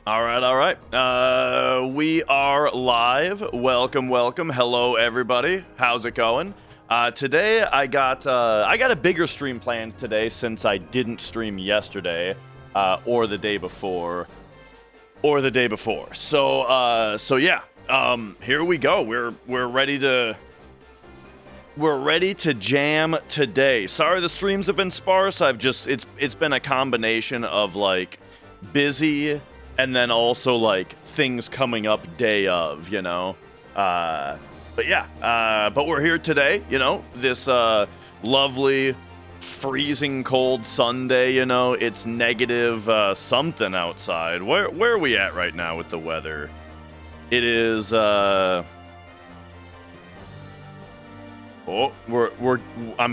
All right, all right. We are live. Welcome, welcome. Hello, everybody. How's it going? Today I got a bigger stream planned today since I didn't stream yesterday, or the day before, So yeah. Here we go. We're ready to jam today. Sorry the streams have been sparse. It's been a combination of like busy and then also like things coming up day of, you know. But yeah, but we're here today, you know, this lovely freezing cold Sunday, you know. It's negative something outside. Where are we at right now with the weather? It is I'm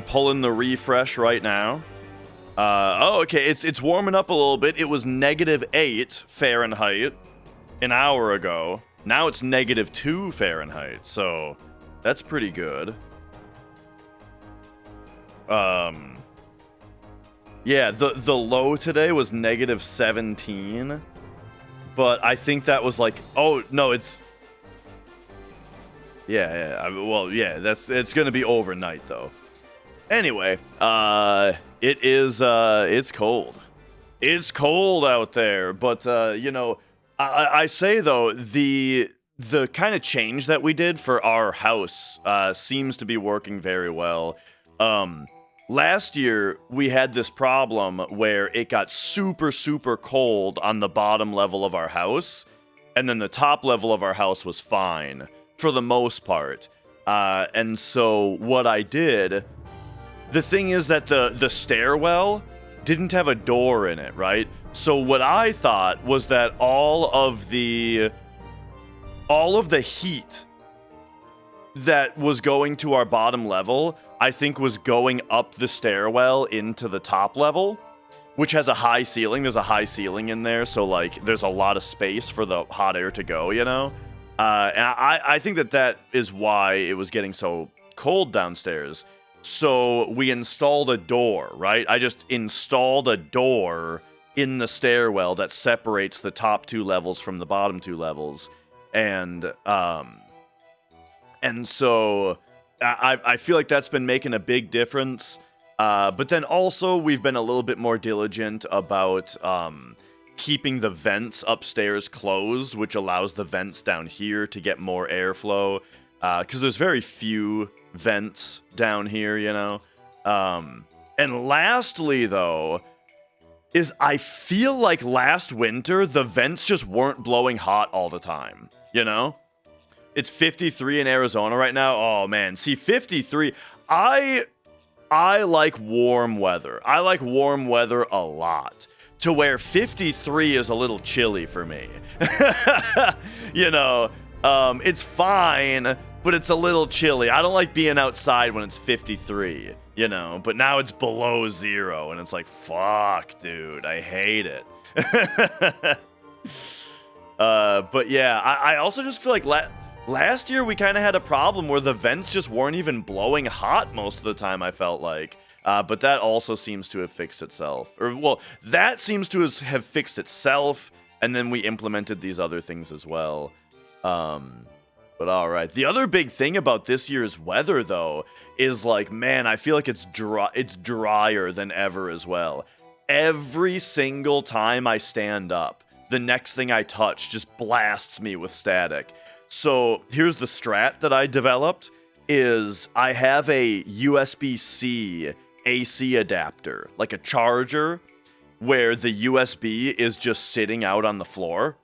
pulling the refresh right now. Okay, it's warming up a little bit. It was -8 Fahrenheit an hour ago. Now it's -2 Fahrenheit, so that's pretty good. Yeah, the low today was -17, but I think that was like, oh no, it's it's gonna be overnight though. Anyway, it's cold. It's cold out there, but you know, I say though, the kind of change that we did for our house seems to be working very well. Last year we had this problem where it got super cold on the bottom level of our house, and then the top level of our house was fine for the most part. And so what I did, the thing is that the stairwell didn't have a door in it, right? So what I thought was that all of the heat that was going to our bottom level, I think was going up the stairwell into the top level, which has a high ceiling. There's a high ceiling in there, so like there's a lot of space for the hot air to go, you know? And I think that is why it was getting so cold downstairs. So we installed a door, right? I just installed a door in the stairwell that separates the top two levels from the bottom two levels. And so I feel like that's been making a big difference. But then also we've been a little bit more diligent about keeping the vents upstairs closed, which allows the vents down here to get more airflow, because there's very few vents down here, you know. And lastly, though, is I feel like last winter the vents just weren't blowing hot all the time, you know. It's 53 in Arizona right now. Oh man, see 53. I like warm weather. I like warm weather a lot. To where 53 is a little chilly for me. You know, it's fine, but it's a little chilly. I don't like being outside when it's 53, you know, but now it's below 0, and it's like, fuck, dude, I hate it. But yeah, I also just feel like last year we kind of had a problem where the vents just weren't even blowing hot most of the time, I felt like. But that also seems to have fixed itself. Or, well, that seems to have fixed itself, and then we implemented these other things as well. But alright. The other big thing about this year's weather, though, is like, man, I feel like it's drier than ever as well. Every single time I stand up, the next thing I touch just blasts me with static. So here's the strat that I developed, is I have a USB-C AC adapter, like a charger, where the USB is just sitting out on the floor.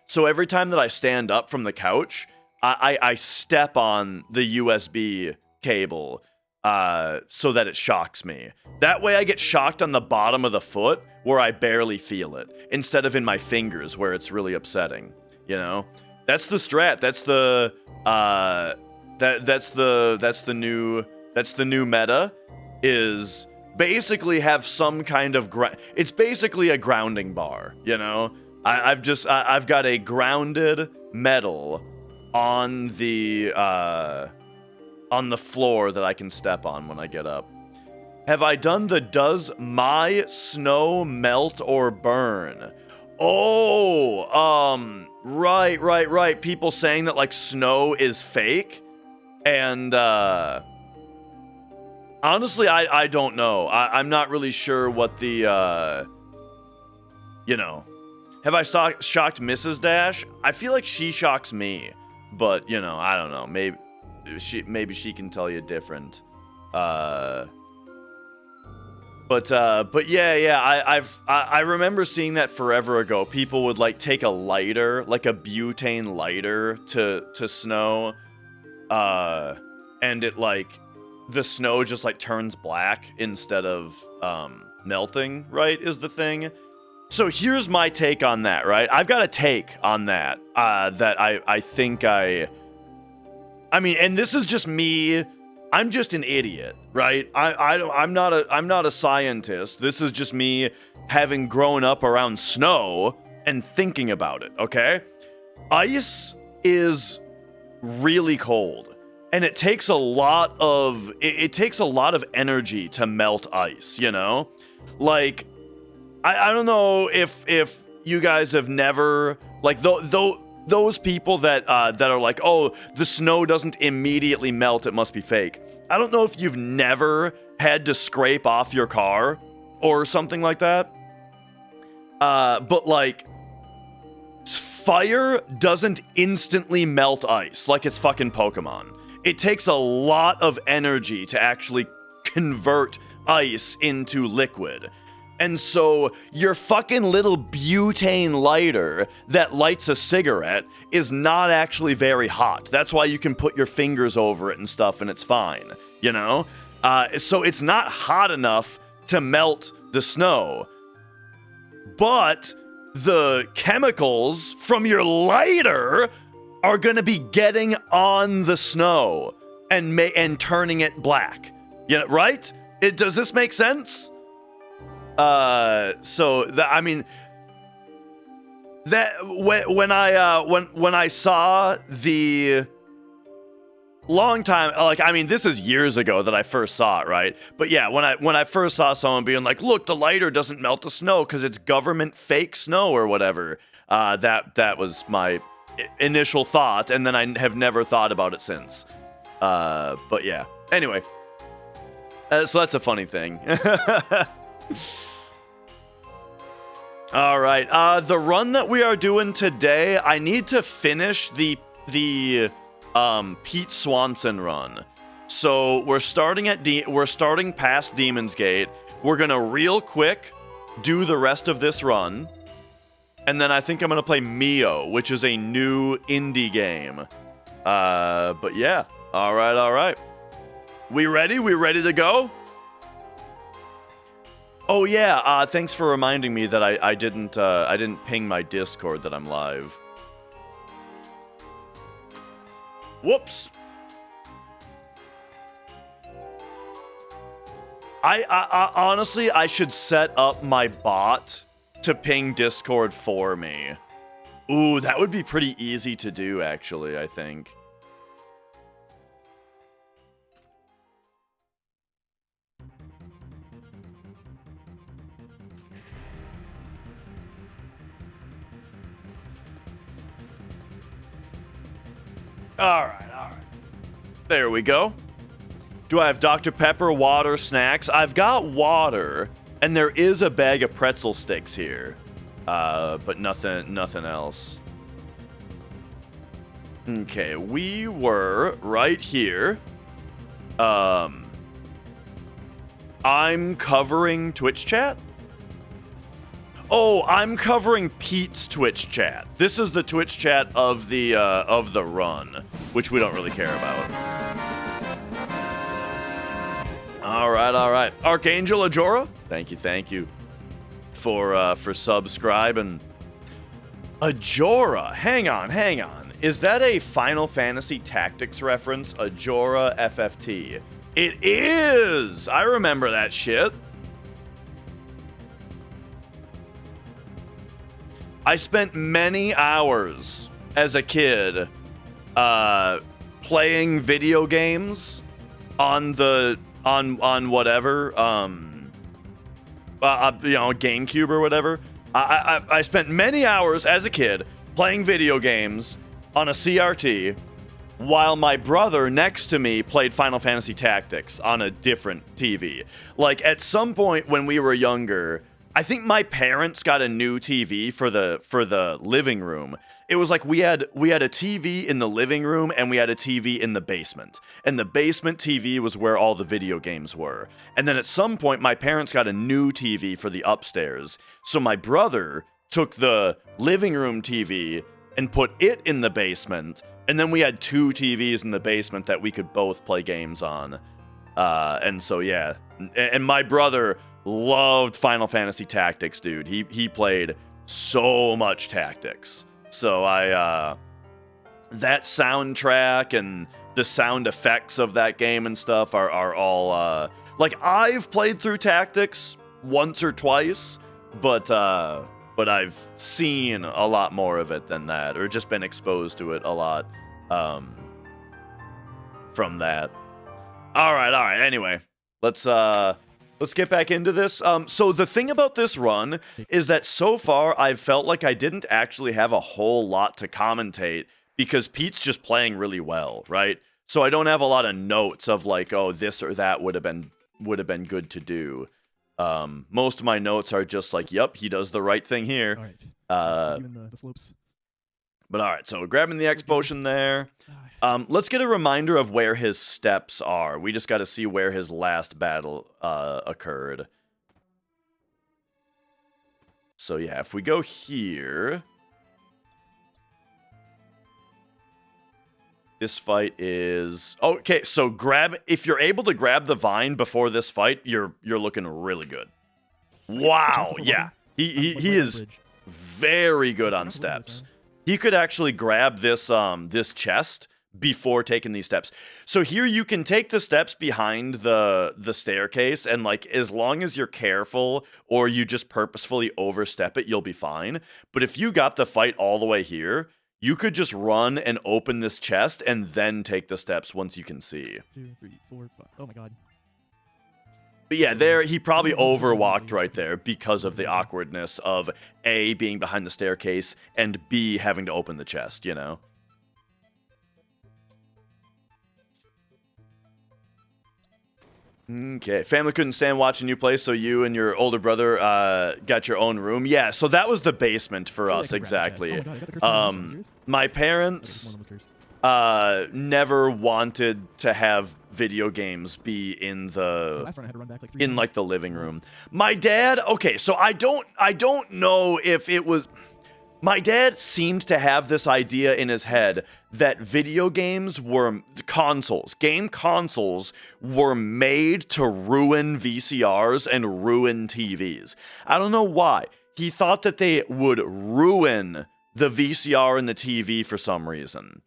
So every time that I stand up from the couch, I step on the USB cable so that it shocks me. That way I get shocked on the bottom of the foot where I barely feel it, instead of in my fingers where it's really upsetting, you know? That's the strat. That's the that's the new meta, is basically have some kind of it's basically a grounding bar, you know? I've got a grounded metal on the floor that I can step on when I get up. Have I done the does my snow melt or burn? Oh, right. People saying that like snow is fake, and honestly, I don't know. I'm not really sure what the you know. Have I shocked Mrs. Dash? I feel like she shocks me, but you know, I don't know. Maybe she can tell you different. But yeah. I remember seeing that forever ago. People would like take a lighter, like a butane lighter, to snow, and it like the snow just like turns black instead of melting. Right, is the thing. So here's my take on that. Right, I've got a take on that. That I think I mean, and this is just me. I'm just an idiot, right? I'm not a scientist. This is just me having grown up around snow and thinking about it, okay? Ice is really cold, and it takes a lot of energy to melt ice, you know? Like I don't know if you guys have never like those people that are like, oh, the snow doesn't immediately melt, it must be fake. I don't know if you've never had to scrape off your car or something like that. But like, fire doesn't instantly melt ice like it's fucking Pokemon. It takes a lot of energy to actually convert ice into liquid. And so your fucking little butane lighter that lights a cigarette is not actually very hot. That's why you can put your fingers over it and stuff and it's fine, you know? So it's not hot enough to melt the snow. But the chemicals from your lighter are going to be getting on the snow and turning it black. You know, right? Does this make sense? So I mean, that when I saw the long time, like, I mean, this is years ago that I first saw it, right? But yeah, when I first saw someone being like, look, the lighter doesn't melt the snow because it's government fake snow or whatever, that was my initial thought, and then I have never thought about it since. But yeah, anyway, so that's a funny thing. All right, the run that we are doing today, I need to finish the Pete Swanson run. So we're starting past Demon's Gate. We're gonna real quick do the rest of this run, and then I think I'm gonna play Mio, which is a new indie game. But yeah, all right. We ready? We ready to go? Oh yeah, thanks for reminding me that I didn't ping my Discord that I'm live. Whoops. I honestly, I should set up my bot to ping Discord for me. Ooh, that would be pretty easy to do, actually, I think. All right. There we go. Do I have Dr. Pepper, water, snacks? I've got water, and there is a bag of pretzel sticks here, but nothing else. Okay, we were right here. I'm covering Twitch chat. Oh, I'm covering Pete's Twitch chat. This is the Twitch chat of the run, which we don't really care about. All right. Archangel Ajora, thank you for subscribing. Ajora, hang on. Is that a Final Fantasy Tactics reference? Ajora FFT. It is. I remember that shit. I spent many hours as a kid playing video games on whatever GameCube or whatever, I spent many hours as a kid playing video games on a CRT while my brother next to me played Final Fantasy Tactics on a different TV. Like, at some point when we were younger, I think my parents got a new TV for the living room. It was like we had a TV in the living room and we had a TV in the basement. And the basement TV was where all the video games were. And then at some point my parents got a new TV for the upstairs. So my brother took the living room TV and put it in the basement. And then we had 2 TVs in the basement that we could both play games on. And so, yeah. And my brother loved Final Fantasy Tactics, dude. He played so much Tactics. So that soundtrack and the sound effects of that game and stuff are all, like, I've played through Tactics once or twice, but I've seen a lot more of it than that, or just been exposed to it a lot, from that. All right. Anyway, let's get back into this. So the thing about this run is that so far I've felt like I didn't actually have a whole lot to commentate because Pete's just playing really well, right? So I don't have a lot of notes of like, oh, this or that would have been good to do. Most of my notes are just like, yep, he does the right thing here. All right. The slopes. But all right, so grabbing the X potion there. Let's get a reminder of where his steps are. We just got to see where his last battle occurred. So yeah, if we go here, this fight is okay. So if you're able to grab the vine before this fight, you're looking really good. Wow, yeah, he is very good on steps. He could actually grab this this chest before taking these steps. So here you can take the steps behind the staircase, and like as long as you're careful or you just purposefully overstep it, you'll be fine. But if you got the fight all the way here, you could just run and open this chest and then take the steps once you can see. 2, 3, 4, 5. Oh my god. But yeah, there he probably overwalked right there because of the awkwardness of A, being behind the staircase, and B, having to open the chest, you know? Okay, family couldn't stand watching you play, so you and your older brother got your own room. Yeah, so that was the basement for us, exactly. My parents never wanted to have video games be in like the living room. My dad, okay, so I don't know if it was. My dad seemed to have this idea in his head that video games were game consoles were made to ruin VCRs and ruin TVs. I don't know why. He thought that they would ruin the VCR and the TV for some reason.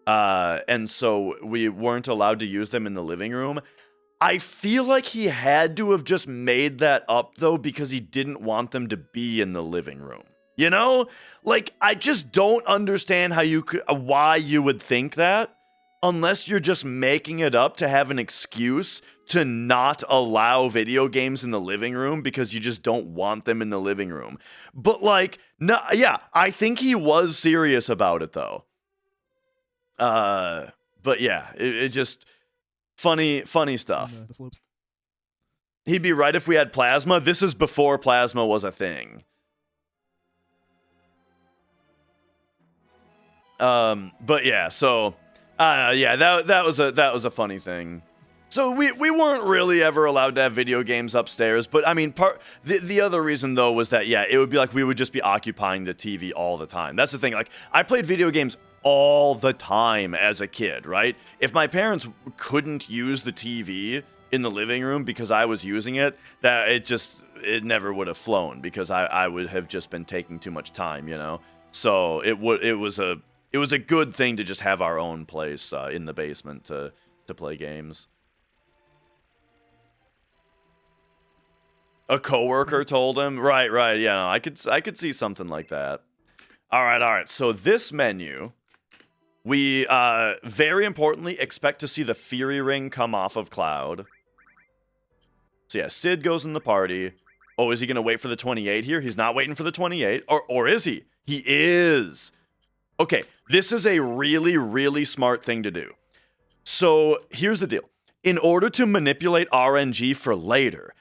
And so we weren't allowed to use them in the living room. I feel like he had to have just made that up, though, because he didn't want them to be in the living room. You know? Like, I just don't understand why you would think that, unless you're just making it up to have an excuse to not allow video games in the living room because you just don't want them in the living room. But, like, no, yeah, I think he was serious about it, though. But yeah, it just funny stuff. The slopes. He'd be right if we had plasma. This is before plasma was a thing. But yeah, so yeah, that was a funny thing. So we weren't really ever allowed to have video games upstairs, but I mean, the other reason though was that yeah, it would be like we would just be occupying the TV all the time. That's the thing. Like I played video games all the time as a kid, right? If my parents couldn't use the TV in the living room because I was using it, it never would have flown because I would have just been taking too much time, you know? So it was a good thing to just have our own place in the basement to play games. A coworker told him, right, yeah, no, I could see something like that. All right. So this menu, we very importantly expect to see the Fury Ring come off of Cloud. So yeah, Sid goes in the party. Oh, is he going to wait for the 28 here? He's not waiting for the 28. Or is he? He is. Okay, this is a really, really smart thing to do. So here's the deal. In order to manipulate RNG for later,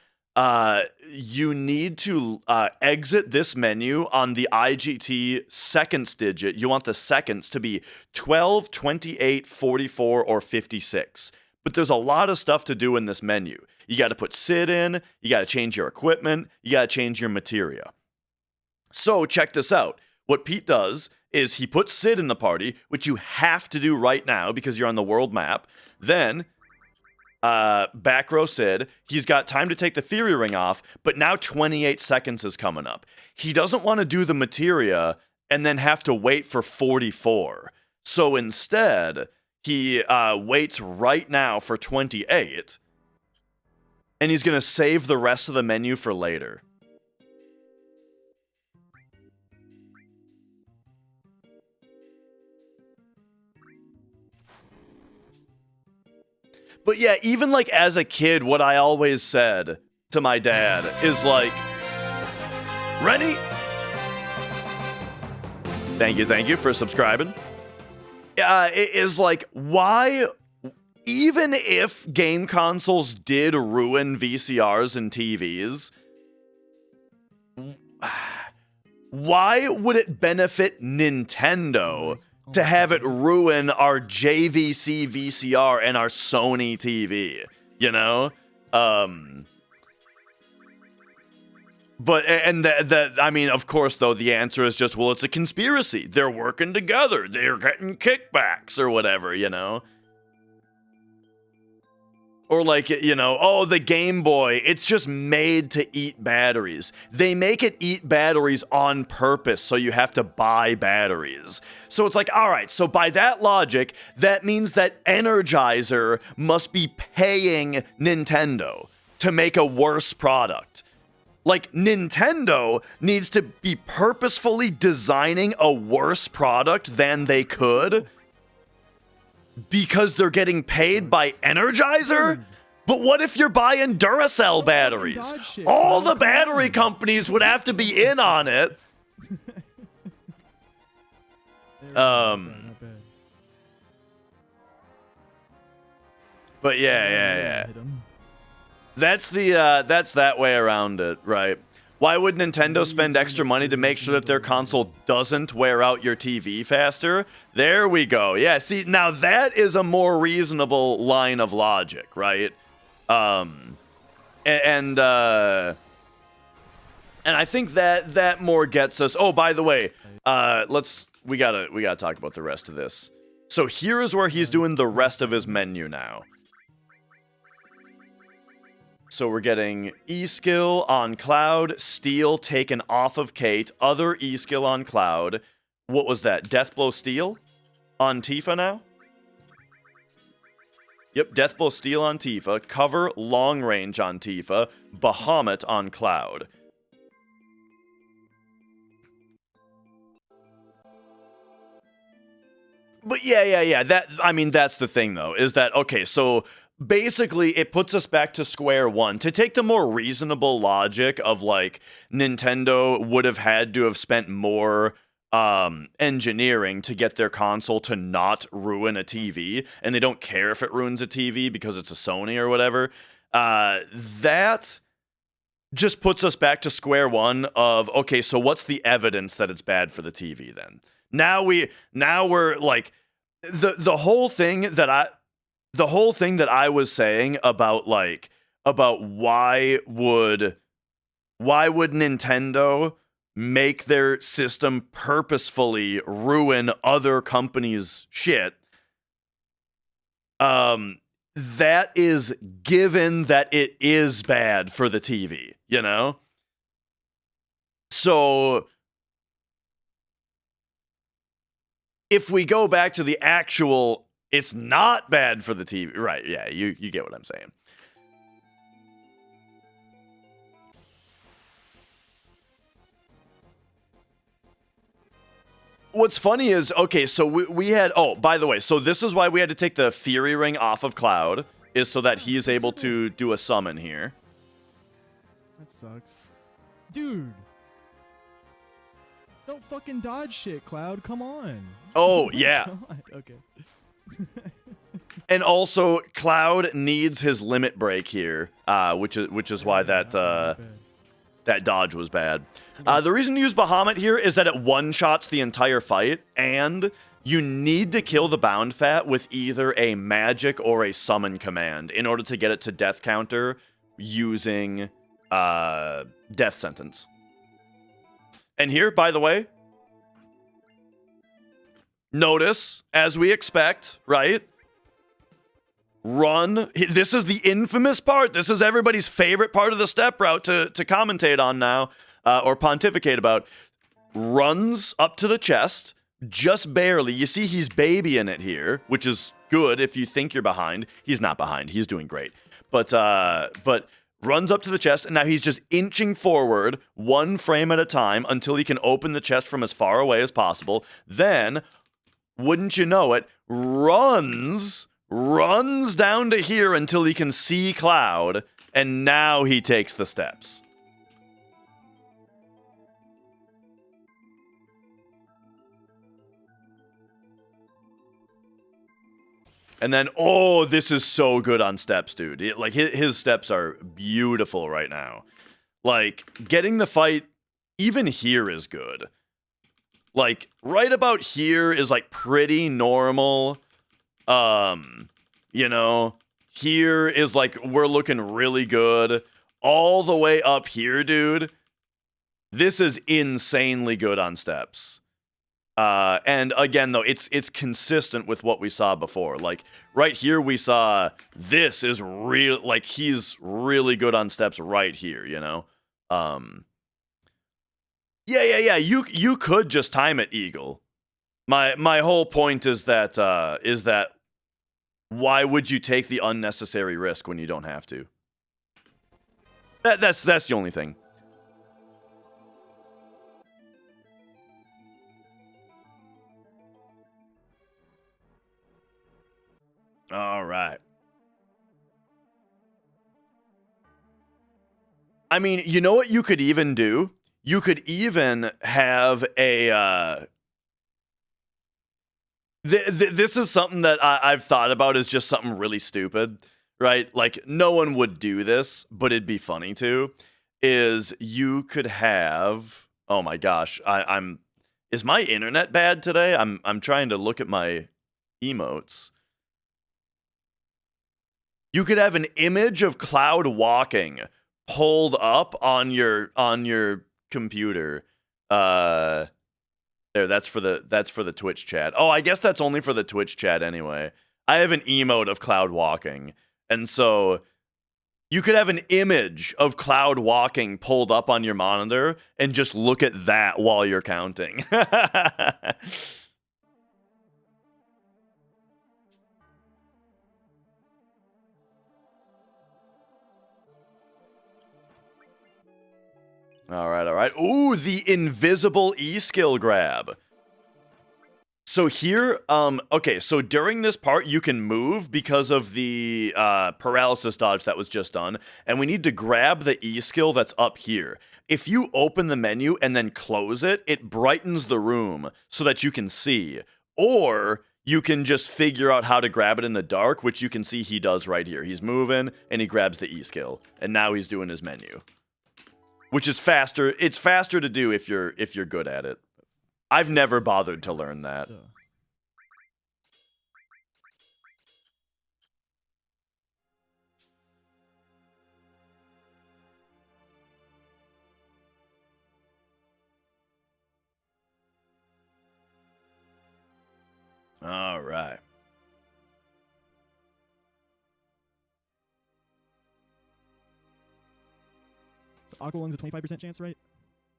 you need to exit this menu on the IGT seconds digit. You want the seconds to be 12, 28, 44, or 56. But there's a lot of stuff to do in this menu. You got to put SID in, you got to change your equipment, you got to change your materia. So check this out. What Pete does is he puts SID in the party, which you have to do right now because you're on the world map. Then, back row SID, he's got time to take the theory ring off, but now 28 seconds is coming up. He doesn't want to do the materia and then have to wait for 44. So instead, he waits right now for 28, and he's going to save the rest of the menu for later. But yeah, even like as a kid, what I always said to my dad is like, Rennie, thank you for subscribing. It is like, why, even if game consoles did ruin VCRs and TVs, why would it benefit Nintendo to have it ruin our JVC VCR and our Sony TV, you know? But, and that, I mean, of course, though, the answer is just, well, it's a conspiracy. They're working together. They're getting kickbacks or whatever, you know? Or like, you know, oh, the Game Boy, it's just made to eat batteries. They make it eat batteries on purpose, so you have to buy batteries. So it's like, all right, so by that logic, that means that Energizer must be paying Nintendo to make a worse product. Like, Nintendo needs to be purposefully designing a worse product than they could because they're getting paid by Energizer? But what if you're buying Duracell batteries? All the battery companies would have to be in on it. But yeah. That's that way around it, right? Why would Nintendo spend extra money to make sure that their console doesn't wear out your TV faster? There we go. Yeah, see, now that is a more reasonable line of logic, right? And I think that more gets us. Oh, by the way, we gotta talk about the rest of this. So here is where he's doing the rest of his menu now. So we're getting E-skill on Cloud, Steel taken off of Kate, other E-skill on Cloud. What was that? Deathblow Steel on Tifa now? Yep, Deathblow Steel on Tifa, Cover Long Range on Tifa, Bahamut on Cloud. But yeah. That's the thing though, is that, okay, so basically, it puts us back to square one. To take the more reasonable logic of, like, Nintendo would have had to have spent more engineering to get their console to not ruin a TV, and they don't care if it ruins a TV because it's a Sony or whatever, that just puts us back to square one of, okay, so what's the evidence that it's bad for the TV then? Now we're, like, the whole thing that I was saying about why would Nintendo make their system purposefully ruin other companies' shit, that is given that it is bad for the TV, you know? So if we go back to the actual, it's not bad for the TV. Right, yeah, you get what I'm saying. What's funny is, okay, so we had, oh, by the way, so this is why we had to take the Fury Ring off of Cloud, is so that he's able to do a summon here. That sucks. Dude. Don't fucking dodge shit, Cloud. Come on. Oh, my yeah. God. Okay. And also, Cloud needs his limit break here, which is why that dodge was bad. The reason to use Bahamut here is that it one-shots the entire fight, and you need to kill the Bound Fat with either a magic or a summon command in order to get it to death counter using Death Sentence. And here, by the way, notice, as we expect, right? Run. This is the infamous part. This is everybody's favorite part of the step route to commentate on now, or pontificate about. Runs up to the chest, just barely. You see he's babying it here, which is good if you think you're behind. He's not behind. He's doing great. But runs up to the chest, and now he's just inching forward one frame at a time until he can open the chest from as far away as possible. Then, wouldn't you know it, runs down to here until he can see Cloud, and now he takes the steps. And then, oh, this is so good on steps, dude. Like, his steps are beautiful right now. Like, getting the fight, even here is good. Like, right about here is, like, pretty normal. You know, here is, like, we're looking really good. All the way up here, dude, this is insanely good on steps. And again, though, it's consistent with what we saw before. Like, right here, we saw this is real. Like, he's really good on steps right here, you know? Yeah. You could just time it, Eagle. My whole point is that why would you take the unnecessary risk when you don't have to? That's the only thing. All right. I mean, you know what you could even do? You could even have a... this is something that I've thought about as just something really stupid, right? Like, no one would do this, but it'd be funny to. Is you could have... Oh my gosh, I'm... Is my internet bad today? I'm trying to look at my emotes. You could have an image of Cloud walking pulled up on your computer. There, that's for the Twitch chat. Oh, I guess that's only for the Twitch chat anyway. I have an emote of Cloud walking, and so you could have an image of Cloud walking pulled up on your monitor and just look at that while you're counting. All right. Ooh, the invisible E-skill grab. So here, okay, so during this part, you can move because of the paralysis dodge that was just done, and we need to grab the E-skill that's up here. If you open the menu and then close it, it brightens the room so that you can see. Or you can just figure out how to grab it in the dark, which you can see he does right here. He's moving, and he grabs the E-skill, and now he's doing his menu. Which is faster. It's faster to do if you're good at it. I've never bothered to learn that. All right. So Aqua Lung's a 25% chance, right?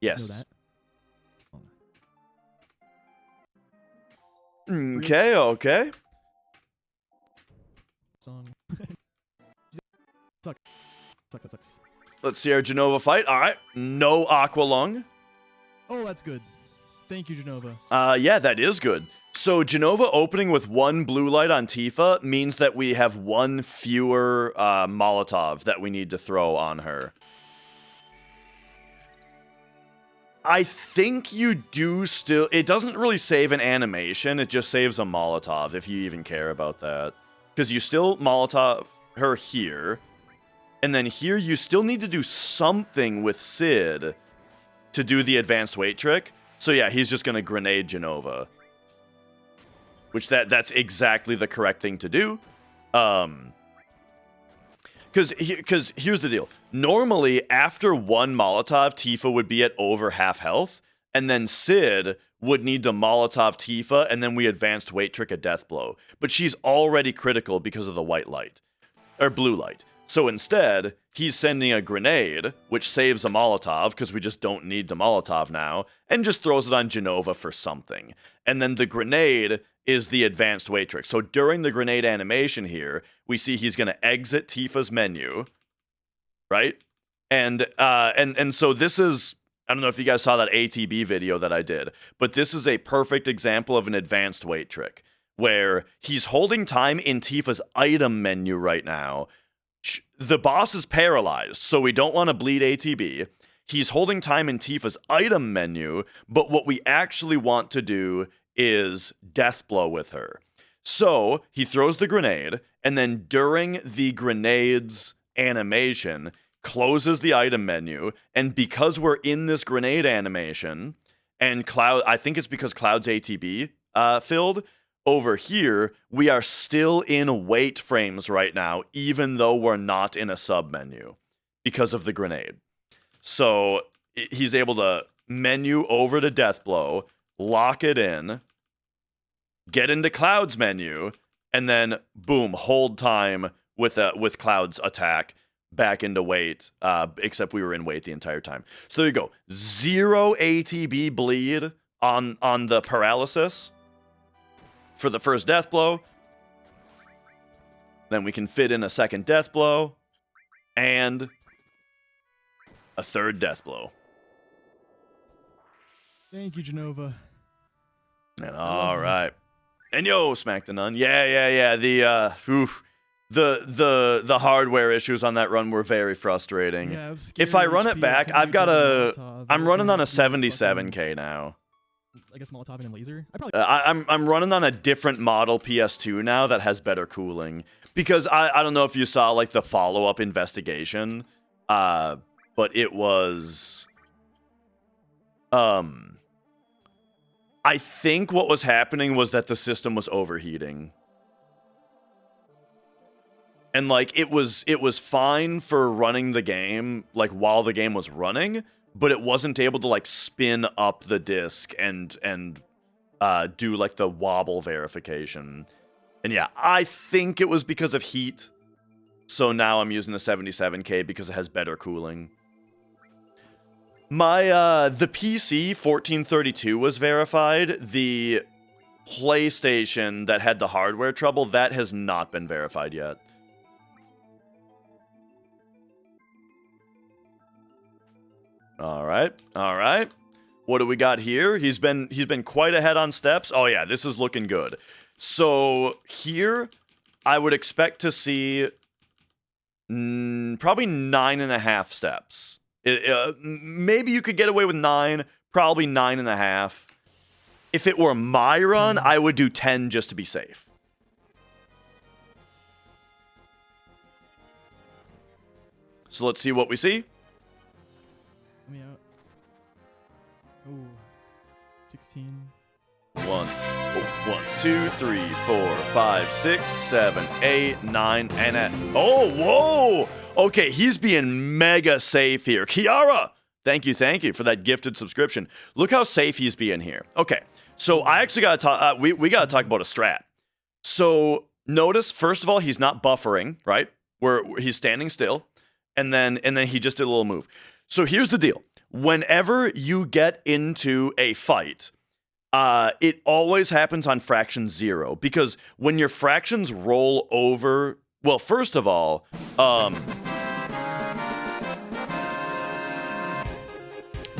Yes. Know that. Okay. Song. Sucks. Let's see our Jenova fight. All right. No Aqua Lung. Oh, that's good. Thank you, Jenova. Yeah, that is good. So Jenova opening with one blue light on Tifa means that we have one fewer Molotov that we need to throw on her. I think you do still... It doesn't really save an animation. It just saves a Molotov, if you even care about that. Because you still Molotov her here. And then here, you still need to do something with Sid to do the advanced weight trick. So yeah, he's just going to grenade Jenova. Which that's exactly the correct thing to do. Because here's the deal. Normally, after one Molotov, Tifa would be at over half health. And then Sid would need to Molotov Tifa, and then we advanced weight trick a death blow. But she's already critical because of the white light. Or blue light. So instead, he's sending a grenade, which saves a Molotov, because we just don't need the Molotov now, and just throws it on Jenova for something. And then the grenade is the advanced weight trick. So during the grenade animation here, we see he's going to exit Tifa's menu, right? And so this is, I don't know if you guys saw that ATB video that I did, but this is a perfect example of an advanced weight trick, where he's holding time in Tifa's item menu right now. The boss is paralyzed, so we don't want to bleed ATB. He's holding time in Tifa's item menu, but what we actually want to do is death blow with her. So he throws the grenade, and then during the grenade's animation, closes the item menu, and because we're in this grenade animation, and Cloud, I think it's because Cloud's ATB filled, over here, we are still in wait frames right now, even though we're not in a sub-menu because of the grenade. So he's able to menu over to death blow, lock it in, get into Cloud's menu, and then boom, hold time with Cloud's attack back into wait, except we were in wait the entire time. So there you go. 0 ATB bleed on the paralysis for the first death blow. Then we can fit in a second death blow and a third death blow. Thank you, Jenova. And all right. And yo, Smack the Nun. Yeah. The hardware issues on that run were very frustrating. Yeah, if I run it back, I'm running on a 77K now. I guess Molotov and laser. I'm running on a different model PS2 now that has better cooling, because I don't know if you saw like the follow-up investigation, but it was I think what was happening was that the system was overheating. And like it was fine for running the game like while the game was running, but it wasn't able to like spin up the disk and do like the wobble verification. And yeah, I think it was because of heat. So now I'm using the 77K because it has better cooling. My the PC 1432 was verified. The PlayStation that had the hardware trouble, that has not been verified yet. All right. What do we got here? He's been quite ahead on steps. Oh yeah, this is looking good. So here, I would expect to see probably 9.5 steps. Maybe you could get away with 9, probably 9.5. If it were my run, I would do 10 just to be safe. So let's see what we see. Let me out. Oh, 16. 1, 2, 3, 4, 5, 6, 7, 8, 9, and oh, whoa! Okay, he's being mega safe here. Kiara, thank you for that gifted subscription. Look how safe he's being here. Okay, so I actually gotta talk. We gotta talk about a strat. So notice, first of all, he's not buffering, right? Where he's standing still, and then he just did a little move. So here's the deal. Whenever you get into a fight, it always happens on fraction 0, because when your fractions roll over, well, first of all,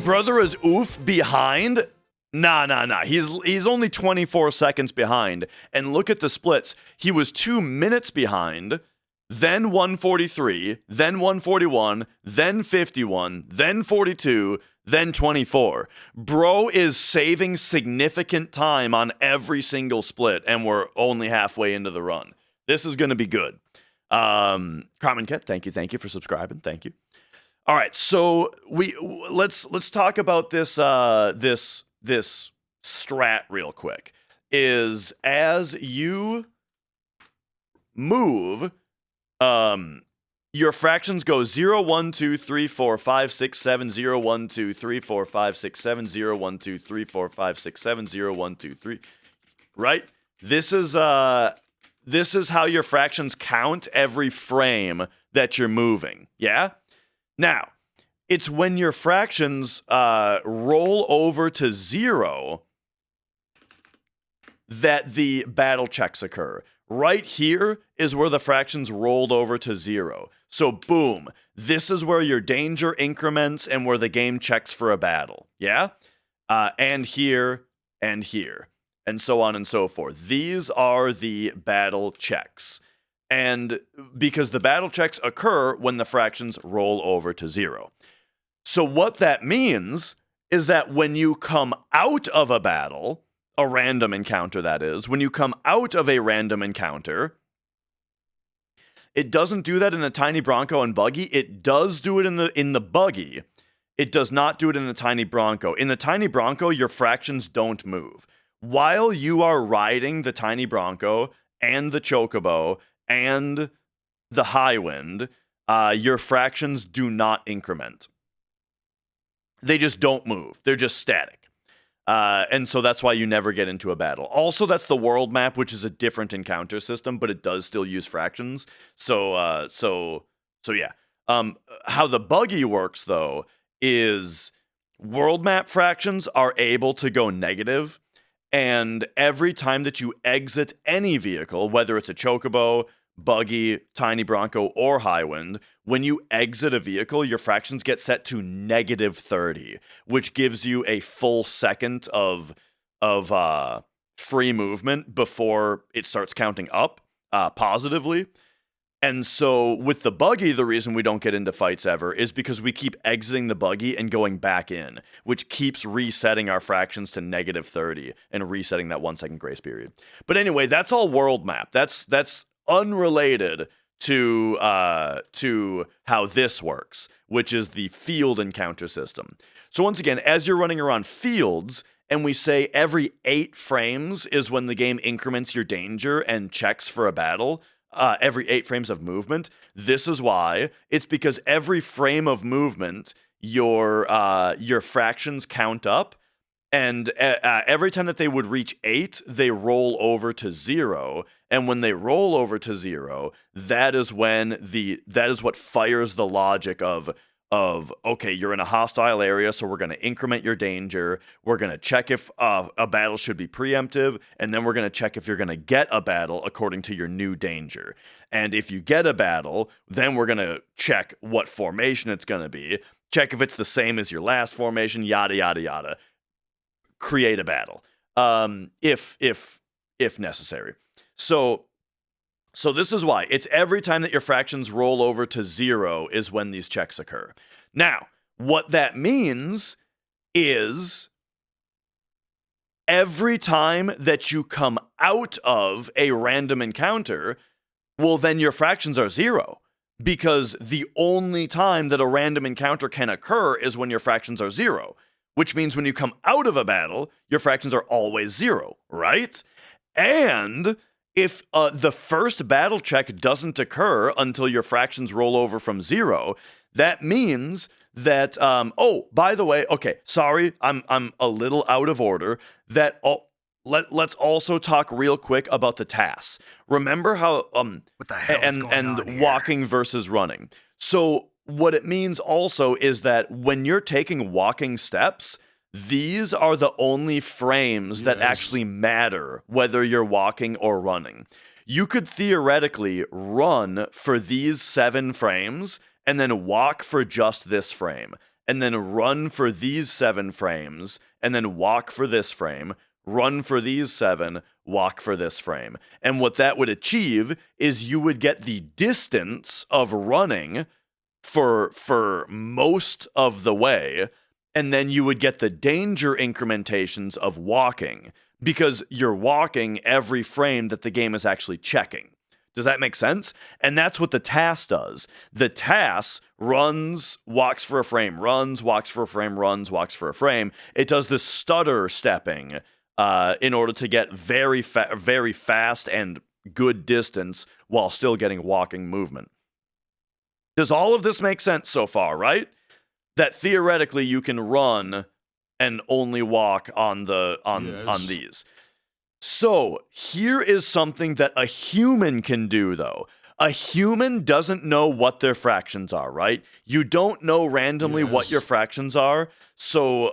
brother is oof behind. Nah. He's only 24 seconds behind. And look at the splits. He was 2 minutes behind, then 143, then 141, then 51, then 42, then 24. Bro is saving significant time on every single split, and we're only halfway into the run. This is going to be good. Carmen Ket, thank you for subscribing. Thank you. All right, so let's talk about this this strat real quick. Is as you move, your fractions go 0, 1, 2, 3, 4, 5, 6, 7, 0, 1, 2, 3, 4, 5, 6, 7, 0, 1, 2, 3, 4, 5, 6, 7, 0, 1, 2, 3. Right? This is how your fractions count every frame that you're moving. Yeah? Now, it's when your fractions roll over to 0 that the battle checks occur. Right here is where the fractions rolled over to 0. So boom, this is where your danger increments and where the game checks for a battle. Yeah? And here, and here, and so on and so forth. These are the battle checks. And because the battle checks occur when the fractions roll over to 0. So what that means is that when you come out of a battle, a random encounter that is, when you come out of a random encounter, it doesn't do that in the Tiny Bronco and Buggy. It does do it in the Buggy. It does not do it in the Tiny Bronco. In the Tiny Bronco, your fractions don't move. While you are riding the Tiny Bronco and the Chocobo and the Highwind, your fractions do not increment. They just don't move. They're just static. And so that's why you never get into a battle. Also, that's the world map, which is a different encounter system, but it does still use fractions. So yeah. How the Buggy works, though, is world map fractions are able to go negative, and every time that you exit any vehicle, whether it's a Chocobo, Buggy, Tiny Bronco, or Highwind, when you exit a vehicle, your fractions get set to -30, which gives you a full second of free movement before it starts counting up positively. And so with the Buggy, the reason we don't get into fights ever is because we keep exiting the Buggy and going back in, which keeps resetting our fractions to -30 and resetting that 1 second grace period. But anyway, that's all world map. That's unrelated to how this works, which is the field encounter system. So once again, as you're running around fields, and we say every 8 frames is when the game increments your danger and checks for a battle, every 8 frames of movement, this is why. It's because every frame of movement, your fractions count up, and every time that they would reach 8, they roll over to 0. And when they roll over to 0, that is what fires the logic of okay, you're in a hostile area, so we're going to increment your danger. We're going to check if a battle should be preemptive, and then we're going to check if you're going to get a battle according to your new danger. And if you get a battle, then we're going to check what formation it's going to be. Check if it's the same as your last formation. Yada yada yada. Create a battle, if necessary. So this is why. It's every time that your fractions roll over to 0 is when these checks occur. Now, what that means is every time that you come out of a random encounter, well, then your fractions are 0. Because the only time that a random encounter can occur is when your fractions are 0. Which means when you come out of a battle, your fractions are always 0, right? And if the first battle check doesn't occur until your fractions roll over from 0, that means that oh, by the way, okay, sorry, I'm a little out of order. Let's also talk real quick about the tasks. Remember how what the hell is going on here? Walking versus running. So what it means also is that when you're taking walking steps, these are the only frames that actually matter, whether you're walking or running. You could theoretically run for these 7 frames and then walk for just this frame, and then run for these 7 frames and then walk for this frame, run for these 7, walk for this frame. And what that would achieve is you would get the distance of running for most of the way, and then you would get the danger incrementations of walking, because you're walking every frame that the game is actually checking. Does that make sense? And that's what the task does. The task runs, walks for a frame, runs, walks for a frame, runs, walks for a frame. It does this stutter stepping in order to get very fast and good distance while still getting walking movement. Does all of this make sense so far, right? That theoretically you can run and only walk on these. So, here is something that a human can do, though. A human doesn't know what their fractions are, right? You don't know randomly what your fractions are. So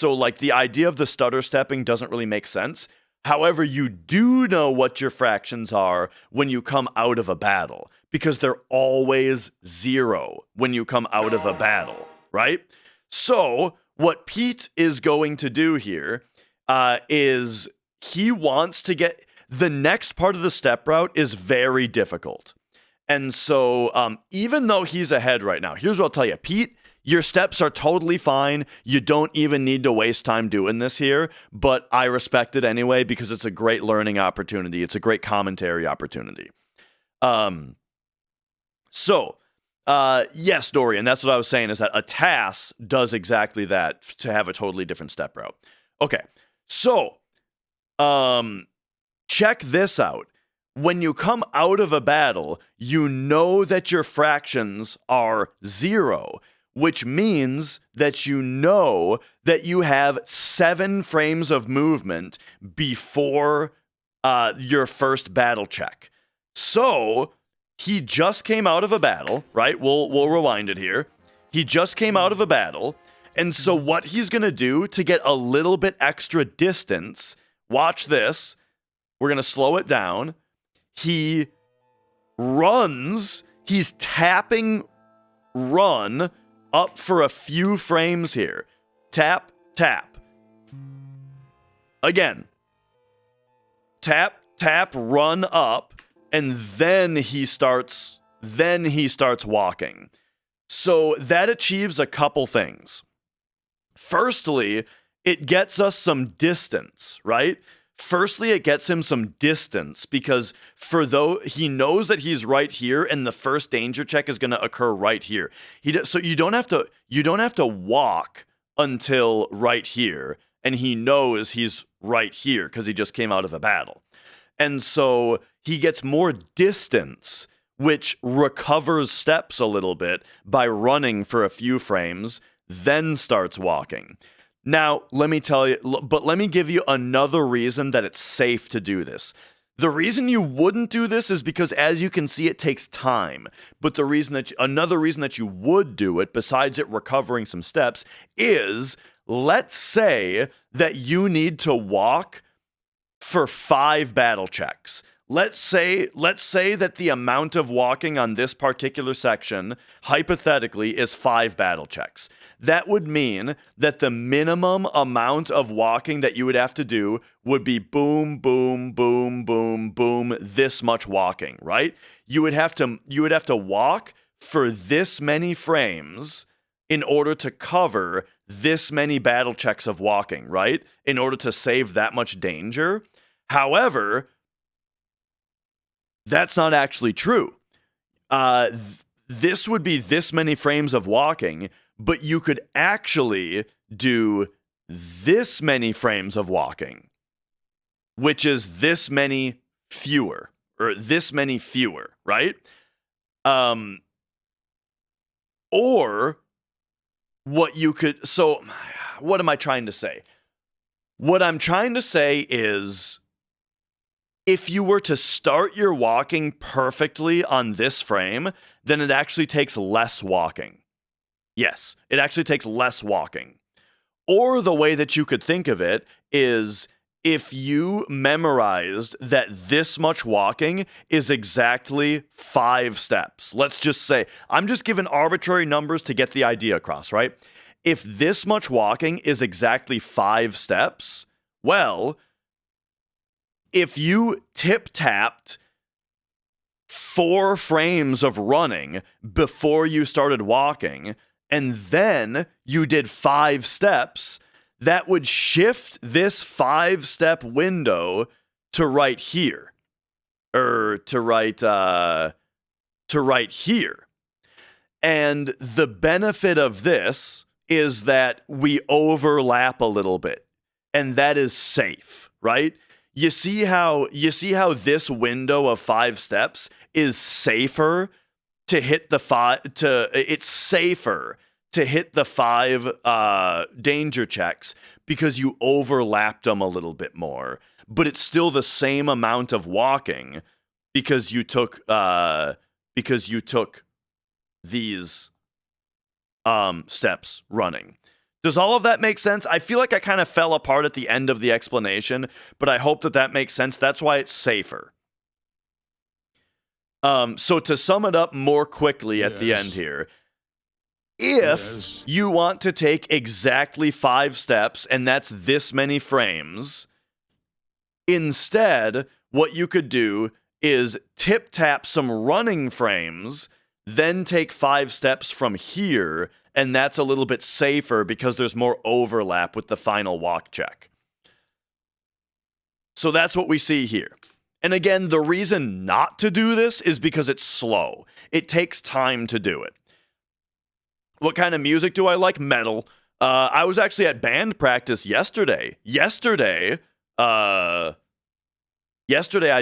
like the idea of the stutter stepping doesn't really make sense. However, you do know what your fractions are when you come out of a battle, because they're always 0 when you come out of a battle, right? So, what Pete is going to do here is he wants to get the next part of the step route is very difficult. And so even though he's ahead right now, here's what I'll tell you. Pete, your steps are totally fine. You don't even need to waste time doing this here, but I respect it anyway because it's a great learning opportunity. It's a great commentary opportunity. Yes, Dorian, that's what I was saying, is that a task does exactly that to have a totally different step route. Okay, so check this out. When you come out of a battle, you know that your fractions are 0, which means that you know that you have 7 frames of movement before your first battle check. So he just came out of a battle, right? We'll rewind it here. He just came out of a battle, and so what he's gonna do to get a little bit extra distance, watch this. We're gonna slow it down. He runs, he's tapping run up for a few frames here. Tap, tap. Again. Tap, tap, run up, and then he starts walking. So that achieves a couple things. Firstly, it gets us some distance, right? Firstly, it gets him some distance because he knows that he's right here, and the first danger check is going to occur right here. So you don't have to walk until right here, and he knows he's right here because he just came out of a battle, and so he gets more distance, which recovers steps a little bit by running for a few frames, then starts walking. Now, let me give you another reason that it's safe to do this. The reason you wouldn't do this is because, as you can see, it takes time. But another reason that you would do it, besides it recovering some steps, is, let's say that you need to walk for 5 battle checks. Let's say that the amount of walking on this particular section, hypothetically, is 5 battle checks. That would mean that the minimum amount of walking that you would have to do would be boom, boom, boom, boom, boom, this much walking, right? You would have to walk for this many frames in order to cover this many battle checks of walking, right? In order to save that much danger. However, that's not actually true. This would be this many frames of walking, but you could actually do this many frames of walking, which is this many fewer, right? Or what you could, so what am I trying to say? What I'm trying to say is, if you were to start your walking perfectly on this frame, then it actually takes less walking. Yes, it actually takes less walking. Or the way that you could think of it is, if you memorized that this much walking is exactly 5 steps. Let's just say, I'm just giving arbitrary numbers to get the idea across, right? If this much walking is exactly 5 steps, well, if you tip-tapped 4 frames of running before you started walking, and then you did 5 steps, that would shift this 5-step window to right here. Or to right here. And the benefit of this is that we overlap a little bit. And that is safe, right? You see how this window of 5 steps is safer to hit the 5 it's safer to hit the 5 danger checks because you overlapped them a little bit more, but it's still the same amount of walking because you took these steps running. Does all of that make sense? I feel like I kind of fell apart at the end of the explanation, but I hope that makes sense. That's why it's safer. So to sum it up more quickly at the end here, if you want to take exactly 5 steps, and that's this many frames, instead, what you could do is tap some running frames, then take 5 steps from here, and that's a little bit safer because there's more overlap with the final walk check. So that's what we see here. And again, the reason not to do this is because it's slow. It takes time to do it. What kind of music do I like? Metal. I was actually at band practice yesterday. Yesterday I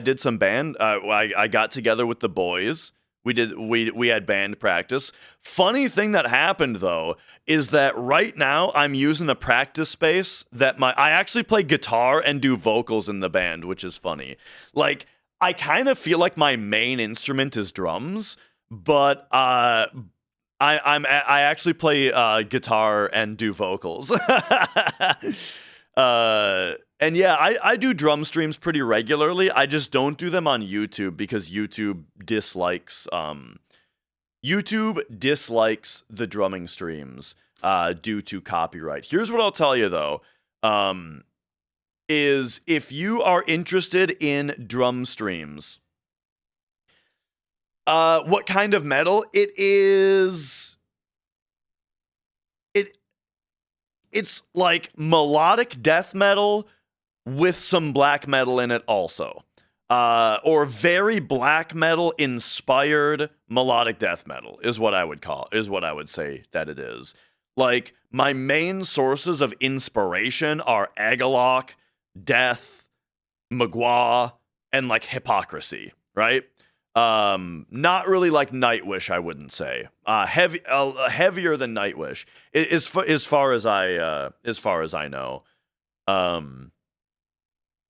did some band. I got together with the boys. We had band practice. Funny thing that happened though is that right now I'm using a practice space that I actually play guitar and do vocals in the band, which is funny. Like I kind of feel like my main instrument is drums, but I actually play guitar and do vocals. And yeah, I do drum streams pretty regularly. I just don't do them on YouTube because YouTube dislikes the drumming streams due to copyright. Here's what I'll tell you though, is if you are interested in drum streams, what kind of metal? It's like melodic death metal with some black metal in it also. Or very black metal inspired melodic death metal is what I would say that it is. Like my main sources of inspiration are Agalloch, Death, Magua, and like Hypocrisy, right? Not really like Nightwish, I wouldn't say. Heavier than Nightwish, as far as I know.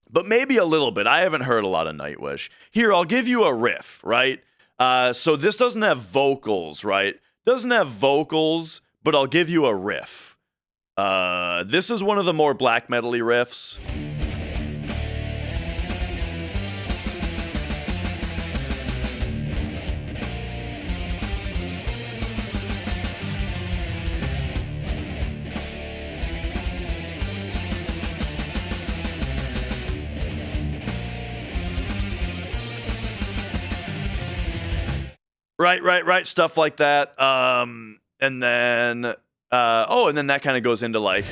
But maybe a little bit. I haven't heard a lot of Nightwish. Here, I'll give you a riff, right? So this doesn't have vocals, right? Doesn't have vocals, but I'll give you a riff. This is one of the more black metal-y riffs. Right, stuff like that. And then that kind of goes into like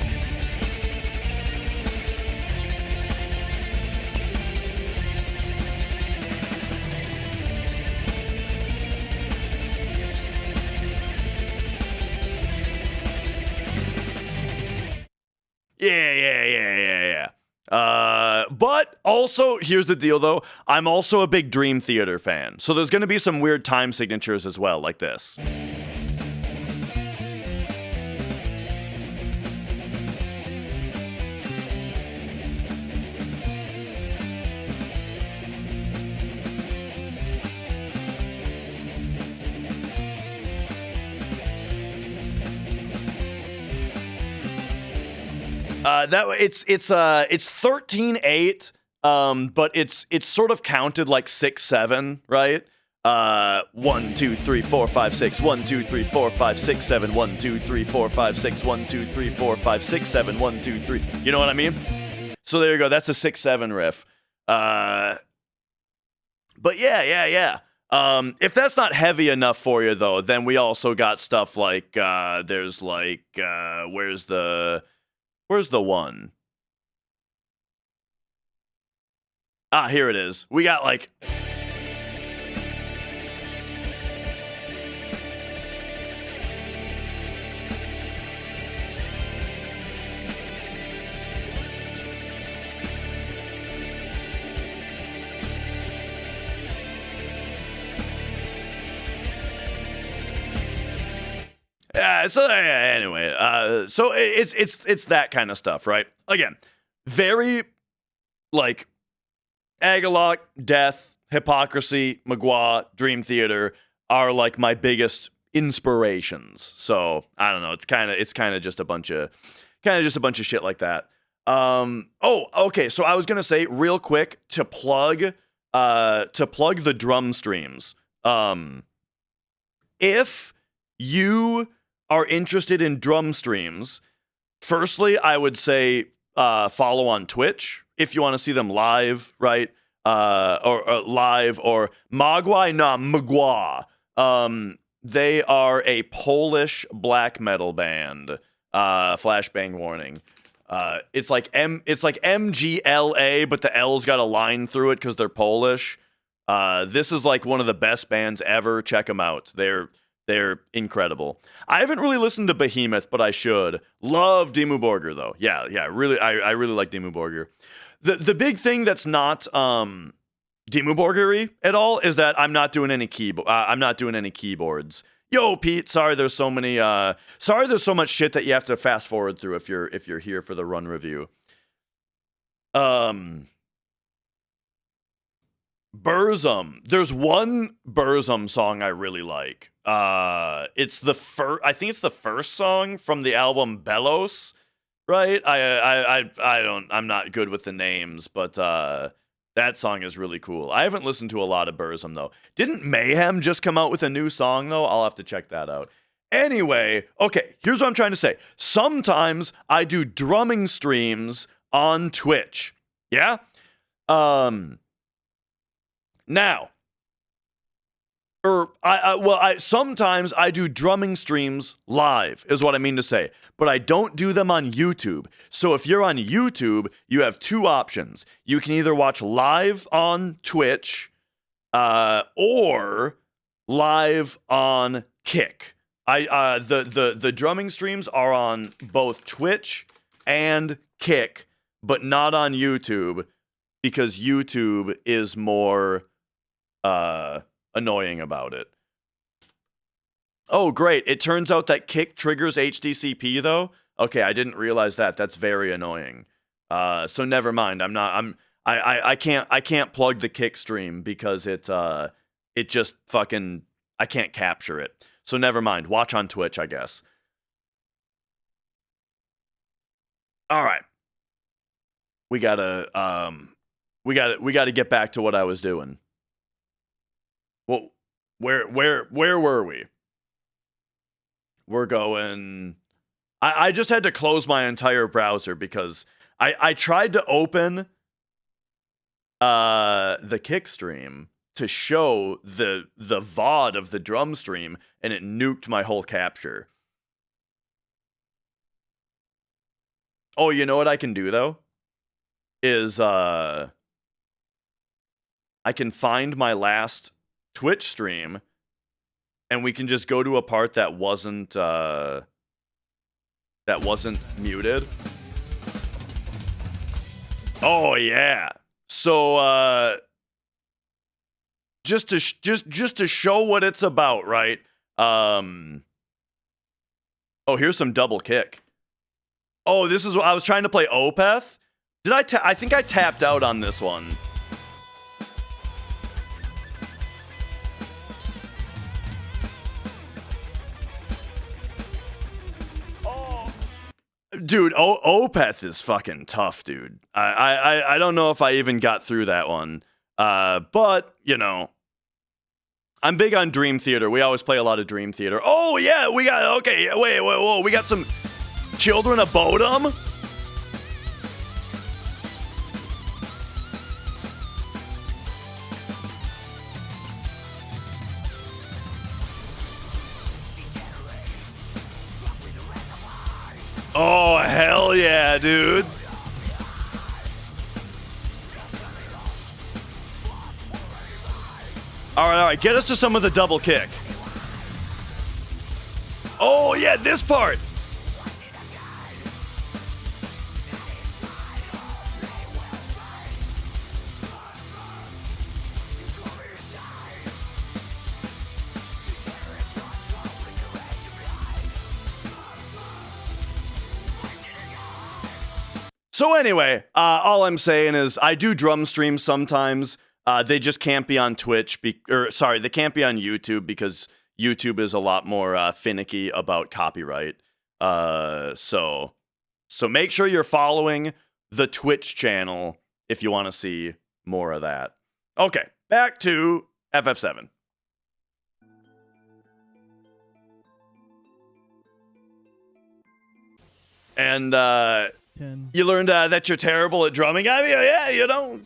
Yeah. But also, here's the deal though, I'm also a big Dream Theater fan, so there's gonna be some weird time signatures as well, like this. It's 13/8, but it's sort of counted like 6/7, right? 1 2 3 4 5 6 1 2 3 4 5 6 7 1 2 3 4 5 6 1 2 3 4 5 6 7 1 2 3. You know what I mean? So there you go. That's a 6/7 riff. But yeah. If that's not heavy enough for you, though, then we also got stuff like, there's like, where's the one? Ah, here it is. We got like... Anyway, so it's that kind of stuff, right? Again, very like Agalok, Death, Hypocrisy, Magua, Dream Theater are like my biggest inspirations. So I don't know. It's kind of just a bunch of shit like that. Oh, okay. So I was gonna say real quick to plug the drum streams. If you are interested in drum streams, firstly, I would say follow on Twitch if you want to see them live, right? Or live, or Magua. They are a Polish black metal band. Flashbang warning. It's like MGLA, but the L's got a line through it because they're Polish. This is like one of the best bands ever. Check them out. They're incredible. I haven't really listened to Behemoth, but I should. Love Dimmu Borgir though. Yeah. Really, I really like Dimmu Borgir. The big thing that's not Dimmu Borgir-y at all is that I'm not doing any keyboards. Yo, Pete. Sorry, there's so much shit that you have to fast forward through if you're here for the run review. Burzum. There's one Burzum song I really like. I think it's the first song from the album Belos, right? I'm not good with the names, but that song is really cool. I haven't listened to a lot of Burzum though. Didn't Mayhem just come out with a new song though? I'll have to check that out. Anyway, okay, here's what I'm trying to say. Sometimes I do drumming streams on Twitch. Yeah? Now, sometimes I do drumming streams live, is what I mean to say, but I don't do them on YouTube. So if you're on YouTube, you have two options. You can either watch live on Twitch, or live on Kick. The drumming streams are on both Twitch and Kick, but not on YouTube because YouTube is more annoying about it. Oh, great. It turns out that Kick triggers HDCP though. Okay, I didn't realize that. That's very annoying. So never mind. I can't plug the Kick stream because it just fucking, I can't capture it. So never mind. Watch on Twitch, I guess. All right. We gotta get back to what I was doing. Well, where were we? We're going... I just had to close my entire browser because I tried to open the Kick stream to show the VOD of the drum stream, and it nuked my whole capture. Oh, you know what I can do, though? Is, I can find my last Twitch stream, and we can just go to a part that wasn't muted. Oh yeah. So just to show what it's about, right? Oh, here's some double kick. Oh, this is what I was trying to play Opeth. I think I tapped out on this one. Dude, Opeth is fucking tough, dude. I don't know if I even got through that one. But, you know, I'm big on Dream Theater. We always play a lot of Dream Theater. Oh, yeah, we got, okay, wait, whoa, we got some Children of Bodom. Oh, hell yeah, dude. All right, get us to some of the double kick. Oh, yeah, this part. So anyway, all I'm saying is I do drum streams sometimes. They just can't be on Twitch, they can't be on YouTube because YouTube is a lot more finicky about copyright. So make sure you're following the Twitch channel if you want to see more of that. Okay, back to FF7. And 10. you learned that you're terrible at drumming. I mean, yeah, you know,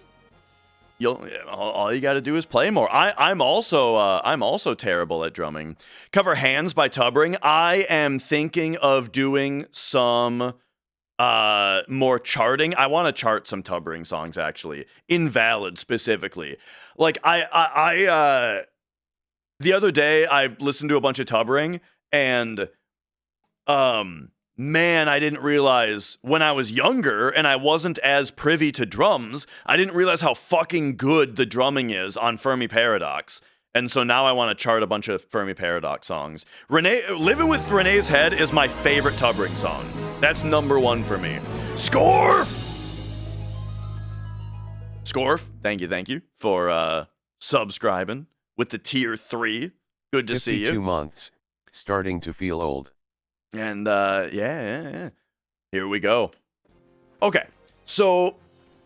all you got to do is play more. I'm also terrible at drumming. Cover Hands by Tubbering. I am thinking of doing some more charting. I want to chart some Tubbering songs actually. Invalid specifically. Like I the other day I listened to a bunch of Tubbering and man, I didn't realize when I was younger and I wasn't as privy to drums, I didn't realize how fucking good the drumming is on Fermi Paradox. And so now I want to chart a bunch of Fermi Paradox songs. Living with Renee's Head is my favorite Tubbering song. That's number one for me. Scorf, thank you for subscribing with the tier 3. Good to see you. 52 months, starting to feel old. And yeah. Here we go. Okay, so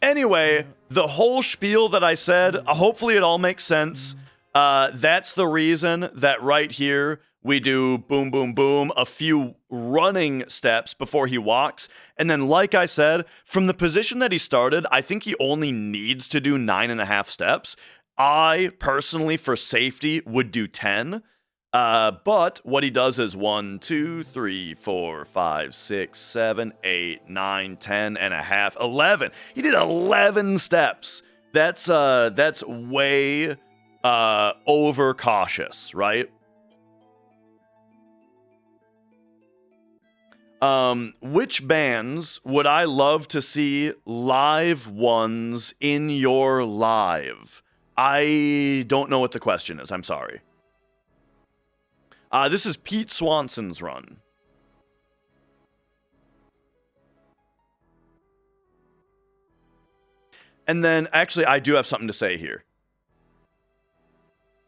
anyway, the whole spiel that I said, hopefully it all makes sense. That's the reason that right here we do boom, boom, boom, a few running steps before he walks. And then, like I said, from the position that he started, I think he only needs to do 9.5 steps. I personally, for safety, would do 10. But what he does is 1, 2, 3, 4, 5, 6, 7, 8, 9, 10 and a half, 11. He did 11 steps. That's way overcautious, right? Which bands would I love to see live ones in your live? I don't know what the question is. I'm sorry. This is Pete Swanson's run. And then, actually, I do have something to say here.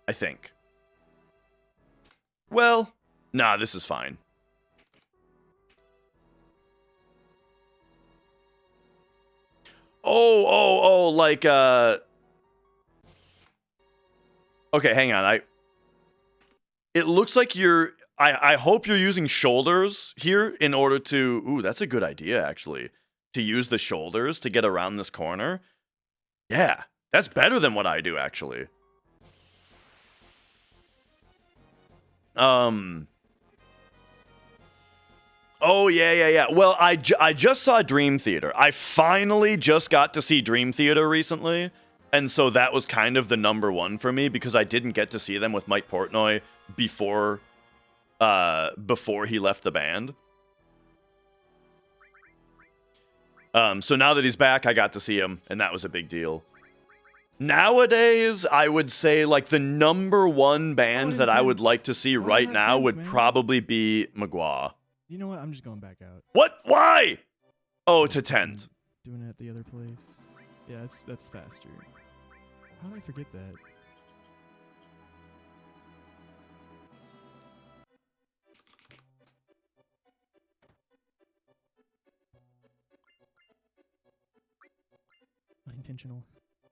I think. Well, nah, this is fine. Oh, like, okay, hang on, it looks like I hope you're using shoulders here in order to, ooh, that's a good idea, actually, to use the shoulders to get around this corner. Yeah, that's better than what I do, actually. Oh, yeah. Well, I just saw Dream Theater. I finally just got to see Dream Theater recently, and so that was kind of the number one for me because I didn't get to see them with Mike Portnoy before he left the band. So now that he's back, I got to see him, and that was a big deal. Nowadays, I would say like the number one band that I would like to see right now would probably be Magua. You know what? I'm just going back out. What? Why? Oh, to Tent. Doing it at the other place. Yeah, that's faster. How did I forget that? Unintentional.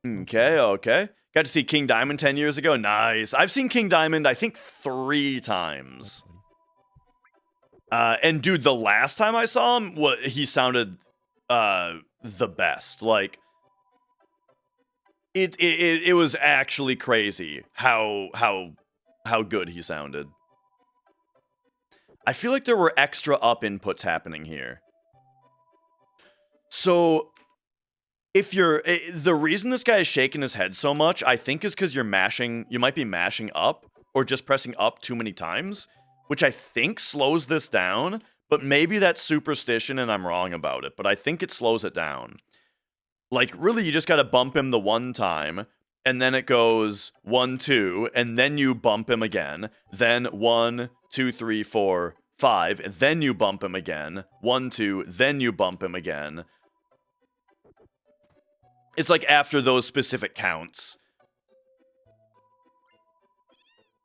Okay. Got to see King Diamond 10 years ago. Nice. I've seen King Diamond, I think, 3 times. And dude, the last time I saw him, he sounded the best. Like, it was actually crazy how good he sounded. I feel like there were extra up inputs happening here. So if you're the reason this guy is shaking his head so much, I think is because you might be mashing up or just pressing up too many times, which I think slows this down, but maybe that's superstition and I'm wrong about it, but I think it slows it down. Like, really, you just gotta bump him the one time, and then it goes 1, 2, and then you bump him again, then 1, 2, 3, 4, 5, and then you bump him again, 1, 2, then you bump him again. It's like after those specific counts.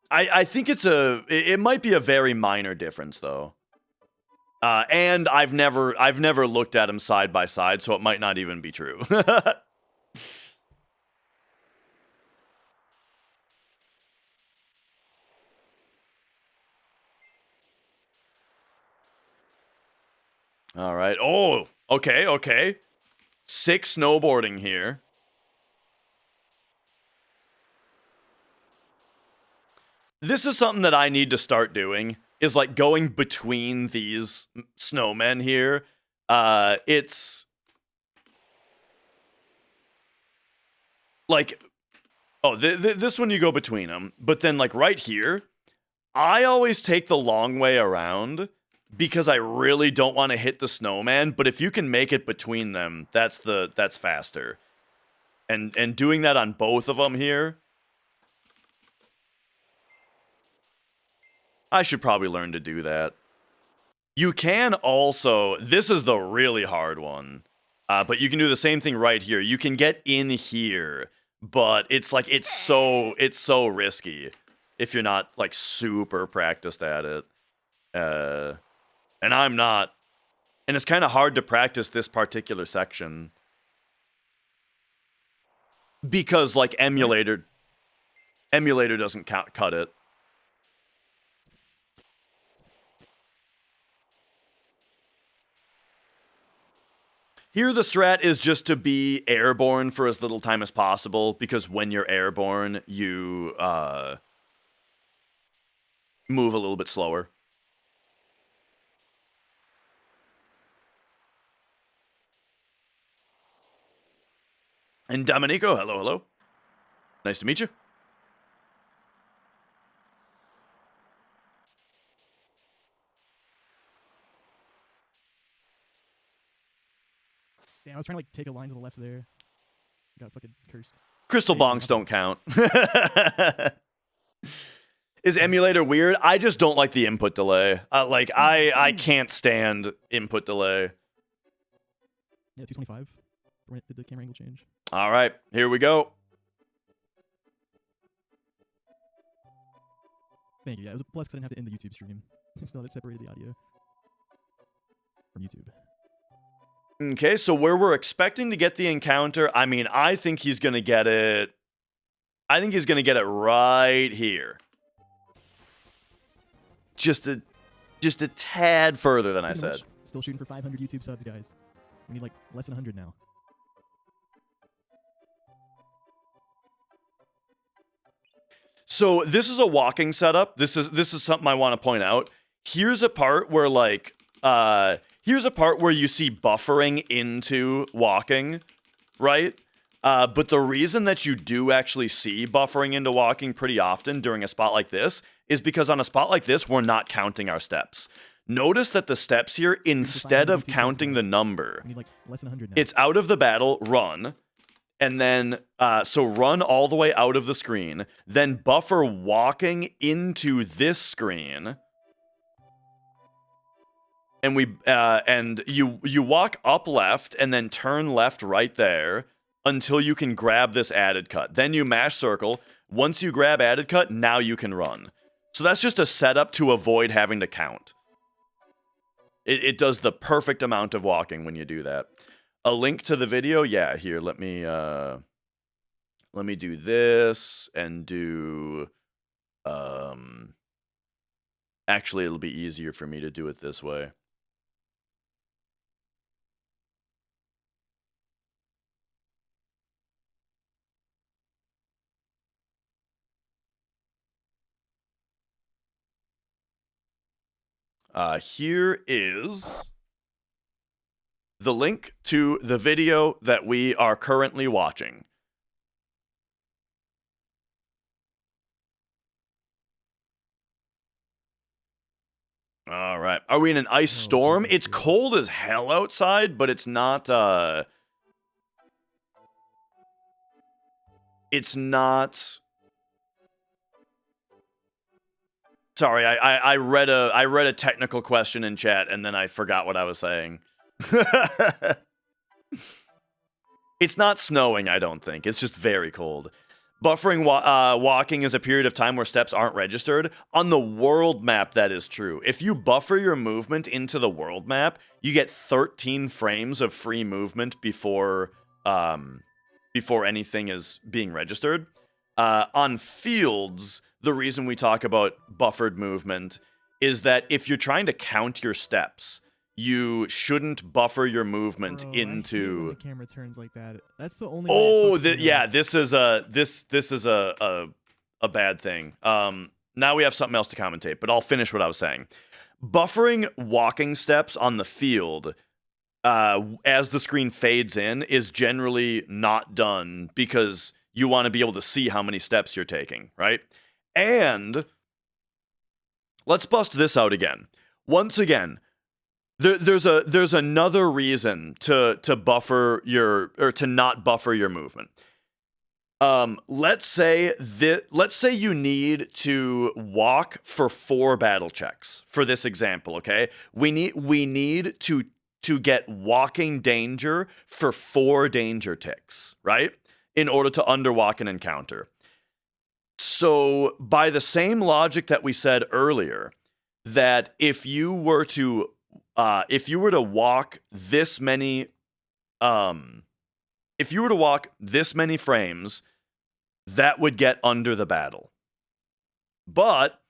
I think it might be a very minor difference though. And I've never looked at them side by side, so it might not even be true. All right. Oh, okay. 6 snowboarding here. This is something that I need to start doing, is like going between these snowmen here. It's like, oh, this one you go between them, but then like right here, I always take the long way around because I really don't want to hit the snowman, but if you can make it between them, that's faster. And doing that on both of them here, I should probably learn to do that. You can also, this is the really hard one, but you can do the same thing right here. You can get in here, but it's like, it's so risky if you're not like super practiced at it. And I'm not. And it's kind of hard to practice this particular section. Because like emulator doesn't cut it. Here the strat is just to be airborne for as little time as possible, because when you're airborne, you move a little bit slower. And Domenico, hello. Nice to meet you. Damn, I was trying to like take a line to the left there. Got fucking cursed. Crystal bonks don't count. Is emulator weird? I just don't like the input delay. I can't stand input delay. Yeah, 225. Did the camera angle change? All right, here we go. Thank you. Yeah, it was a plus because I didn't have to end the YouTube stream. Still, it separated the audio from YouTube. Okay, so where we're expecting to get the encounter, I mean, I think he's going to get it. I think he's going to get it right here. Just a tad further than I said. Still shooting for 500 YouTube subs, guys. We need like less than 100 now. So this is a walking setup. This is something I want to point out. Here's a part where like here's a part where you see buffering into walking, right? But the reason that you do actually see buffering into walking pretty often during a spot like this is because on a spot like this, we're not counting our steps. Notice that the steps here, instead of counting the number, we need like less than 100 now. It's out of the battle, run, and then, so run all the way out of the screen, then buffer walking into this screen, and you walk up left and then turn left right there until you can grab this added cut. Then you mash circle. Once you grab added cut, now you can run. So that's just a setup to avoid having to count. It does the perfect amount of walking when you do that. A link to the video, yeah, here, let me do this and do, actually, it'll be easier for me to do it this way. Here is the link to the video that we are currently watching. All right. Are we in an ice storm? It's cold as hell outside, but it's not, it's not... Sorry, I read a technical question in chat, and then I forgot what I was saying. It's not snowing, I don't think. It's just very cold. Buffering walking is a period of time where steps aren't registered. On the world map, that is true. If you buffer your movement into the world map, you get 13 frames of free movement before anything is being registered. On fields, the reason we talk about buffered movement is that if you're trying to count your steps, you shouldn't buffer your movement into. I hate when the camera turns like that. That's the only. Oh, yeah. This is a bad thing. Now we have something else to commentate, but I'll finish what I was saying. Buffering walking steps on the field, as the screen fades in, is generally not done because you want to be able to see how many steps you're taking, right? And let's bust this out again. Once again. There's another reason to buffer your, or to not buffer your movement. Let's say you need to walk for 4 battle checks for this example, okay? We need to get walking danger for 4 danger ticks, right? In order to underwalk an encounter. So by the same logic that we said earlier, that if you were to walk this many, frames, that would get under the battle. But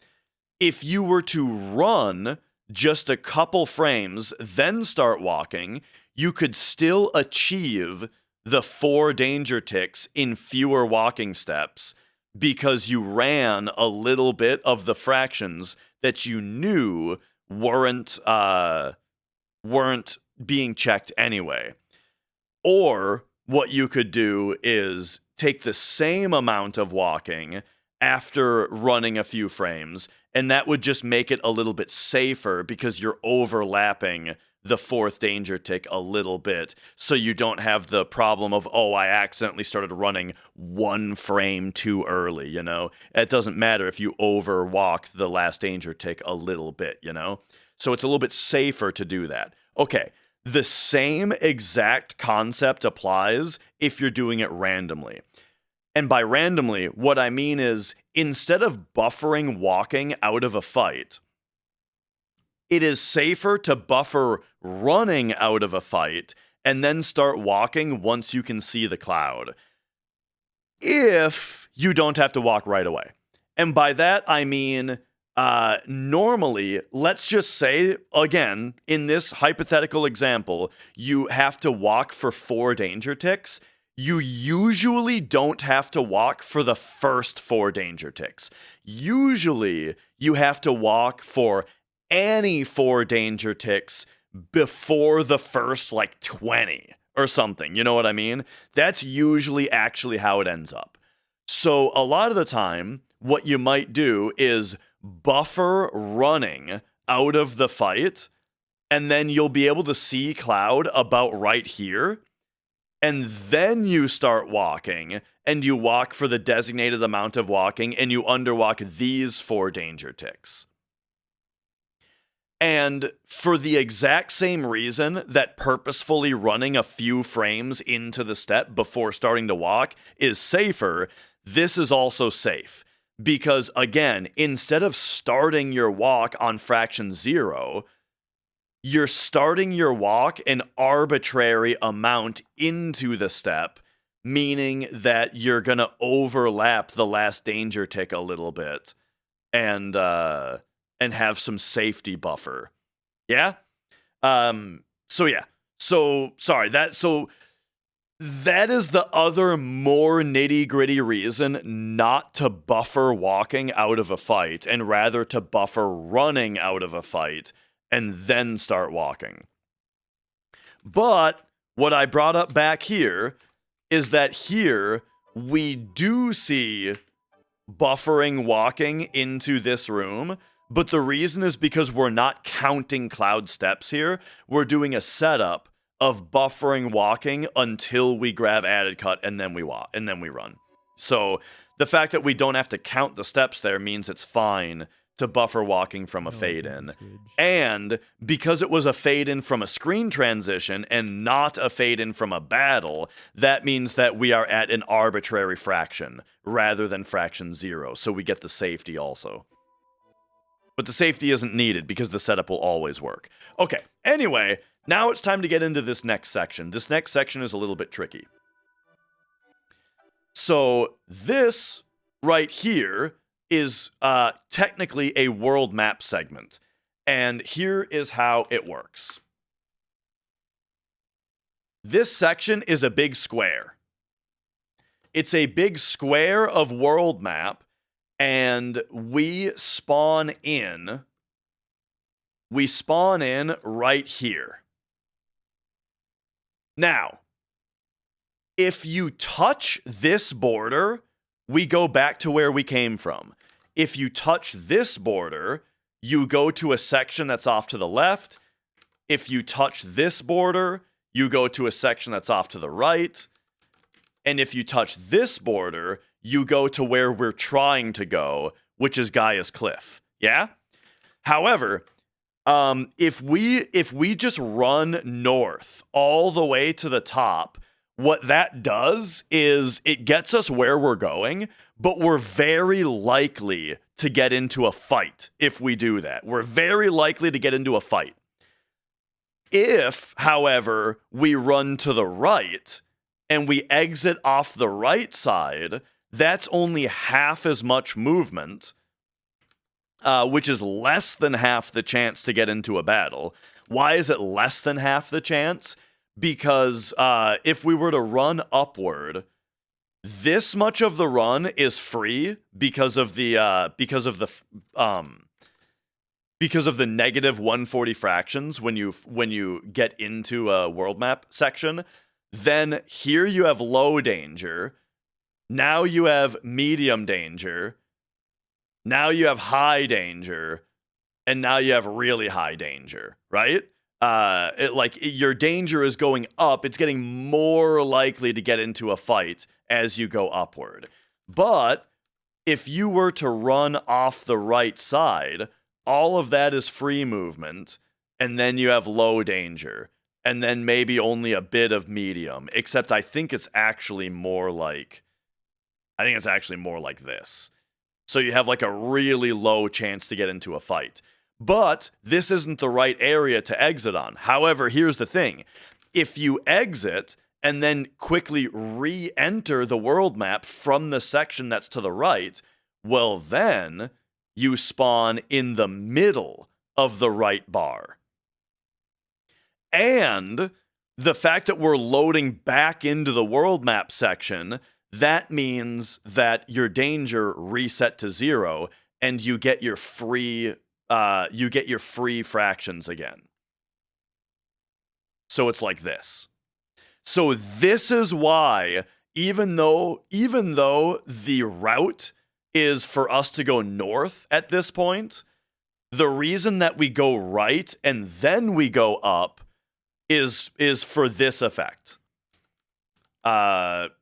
if you were to run just a couple frames, then start walking, you could still achieve the 4 danger ticks in fewer walking steps because you ran a little bit of the fractions that you knew weren't being checked anyway. Or what you could do is take the same amount of walking after running a few frames, and that would just make it a little bit safer because you're overlapping the 4th danger tick a little bit, so you don't have the problem of, oh, I accidentally started running 1 frame too early, you know? It doesn't matter if you overwalk the last danger tick a little bit, you know? So it's a little bit safer to do that. Okay, the same exact concept applies if you're doing it randomly. And by randomly, what I mean is, instead of buffering walking out of a fight, it is safer to buffer running out of a fight and then start walking once you can see the cloud, if you don't have to walk right away. And by that, I mean, normally, let's just say, again, in this hypothetical example, you have to walk for 4 danger ticks. You usually don't have to walk for the first 4 danger ticks. Usually, you have to walk for any 4 danger ticks before the first, 20 or something. You know what I mean? That's usually actually how it ends up. So a lot of the time, what you might do is buffer running out of the fight, and then you'll be able to see cloud about right here, and then you start walking, and you walk for the designated amount of walking, and you underwalk these 4 danger ticks. And for the exact same reason that purposefully running a few frames into the step before starting to walk is safer, this is also safe. Because, again, instead of starting your walk on fraction 0, you're starting your walk an arbitrary amount into the step, meaning that you're going to overlap the last danger tick a little bit and have some safety buffer. Yeah? That is the other more nitty-gritty reason not to buffer walking out of a fight, and rather to buffer running out of a fight, and then start walking. But what I brought up back here is that here we do see buffering walking into this room, but the reason is because we're not counting cloud steps here. We're doing a setup of buffering walking until we grab added cut and then we walk and then we run. So the fact that we don't have to count the steps there means it's fine to buffer walking from a fade in. And because it was a fade in from a screen transition and not a fade in from a battle, that means that we are at an arbitrary fraction rather than fraction 0. So we get the safety also. But the safety isn't needed because the setup will always work. Okay, anyway, now it's time to get into this next section. This next section is a little bit tricky. So this right here is technically a world map segment. And here is how it works. This section is a big square. It's a big square of world map, and we spawn in right here. Now, if you touch this border, we go back to where we came from. If you touch this border, you go to a section that's off to the left. If you touch this border, you go to a section that's off to the right. And if you touch this border, you go to where we're trying to go, which is Gaia's Cliff. Yeah? However, if we just run north all the way to the top, what that does is it gets us where we're going, but we're very likely to get into a fight if we do that. We're very likely to get into a fight. If, however, we run to the right and we exit off the right side, that's only half as much movement, which is less than half the chance to get into a battle. Why is it less than half the chance? Because if we were to run upward, this much of the run is free because of the negative 140 fractions when you get into a world map section. Then here you have low danger. Now you have medium danger. Now you have high danger, and now you have really high danger, right? Your danger is going up. It's getting more likely to get into a fight as you go upward. But if you were to run off the right side, all of that is free movement, and then you have low danger, and then maybe only a bit of medium, except I think it's actually more like this. So you have like a really low chance to get into a fight. But this isn't the right area to exit on. However, here's the thing. If you exit and then quickly re-enter the world map from the section that's to the right, well then you spawn in the middle of the right bar. And the fact that we're loading back into the world map section, that means that your danger reset to 0 and you get your free fractions again. So it's like this. So this is why, even though the route is for us to go north at this point, the reason that we go right and then we go up is for this effect.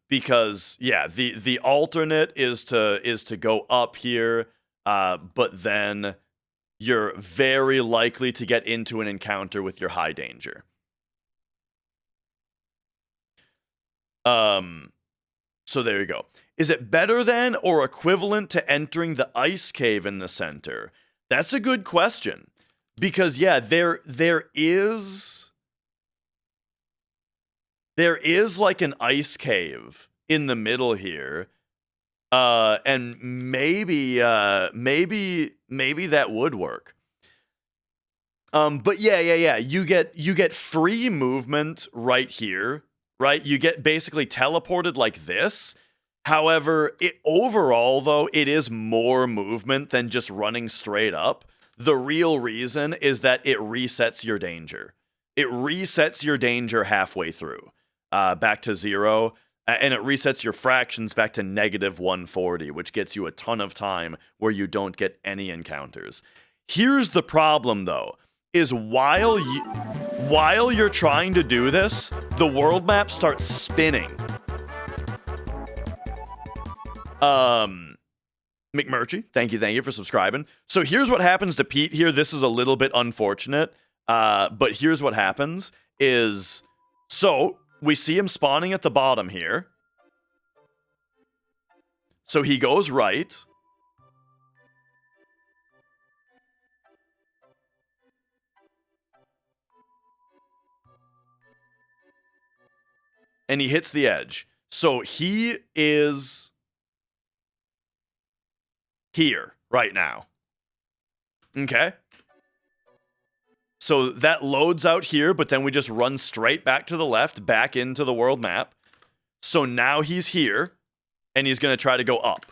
Because yeah, the alternate is to go up here, but then you're very likely to get into an encounter with your high danger. So there you go. Is it better than or equivalent to entering the ice cave in the center? That's a good question. Because yeah, there is like an ice cave in the middle here. And maybe that would work. But yeah. You get free movement right here, right? You get basically teleported like this. However, overall though, it is more movement than just running straight up. The real reason is that it resets your danger. it resets your danger halfway through, back to 0, and it resets your fractions back to -140, which gets you a ton of time where you don't get any encounters. Here's the problem, though, is while you're trying to do this, the world map starts spinning. McMurtry, thank you for subscribing. So here's what happens to Pete here. This is a little bit unfortunate, but here's what happens is, so we see him spawning at the bottom here. So he goes right. And he hits the edge. So he is here right now. Okay. So that loads out here, but then we just run straight back to the left, back into the world map. So now he's here, and he's going to try to go up.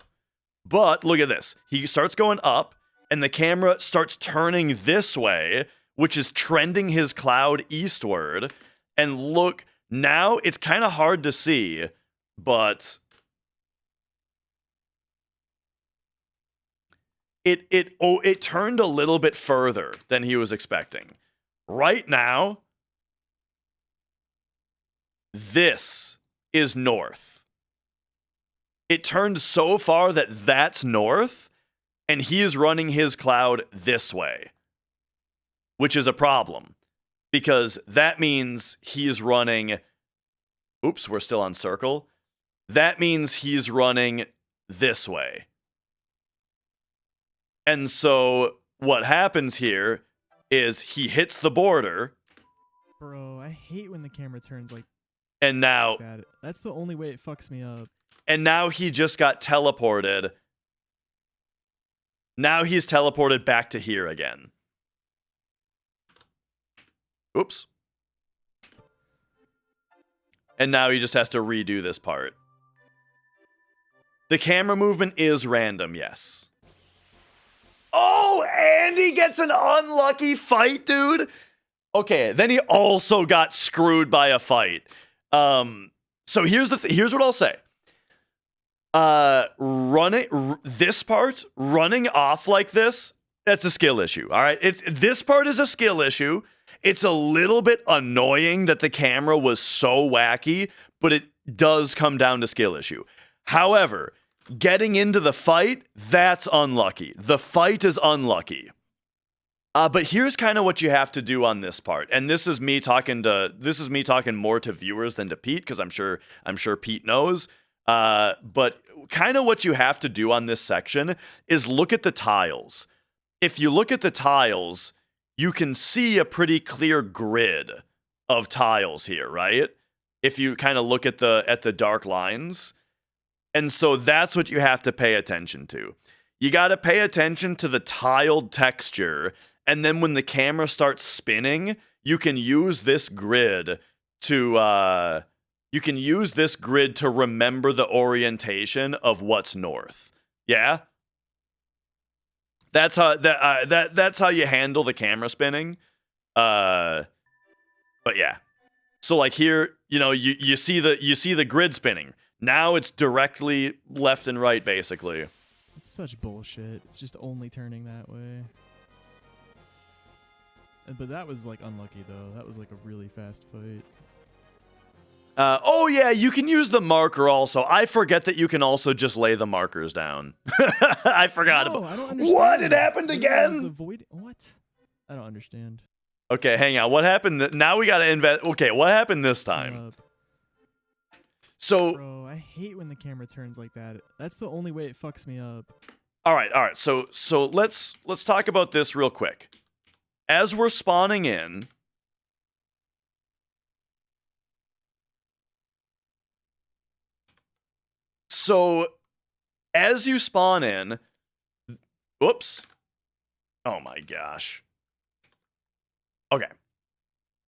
But look at this. He starts going up, and the camera starts turning this way, which is trending his cloud eastward. And look, now it's kind of hard to see, but it turned a little bit further than he was expecting. Right now, this is north. It turned so far that that's north, and he is running his cloud this way, which is a problem, because that means he's running... Oops, we're still on circle. That means he's running this way. And so what happens here is he hits the border. Bro, I hate when the camera turns like and now that. That's the only way it fucks me up. And now he just got teleported. Now he's teleported back to here again. Oops. And now he just has to redo this part. The camera movement is random, yes. Oh, and he gets an unlucky fight, dude. Okay, then he also got screwed by a fight. So here's what I'll say. This part, running off like this, that's a skill issue. All right, this part is a skill issue. It's a little bit annoying that the camera was so wacky, but it does come down to skill issue. However, getting into the fight, that's unlucky. The fight is unlucky. But here's kind of what you have to do on this part. And this is me talking more to viewers than to Pete, because I'm sure Pete knows. But kind of what you have to do on this section is look at the tiles. If you look at the tiles, you can see a pretty clear grid of tiles here, right? If you kind of look at the dark lines. And so that's what you have to pay attention to. You got to pay attention to the tiled texture, and then when the camera starts spinning, you can use this grid to remember the orientation of what's north. Yeah? That's how you handle the camera spinning. But yeah. So like here, you see the grid spinning. Now it's directly left and right, basically. It's such bullshit. It's just only turning that way. But that was like unlucky though. That was like a really fast fight. Oh yeah, you can use the marker also. I forget that you can also just lay the markers down. I forgot about. I don't understand. What? It happened again? What? I don't understand. Okay, hang on. What happened? Now we gotta invest. Okay, what happened this time? So, bro, I hate when the camera turns like that. That's the only way it fucks me up. All right. So let's talk about this real quick. As we're spawning in, so as you spawn in, whoops. Oh my gosh. Okay.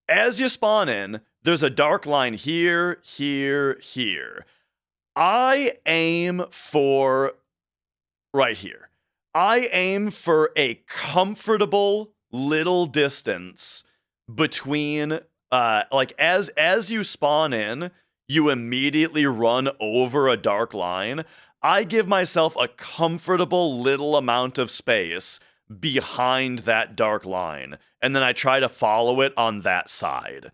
As you spawn in, there's a dark line here, here, here. I aim for right here. I aim for a comfortable little distance between like as you spawn in, you immediately run over a dark line. I give myself a comfortable little amount of space behind that dark line, and then I try to follow it on that side.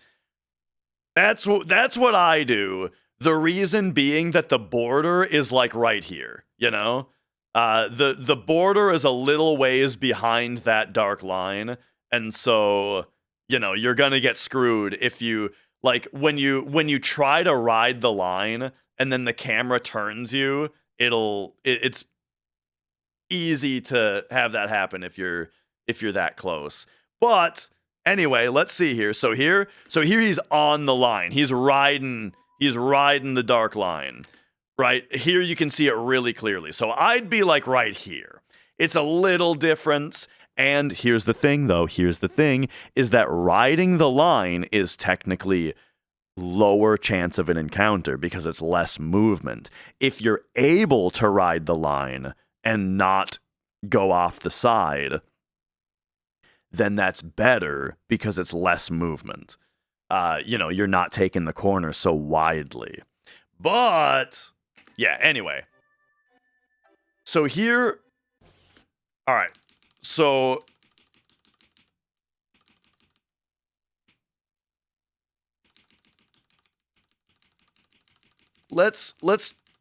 That's what I do. The reason being that the border is like right here, you know? The border is a little ways behind that dark line, and so, you know, you're gonna get screwed if you like when you try to ride the line and then the camera turns you, it's easy to have that happen if you're that close. But anyway, let's see here. So here he's on the line. He's riding the dark line. Right here you can see it really clearly. So I'd be like right here. It's a little difference. And here's the thing though. Here's the thing is that riding the line is technically lower chance of an encounter because it's less movement. If you're able to ride the line and not go off the side, then that's better because it's less movement. You know, you're not taking the corner so widely. But yeah, anyway. So here, all right. So let's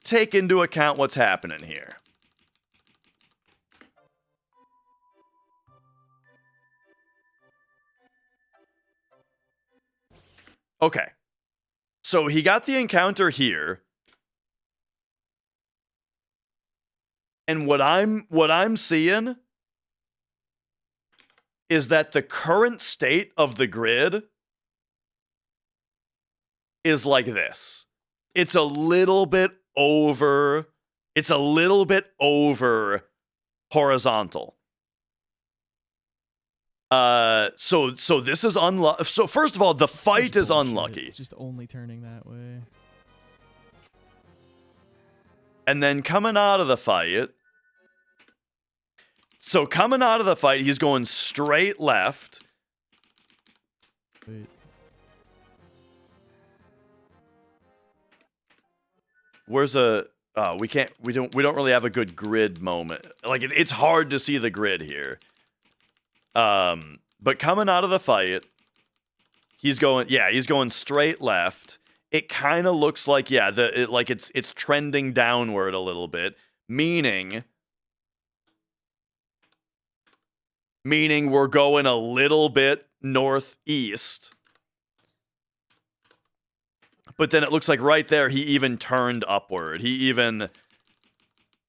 take into account what's happening here. Okay. So he got the encounter here. And what I'm seeing is that the current state of the grid is like this. It's a little bit over horizontal. So this is unlucky. So first of all, the fight is unlucky. It's just only turning that way. And then coming out of the fight, he's going straight left. Wait. Where's a we don't really have a good grid moment. Like it's hard to see the grid here. But coming out of the fight, he's going straight left. It kind of looks like it's trending downward a little bit, meaning we're going a little bit northeast. But then it looks like right there he even turned upward. He even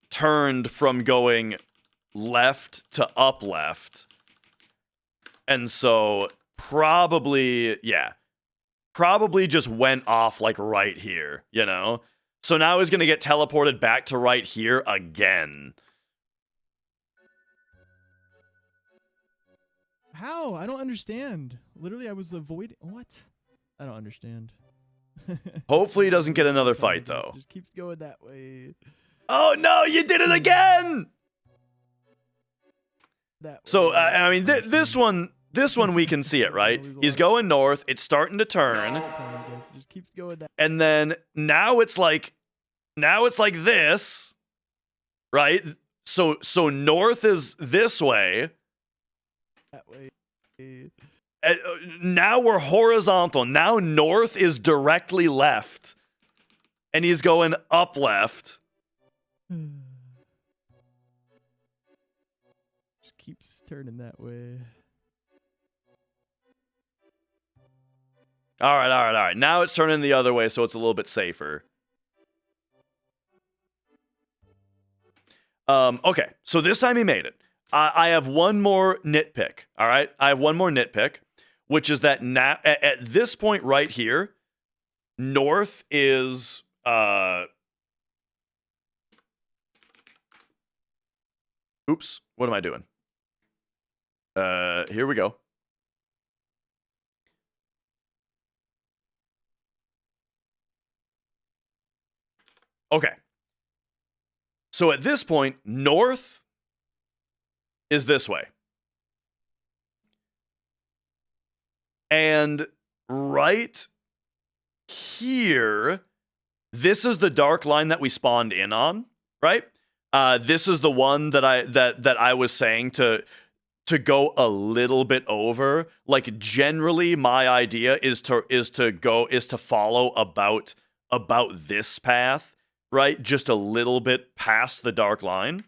turned from going left to up left. And so probably just went off like right here, you know? So now he's going to get teleported back to right here again. How? I don't understand. Literally, I was avoiding. What? I don't understand. Hopefully he doesn't get another fight, though. It just keeps going that way. Oh, no, you did it again! So, I mean, this one we can see it, right? He's going north. It's starting to turn. It just keeps going that. And then now it's like this, right? So north is this way. That way. Now we're horizontal. Now north is directly left. And he's going up left. Just keeps turning that way. All right. Now it's turning the other way, so it's a little bit safer. Okay, so this time he made it. I have one more nitpick, all right? I have one more nitpick, which is that now, at this point right here, north is... Oops, what am I doing? Here we go. Okay. So at this point, north is this way. And right here, this is the dark line that we spawned in on, right? This is the one that I was saying to go a little bit over. Like, generally my idea is to follow about this path, right? Just a little bit past the dark line.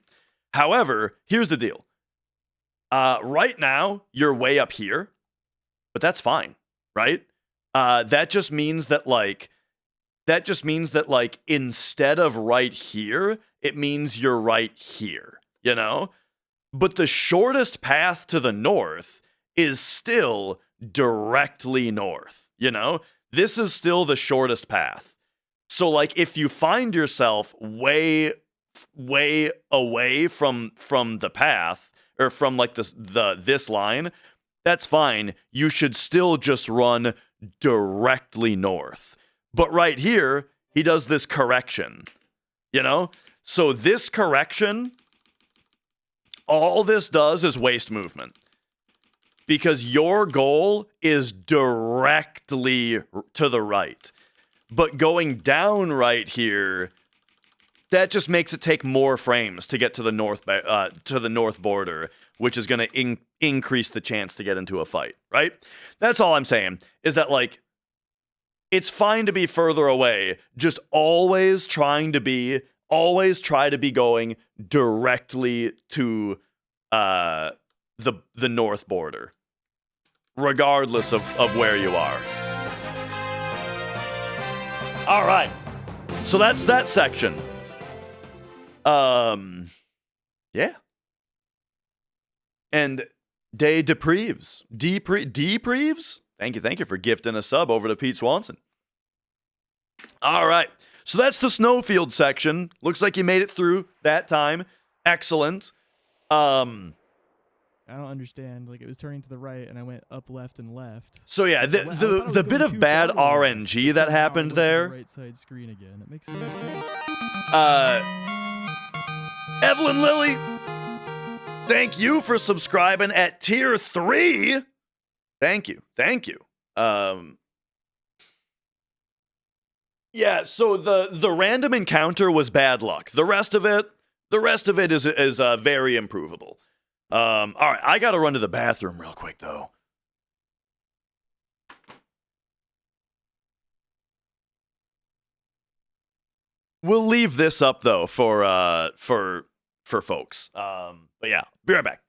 However, here's the deal. Right now you're way up here, but that's fine, right? That just means that like instead of right here, it means you're right here, you know? But the shortest path to the north is still directly north, you know? This is still the shortest path. So like if you find yourself way away from the path, or from like this line, that's fine. You should still just run directly north. But right here, he does this correction, you know? So this correction, all this does is waste movement. Because your goal is directly to the right. But going down right here, that just makes it take more frames to get to the north border, which is going to increase the chance to get into a fight, right? That's all I'm saying, is that, like, it's fine to be further away, just always try to be going directly to the north border, regardless of where you are. All right, so that's that section. Yeah. And Day Depreves. Depreves? Thank you for gifting a sub over to Pete Swanson. All right. So that's the snowfield section. Looks like you made it through that time. Excellent. I don't understand. Like, it was turning to the right, and I went up, left, and left. So yeah, the bit of bad RNG that happened there. Right side screen again. It makes no sense. Evelyn Lilly, thank you for subscribing at tier 3. Thank you. Yeah, so the random encounter was bad luck. The rest of it is very improvable. All right, I gotta run to the bathroom real quick though. We'll leave this up though for folks. But yeah, be right back.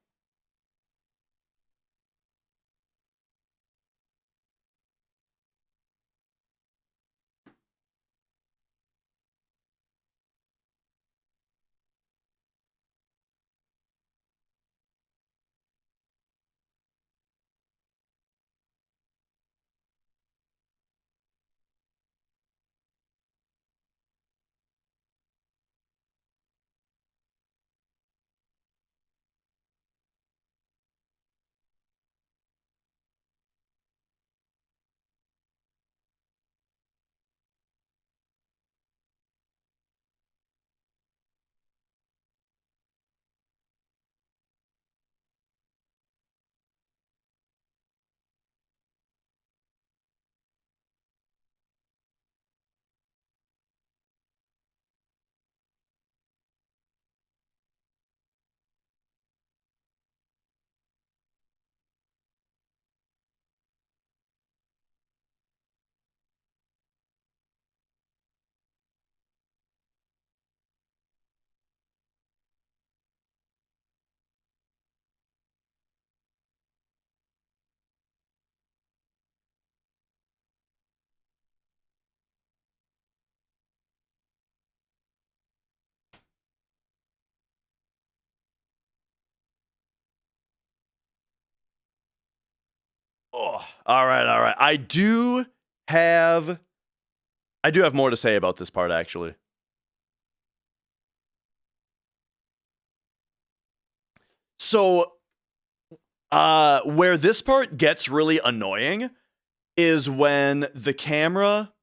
Oh, all right. I do have more to say about this part, actually. So, where this part gets really annoying is when the camera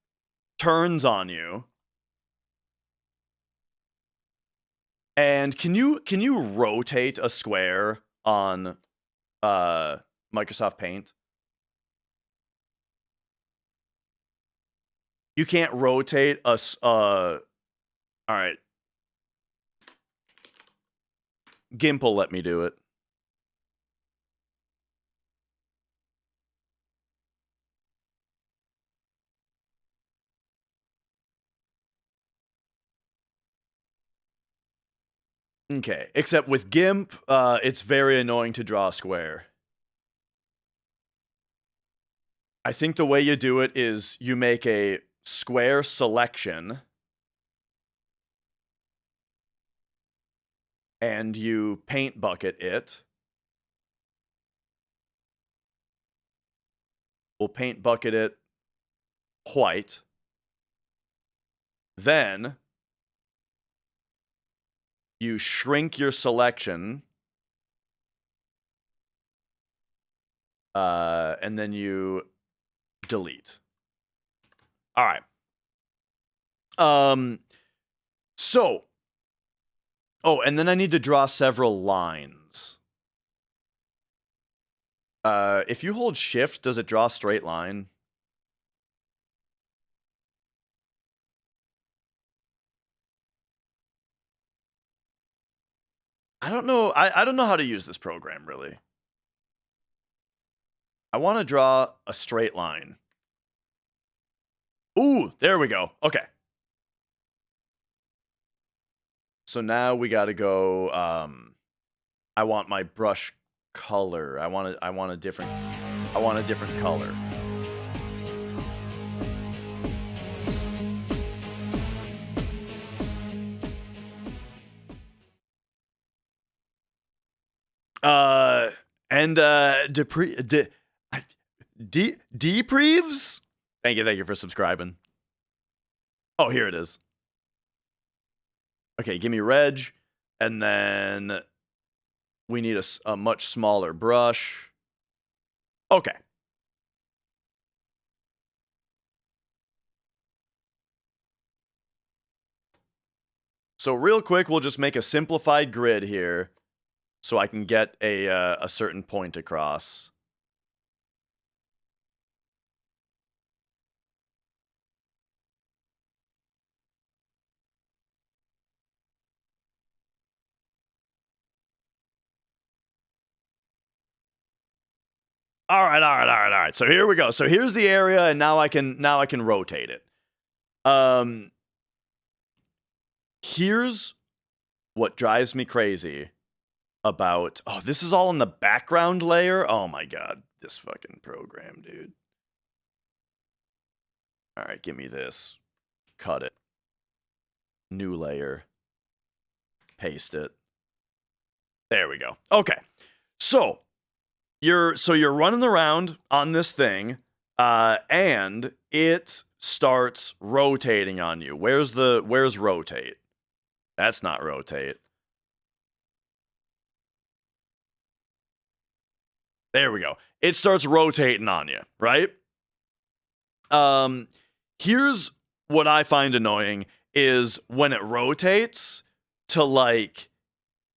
turns on you. And can you rotate a square on Microsoft Paint? You can't rotate all right. GIMP will let me do it. Okay, except with GIMP, it's very annoying to draw a square. I think the way you do it is you make a square selection and you paint bucket it. We'll paint bucket it white. Then you shrink your selection. And then you delete. All right. So. Oh, and then I need to draw several lines. If you hold shift, does it draw a straight line? I don't know. I don't know how to use this program, really. I want to draw a straight line. Ooh, there we go. Okay. So now we got to go, I want my brush color. I want a different color. Depreves? Thank you for subscribing. Oh, here it is. Okay, give me reg, and then we need a much smaller brush. Okay. So real quick, we'll just make a simplified grid here so I can get a certain point across. All right. So here we go. So here's the area, and now I can rotate it. Here's what drives me crazy about... Oh, this is all in the background layer? Oh my god. This fucking program, dude. All right, give me this. Cut it. New layer. Paste it. There we go. Okay. So you're running around on this thing, and it starts rotating on you. Where's rotate? That's not rotate. There we go. It starts rotating on you, right? Here's what I find annoying is when it rotates to like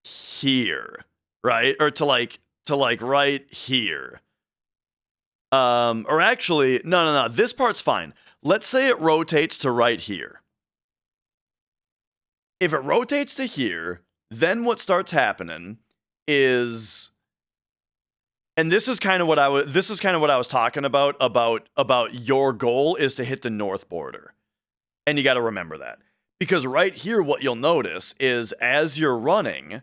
here, right? Or to like right here. Or actually, no. This part's fine. Let's say it rotates to right here. If it rotates to here, then what starts happening is, and this is kind of what I was talking about your goal is to hit the north border. And you got to remember that. Because right here, what you'll notice is as you're running,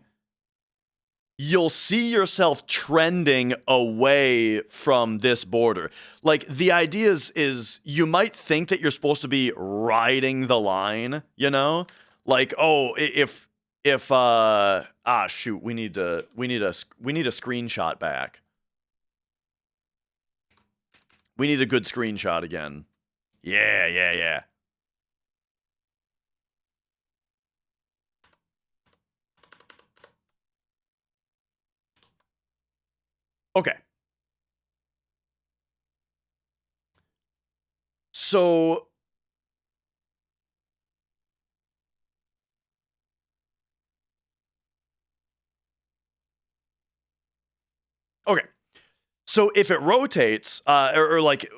you'll see yourself trending away from this border. Like, the idea is you might think that you're supposed to be riding the line, you know? Like, oh, if shoot, we need a screenshot back. We need a good screenshot again. Yeah. Okay. So okay. So if it rotates, or like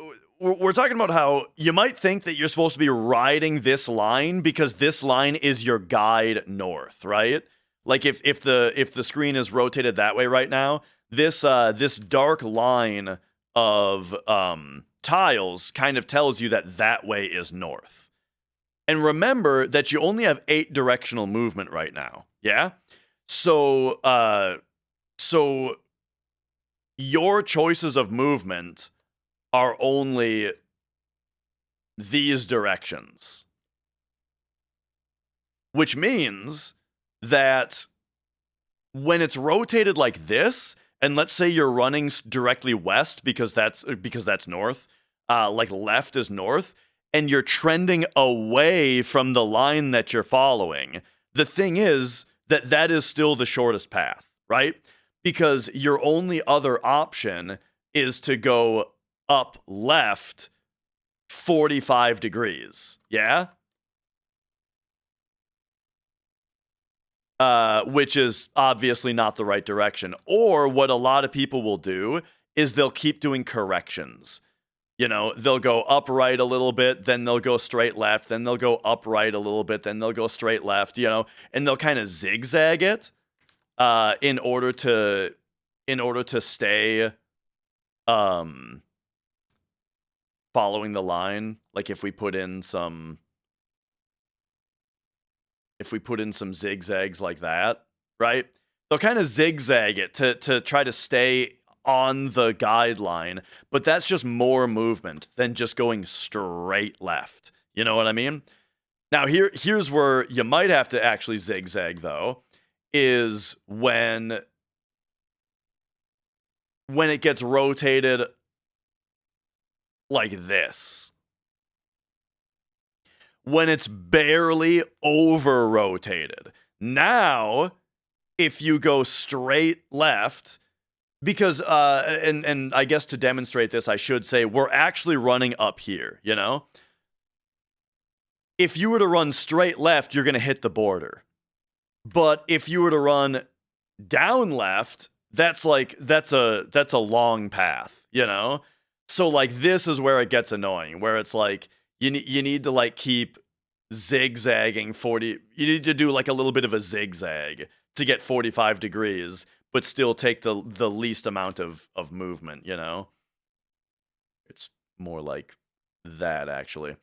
we're talking about how you might think that you're supposed to be riding this line because this line is your guide north, right? Like if the screen is rotated that way right now, this dark line of tiles kind of tells you that way is north. And remember that you only have 8 directional movement right now. Yeah? So your choices of movement are only these directions. Which means that when it's rotated like this, and let's say you're running directly west because that's north, like left is north, and you're trending away from the line that you're following, the thing is that is still the shortest path, right? Because your only other option is to go up left 45 degrees, yeah? Which is obviously not the right direction. Or what a lot of people will do is they'll keep doing corrections. You know, they'll go upright a little bit, then they'll go straight left, then they'll go upright a little bit, then they'll go straight left, you know, and they'll kind of zigzag it in order to stay following the line. Like if we put in some zigzags like that, right? They'll kind of zigzag it to try to stay on the guideline, but that's just more movement than just going straight left. You know what I mean? Now here's where you might have to actually zigzag though, is when it gets rotated like this. When it's barely over rotated. Now, if you go straight left, because and I guess to demonstrate this, I should say we're actually running up here, you know? If you were to run straight left, you're going to hit the border. But if you were to run down left, that's a long path, you know? So like this is where it gets annoying, where it's like you need to like keep zigzagging 40. You need to do like a little bit of a zigzag to get 45 degrees, but still take the least amount of movement, you know? It's more like that actually.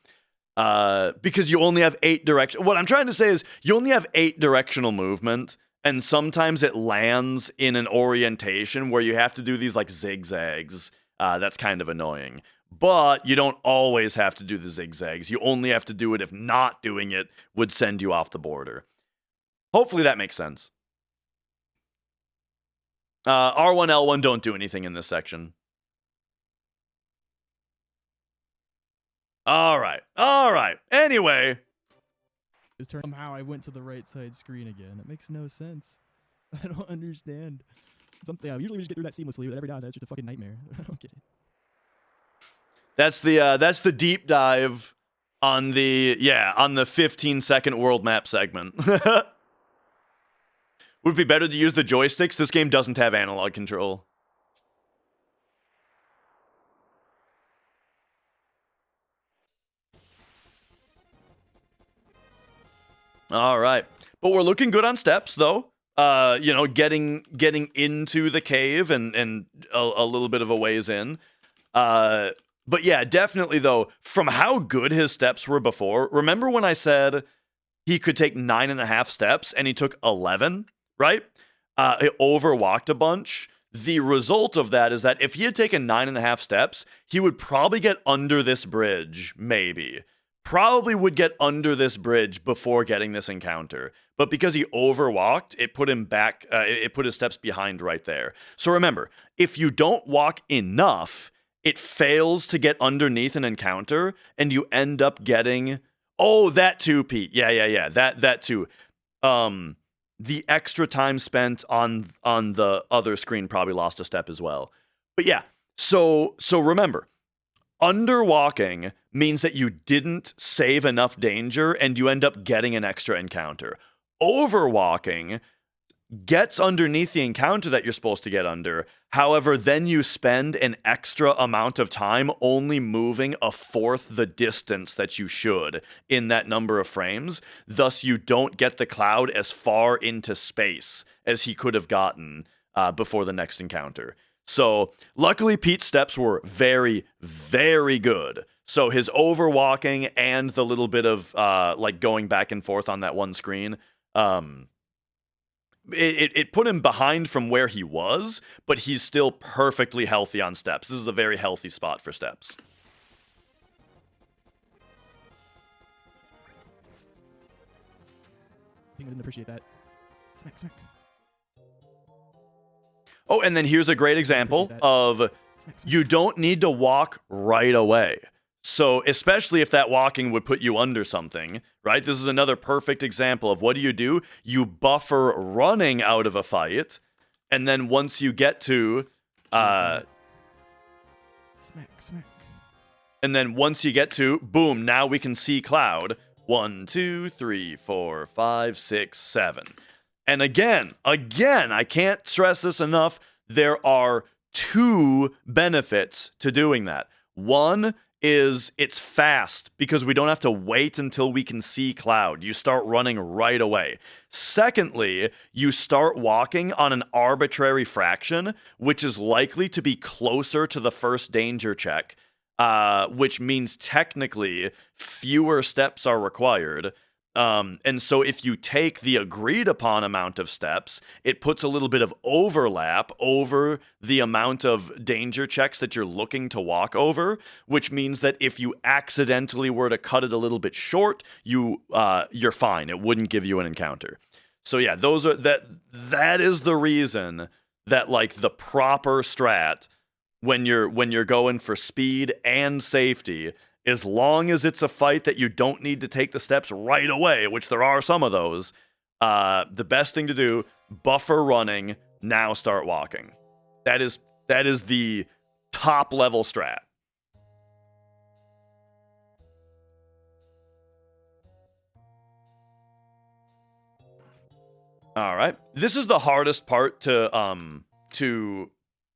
Because you only have 8 direction. What I'm trying to say is you only have 8 directional movement, and sometimes it lands in an orientation where you have to do these like zigzags. That's kind of annoying. But you don't always have to do the zigzags. You only have to do it if not doing it would send you off the border. Hopefully that makes sense. R1, L1 don't do anything in this section. All right. Anyway. Somehow I went to the right side screen again. It makes no sense. I don't understand. Usually we just get through that seamlessly, but every now and then it's just a fucking nightmare. I don't get it. That's the deep dive on the 15-second world map segment. Would it be better to use the joysticks? This game doesn't have analog control. All right. But we're looking good on steps, though. You know, getting into the cave and a little bit of a ways in. But yeah, definitely, though, from how good his steps were before, remember when I said he could take 9.5 steps and he took 11, right? He overwalked a bunch. The result of that is that if he had taken 9.5 steps, he would probably get under this bridge, maybe. Probably would get under this bridge before getting this encounter. But because he overwalked, it put him back, it put his steps behind right there. So remember, if you don't walk enough, it fails to get underneath an encounter, and you end up getting... Oh, that too, Pete. Yeah. That too. The extra time spent on the other screen probably lost a step as well. But yeah, so remember, underwalking means that you didn't save enough danger, and you end up getting an extra encounter. Overwalking gets underneath the encounter that you're supposed to get under. However, then you spend an extra amount of time only moving a fourth the distance that you should in that number of frames. Thus, you don't get the cloud as far into space as he could have gotten before the next encounter. So, luckily, Pete's steps were very, very good. So his overwalking and the little bit of like going back and forth on that one screen, it put him behind from where he was, but he's still perfectly healthy on steps. This is a very healthy spot for steps. I think I didn't appreciate that. Smack, smack. Oh, and then here's a great example of you don't need to walk right away. So especially if that walking would put you under something, right? This is another perfect example of what do? You buffer running out of a fight, and then once you get to Smack, smack. and then once you get to boom, now we can see cloud. 1, 2, 3, 4, 5, 6, 7. And again, I can't stress this enough. There are 2 benefits to doing that. One is it's fast because we don't have to wait until we can see cloud. You start running right away. Secondly, you start walking on an arbitrary fraction, which is likely to be closer to the first danger check, which means technically fewer steps are required. And so if you take the agreed upon amount of steps, it puts a little bit of overlap over the amount of danger checks that you're looking to walk over, which means that if you accidentally were to cut it a little bit short, you're fine. It wouldn't give you an encounter. So yeah, that is the reason that like the proper strat when you're going for speed and safety, as long as it's a fight that you don't need to take the steps right away, which there are some of those, the best thing to do, buffer running, now start walking. That is the top level strat. All right. This is the hardest part to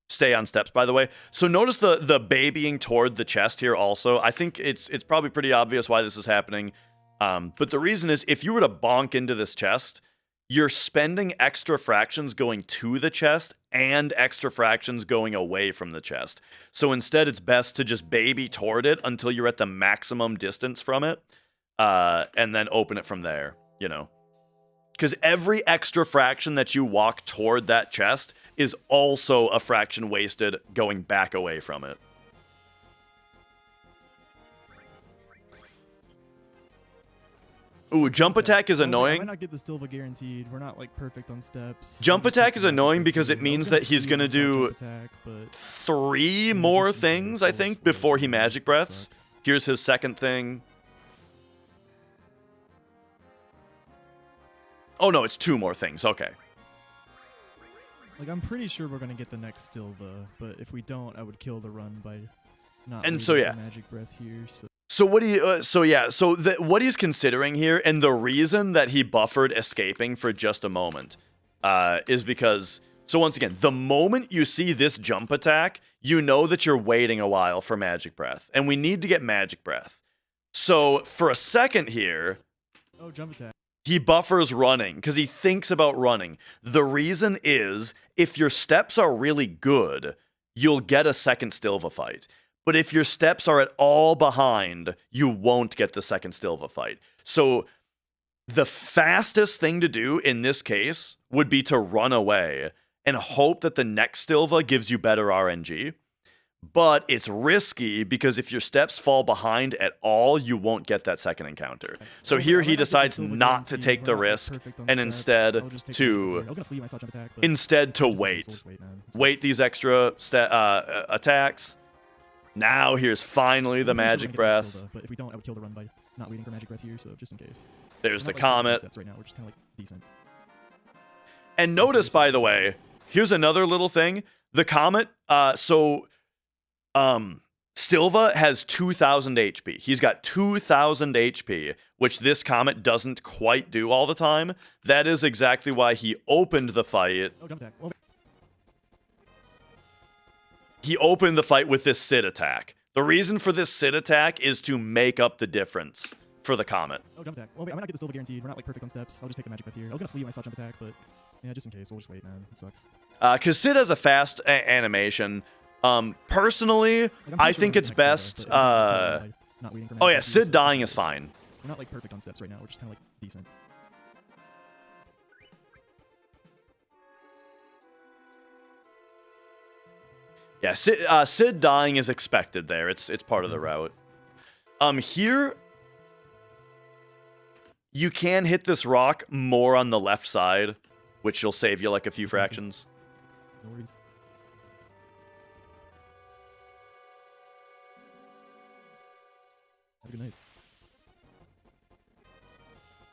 stay on steps, by the way. So notice the babying toward the chest here also. I think it's probably pretty obvious why this is happening. But the reason is if you were to bonk into this chest, you're spending extra fractions going to the chest and extra fractions going away from the chest. So instead, it's best to just baby toward it until you're at the maximum distance from it, and then open it from there, you know. Because every extra fraction that you walk toward that chest is also a fraction wasted going back away from it. Ooh, jump attack is annoying. I might not get the Stilva guaranteed. We're not like perfect on steps. Jump attack is annoying because it means that he's gonna do 3 more things, I think, before he magic breaths. Here's his second thing. Oh no, it's 2 more things. Okay. Like I'm pretty sure we're gonna get the next Stilva, but if we don't, I would kill the run by not. And so yeah, magic breath here. So what do you? What he's considering here, and the reason that he buffered escaping for just a moment, is because. So once again, the moment you see this jump attack, you know that you're waiting a while for magic breath, and we need to get magic breath. So for a second here. Oh, jump attack. He buffers running because he thinks about running. The reason is if your steps are really good, you'll get a second Stilva fight. But if your steps are at all behind, you won't get the second Stilva fight. So the fastest thing to do in this case would be to run away and hope that the next Stilva gives you better RNG. But it's risky because if your steps fall behind at all, you won't get that second encounter. So here he decides not to take the risk and instead to wait these extra attacks. Now here's finally the magic breath. But if we don't, I would kill the run by not waiting for magic breath here. So just in case. There's the comet. Right now, we're just kind of like decent. And notice, by the way, here's another little thing. The comet. Stilva has 2,000 HP. He's got 2,000 HP, which this Comet doesn't quite do all the time. That is exactly why he opened the fight. Oh, jump attack. Oh, He opened the fight with this Sid attack. The reason for this Sid attack is to make up the difference for the Comet. oh, jump attack. Well, I might not get the Stilva guaranteed. We're not like perfect on steps. I'll just take the magic breath here. I was gonna flee when I saw jump attack, but yeah, just in case. We'll just wait, man. It sucks. Because Sid has a fast animation. Personally, Like, I'm I pretty sure think we're it's next Stilva, best. but I'm like, not waiting for Oh magic yeah, breath Sid here, dying so is fine. We're not like perfect on steps right now. We're just kind of like decent. Yeah, Sid dying is expected there. It's part of the route. Here, you can hit this rock more on the left side, which will save you like a few fractions. No worries. Have a good night.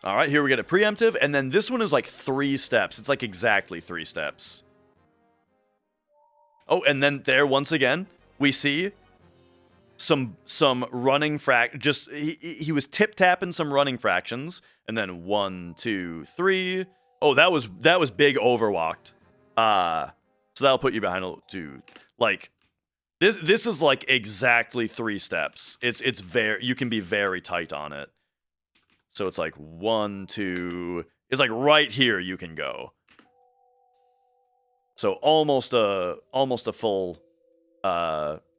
All right, here we get a preemptive, and then this one is like 3 steps. It's like exactly 3 steps. Oh, and then there once again we see some running he was tip tapping some running fractions, and then 1, 2, 3. Oh, that was big overwalked. So that'll put you behind a dude. Like this is like exactly 3 steps. It's very, you can be very tight on it. So it's like 1, 2. It's like right here you can go. So almost a full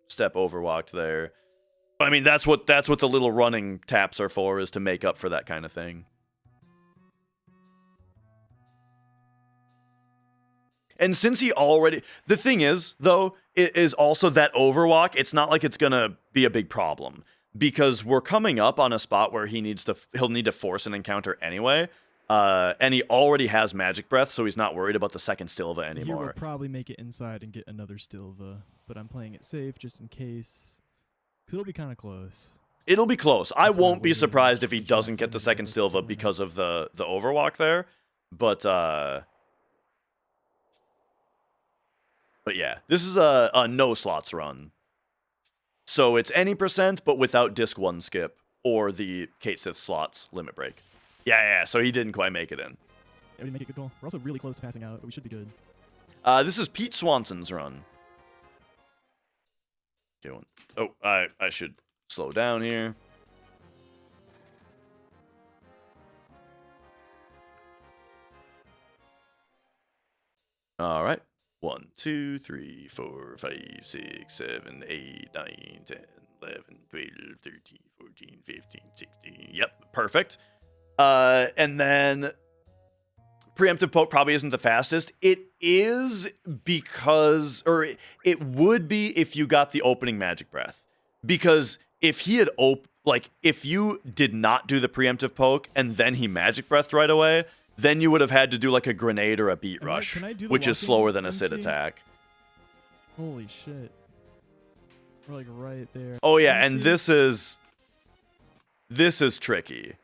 step overwalked there. But I mean that's what the little running taps are for, is to make up for that kind of thing. And since he already, the thing is though, it is also that overwalk. It's not like it's gonna be a big problem, because we're coming up on a spot where he'll need to force an encounter anyway. And he already has magic breath, so he's not worried about the second Stilva Here anymore. we'll probably make it inside and get another Stilva, but I'm playing it safe just in case. Cause it'll be kind of close. It'll be close. I That's why won't be waiting surprised if he for shots doesn't get the to second hit Stilva those because of the overwalk there. But yeah, this is a no slots run. So it's any percent, but without disc 1 skip or the Kate Sith slots limit break. Yeah, so he didn't quite make it in. Yeah, we make a good goal. We're also really close to passing out, but we should be good. This is Pete Swanson's run. Oh, I should slow down here. All right. 1, 2, 3, 4, 5, 6, 7, 8, 9, 10, 11, 12, 13, 14, 15, 16. Yep, perfect. And then preemptive poke probably isn't the fastest. It is because, or it would be if you got the opening magic breath. Because if he had if you did not do the preemptive poke and then he magic breathed right away, then you would have had to do like a grenade or a beat rush, can I do the which is walking slower than a Sid MC? attack. Holy shit. We're like right there. Oh yeah, MC? and this is tricky.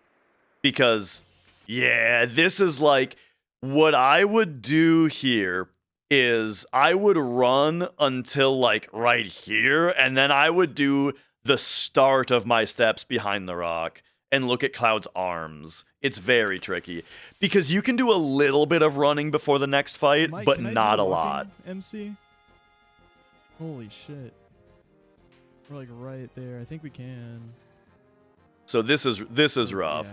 Because yeah, this is like, what I would do here is I would run until like right here, and then I would do the start of my steps behind the rock and look at Cloud's arms. It's very tricky because you can do a little bit of running before the next fight, Mike, but can I do not the a walking lot. MC? Holy shit. We're like right there. I think we can. So this is rough. Yeah.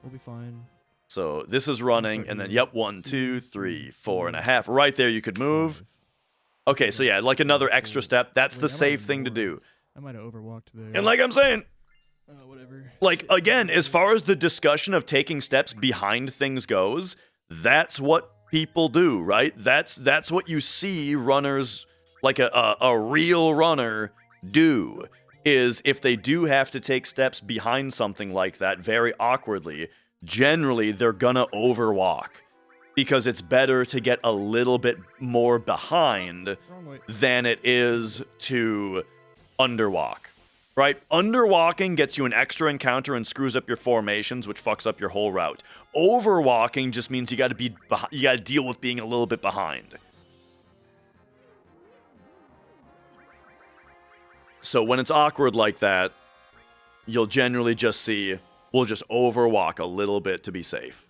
We'll be fine. So this is running, start and then here. yep, 1, 2, 3, 4.5. Right there, you could move. 5. Okay, so yeah, like another extra step. That's Wait, the I might safe have thing to more. do. I might have overwalked there. And like I'm saying, Whatever. like Shit. again, as far as the discussion of taking steps behind things goes, that's what people do, right? That's what you see runners, like a real runner, do. Is if they do have to take steps behind something like that very awkwardly, generally they're gonna overwalk, because it's better to get a little bit more behind Wrong way. than it is to underwalk, right? Underwalking gets you an extra encounter and screws up your formations, which fucks up your whole route. Overwalking just means you got to deal with being a little bit behind. So when it's awkward like that, you'll generally just see, we'll just overwalk a little bit to be safe.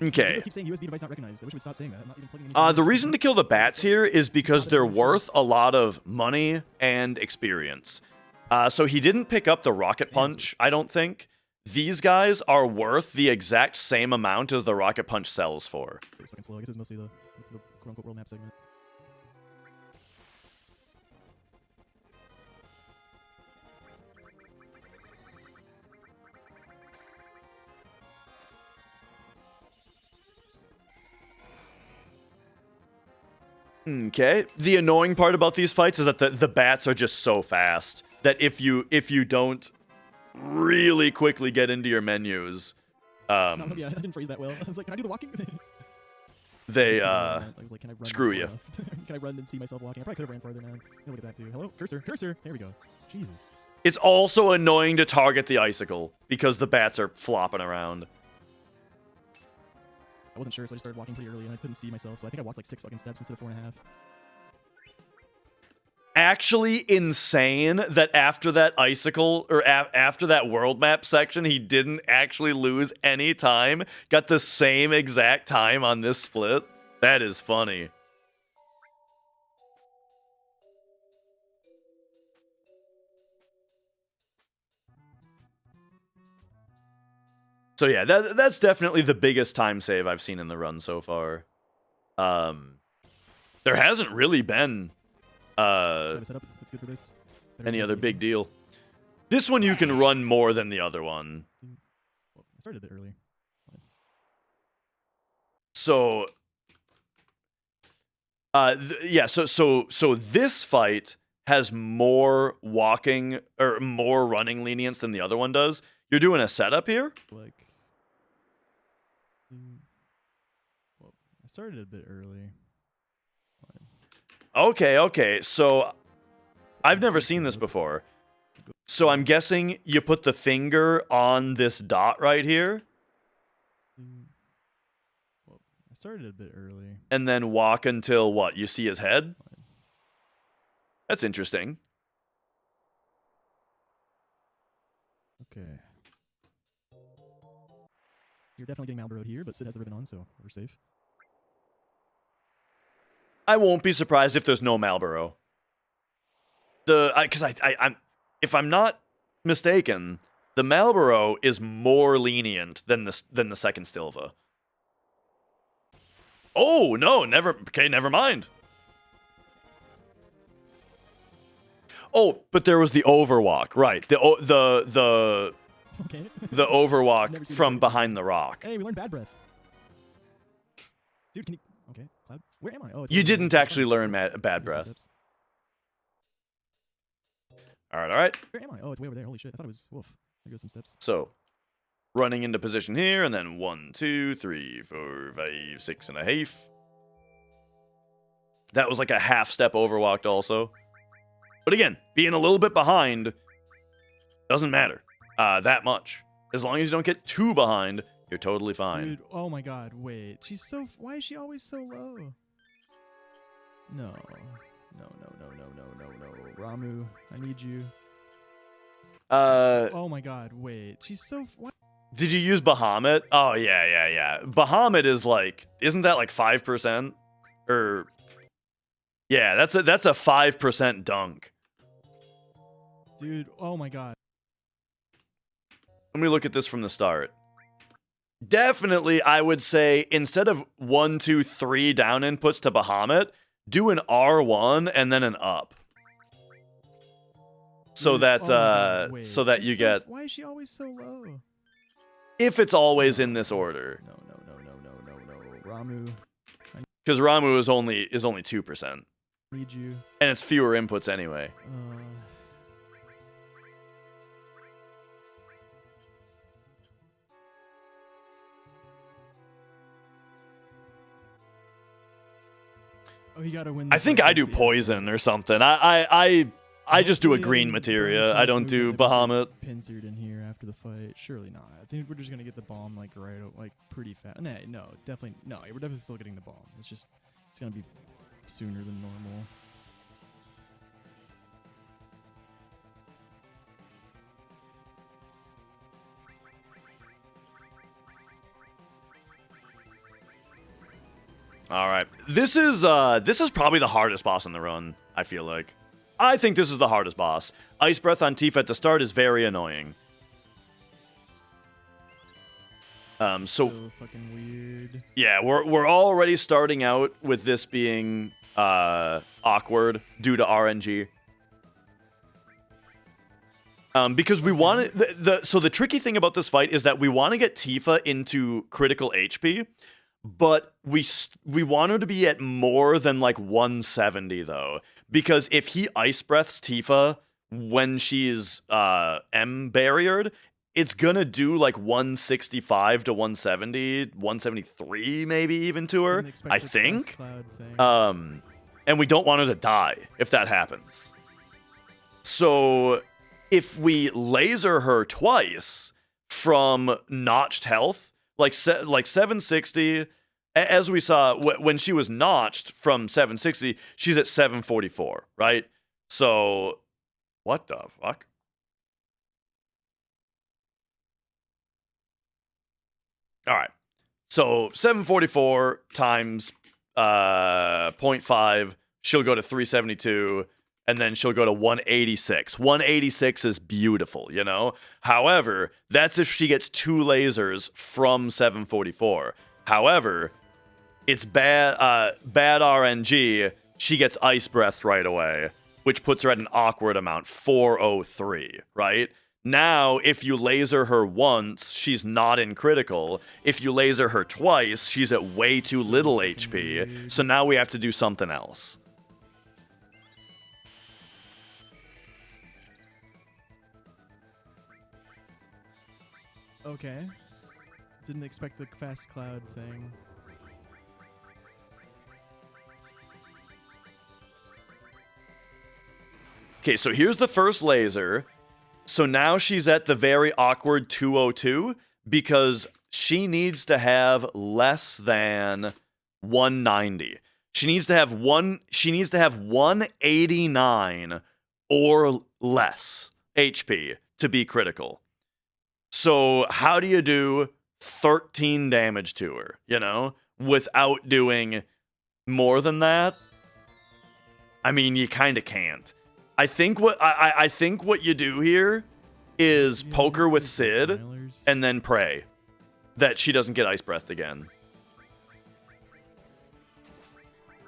Okay. Keep saying USB device not recognized. I wish it would stop saying that. I'm not even plugging anything. The reason to kill the bats here is because they're worth a lot of money and experience. So he didn't pick up the rocket punch, I don't think. These guys are worth the exact same amount as the rocket punch sells for. It's fucking slow. I guess it's mostly the quote-unquote world map segment. Okay. The annoying part about these fights is that the bats are just so fast that if you don't really quickly get into your menus, Yeah, I didn't phrase that well. I was like, can I do the walking thing? They I was like, can I run screw far you. enough? Can I run and see myself walking? I probably could have ran farther now. Yeah, look at that too. Hello, cursor, cursor. There we go. Jesus. It's also annoying to target the icicle because the bats are flopping around. I wasn't sure, so I just started walking pretty early, and I couldn't see myself, so I think I walked like 6 fucking steps instead of 4.5. Actually insane that after that icicle, or after that world map section, he didn't actually lose any time. Got the same exact time on this split. That is funny. So yeah, that's definitely the biggest time save I've seen in the run so far. There hasn't really been Setup. That's good for this. any other big deal. This one you can run more than the other one. Well, I started a bit early. So yeah, so this fight has more walking or more running lenience than the other one does. You're doing a setup here? Like, well, I started a bit early. Okay. So I've never seen this before. So I'm guessing you put the finger on this dot right here Well, I started a bit early. and then walk until what? You see his head? That's interesting. Okay. You're definitely getting Malboroughed here, but Sid has the ribbon on, so we're safe. I won't be surprised if there's no Malboro. Because I'm, if I'm not mistaken, the Malboro is more lenient than the second Stilva. Oh no, never. Okay, never mind. Oh, but there was the overwalk, right? The Okay. the overwalk Never seen from it. behind the rock. Hey, we learned Bad Breath. Dude, can you... Okay, Cloud. Where am I? Oh, it's You over didn't there. actually learn Bad Maybe some Breath. steps. All right. Where am I? Oh, it's way over there. Holy shit. I thought it was... Wolf. There goes some steps. So, running into position here, and then 1, 2, 3, 4, 5, 6 and a half. That was like a half step overwalked also. But again, being a little bit behind doesn't matter that much. As long as you don't get too behind, you're totally fine. Dude, oh my god, wait. She's so... Why is she always so low? No. No. Ramu, I need you. Oh my god, wait. She's so... Why? Did you use Bahamut? Oh, yeah. Bahamut is like... Isn't that like 5%? Or... Yeah, that's a 5% dunk. Dude, oh my god. Let me look at this from the start. Definitely, I would say, instead of 1, 2, 3 down inputs to Bahamut, do an R1 and then an up. So Dude, that oh my God, wait. so that She's you so get... Why is she always so low? If it's always in this order. No. Ramu, Because Ramu is only 2%. need you. And it's fewer inputs anyway. Oh, you gotta win. I think I do poison or something. I just do a green materia. I don't do Bahamut. Pincered in here after the fight. Surely not. I think we're just gonna get the bomb like pretty fast. No, definitely no. We're definitely still getting the bomb. It's gonna be sooner than normal. All right, this is probably the hardest boss in the run. I feel like, I think this is the hardest boss. Ice Breath on Tifa at the start is very annoying. So fucking weird. Yeah, we're already starting out with this being awkward due to RNG. Because we want it, so the tricky thing about this fight is that we want to get Tifa into critical HP, but we want her to be at more than like 170 though, because if he Ice Breaths Tifa when she's M barriered, it's gonna do like 165 to 170, 173 maybe even to her, I think. And we don't want her to die if that happens. So if we laser her twice from notched health, like 760, as we saw when she was notched from 760, she's at 744, right? So what the fuck? All right, so 744 times 0.5, she'll go to 372, and then she'll go to 186. 186 is beautiful, you know? However, that's if she gets 2 lasers from 744. However, it's bad RNG. She gets Ice Breath right away, which puts her at an awkward amount, 403, right? Now, if you laser her once, she's not in critical. If you laser her twice, she's at way too little HP. So now we have to do something else. Okay. Didn't expect the fast cloud thing. Okay, so here's the first laser. So now she's at the very awkward 202 because she needs to have less than 190. She needs to have 189 or less HP to be critical. So how do you do 13 damage to her, you know, without doing more than that? I mean, you kind of can't. I think what you do here is poke her with Sid and then pray that she doesn't get Ice Breathed again.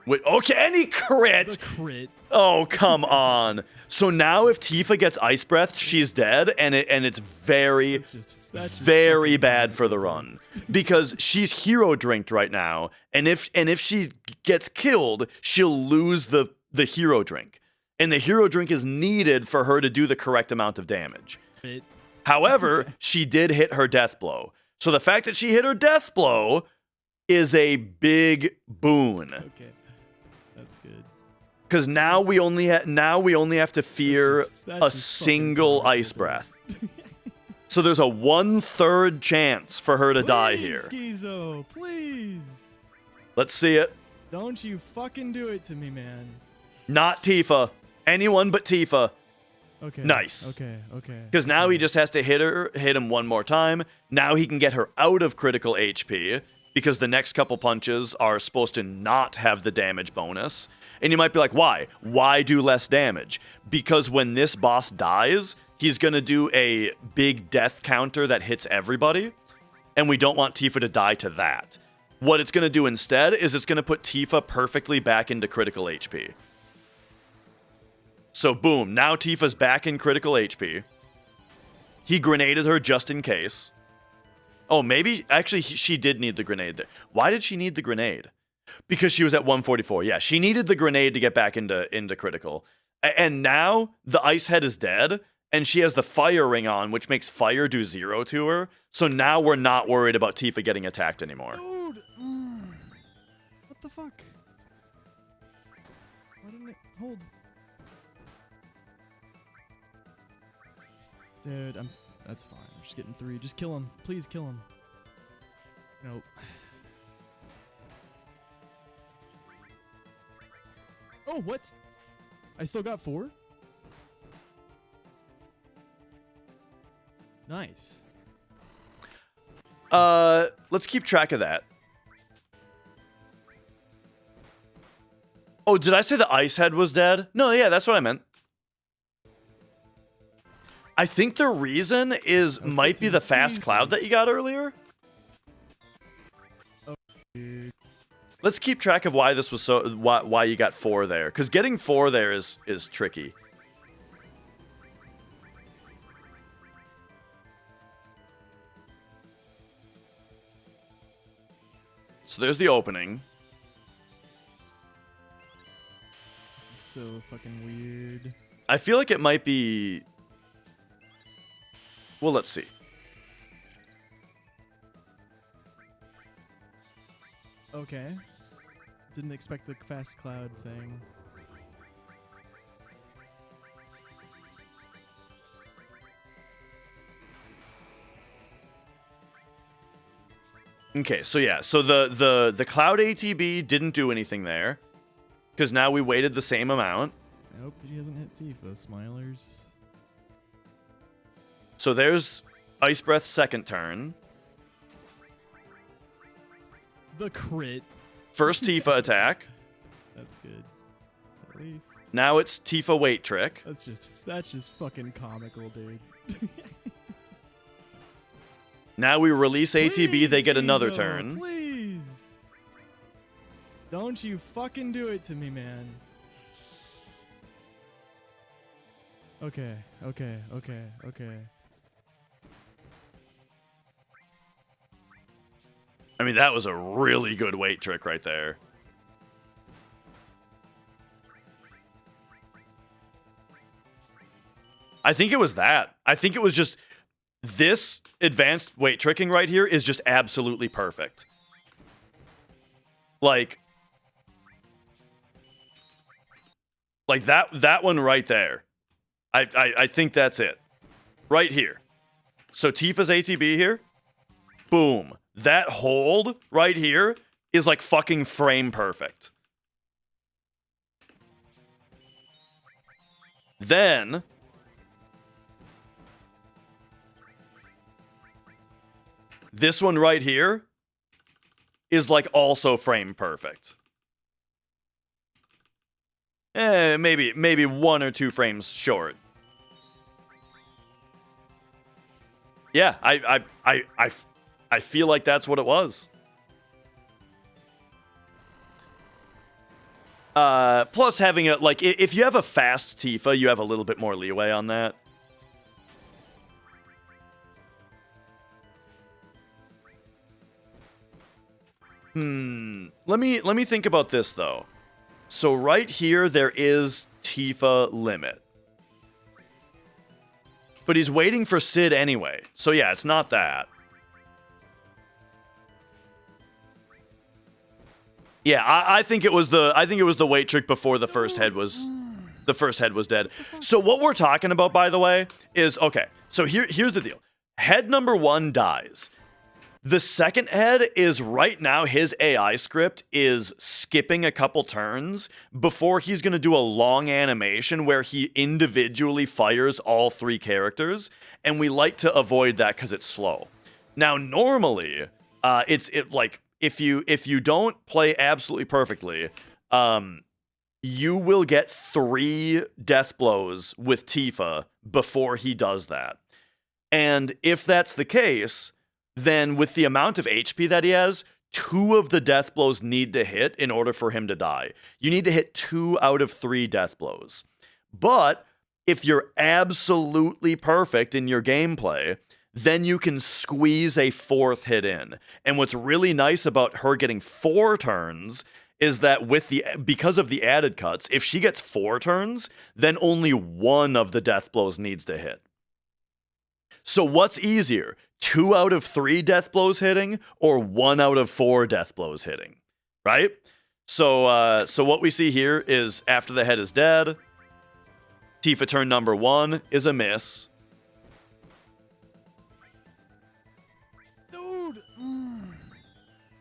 Wait, okay, any crit? The crit. Oh, come on. So now if Tifa gets Ice Breath, she's dead, and it's very, very bad for the run. Because she's hero drinked right now, and if she gets killed, she'll lose the hero drink. And the hero drink is needed for her to do the correct amount of damage. However, she did hit her death blow. So the fact that she hit her death blow is a big boon. Okay. That's good. Because now we only have to fear a single Ice Breath. So there's a 1/3 chance for her to die here. Schizo, please. Let's see it. Don't you fucking do it to me, man. Not Tifa. Anyone but Tifa. Okay. Nice. Okay. Because now he just has to hit him one more time. Now he can get her out of critical HP because the next couple punches are supposed to not have the damage bonus. And you might be like, why? Why do less damage? Because when this boss dies, he's going to do a big death counter that hits everybody. And we don't want Tifa to die to that. What it's going to do instead is it's going to put Tifa perfectly back into critical HP. So boom, now Tifa's back in critical HP. He grenaded her just in case. Oh, maybe, actually, she did need the grenade there. Why did she need the grenade? Because she was at 144. Yeah, she needed the grenade to get back into critical. And now the Ice Head is dead, and she has the fire ring on, which makes fire do 0 to her. So now we're not worried about Tifa getting attacked anymore. Dude! What the fuck? Why didn't it hold? Dude, that's fine. I'm just getting 3. Just kill him. Please kill him. Nope. Oh, what? I still got 4? Nice. Let's keep track of that. Oh, did I say the ice head was dead? No, yeah, that's what I meant. I think the reason is might be the fast cloud that you got earlier. Let's keep track of why this was so why you got 4 there, because getting 4 there is tricky. So there's the opening. This is so fucking weird. I feel like it might be. Well, let's see. Okay. Didn't expect the fast cloud thing. Okay, so yeah, so the cloud ATB didn't do anything there, because now we waited the same amount. Nope, he hasn't hit Tifa. Smilers. So there's Ice Breath's second turn. The crit. First Tifa attack. That's good. At least. Now it's Tifa weight trick. That's just fucking comical, dude. Now we release ATB, Please, they get another Izo, turn. Please. Don't you fucking do it to me, man. Okay. I mean, that was a really good weight trick right there. I think it was that. I think it was just this advanced weight tricking right here is just absolutely perfect. Like that one right there. I think that's it. Right here. So Tifa's ATB here. Boom. That hold right here is like fucking frame perfect. Then this one right here is like also frame perfect. Maybe 1 or 2 frames short. Yeah, I feel like that's what it was. Plus having a, like, if you have a fast Tifa, you have a little bit more leeway on that. Let me think about this though. So right here there is Tifa limit. But he's waiting for Sid anyway. So yeah, it's not that. Yeah, I think it was the weight trick before the first head was dead. So what we're talking about, by the way, is okay. So here's the deal. Head number 1 dies. The second head is right now his AI script is skipping a couple turns before he's going to do a long animation where he individually fires all 3 characters, and we like to avoid that because it's slow. Now normally, if you don't play absolutely perfectly, you will get 3 death blows with Tifa before he does that. And if that's the case, then with the amount of HP that he has, 2 of the death blows need to hit in order for him to die. You need to hit 2 out of 3 death blows. But if you're absolutely perfect in your gameplay, then you can squeeze a 4th hit in. And what's really nice about her getting 4 turns is that because of the added cuts, if she gets 4 turns, then only 1 of the death blows needs to hit. So what's easier? 2 out of 3 death blows hitting or 1 out of 4 death blows hitting, right? So what we see here is after the head is dead, Tifa turn number 1 is a miss. Dude!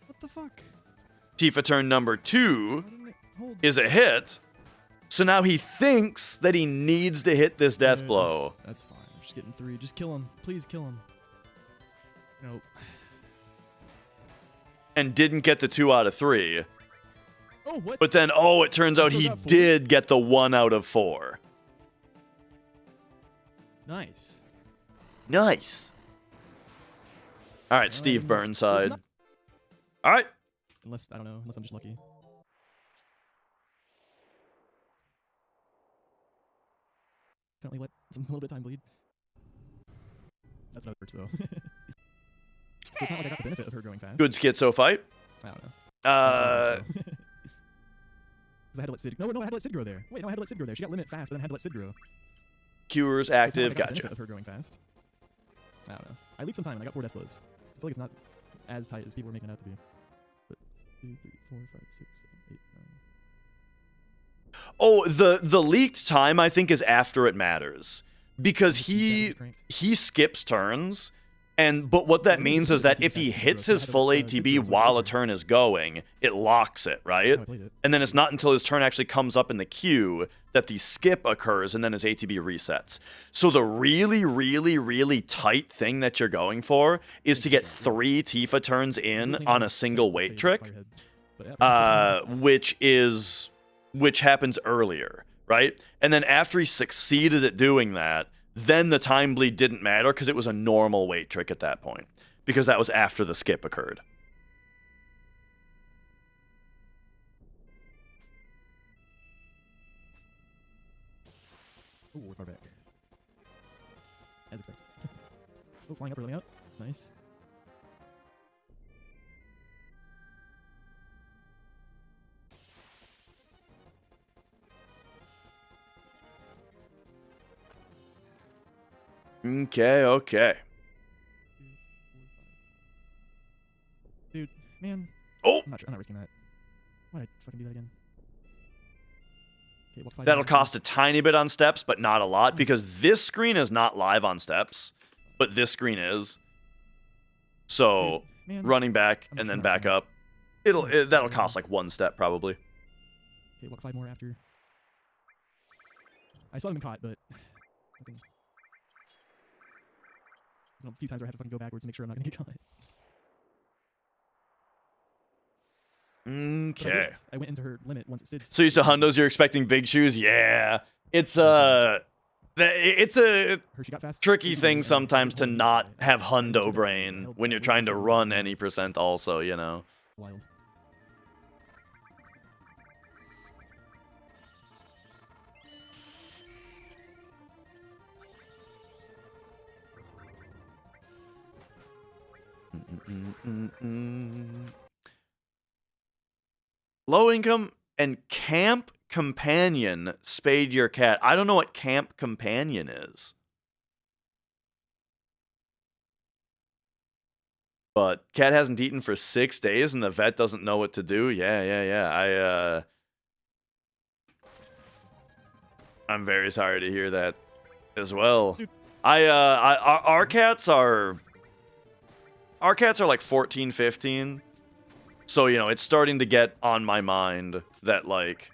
What the fuck? Tifa turn number 2 is a hit. So now he thinks that he needs to hit this death Yeah, blow. That's fine. We're just getting 3. Just kill him. Please kill him. Nope. And didn't get the 2 out of 3. Oh, what? But then, oh, it turns out still he got 4? did get the 1 out of 4. Nice. Nice. All right, Well, Steve it's Burnside. not- All right. Unless, I don't know, unless I'm just lucky. Apparently let some a little bit of time bleed. That's another perk, though. So it's not like I got the benefit of her going fast. Good schizo fight. I don't know. Uh, Because I had to let Sid. No, I had to let Sid grow there. Wait, no, I had to let Sid grow there. She got limit fast, but then I had to let Sid grow. Cures So it's not active. like I got the Gotcha. benefit of her going fast. I don't know. I leaked some time and I got 4 death blows. I feel like it's not as tight as people are making it out to be. But 2, 3, 4, 5, 6, 7, 8, 9. Oh, the leaked time I think is after it matters because he skips turns, but what that means is that if he hits his full ATB while a turn is going, it locks it, right? And then it's not until his turn actually comes up in the queue that the skip occurs and then his ATB resets. So the really, really, really tight thing that you're going for is to get 3 Tifa turns in on a single weight trick, which happens earlier, right? And then after he succeeded at doing that, then the time bleed didn't matter because it was a normal weight trick at that point, because that was after the skip occurred. Oh, we're far back. As expected. Oh, flying up, rolling out. Nice. Okay. Dude, man. Oh, I'm not risking that. Why'd I fucking do that again? Okay, walk 5 that'll more. cost a tiny bit on steps, but not a lot, because this screen is not live on steps, but this screen is. So Dude, man. running back I'm and then trying back to- up, that'll cost like 1 step probably. Okay, walk 5 more after. I saw him caught, but fucking, a few times where I have to fucking go backwards to make sure I'm not gonna get caught. But Okay. I went into her limit once it sits. So you said hundos, you're expecting big shoes? Yeah. It's a Her, she got fast. tricky ATB, thing and sometimes to held not I have held hundo it, brain held when that you're weight trying to since run then. any percent also, you know. Wild. Low income and camp companion spayed your cat. I don't know what camp companion is. But cat hasn't eaten for 6 days and the vet doesn't know what to do. Yeah. I'm very sorry to hear that as well. Dude. Our cats are like 14, 15. So, you know, it's starting to get on my mind that, like,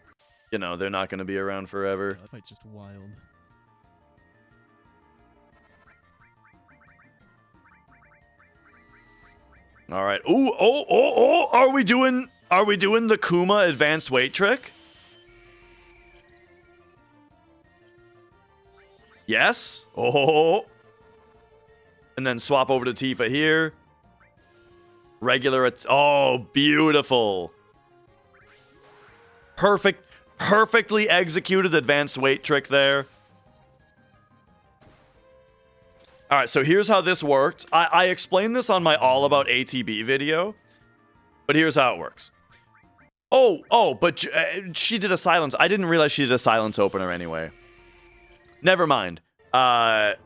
you know, they're not going to be around forever. That fight's just wild. All right. Ooh, oh, are we doing the Kuma advanced weight trick? Yes. Oh. And then swap over to Tifa here. Regular. Oh, beautiful. Perfectly executed advanced weight trick there. All right, so here's how this worked. I explained this on my All About ATB video, but here's how it works. But she did a silence. I didn't realize she did a silence opener anyway. Never mind. I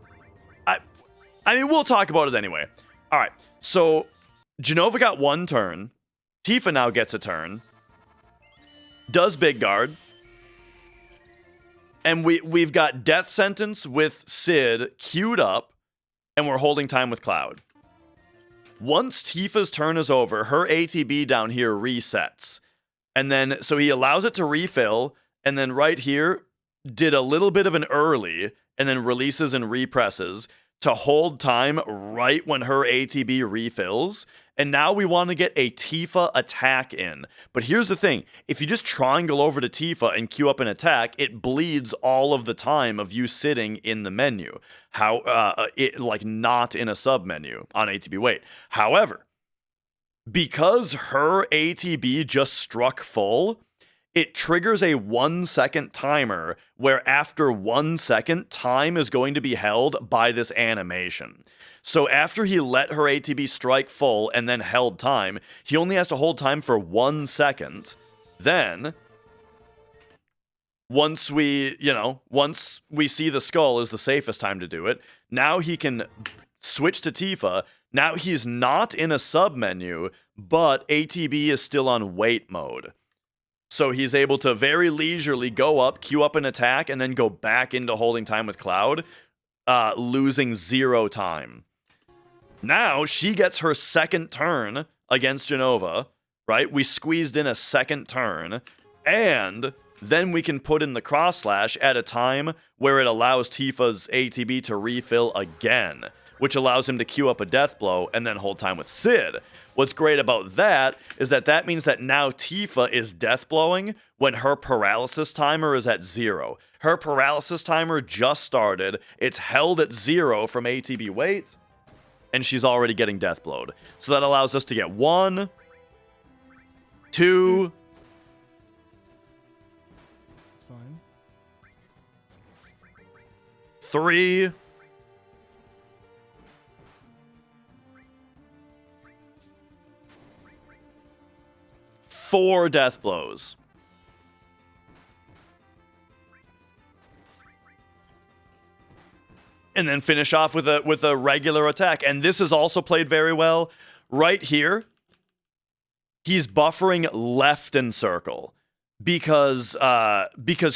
mean, we'll talk about it anyway. All right, so Jenova got 1 turn. Tifa now gets a turn. Does big guard. And we've got Death Sentence with Sid queued up, and we're holding time with Cloud. Once Tifa's turn is over, her ATB down here resets. And then, so he allows it to refill, and then right here did a little bit of an early, and then releases and represses to hold time right when her ATB refills. And now we want to get a Tifa attack in. But here's the thing. If you just triangle over to Tifa and queue up an attack, it bleeds all of the time of you sitting in the menu. Like not in a sub-menu on ATB wait. However, because her ATB just struck full, it triggers a 1 second timer where after 1 second, time is going to be held by this animation. So after he let her ATB strike full and then held time, he only has to hold time for 1 second. Then, once we see the skull is the safest time to do it, now he can switch to Tifa. Now he's not in a sub-menu, but ATB is still on wait mode. So he's able to very leisurely go up, queue up an attack, and then go back into holding time with Cloud, losing 0 time. Now she gets her second turn against Jenova, right? We squeezed in a second turn, and then we can put in the cross slash at a time where it allows Tifa's ATB to refill again, which allows him to queue up a death blow and then hold time with Sid. What's great about that is that means that now Tifa is death blowing when her paralysis timer is at 0. Her paralysis timer just started. It's held at 0 from ATB wait, and she's already getting death blowed. So that allows us to get 1, 2. It's fine. 3. 4 death blows. And then finish off with a regular attack. And this is also played very well. Right here, he's buffering left and circle because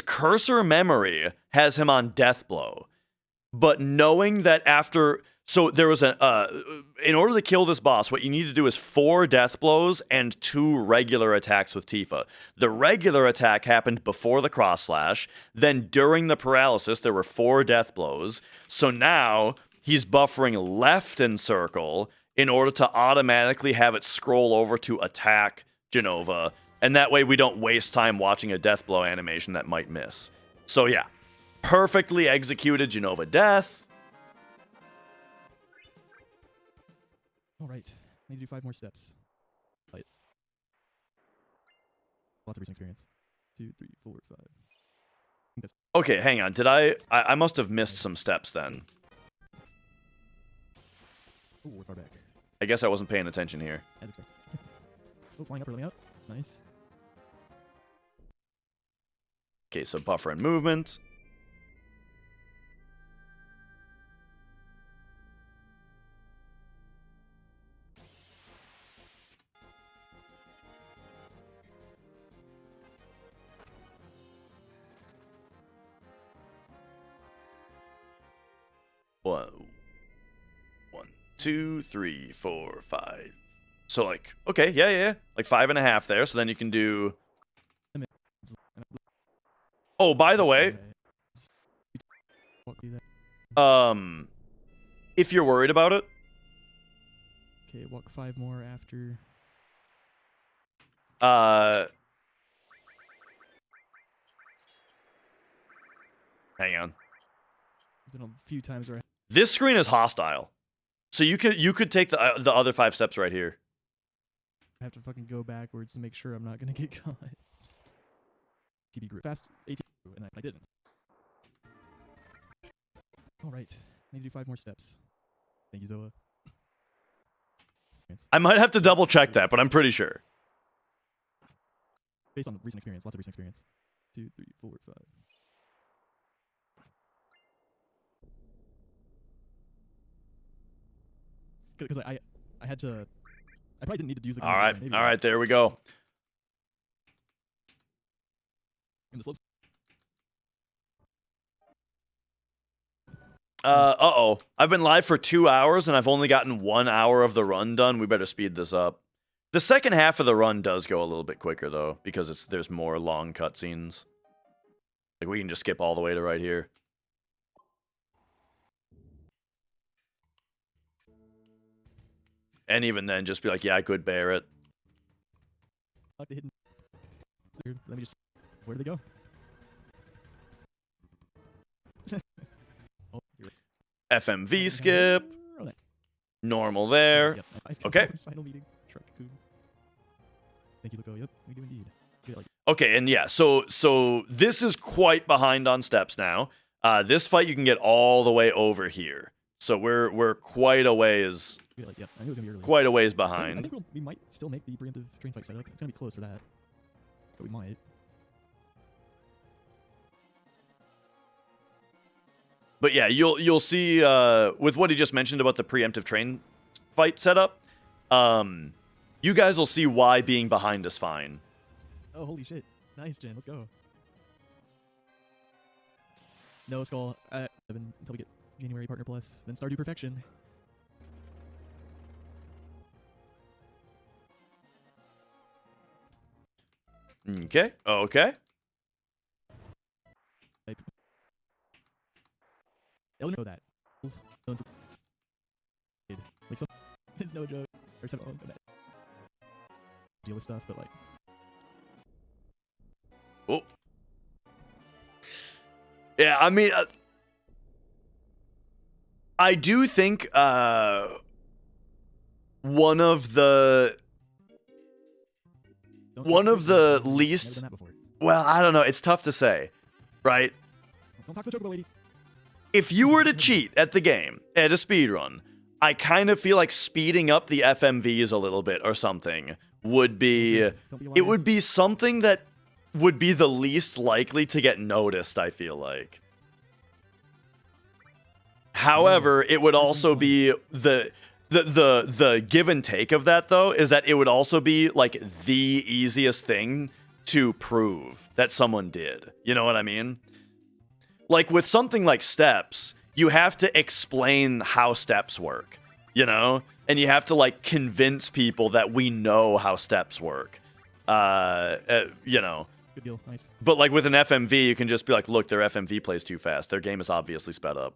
cursor memory has him on death blow. But knowing that after... So there was in order to kill this boss, what you need to do is 4 death blows and 2 regular attacks with Tifa. The regular attack happened before the cross slash. Then during the paralysis, there were 4 death blows. So now he's buffering left and circle in order to automatically have it scroll over to attack Jenova. And that way we don't waste time watching a death blow animation that might miss. So yeah, perfectly executed Jenova death. All right. Need to do 5 more steps. Fight. Lots of recent experience. 2, 3, 4, 5. I think that's Okay, hang on. Did I must have missed some steps then. Ooh, we're far back. I guess I wasn't paying attention here. As expected. Oh, flying up or letting out. Nice. Okay, so buffer and movement. One, 2, 3, 4, 5. So like, okay, yeah. Like 5.5 there. So then you can do. Oh, by the way, if you're worried about it, okay, walk 5 more after. Hang on. There's been a few times where This screen is hostile, so you could take the other 5 steps right here. I have to fucking go backwards to make sure I'm not gonna get caught. TB group fast ATB group, and I didn't. All right, need to do 5 more steps. Thank you, Zoa. I might have to double check that, but I'm pretty sure. Based on recent experience, lots of recent experience. 2, 3, 4, 5. Because I had to. I probably didn't need to use the. All right, there we go. In the slopes. Uh-oh. I've been live for 2 hours, and I've only gotten 1 hour of the run done. We better speed this up. The second half of the run does go a little bit quicker, though, because there's more long cutscenes. Like, we can just skip all the way to right here. And even then, just be like, yeah, I could bear it. Like the hidden. Let me just. Where did they go? Oh, FMV skip. Oh, that. Normal there. Yep. Okay. Final meeting. Truck. Thank you, Luco. Yep, we do indeed. Like, Okay, and yeah, so this is quite behind on steps now. This fight you can get all the way over here. So we're quite a ways. like, yeah, I knew it was gonna be early. Quite a ways I behind. think we might still make the preemptive train fight setup. It's gonna be close for that, but we might. But yeah, you'll see with what he just mentioned about the preemptive train fight setup. You guys will see why being behind is fine. Oh, holy shit! Nice, Jen. Let's go. No skull until we get January Partner Plus, then Stardew Perfection. Okay. Okay. They'll know that. Like some, it's no joke. Or some that deal with stuff, but like. Oh. Yeah, I mean, I do think one of the least. Well, I don't know. It's tough to say, right? Don't talk to the chocobo lady. If you were to cheat at the game, at a speedrun, I kind of feel like speeding up the FMVs a little bit or something would be... It would be something that would be the least likely to get noticed, I feel like. However, it would also be the give and take of that, though, is that it would also be, like, the easiest thing to prove that someone did. You know what I mean? Like, with something like steps, you have to explain how steps work, you know? And you have to, like, convince people that we know how steps work, you know? Good deal. Nice. But, like, with an FMV, you can just be like, look, their FMV plays too fast. Their game is obviously sped up.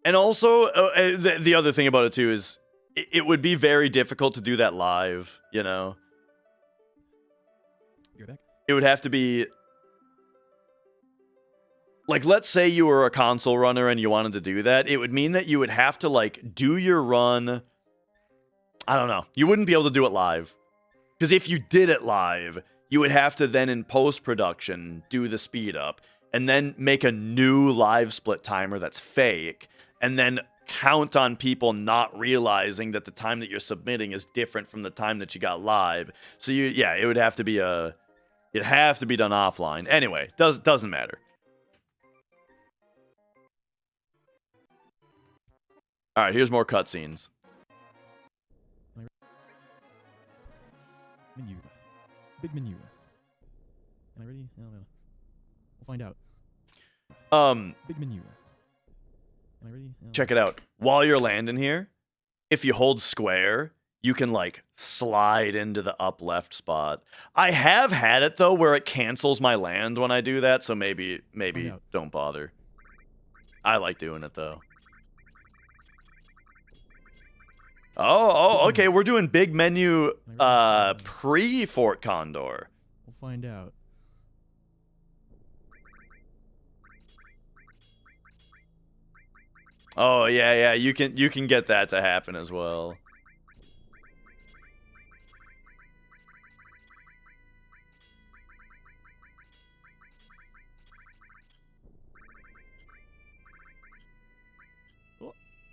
And also, the other thing about it, too, is it would be very difficult to do that live, you know? You're back. It would have to be... Like, let's say you were a console runner and you wanted to do that. It would mean that you would have to, like, do your run... I don't know. You wouldn't be able to do it live. Because if you did it live, you would have to then, in post-production, do the speed up. And then make a new live split timer that's fake. And then count on people not realizing that the time that you're submitting is different from the time that you got live. So it would have to be it'd have to be done offline. Anyway, doesn't matter. All right, here's more cutscenes. Menu. Big menu. Am I ready? I don't know. We'll find out. Big menu. Am I ready? Check it out. While you're landing here, if you hold square, you can, like, slide into the up left spot. I have had it, though, where it cancels my land when I do that, so maybe don't bother. I like doing it, though. Oh, okay, we're doing big menu pre-Fort Condor. We'll find out. Oh, yeah, you can get that to happen as well.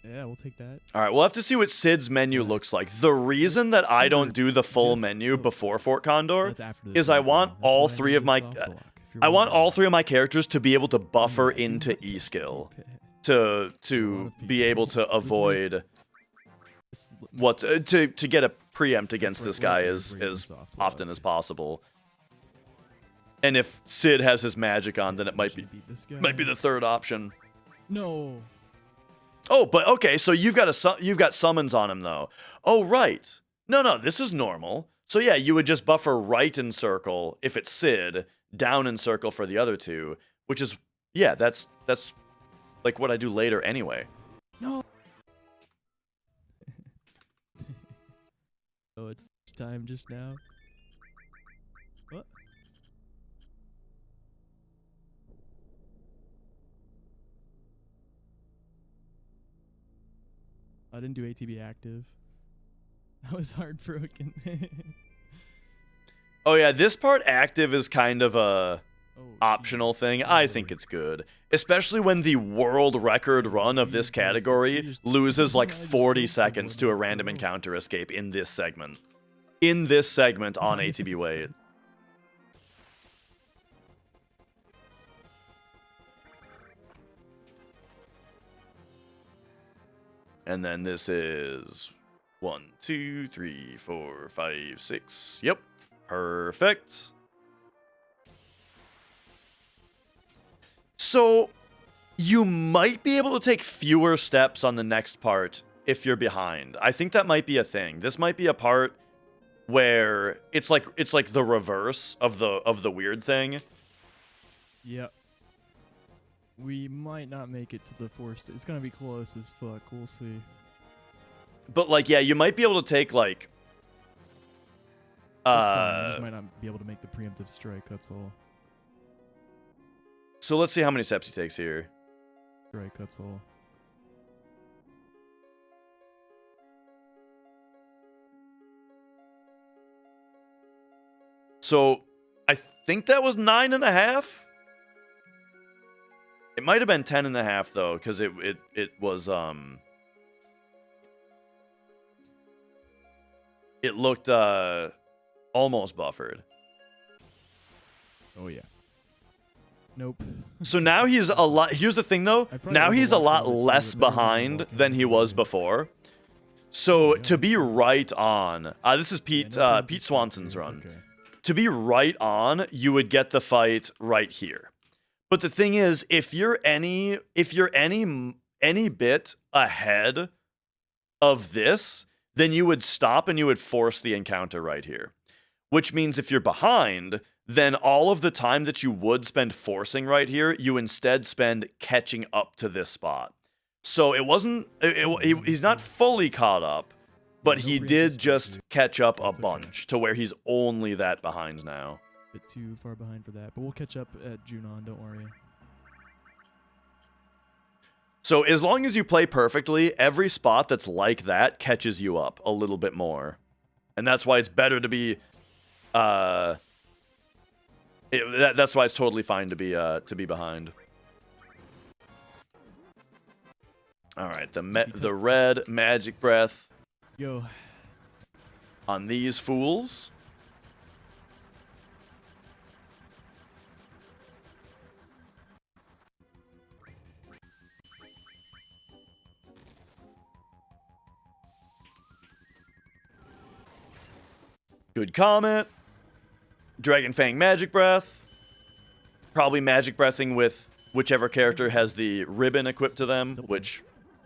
Yeah, we'll take that. All right, we'll have to see what Sid's menu looks like. The reason that I don't do the full menu before Fort Condor is I want all three of my characters to be able to buffer into E skill to be able to avoid to get a preempt against this guy as often as possible. And if Sid has his magic on, then it might be the third option. No. Oh, but okay, so you've got summons on him though. Oh, right. No, this is normal. So yeah, you would just buffer right in circle if it's Sid, down in circle for the other two, which is yeah, that's like what I do later anyway. No. Oh, it's time just now. What? I didn't do ATB active. That was heartbroken. Oh yeah, this part active is kind of a optional thing. I think it's good, especially when the world record run of this category loses like 40 seconds to a random encounter escape in this segment. In this segment on ATB Wait. And then this is 1, 2, 3, 4, 5, 6. Yep. Perfect. So you might be able to take fewer steps on the next part if you're behind. I think that might be a thing. This might be a part where it's like the reverse of the weird thing. Yep. We might not make it to the forest. It's gonna be close as fuck. We'll see. But like, yeah, you might be able to take like. That's fine. We just might not be able to make the preemptive strike. That's all. So let's see how many steps he takes here. Strike. That's all. So I think that was 9.5. It might have been 10.5 though, because it was it looked almost buffered. Oh yeah. Nope. So now he's a lot. Here's the thing though. Now he's a lot less behind than he was before. So to be right on, this is Pete Swanson's run. Okay. To be right on, you would get the fight right here. But the thing is, if you're any bit ahead of this, then you would stop and you would force the encounter right here. Which means if you're behind, then all of the time that you would spend forcing right here, you instead spend catching up to this spot. So it wasn't, he's not fully caught up, but he did just catch up a bunch to where he's only that behind now. Bit too far behind for that, but we'll catch up at Junon, don't worry. So as long as you play perfectly, every spot that's like that catches you up a little bit more. And that's why it's better to be that's why it's totally fine to be behind. All right, the red magic breath. Yo. On these fools. Good comment. Dragon Fang Magic Breath. Probably Magic Breathing with whichever character has the ribbon equipped to them, which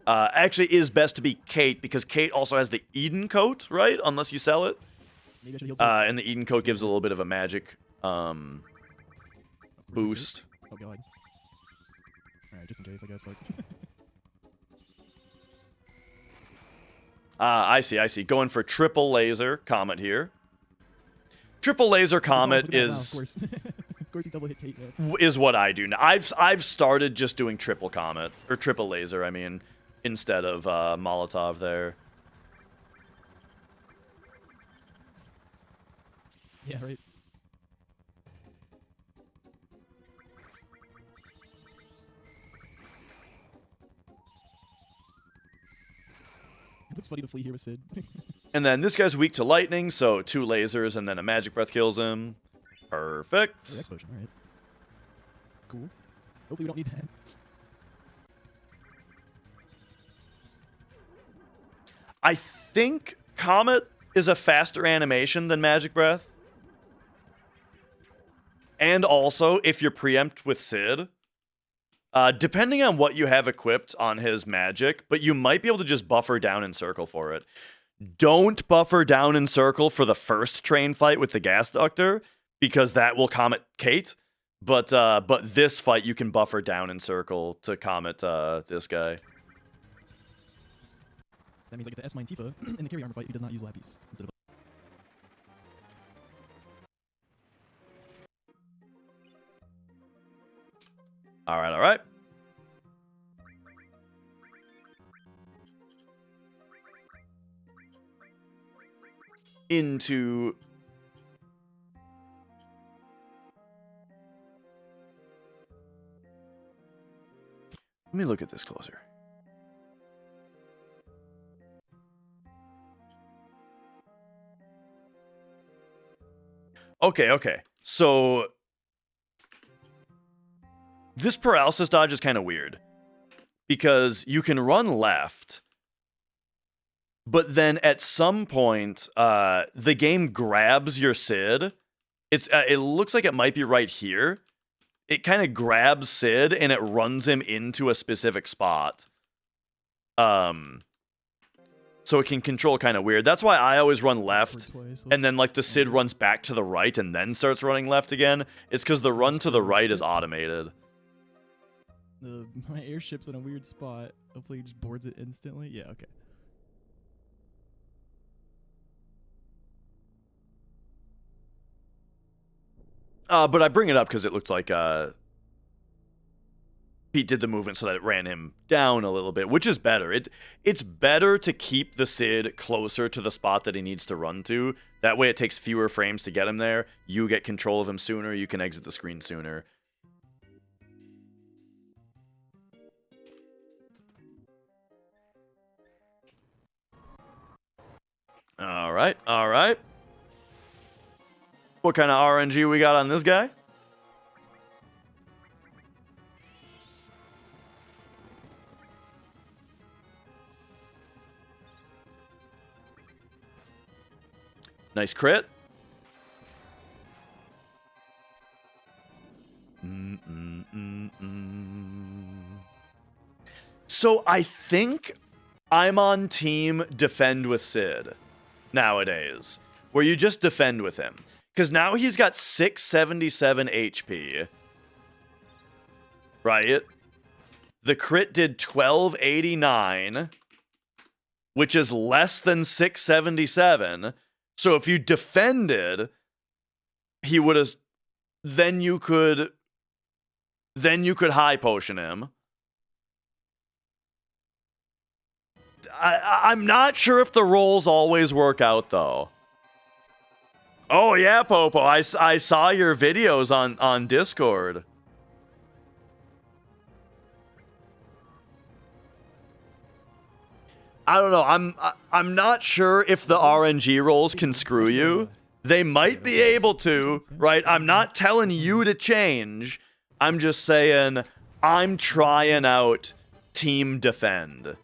actually is best to be Kate, because Kate also has the Eden Coat, right? Unless you sell it. And the Eden Coat gives a little bit of a magic boost. Oh god. Alright, just in case, I guess. I see. Going for triple laser comet here. Triple laser comet is of course you double hit Kate, man. Is what I do now. I've started just doing triple comet or triple laser. I mean, instead of Molotov there. Yeah, right. It looks funny to flee here with Sid. And then this guy's weak to lightning, so 2 lasers and then a magic breath kills him. Perfect. Oh, explosion, alright. Cool. Hopefully we don't need that. I think Comet is a faster animation than Magic Breath. And also, if you're preempt with Sid, Depending on what you have equipped on his magic, but you might be able to just buffer down and circle for it. Don't buffer down and circle for the first train fight with the gas ductor, because that will comet Kate. But this fight you can buffer down and circle to comet this guy. That means I get to S-mine Tifa in the carry armor fight. He does not use Lapis instead of. All right, all right. Into... Let me look at this closer. Okay. So this paralysis dodge is kind of weird because you can run left, but then at some point, the game grabs your Sid. It looks like it might be right here. It kind of grabs Sid and it runs him into a specific spot. So it can control kind of weird. That's why I always run left, and then like the Sid runs back to the right and then starts running left again. It's because the run to the right is automated. My airship's in a weird spot. Hopefully he just boards it instantly. Yeah, okay. But I bring it up because it looked like Pete did the movement so that it ran him down a little bit, which is better. It's better to keep the Sid closer to the spot that he needs to run to. That way it takes fewer frames to get him there. You get control of him sooner. You can exit the screen sooner. All right. What kind of RNG we got on this guy? Nice crit. So I think I'm on team defend with Sid nowadays, where you just defend with him. Because now he's got 677 HP. Right? The crit did 1289, which is less than 677. So if you defended, he would have... Then you could high potion him. I'm not sure if the rolls always work out, though. Oh, yeah, Popo. I saw your videos on Discord. I don't know. I'm not sure if the RNG rolls can screw you. They might be able to, right? I'm not telling you to change. I'm just saying I'm trying out team defend.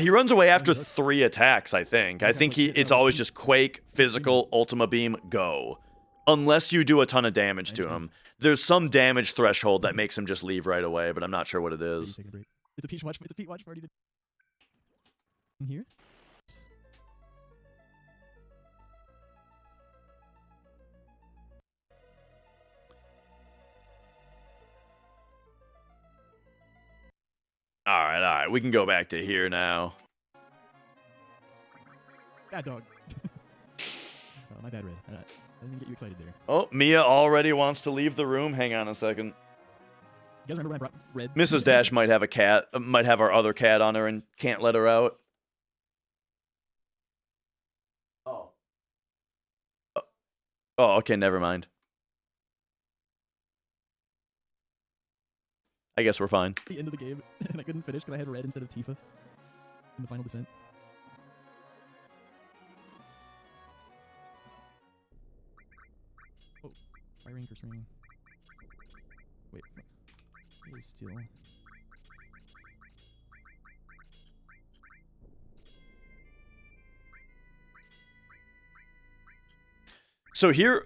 He runs away after 3 attacks, I think. I think it's always just Quake, Physical, Ultima Beam, go. Unless you do a ton of damage to him. There's some damage threshold that makes him just leave right away, but I'm not sure what it is. It's a Peach watch party. In here? All right. We can go back to here now. Bad dog. Oh, my bad, Red. I didn't get you excited there. Oh, Mia already wants to leave the room. Hang on a second. You guys remember when I brought Red? Mrs. Dash might have a cat, might have our other cat on her and can't let her out. Oh, okay, never mind. I guess we're fine. The end of the game, and I couldn't finish because I had Red instead of Tifa in the final descent. Oh, firing curse ring. Wait, it is still. So here,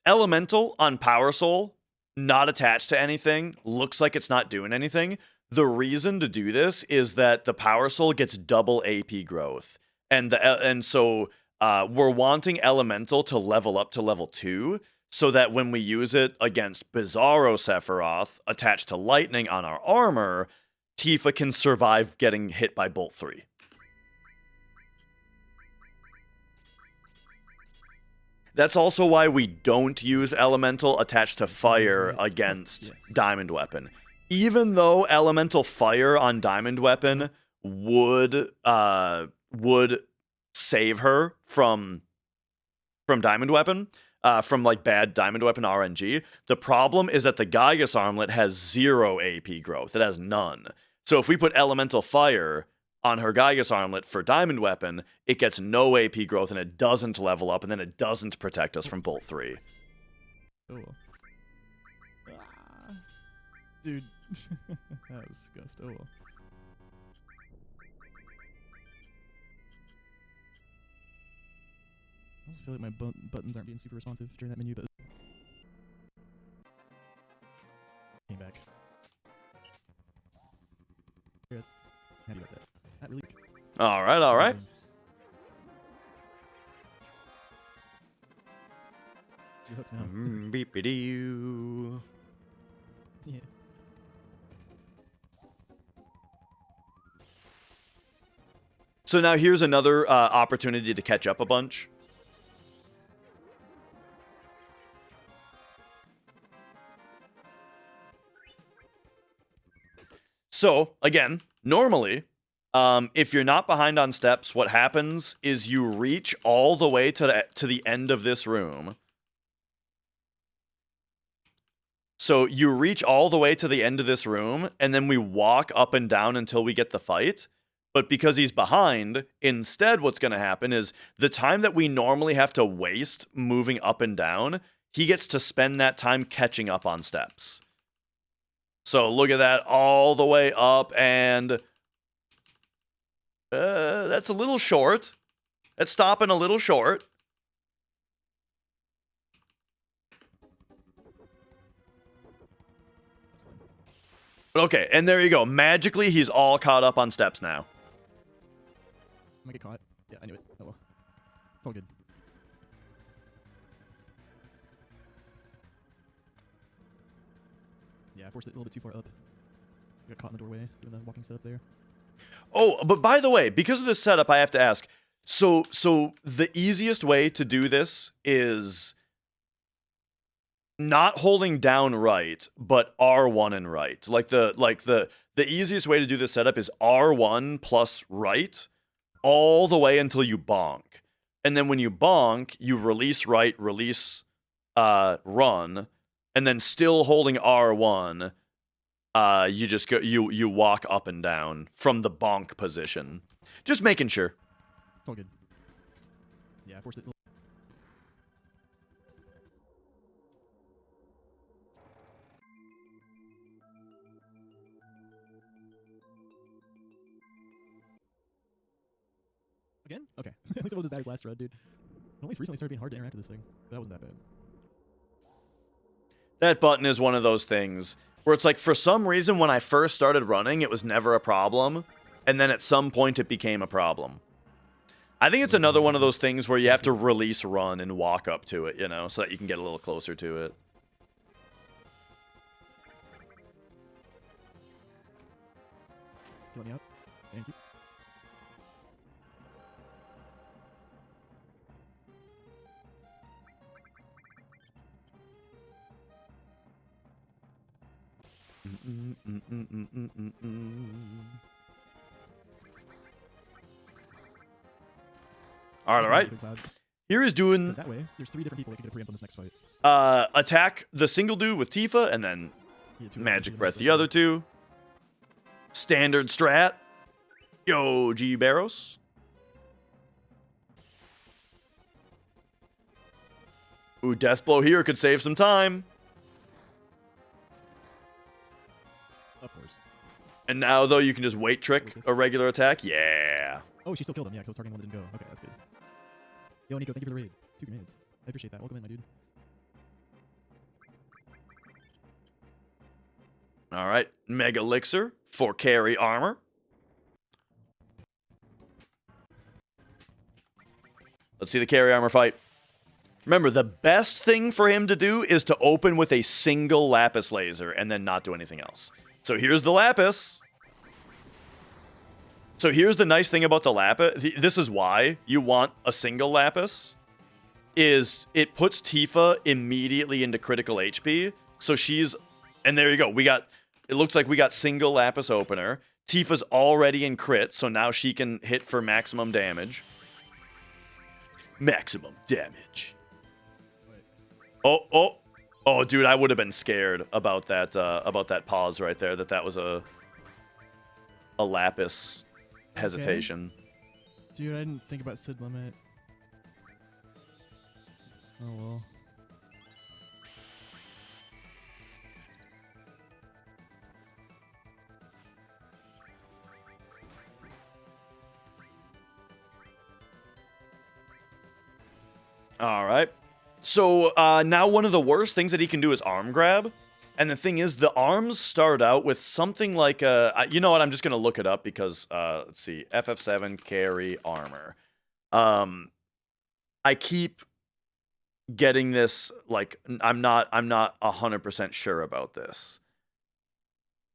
Elemental on Power Soul not attached to anything, looks like it's not doing anything. The reason to do this is that the Power Soul gets double AP growth, and so we're wanting Elemental to level up to level 2, so that when we use it against Bizarro Sephiroth attached to Lightning on our armor, Tifa can survive getting hit by Bolt 3. That's also why we don't use Elemental attached to Fire against Diamond Weapon. Even though Elemental Fire on Diamond Weapon would save her from Diamond Weapon, from like bad Diamond Weapon RNG, the problem is that the Gygus Armlet has 0 AP growth. It has none. So if we put Elemental Fire on her Gygus Armlet for Diamond Weapon, it gets no AP growth and it doesn't level up, and then it doesn't protect us from Bolt 3. Oh well. Ah, dude, that was scuffed. Oh well. I also feel like my buttons aren't being super responsive during that menu, but came back. Good. Happy about that. Not really. All right, all right. Your hooks now. Beep-a-doo. Yeah. So now here's another opportunity to catch up a bunch. So, again, normally, if you're not behind on steps, what happens is you reach all the way to the end of this room. So you reach all the way to the end of this room, and then we walk up and down until we get the fight. But because he's behind, instead what's going to happen is the time that we normally have to waste moving up and down, he gets to spend that time catching up on steps. So look at that, all the way up, and that's a little short. That's stopping a little short. Okay, and there you go. Magically, he's all caught up on steps now. I'm gonna get caught. Yeah, I knew it. Oh well. It's all good. Yeah, I forced it a little bit too far up. Got caught in the doorway doing the walking setup there. Oh, but by the way, because of this setup, I have to ask. So the easiest way to do this is not holding down right, but R1 and right. Like the easiest way to do this setup is R1 plus right all the way until you bonk. And then when you bonk, you release right, release run, and then still holding R1, you just go you walk up and down from the bonk position. Just making sure. It's all good. Yeah, I forced it. Again? Okay. At least it wasn't as bad as last run, dude. It only recently started being hard to interact with this thing. That wasn't that bad. That button is one of those things where it's like, for some reason, when I first started running, it was never a problem, and then at some point it became a problem. I think it's another one of those things where you have to release run and walk up to it, you know, so that you can get a little closer to it. You let me out? Thank you. All right. Here is doing that way. There's 3 different people that can get a preempt on this next fight. attack the single dude with Tifa, and then magic breath the other 2. Standard strat. Yo, G Barros. Ooh, death blow here could save some time. Of course. And now, though, you can just weight trick a regular attack. Yeah. Oh, she still killed him. Yeah, because targeting one didn't go. Okay, that's good. Yo, Nico, thank you for the raid. 2 grenades. I appreciate that. Welcome in, my dude. All right, Mega Elixir for carry armor. Let's see the carry armor fight. Remember, the best thing for him to do is to open with a single Lapis laser and then not do anything else. So here's the Lapis. So here's the nice thing about the Lapis. This is why you want a single Lapis. Is it puts Tifa immediately into critical HP. So she's... And there you go. It looks like we got single Lapis opener. Tifa's already in crit, so now she can hit for maximum damage. Maximum damage. Oh, dude, I would have been scared about that pause right there. That was a Lapis hesitation. Okay. Dude, I didn't think about Sid Limit. Oh well. All right. So now one of the worst things that he can do is arm grab. And the thing is, the arms start out with something like you know what? I'm just going to look it up because, let's see. FF7 carry armor. I keep getting this, like, I'm not 100% sure about this.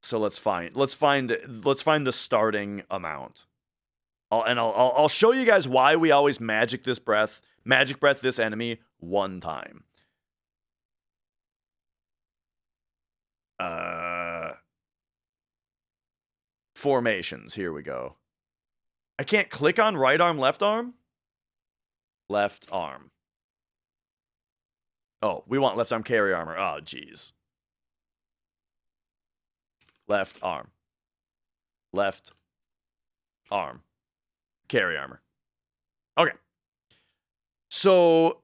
So let's find the starting amount. I'll show you guys why we always magic breath this enemy one time. Formations, here we go. I can't click on right arm, left arm? Left arm. Oh, we want left arm carry armor. Oh, jeez. Left arm. Left arm. Carry armor. Okay. So,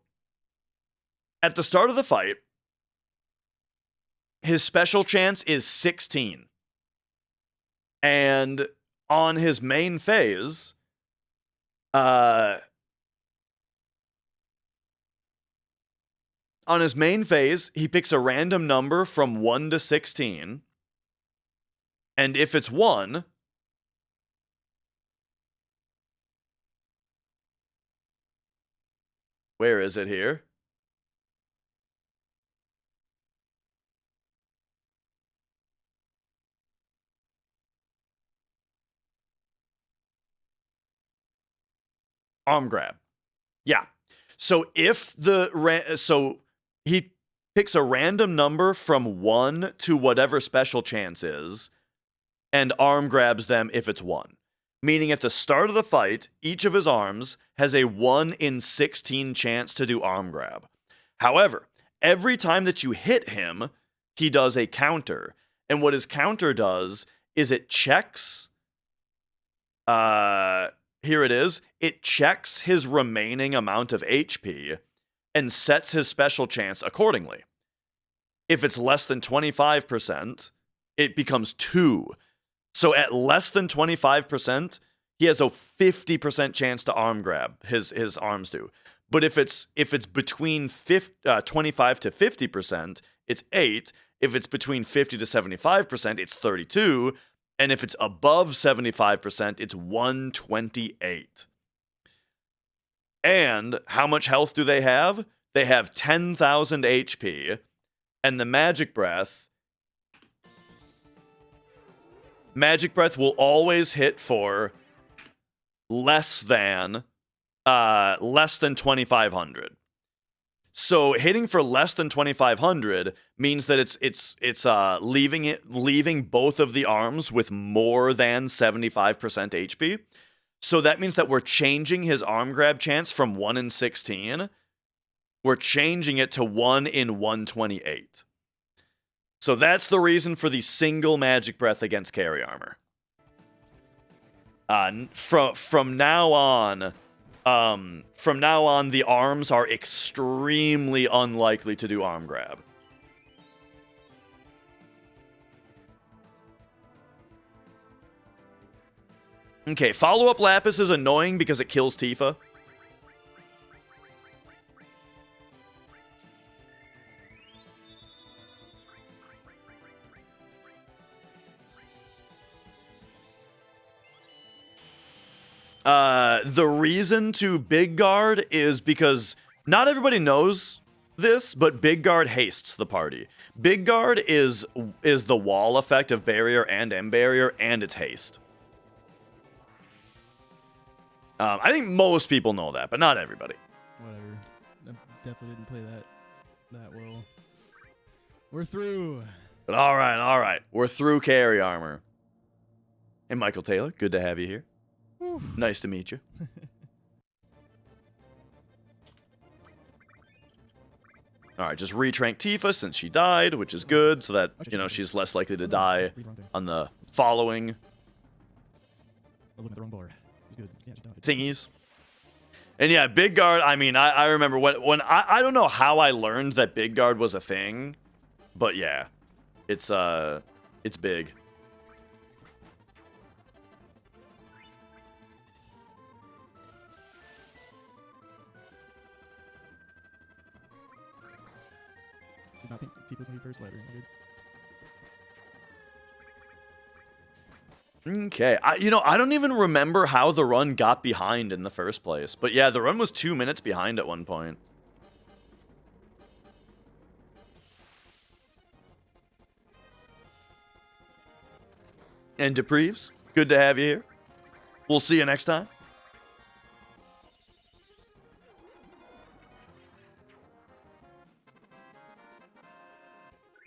at the start of the fight, his special chance is 16. And on his main phase, he picks a random number from 1 to 16. And if it's 1, where is it here? Arm grab. Yeah. So so he picks a random number from 1 to whatever special chance is, and arm grabs them if it's 1. Meaning at the start of the fight, each of his arms has a 1 in 16 chance to do arm grab. However, every time that you hit him, he does a counter. And what his counter does is it checks... here it is. It checks his remaining amount of HP and sets his special chance accordingly. If it's less than 25%, it becomes 2. So at less than 25%, he has a 50% chance to arm grab. His arms do. But if it's between 25 to 50%, it's 8. If it's between 50 to 75%, it's 32. And if it's above 75%, it's 128. And how much health do they have? They have 10,000 HP. And the Magic Breath will always hit for less than 2,500. So hitting for less than 2,500 means that it's leaving both of the arms with more than 75% HP. So that means that we're changing his arm grab chance from 1 in 16. We're changing it to 1 in 128. So that's the reason for the single Magic Breath against carry armor. From now on, the arms are extremely unlikely to do arm grab. Okay, follow-up Lapis is annoying because it kills Tifa. The reason to big guard is because not everybody knows this, but big guard hastes the party. Big guard is the wall effect of barrier and M barrier, and it's haste. I think most people know that, but not everybody. Whatever. I definitely didn't play that well. We're through. But all right. We're through carry armor. Hey, Michael Taylor, good to have you here. Whew. Nice to meet you. All right, just retrank Tifa since she died, which is good, so that, you know, she's less likely to die on the following I was looking at the wrong bar. She's good. Yeah, she died. thingies. And yeah, big guard, I mean, I remember when I don't know how I learned that big guard was a thing, but yeah, it's big. Did not think Tifa's gonna be first ladder. Okay, you know, I don't even remember how the run got behind in the first place. But yeah, the run was 2 minutes behind at one point. And Depreves, good to have you here. We'll see you next time.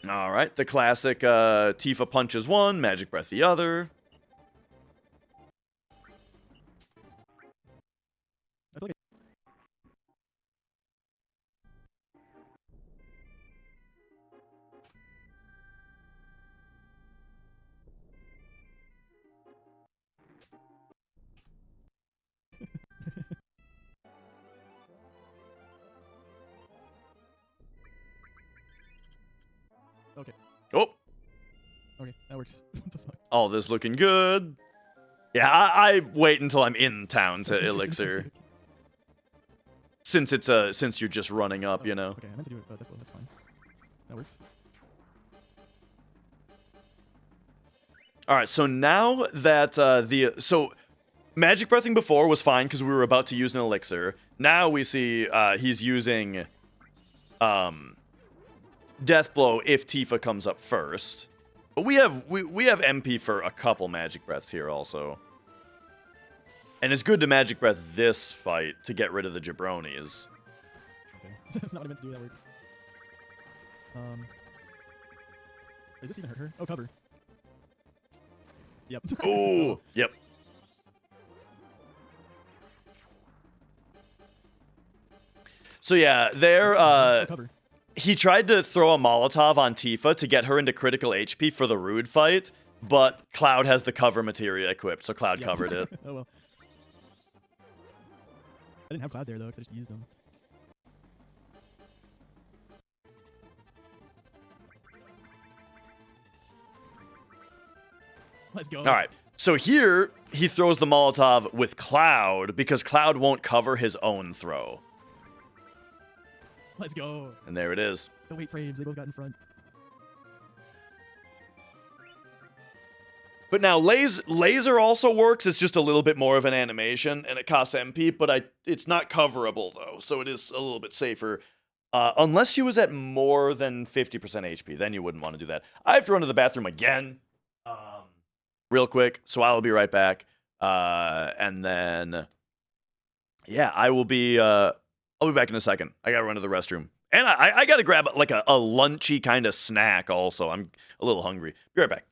All right, the classic Tifa punches one, Magic Breath the other. I feel like okay. Oh, Okay, that works. What the fuck? all this looking good. Yeah, I wait until I'm in town to Elixir. Since it's since you're just running up, you know. Okay, I meant to do it, but that's fine. That works. All right, so now that so Magic Breathing before was fine because we were about to use an Elixir. Now we see he's using Death Blow if Tifa comes up first. But we have MP for a couple Magic Breaths here also. And it's good to Magic Breath this fight to get rid of the jabronis. Okay. That's not what I meant to do, that works. Does this even hurt her? Oh, cover. Yep. Ooh, yep. So yeah, there cover. he tried to throw a Molotov on Tifa to get her into critical HP for the Rude fight, but Cloud has the cover materia equipped, so Cloud Yep. covered it. Oh well. I didn't have Cloud there though, because I just used them. Let's go. All right. So here, he throws the Molotov with Cloud because Cloud won't cover his own throw. Let's go. And there it is. The weight frames, they both got in front. But now laser also works. It's just a little bit more of an animation, and it costs MP, but it's not coverable, though, so it is a little bit safer. Unless she was at more than 50% HP, then you wouldn't want to do that. I have to run to the bathroom again. Real quick, so I will be right back. And then, yeah, I'll be back in a second. I gotta run to the restroom, and I gotta grab like a lunchy kind of snack. Also, I'm a little hungry. Be right back.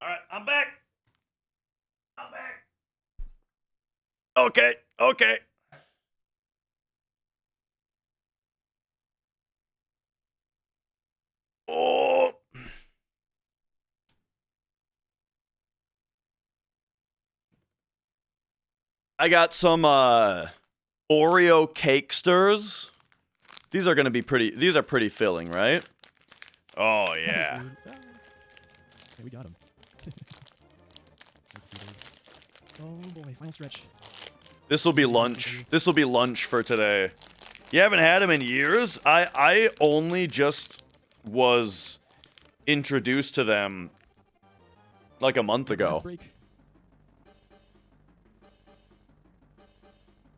All right, I'm back. I'm back. Okay, okay. Oh. I got some Oreo cake stirs. These are gonna be pretty. These are pretty filling, right? Oh yeah. Okay, we got him. Oh boy, final stretch. This will be lunch. This will be lunch for today. You haven't had them in years? I only just was introduced to them like a month ago. Break.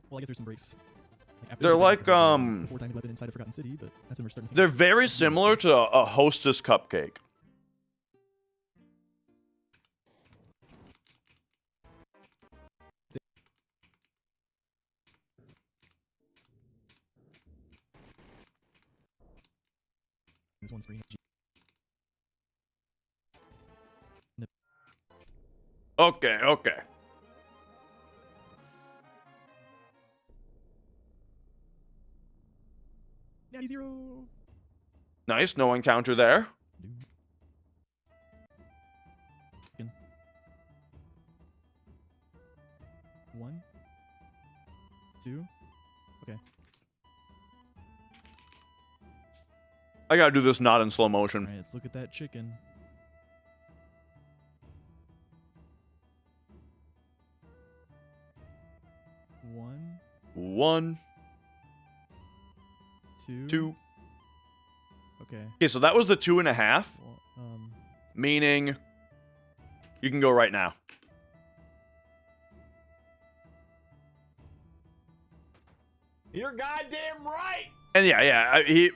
Well, I guess there's some breaks. They're like four-timing weapon inside of Forgotten City, but that's when we're starting. They're very similar to a Hostess cupcake. This one screen. Okay, okay. Natty 0. Nice, no encounter there. Chicken. 1, 2. Okay. I gotta do this not in slow motion. Alright, let's look at that chicken. One. 2. Okay. Okay, so that was the 2.5. Well, meaning you can go right now. You're goddamn right. And yeah, he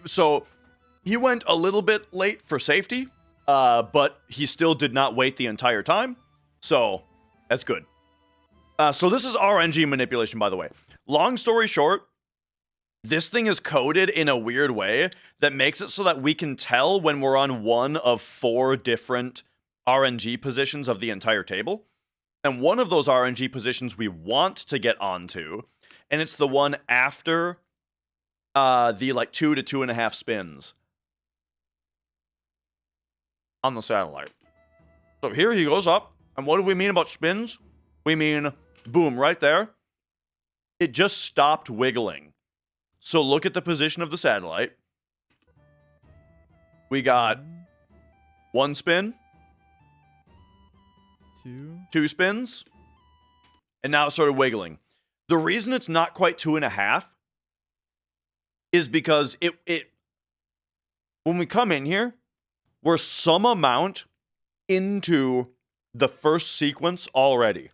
went a little bit late for safety, but he still did not wait the entire time. So that's good. So this is RNG manipulation, by the way. Long story short, this thing is coded in a weird way that makes it so that we can tell when we're on one of 4 different RNG positions of the entire table. And one of those RNG positions we want to get onto, and it's the one after the like 2 to 2.5 spins on the satellite. So here he goes up. And what do we mean about spins? We mean, boom, right there. It just stopped wiggling. So look at the position of the satellite. We got 1 spin. 2 spins. And now it started wiggling. The reason it's not quite 2.5 is because it when we come in here, we're some amount into the first sequence already.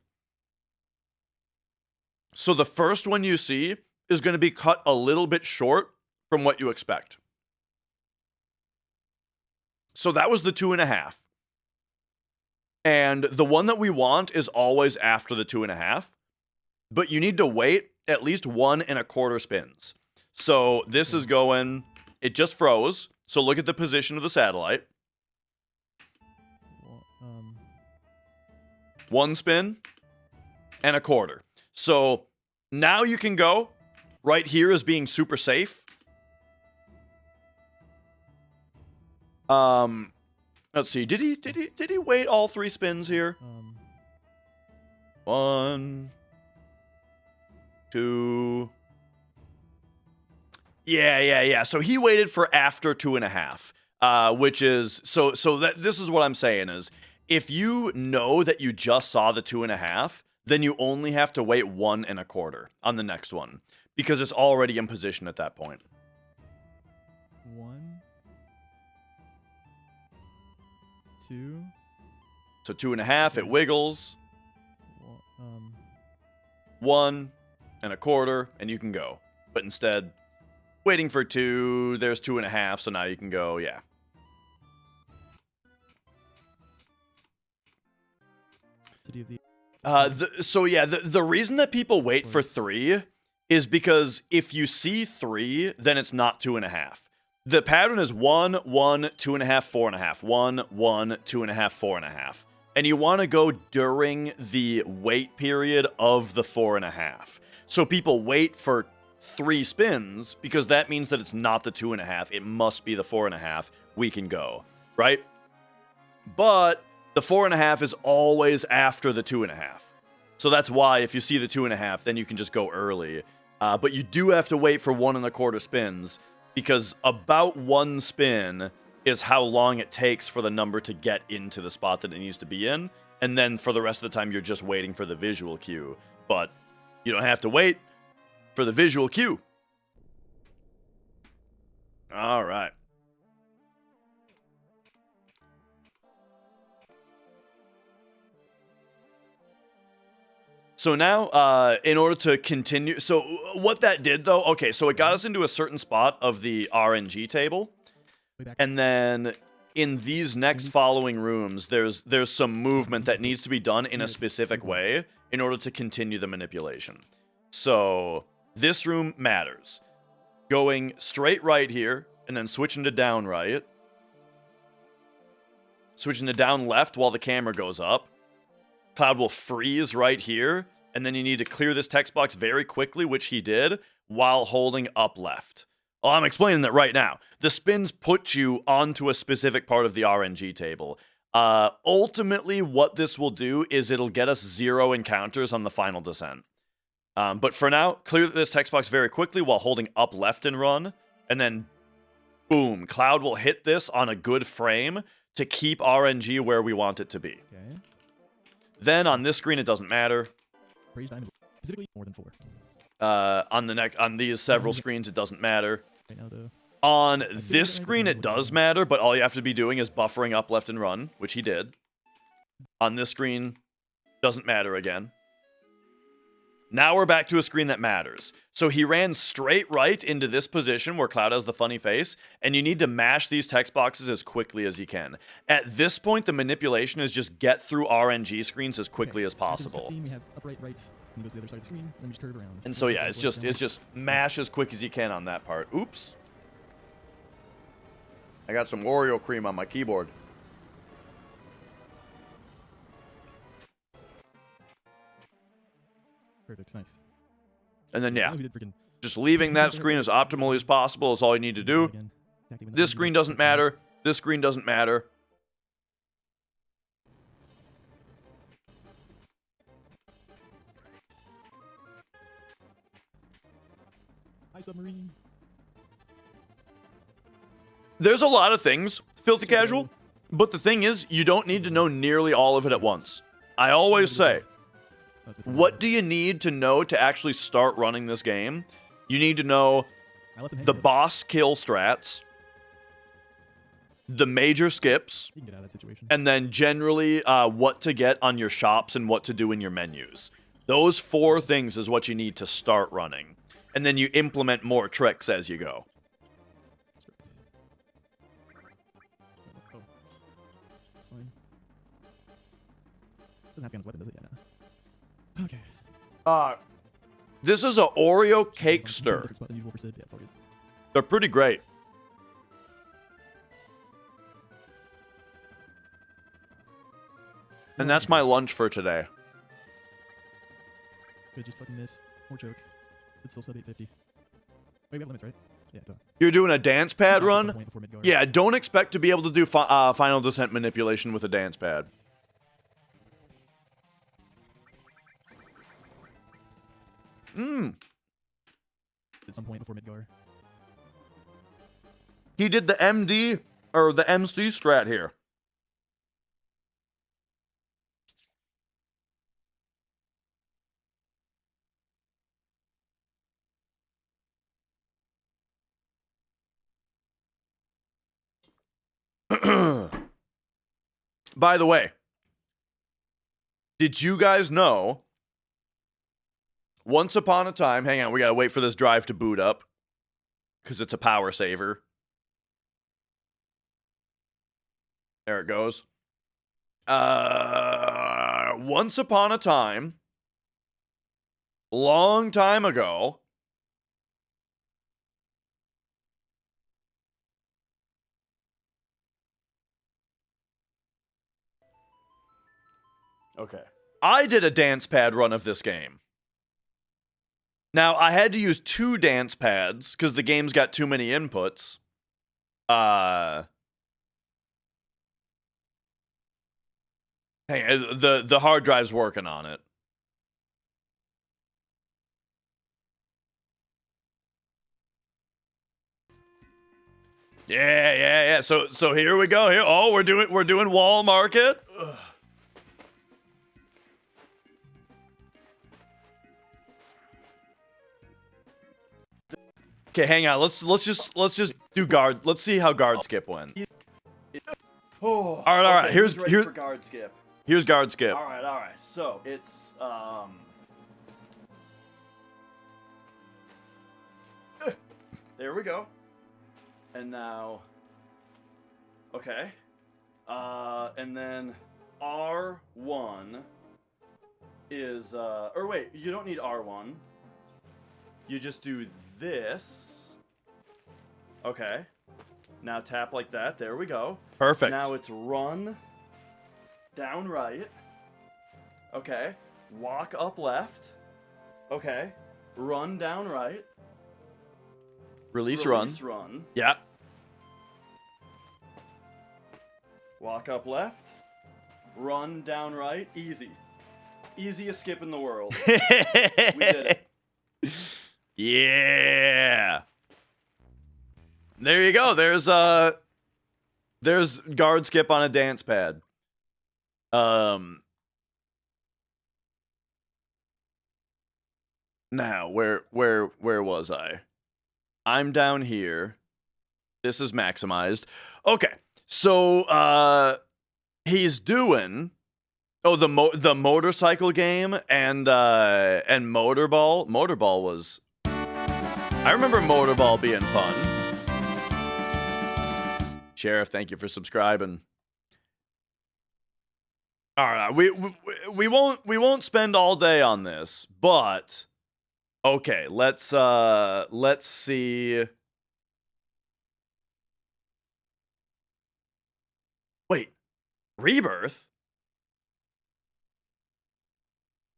So the first one you see is going to be cut a little bit short from what you expect. So that was the 2.5. And the one that we want is always after the 2.5. But you need to wait at least 1.25 spins. So this is going, it just froze. So look at the position of the satellite. 1 spin and 1/4. So now you can go. Right here is being super safe. Let's see. Did he wait all 3 spins here? 1, 2. Yeah. So he waited for after 2.5, which is so that this is what I'm saying is if you know that you just saw the 2.5, then you only have to wait 1.25 on the next one because it's already in position at that point. 1, 2. So 2.5, it wiggles. 1.25, and you can go. But instead, waiting for 2, there's 2.5, so now you can go, yeah. The reason that people wait for 3 is because if you see 3, then it's not 2.5. The pattern is 1, 1, 2.5, 4.5. 1, 1, 2.5, 4.5. and you want to go during the wait period of the 4.5. So people wait for 3 spins because that means that it's not the 2.5. It must be the 4.5. We can go, right? But the 4.5 is always after the 2.5. So that's why if you see the 2.5, then you can just go early. But you do have to wait for 1.25 spins because about 1 spin is how long it takes for the number to get into the spot that it needs to be in. And then for the rest of the time, you're just waiting for the visual cue. But you don't have to wait for the visual cue. All right. So now, in order to continue, so what that did though, okay, so it got us into a certain spot of the RNG table, and then in these next following rooms, there's some movement that needs to be done in a specific way in order to continue the manipulation. So this room matters. Going straight right here, and then switching to down right. Switching to down left while the camera goes up. Cloud will freeze right here, and then you need to clear this text box very quickly, which he did, while holding up left. Well, I'm explaining that right now. The spins put you onto a specific part of the RNG table. Ultimately, what this will do is it'll get us 0 encounters on the final descent. But for now, clear this text box very quickly while holding up left and run, and then boom, Cloud will hit this on a good frame to keep RNG where we want it to be. Okay. Then on this screen, it doesn't matter. Praise diamond. Specifically, more than 4. On these several screens, it doesn't matter. Right now, though. On this screen, it does matter, but all you have to be doing is buffering up left and run, which he did. On this screen, doesn't matter again. Now we're back to a screen that matters. So he ran straight right into this position where Cloud has the funny face, and you need to mash these text boxes as quickly as you can. At this point, the manipulation is just get through RNG screens as quickly as possible. After this cutscene, we have upright right, and goes to the other side of the screen, and then we just curve around. And so yeah, it's just mash as quick as you can on that part. Oops. I got some Oreo cream on my keyboard. Perfect, nice. And then, yeah, We did freaking just leaving that screen as optimally as possible is all you need to do. again. This screen doesn't matter. This screen doesn't matter. Hi, submarine. There's a lot of things, Filthy Casual, but the thing is, you don't need to know nearly all of it at once. I always say, what do you need to know to actually start running this game? You need to know the boss kill strats, the major skips, You can get out of that situation. and then generally what to get on your shops and what to do in your menus. Those 4 things is what you need to start running. And then you implement more tricks as you go. Oh. That's fine. Doesn't have to be on his weapon, does it? Yeah, no. Okay. This is a Oreo cake stir. Different spot than usual for Sid. Yeah, it's all good. They're pretty great. And that's my lunch for today. Could just fucking miss. Or choke. It's still sub 850. Wait, we have limits, right? Yeah, it's You're doing a dance pad at some run? point before mid-guard. Yeah, don't expect to be able to do final descent manipulation with a dance pad. At some point before Midgar. He did the MD, or the MC strat here. By the way, did you guys know, once upon a time, hang on, we gotta wait for this drive to boot up, because it's a power saver. There it goes. Once upon a time, long time ago, Okay. I did a dance pad run of this game. Now, I had to use 2 dance pads because the game's got too many inputs. Hey, the hard drive's working on it. Yeah. So here we go. Here, oh, we're doing wall market. Ugh. Okay, hang on. Let's just do guard. Let's see how guard skip went. Oh, all right. Here's for guard skip. Here's guard skip. All right. So it's there we go. And now, okay, and then R1 is or wait, you don't need R1. You just do this. Okay. Now tap like that. There we go. Perfect. Now it's run down right. Okay. Walk up left. Okay. Run down right. Release run. Yeah. Walk up left. Run down right. Easy. Easiest skip in the world. We did it. Yeah. There you go. There's guard skip on a dance pad. Now, where was I? I'm down here. This is maximized. Okay. So he's doing the motorcycle game and Motorball. Motorball was, I remember Motorball being fun. Sheriff, thank you for subscribing. All right, we won't spend all day on this, but okay, let's see. Wait, Rebirth?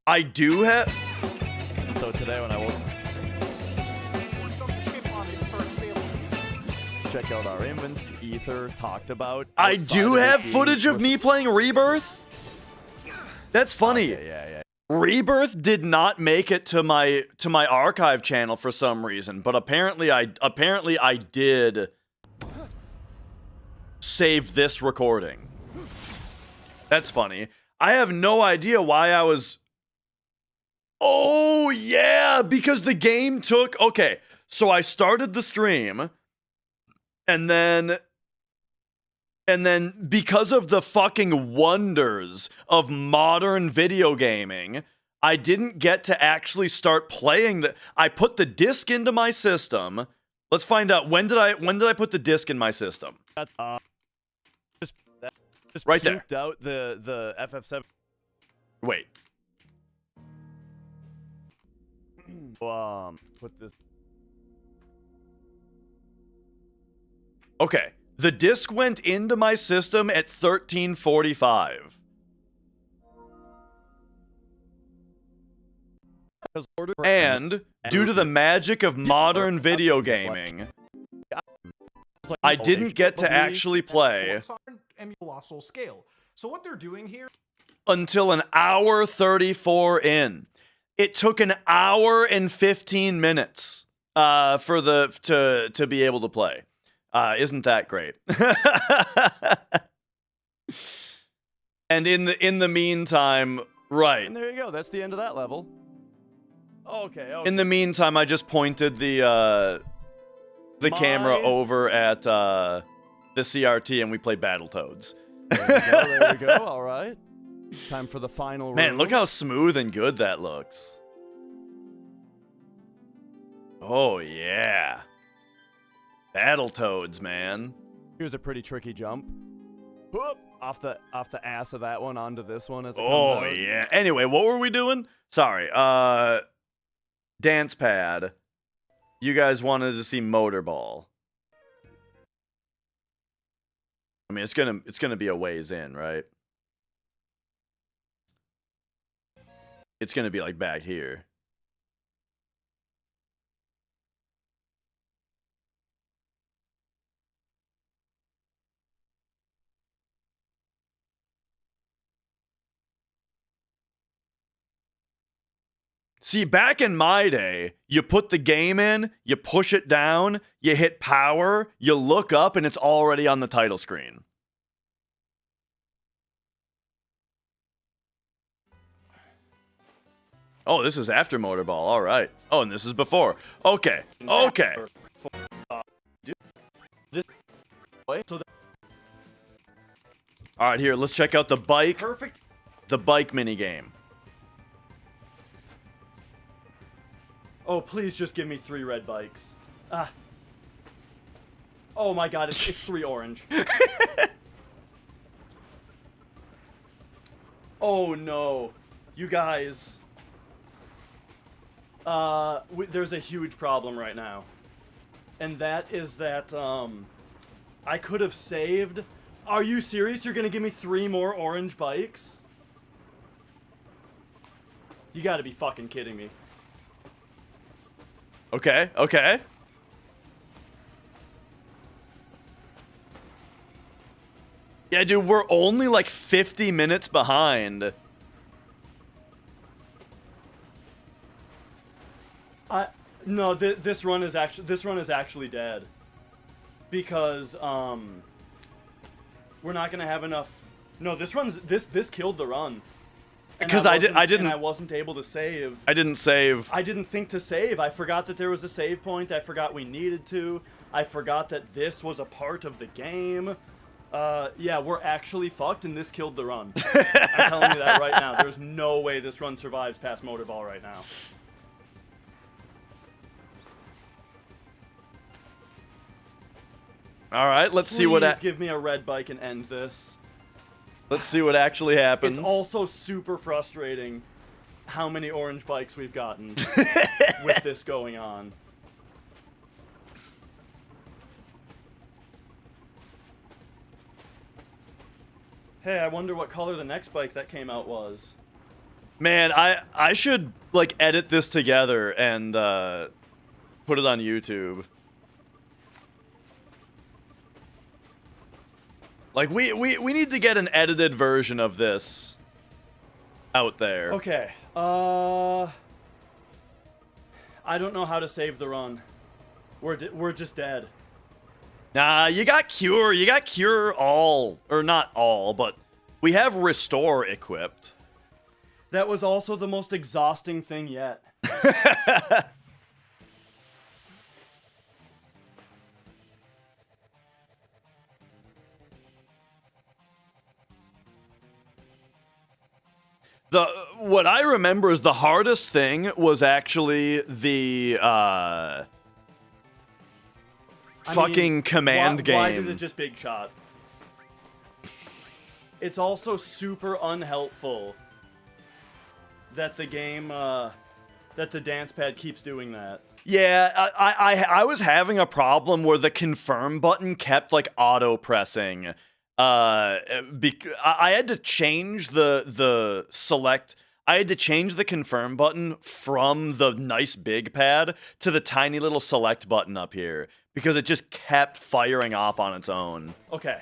I do have. So today when I woke, check out our inventory. Ether talked about. I do have footage of me playing Rebirth. That's funny. Okay, yeah. Rebirth did not make it to my archive channel for some reason, but apparently I did save this recording. That's funny. I have no idea why I was. Oh yeah, because the game took. Okay, so I started the stream, and then because of the fucking wonders of modern video gaming, I didn't get to actually start playing I put the disc into my system. Let's find out, when did I put the disc in my system? Just right there. Out the FF7. Wait. Put this. Okay. The disc went into my system at 13:45. And due to the magic of modern video gaming, I didn't get to actually play scale. So what they're doing here until an hour 34 in. It took an hour and 15 minutes for to be able to play. Isn't that great? And in the meantime, right. And there you go. That's the end of that level. Okay. In the meantime, I just pointed the camera over at the CRT and we played Battletoads. There we go. All right. Time for the final Man, room. look how smooth and good that looks. Oh yeah. Battletoads, man. Here's a pretty tricky jump. Whoop! Off the ass of that one onto this one as it Oh comes out. yeah. Anyway, what were we doing? Sorry. Dance pad. You guys wanted to see Motorball. I mean, it's gonna be a ways in, right? it's gonna be like back here. See, back in my day, you put the game in, you push it down, you hit power, you look up, and it's already on the title screen. Oh, this is after Motorball. All right. Oh, and this is before. Okay. Okay. All right, here, let's check out the bike. Perfect. The bike minigame. Oh, please just give me 3 red bikes. Ah. Oh my god, it's 3 orange. Oh no. You guys. There's a huge problem right now. And that is that, I could have saved... Are you serious? You're gonna give me 3 more orange bikes? You gotta be fucking kidding me. Okay, okay. Yeah, dude, we're only like 50 minutes behind. No, this run is actually dead. Because we're not gonna have enough. No, this killed the run. Because I wasn't able to save. I didn't save. I didn't think to save. I forgot that there was a save point. I forgot we needed to. I forgot that this was a part of the game. Yeah, we're actually fucked, and this killed the run. I'm telling you that right now. There's no way this run survives past Motorball right now. All right, let's see Please what. give me a red bike and end this. Let's see what actually happens. It's also super frustrating how many orange bikes we've gotten with this going on. Hey, I wonder what color the next bike that came out was. Man, I should like edit this together and put it on YouTube. Like we need to get an edited version of this out there. Okay. I don't know how to save the run. We're just dead. Nah, you got Cure. You got Cure all, or not all, but we have Restore equipped. That was also the most exhausting thing yet. What I remember is the hardest thing was actually the fucking command game. Why did it just big shot? It's also super unhelpful that the game, that the dance pad keeps doing that. Yeah, I was having a problem where the confirm button kept like auto pressing. I had to change the select. I had to change the confirm button from the nice big pad to the tiny little select button up here because it just kept firing off on its own. Okay.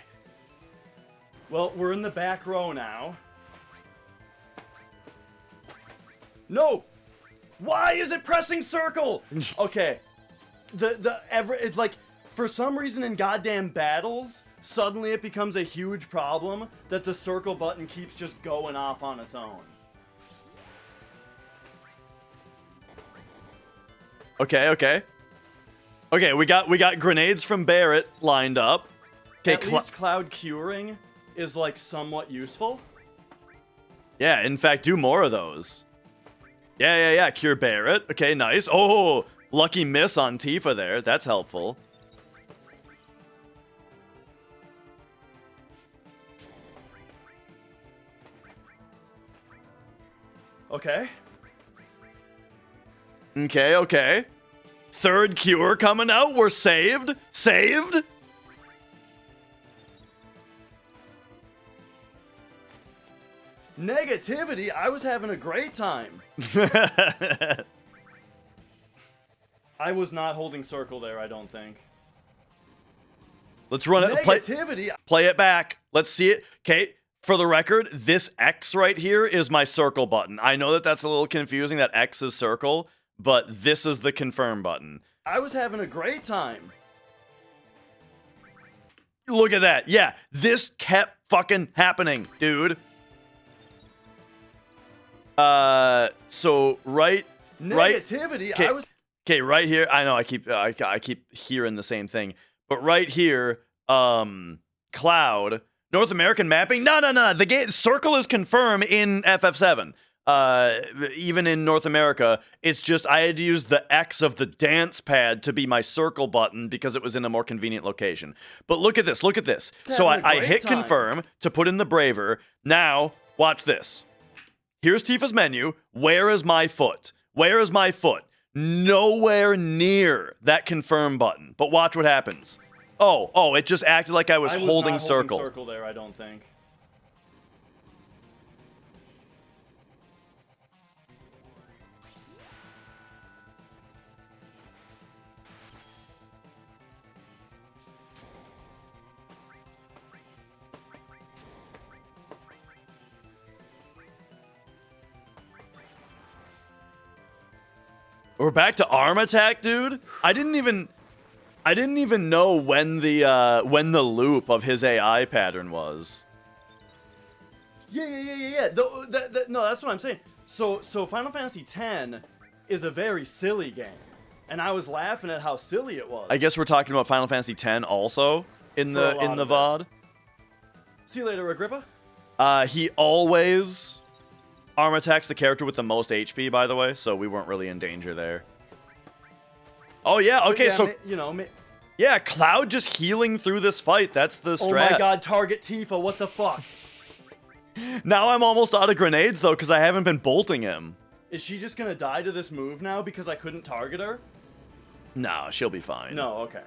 Well, we're in the back row now. No! Why is it pressing circle? Okay. It's like, for some reason in goddamn battles, suddenly it becomes a huge problem that the circle button keeps just going off on its own. Okay, we got grenades from Barrett lined up. Okay, At least cloud curing is like somewhat useful. Yeah, in fact, do more of those. Yeah, cure Barrett. Okay, nice. Oh, lucky miss on Tifa there. That's helpful. Okay. Okay. Third cure coming out. We're saved. Saved. Negativity? I was having a great time. I was not holding circle there, I don't think. Let's run it. Negativity? Play it back. Let's see it. Okay, for the record, this X right here is my circle button. I know that that's a little confusing, that X is circle, but this is the confirm button. I was having a great time. Look at that. Yeah, this kept fucking happening, dude. So right Negativity? Okay, I was... okay, right here. I know I keep hearing the same thing. But right here, Cloud, North American mapping. No. The game circle is confirmed in FF7. Even in North America, it's just I had to use the X of the dance pad to be my circle button because it was in a more convenient location. But look at this. Look at this. So I hit confirm to put in the Braver. Now watch this. Here's Tifa's menu. Where is my foot? Where is my foot? Nowhere near that confirm button. But watch what happens. Oh, it just acted like I was holding not circle. Holding circle there, I don't think. We're back to arm attack, dude. I didn't even know when the loop of his AI pattern was. Yeah. No, that's what I'm saying. So Final Fantasy X is a very silly game, and I was laughing at how silly it was. I guess we're talking about Final Fantasy X also in the VOD. See you later, Agrippa. He always arm attacks the character with the most HP, by the way, so we weren't really in danger there. Oh yeah, okay, yeah, so yeah, Cloud just healing through this fight. That's the strat. Oh my god, target Tifa, what the fuck? Now I'm almost out of grenades though, because I haven't been bolting him. Is she just gonna die to this move now because I couldn't target her? No, she'll be fine. No, okay.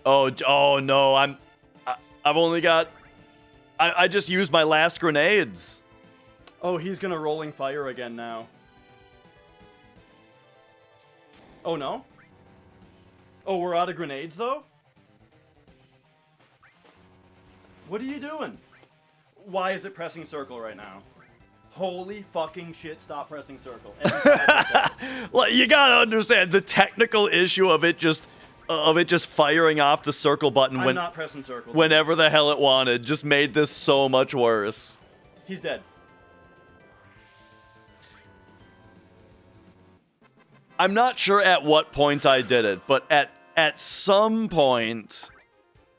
Oh no, I've only got. I just used my last grenades. Oh, he's gonna rolling fire again now. Oh no? Oh, we're out of grenades though? What are you doing? Why is it pressing circle right now? Holy fucking shit, stop pressing circle. Like, you gotta understand the technical issue of it just firing off the circle button I'm not pressing circle. whenever the hell it wanted just made this so much worse. He's dead. I'm not sure at what point I did it, but at some point,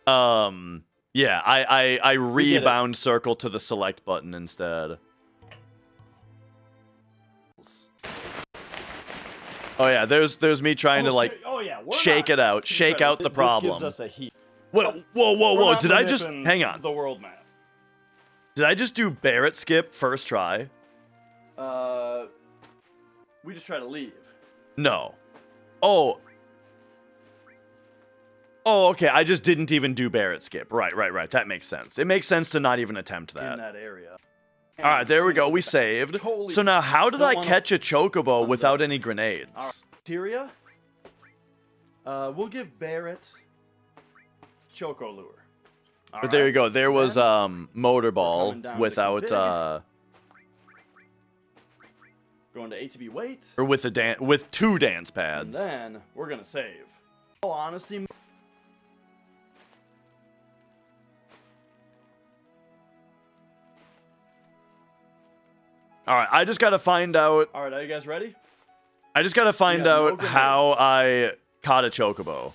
yeah, I rebound circle to the select button instead. Oh yeah, there's me trying to like shake it out, shake out the problem. This gives us a heat. Whoa! Did I just hang on? The world map. Did I just do Barrett skip first try? We just try to leave. No. Oh, okay. I just didn't even do Barrett skip. Right. That makes sense. It makes sense to not even attempt that. In that area. All right, there we go. We saved. So now, how did I catch a chocobo without any grenades? Tyria? We'll give Barrett Choco Lure. But there you go. There was Motor Ball without going to ATB wait. or with with two dance And pads. then we're gonna save. All honesty. All right, I just gotta find out. All right, are you guys ready? I just gotta find no out how I caught a chocobo.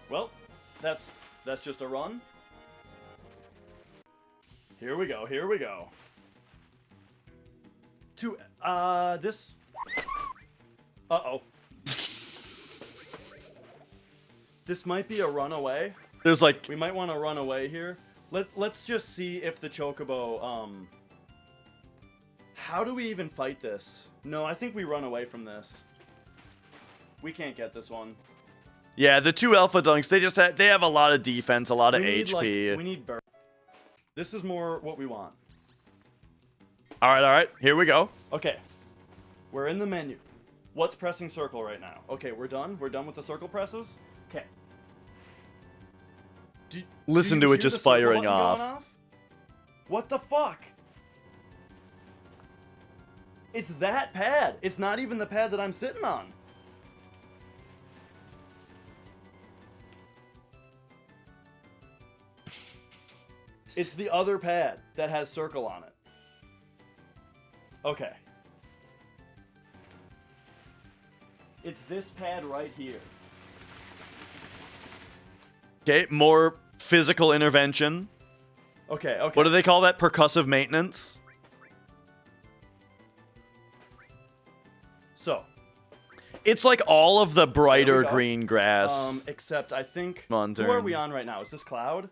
Well, that's just a run. Here we go. To this. Uh-oh. This might be a runaway. There's like We might want to run away here. Let's just see if the chocobo How do we even fight this? No, I think we run away from this. We can't get this one. Yeah, the two alpha dunks, they have a lot of defense, a lot of We need, HP. like, we need burn. This is more what we want. All right, here we go. Okay. We're in the menu. What's pressing circle right now? Okay, we're done. We're done with the circle presses. Okay. Listen do to you it hear just the circle firing button off. going off. What the fuck? It's that pad. It's not even the pad that I'm sitting on. It's the other pad that has circle on it. Okay. It's this pad right here. Okay, more physical intervention. Okay, okay. What do they call that? Percussive maintenance? So, It's like all of the brighter There we go. green grass. except I think... Come on, Who are turn. we on right now? Is this Cloud?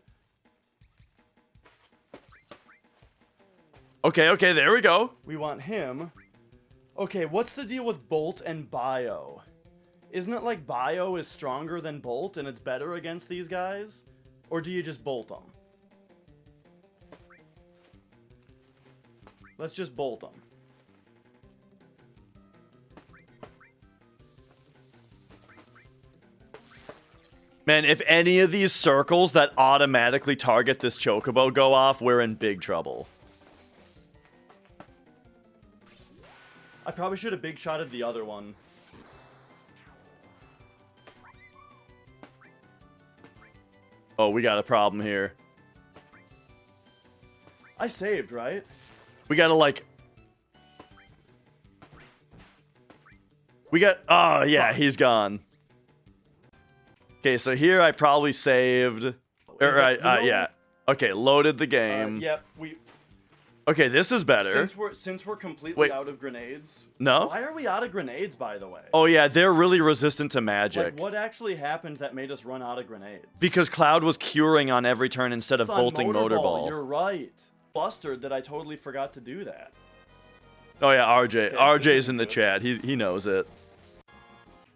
Okay, there we go. We want him. Okay, what's the deal with Bolt and Bio? Isn't it like Bio is stronger than Bolt and it's better against these guys? Or do you just Bolt them? Let's just Bolt them. Man, if any of these circles that automatically target this chocobo go off, we're in big trouble. I probably should have big shotted the other one. Oh, we got a problem here. I saved, right? We gotta, like... Oh, yeah, he's gone. Okay, so here I probably saved... yeah. Okay, loaded the game. Yep, Okay, this is better. Since we're completely Wait. out of grenades. No? Why are we out of grenades, by the way? Oh, yeah, they're really resistant to magic. Like, what actually happened that made us run out of grenades? Because Cloud was curing on every turn instead of It's on bolting Motor Ball. You're right. Flustered that I totally forgot to do that. Oh, yeah, RJ. Okay, RJ's this is in the good. chat. He knows it.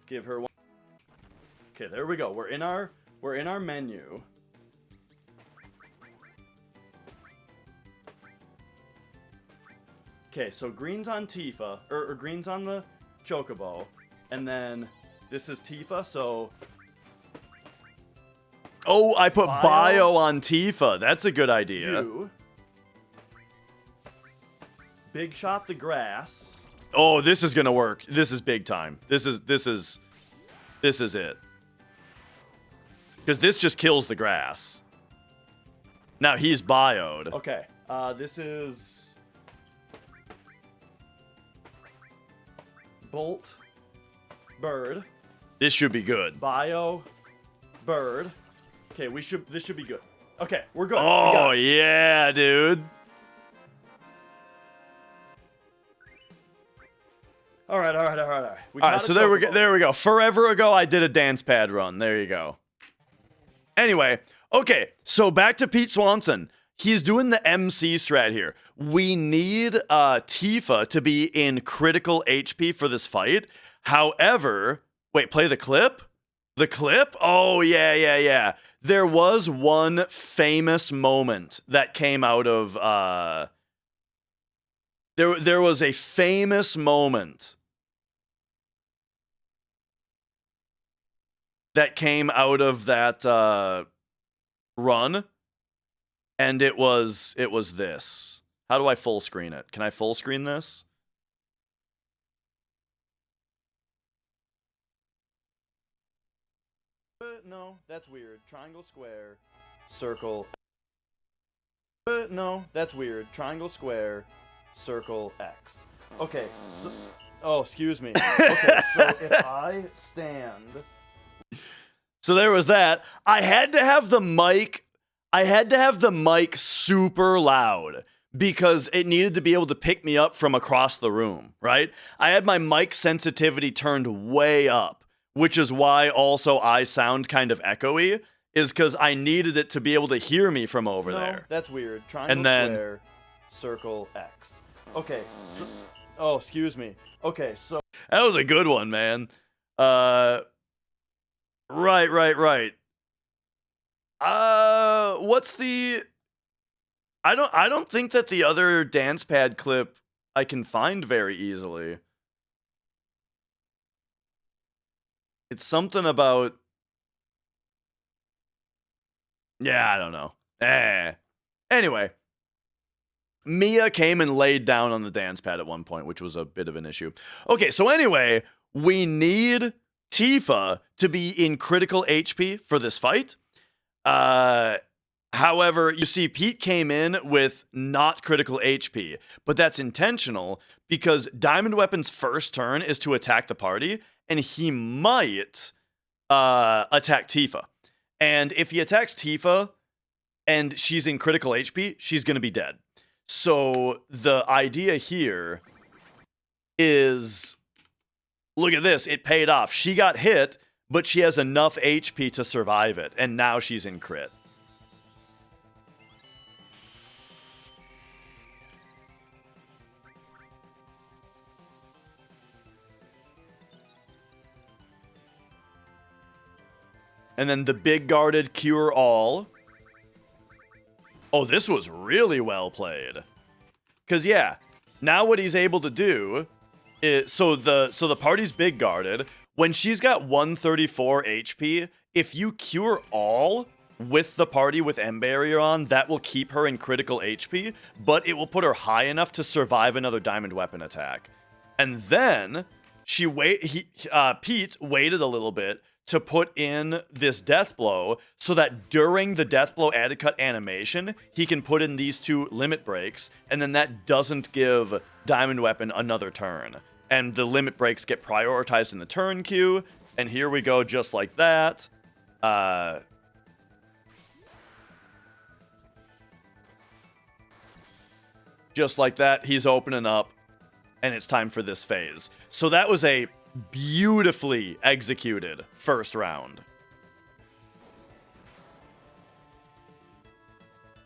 Give her one. Okay, there we go. We're in our menu. Okay, so green's on Tifa, or green's on the Chocobo, and then this is Tifa, so Oh, I put Bio. Bio on Tifa. That's a good idea. you big shot the grass. Oh, this is gonna work. This is big time. This is it. Because this just kills the grass. Now he's bioed. Okay, this is Bolt, Bird, This should be good. Bio, Bird. Okay, this should be good. Okay, we're good. We Oh got it. yeah, dude. All right. We All right, got so a there Chocobo. we go. Forever ago, I did a dance pad run. There you go. Anyway, okay, so back to Pete Swanson. He's doing the MC strat here. We need Tifa to be in critical HP for this fight. However, wait, play the clip? The clip? Oh, yeah. There was one famous moment that came out of... There was a famous moment that came out of that run, and it was this. How do I full screen it? Can I full screen this? No, that's weird. Triangle, square, circle. No, that's weird. Triangle, square, circle, X. Okay, so... Oh, excuse me. Okay, so if I stand... So there was that. I had to have the mic super loud because it needed to be able to pick me up from across the room, right? I had my mic sensitivity turned way up, which is why also I sound kind of echoey, is because I needed it to be able to hear me from over No, there. that's weird. Triangle, And then- square, circle, X. Okay, so... Oh, excuse me. Okay, so... That was a good one, man. Right. What's the... I don't think that the other dance pad clip I can find very easily. It's something about... Yeah, I don't know. Anyway. Mia came and laid down on the dance pad at one point, which was a bit of an issue. Okay, so anyway, we need Tifa to be in critical HP for this fight. However, you see Pete came in with not critical HP, but that's intentional because Diamond Weapon's first turn is to attack the party, and he might attack Tifa. And if he attacks Tifa and she's in critical HP, she's going to be dead. So the idea here is, look at this, it paid off. She got hit, but she has enough HP to survive it, and now she's in crit. And then the big guarded cure all. Oh, this was really well played. Cause yeah, now what he's able to do is so the party's big guarded. When she's got 134 HP, if you cure all with the party with M barrier on, that will keep her in critical HP, but it will put her high enough to survive another diamond weapon attack. And then Pete waited a little bit to put in this death blow so that during the death blow added cut animation, he can put in these two limit breaks, and then that doesn't give Diamond Weapon another turn. And the limit breaks get prioritized in the turn queue, and here we go just like that. Just like that, he's opening up, and it's time for this phase. So that was a beautifully executed first round.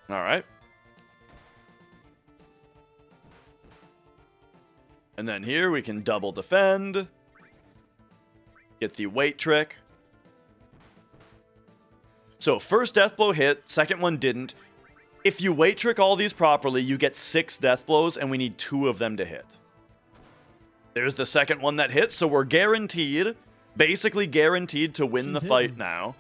All right. And then here we can double defend. Get the weight trick. So first death blow hit, second one didn't. If you weight trick all these properly, you get 6 death blows, and we need 2 of them to hit. There's the second one that hit, so we're guaranteed, basically guaranteed to win the fight now.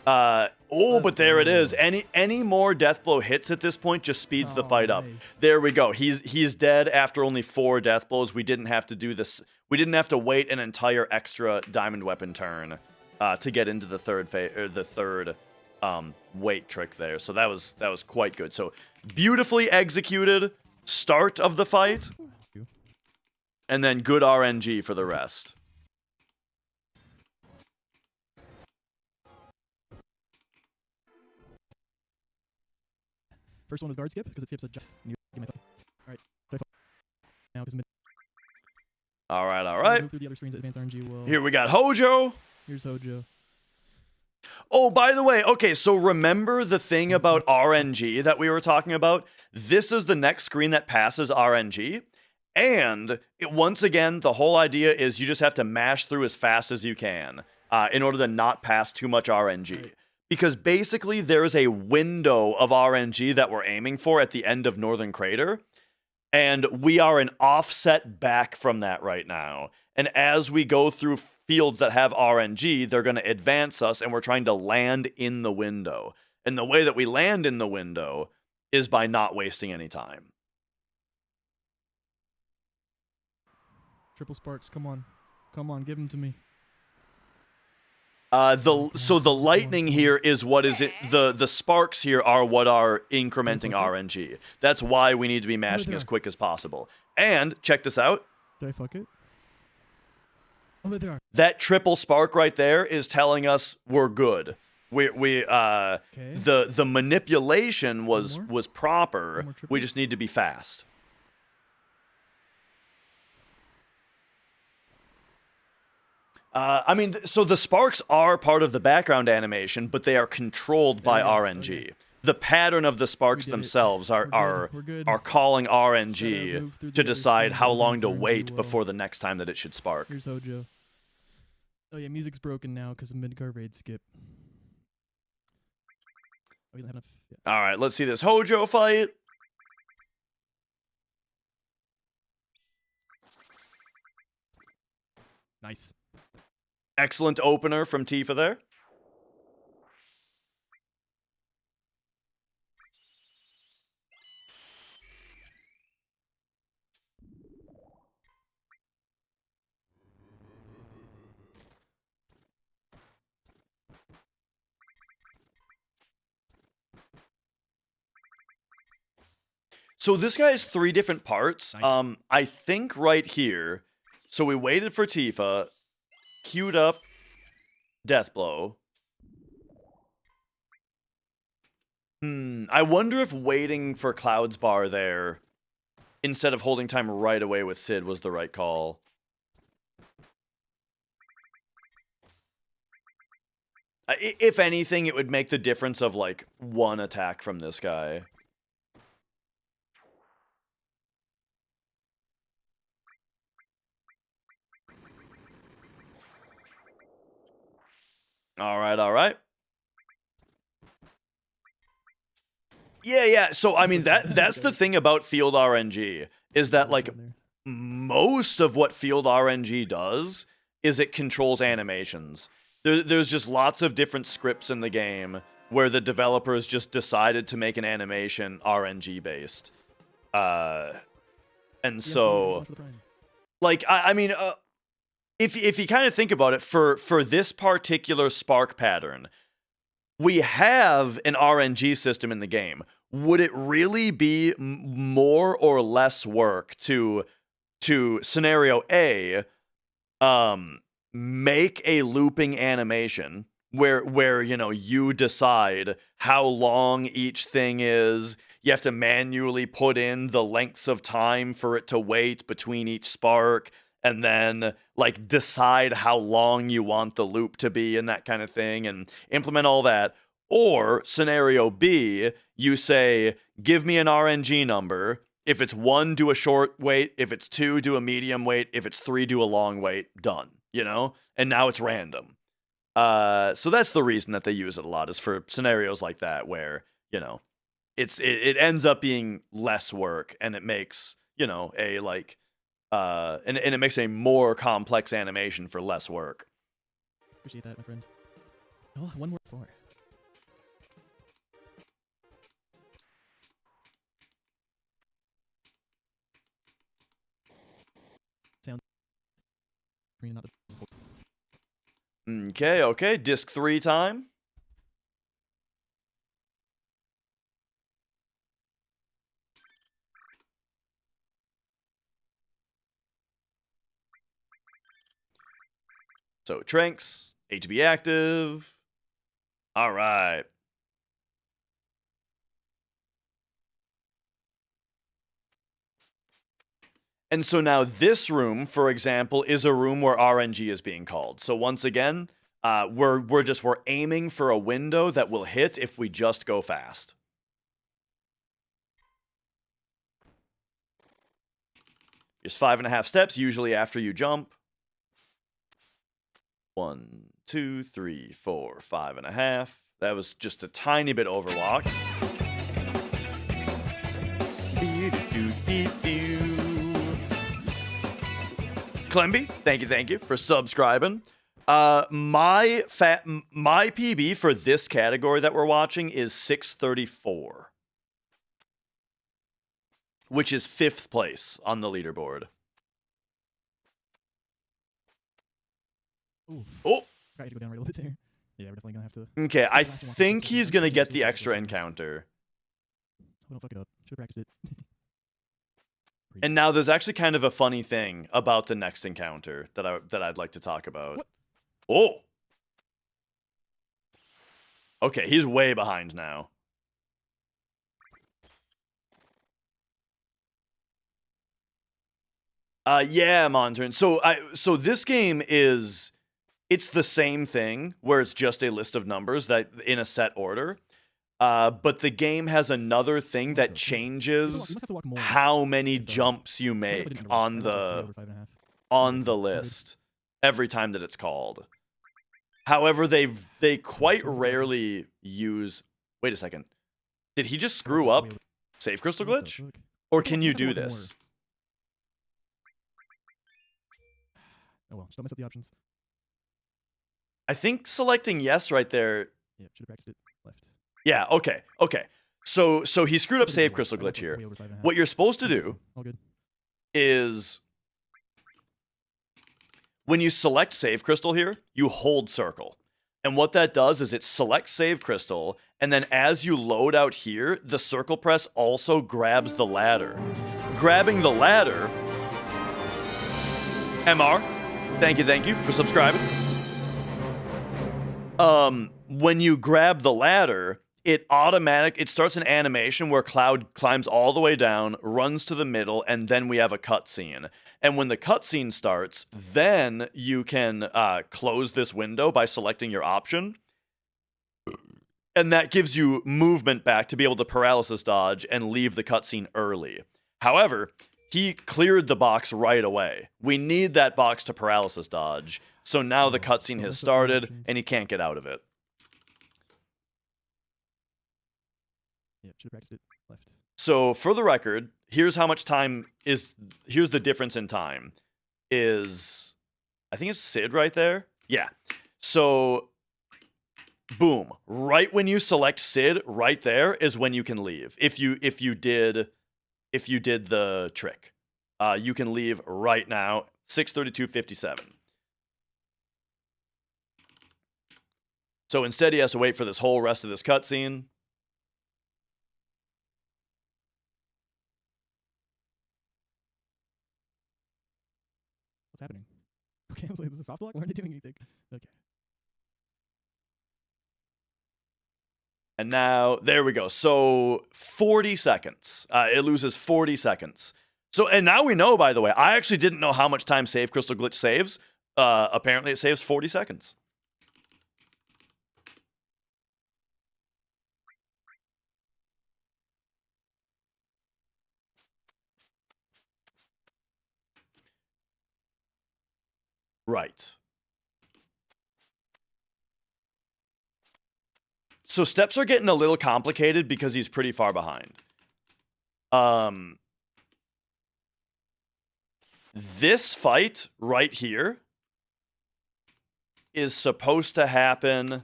But there it is. Any more death blow hits at this point just speeds the fight up. There we go. He's dead after only 4 death blows. We didn't have to do this. We didn't have to wait an entire extra diamond weapon turn to get into the third weight trick there. So that was quite good. So beautifully executed start of the fight. And then good RNG for the rest. First one was guard skip, because it skips a jump. Alright. Now, because Alright. move through the other screens, advanced RNG will... Here we got Hojo. Here's Hojo. Oh, by the way, okay, so remember the thing about RNG that we were talking about? This is the next screen that passes RNG. And once again, the whole idea is you just have to mash through as fast as you can in order to not pass too much RNG. Because basically there is a window of RNG that we're aiming for at the end of Northern Crater. And we are an offset back from that right now. And as we go through fields that have RNG, they're going to advance us, and we're trying to land in the window. And the way that we land in the window is by not wasting any time. Triple sparks, come on. Come on, give them to me. So the lightning here is what is it? The sparks here are what are incrementing RNG. That's why we need to be mashing as quick as possible. And check this out. Did I fuck it? Oh, there they are. That triple spark right there is telling us we're good. The manipulation was proper. We just need to be fast. So the sparks are part of the background animation, but they are controlled by RNG. the pattern of the sparks We did it. themselves We're are good. calling Set our RNG move through to the decide other how side, long to turns wait RNG before the next time that it should spark. Here's Hojo. Oh yeah, music's broken now because of mid-car raid skip. Oh, we don't have enough. Yeah. All right, let's see this Hojo fight. Nice. Excellent opener from Tifa there. So this guy has 3 different parts. Nice. I think right here. So we waited for Tifa, queued up Death Blow. I wonder if waiting for Cloud's bar there instead of holding time right away with Sid was the right call. If anything, it would make the difference of like 1 attack from this guy. All right. Yeah. So I mean that's the thing about field RNG is that like most of what field RNG does is it controls animations. There's just lots of different scripts in the game where the developers just decided to make an animation RNG based. And so like I mean if you kind of think about it, for this particular spark pattern, we have an RNG system in the game. Would it really be more or less work to scenario A, make a looping animation where you know you decide how long each thing is? You have to manually put in the lengths of time for it to wait between each spark, and then like decide how long you want the loop to be and that kind of thing and implement all that. Or scenario B, you say, give me an RNG number. If it's 1, do a short wait. If it's 2, do a medium wait. If it's 3, do a long wait. Done, you know? And now it's random. So that's the reason that they use it a lot, is for scenarios like that where, you know, it ends up being less work and it makes, you know, a like and it makes a more complex animation for less work. Appreciate that, my friend. Oh, 1 more 4. Sound green, not the just Okay, disc 3 time. So Tranks, HB active. All right. And so now this room, for example, is a room where RNG is being called. So once again, we're aiming for a window that will hit if we just go fast. Just 5.5 steps, usually after you jump. 1, 2, 3, 4, 5.5. That was just a tiny bit overlocked. Clemby, thank you for subscribing. My PB for this category that we're watching is 634, which is 5th place on the leaderboard. Ooh. Oh, Got you to go down right a little bit there. Yeah, we're definitely gonna have to. okay. Skip I the last one. think he's gonna get the extra encounter. Oh, don't fuck it up. Should have practiced it. And now there's actually kind of a funny thing about the next encounter that I'd like to talk about. What? Oh. Okay, he's way behind now. Yeah, Monturn. So this game it's the same thing where it's just a list of numbers that in a set order. but the game has another thing that You changes must have to walk more. how many So, jumps you I make didn't underwrite. on I was, the way over 5.5. on Yes, the all good. list every time that it's called. However, they quite rarely use. Wait a second. Did he just screw Way up over- Save Crystal what the Glitch? fuck? Or You can must you have to do walk this? more. Oh well, just don't mess up the options. I think selecting yes right there. Yeah, should have practiced it left. Yeah, okay. So he screwed up Could've Save been Crystal way over- Glitch here. way over 5.5. What you're supposed to Okay, do so, all good. is when you select Save Crystal here, you hold circle. And what that does is it selects Save Crystal, and then as you load out here, the circle press also grabs the ladder. Grabbing the ladder, MR, thank you for subscribing. When you grab the ladder, it starts an animation where Cloud climbs all the way down, runs to the middle, and then we have a cutscene. And when the cutscene starts, then you can close this window by selecting your option. And that gives you movement back to be able to paralysis dodge and leave the cutscene early. However, he cleared the box right away. We need that box to paralysis dodge. So now the cutscene has started, and he can't get out of it. Yeah, should have practiced it left. So for the record, here's how much time is. Here's the difference in time. I think it's Sid right there. Yeah. So, boom. Right when you select Sid, right there is when you can leave. If you did the trick, you can leave right now. 6:32:57. So instead, he has to wait for this whole rest of this cutscene. What's happening? Okay, I was like, is this a soft lock? Why aren't they doing anything? Okay. And now, there we go. So 40 seconds. It loses 40 seconds. So, and now we know, by the way, I actually didn't know how much time Save Crystal Glitch saves. Apparently, it saves 40 seconds. Right. So steps are getting a little complicated because he's pretty far behind. This fight right here is supposed to happen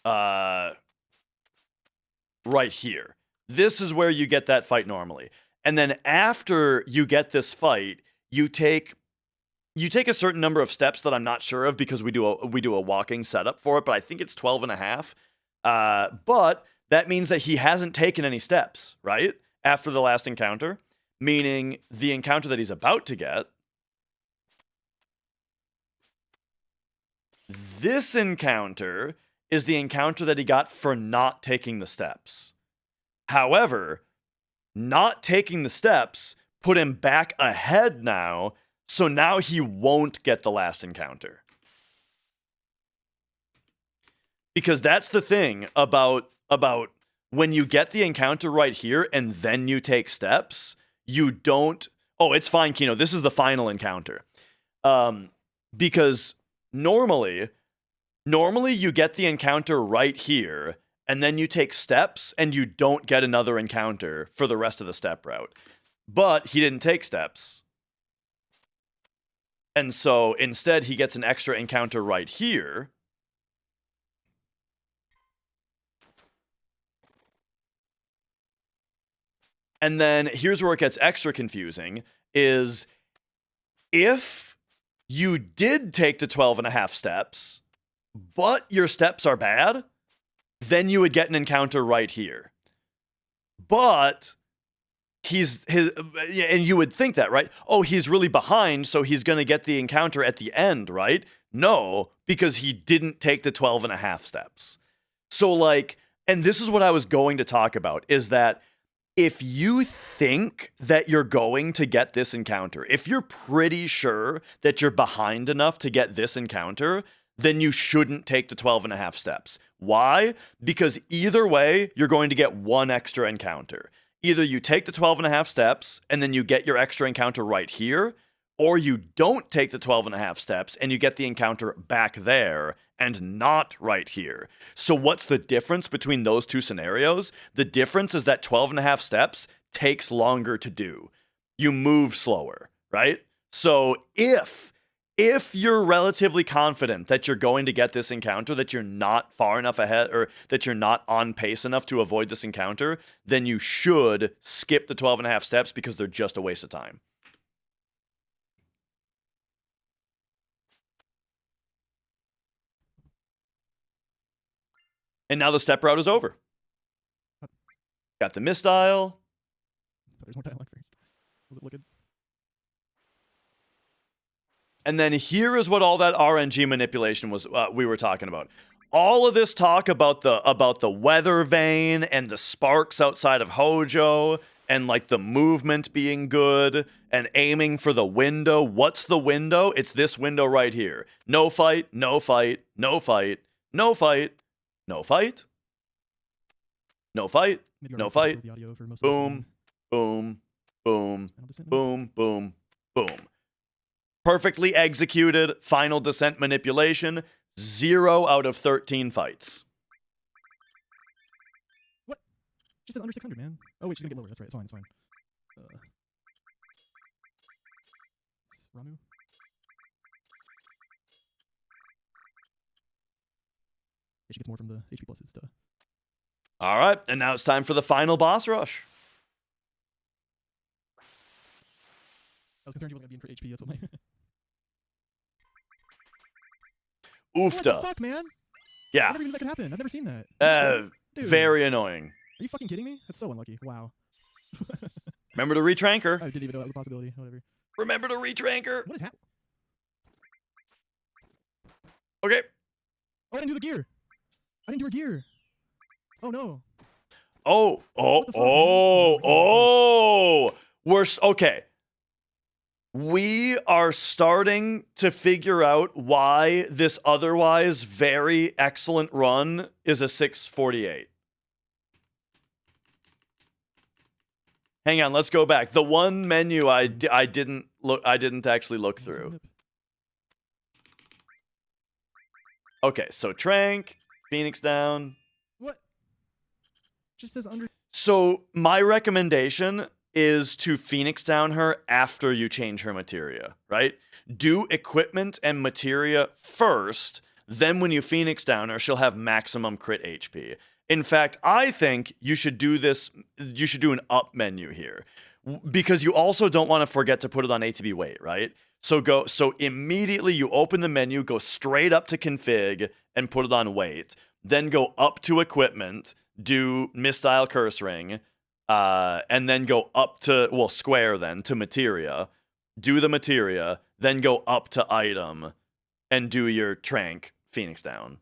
right here. This is where you get that fight normally. And then after you get this fight, you take a certain number of steps that I'm not sure of because we do a walking setup for it, but I think it's 12 and a half. But that means that he hasn't taken any steps, right? After the last encounter, meaning the encounter that he's about to get. This encounter is the encounter that he got for not taking the steps. However, not taking the steps put him back ahead now, so now he won't get the last encounter. Because that's the thing about when you get the encounter right here and then you take steps, you don't... Oh, it's fine, Kino. This is the final encounter. Because normally you get the encounter right here, and then you take steps, and you don't get another encounter for the rest of the step route. But he didn't take steps. And so instead, he gets an extra encounter right here. And then here's where it gets extra confusing, is if you did take the 12 and a half steps, but your steps are bad, then you would get an encounter right here. But and you would think that, right? Oh, he's really behind, so he's going to get the encounter at the end, right? No, because he didn't take the 12 and a half steps. So like, and this is what I was going to talk about, is that if you think that you're going to get this encounter, if you're pretty sure that you're behind enough to get this encounter, then you shouldn't take the 12.5 steps. Why? Because either way, you're going to get one extra encounter. Either you take the 12.5 steps and then you get your extra encounter right here, or you don't take the 12.5 steps and you get the encounter back there and not right here. So what's the difference between those two scenarios? The difference is that 12.5 steps takes longer to do. You move slower, right? So if you're relatively confident that you're going to get this encounter, that you're not far enough ahead, or that you're not on pace enough to avoid this encounter, then you should skip the 12.5 steps because they're just a waste of time. And now the step route is over. Got the misdial. There's more dialogue first. Was it looking? And then here is what all that RNG manipulation was we were talking about. All of this talk about the weather vane and the sparks outside of Hojo and like the movement being good and aiming for the window. What's the window? It's this window right here. No fight, no fight, no fight, no fight, no fight, no fight, Maybe no already fight. closed the audio for most of this Boom, boom, boom, final descent, maybe? boom, boom, boom. Perfectly executed final descent manipulation. 0 out of 13 fights. What? She says under 600, man. Oh wait, she's gonna get lower. That's right. It's fine. It's fine. It's Ramu. Yeah, she gets more from the HP pluses stuff. All right, and now it's time for the final boss rush. I was concerned she wasn't gonna be in for HP. That's what my. Oofta. What the fuck, man? I Yeah, never even knew that could happen. I've never seen that. Dude, very annoying. Are you fucking kidding me? That's so unlucky. Wow. Remember to retrank her. I didn't even know that was a possibility. Whatever. Remember to retrank her. What is happening? Okay. Oh, I didn't do the gear. I didn't do her gear. Oh no. Oh, What the fuck, man? Okay. We are starting to figure out why this otherwise very excellent run is a 648. Hang on, let's go back. The one menu I didn't actually look through. Okay, so Trank, Phoenix down. What? Just says under. So my recommendation is to Phoenix down her after you change her materia, right? Do equipment and materia first, then when you Phoenix down her, she'll have maximum crit HP. In fact, I think you should do an up menu here, because you also don't want to forget to put it on ATB weight, right? So immediately you open the menu, go straight up to config and put it on weight, then go up to equipment, do misdial curse ring, and then go up to, well, square then, to materia. Do the materia, then go up to item, and do your trank Phoenix down.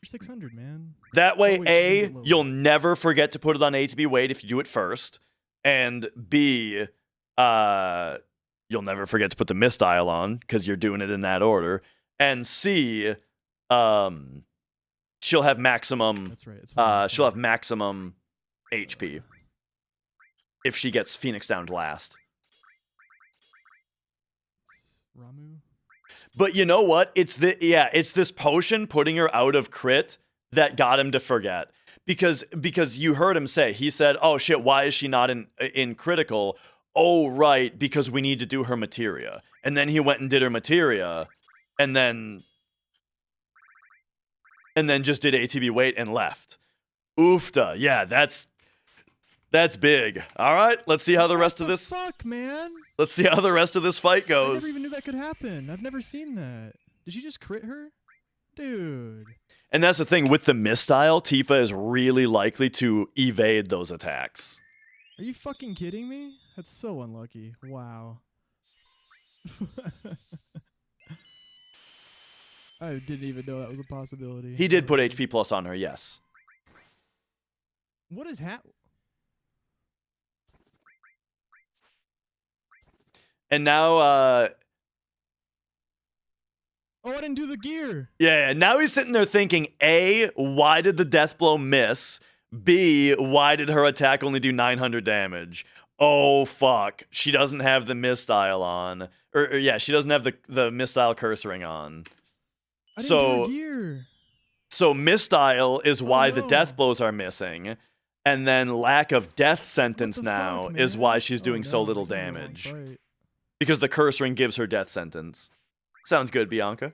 600, man. That way, Oh, wait, A, she's gonna get you'll lower. never forget to put it on ATB weight if you do it first, and B, you'll never forget to put the misdial on, because you're doing it in that order, and C, she'll have maximum... That's right. It's fine. It's she'll fine. have maximum HP if she gets Phoenix down last. Ramu. But you know what? It's this potion putting her out of crit that got him to forget. Because you heard him say, he said, "Oh shit, why is she not in critical?" Oh right, because we need to do her materia. And then he went and did her materia, and then just did ATB weight and left. Oofta. Yeah, that's big. All right, let's see how the rest of this. Fuck, man. Let's see how the rest of this fight I goes. never even knew that could happen. I've never seen that. Did she just crit her? Dude. And that's the thing with the misstyle, Tifa is really likely to evade those attacks. Are you fucking kidding me? That's so unlucky. Wow. I didn't even know that was a possibility. He did put HP plus on her, yes. What is happening? And now, Oh, I didn't do the gear. yeah, now he's sitting there thinking, A, why did the death blow miss? B, why did her attack only do 900 damage? Oh, fuck. She doesn't have the misstyle on. Or yeah, she doesn't have the misstyle cursoring on. I didn't So, do the gear. so misstyle is why the no. death blows are missing. And then lack of death sentence What the now fuck, is man? why she's doing Oh, so no, little this is the wrong damage. fight. Because the cursoring gives her death sentence. Sounds good, Bianca.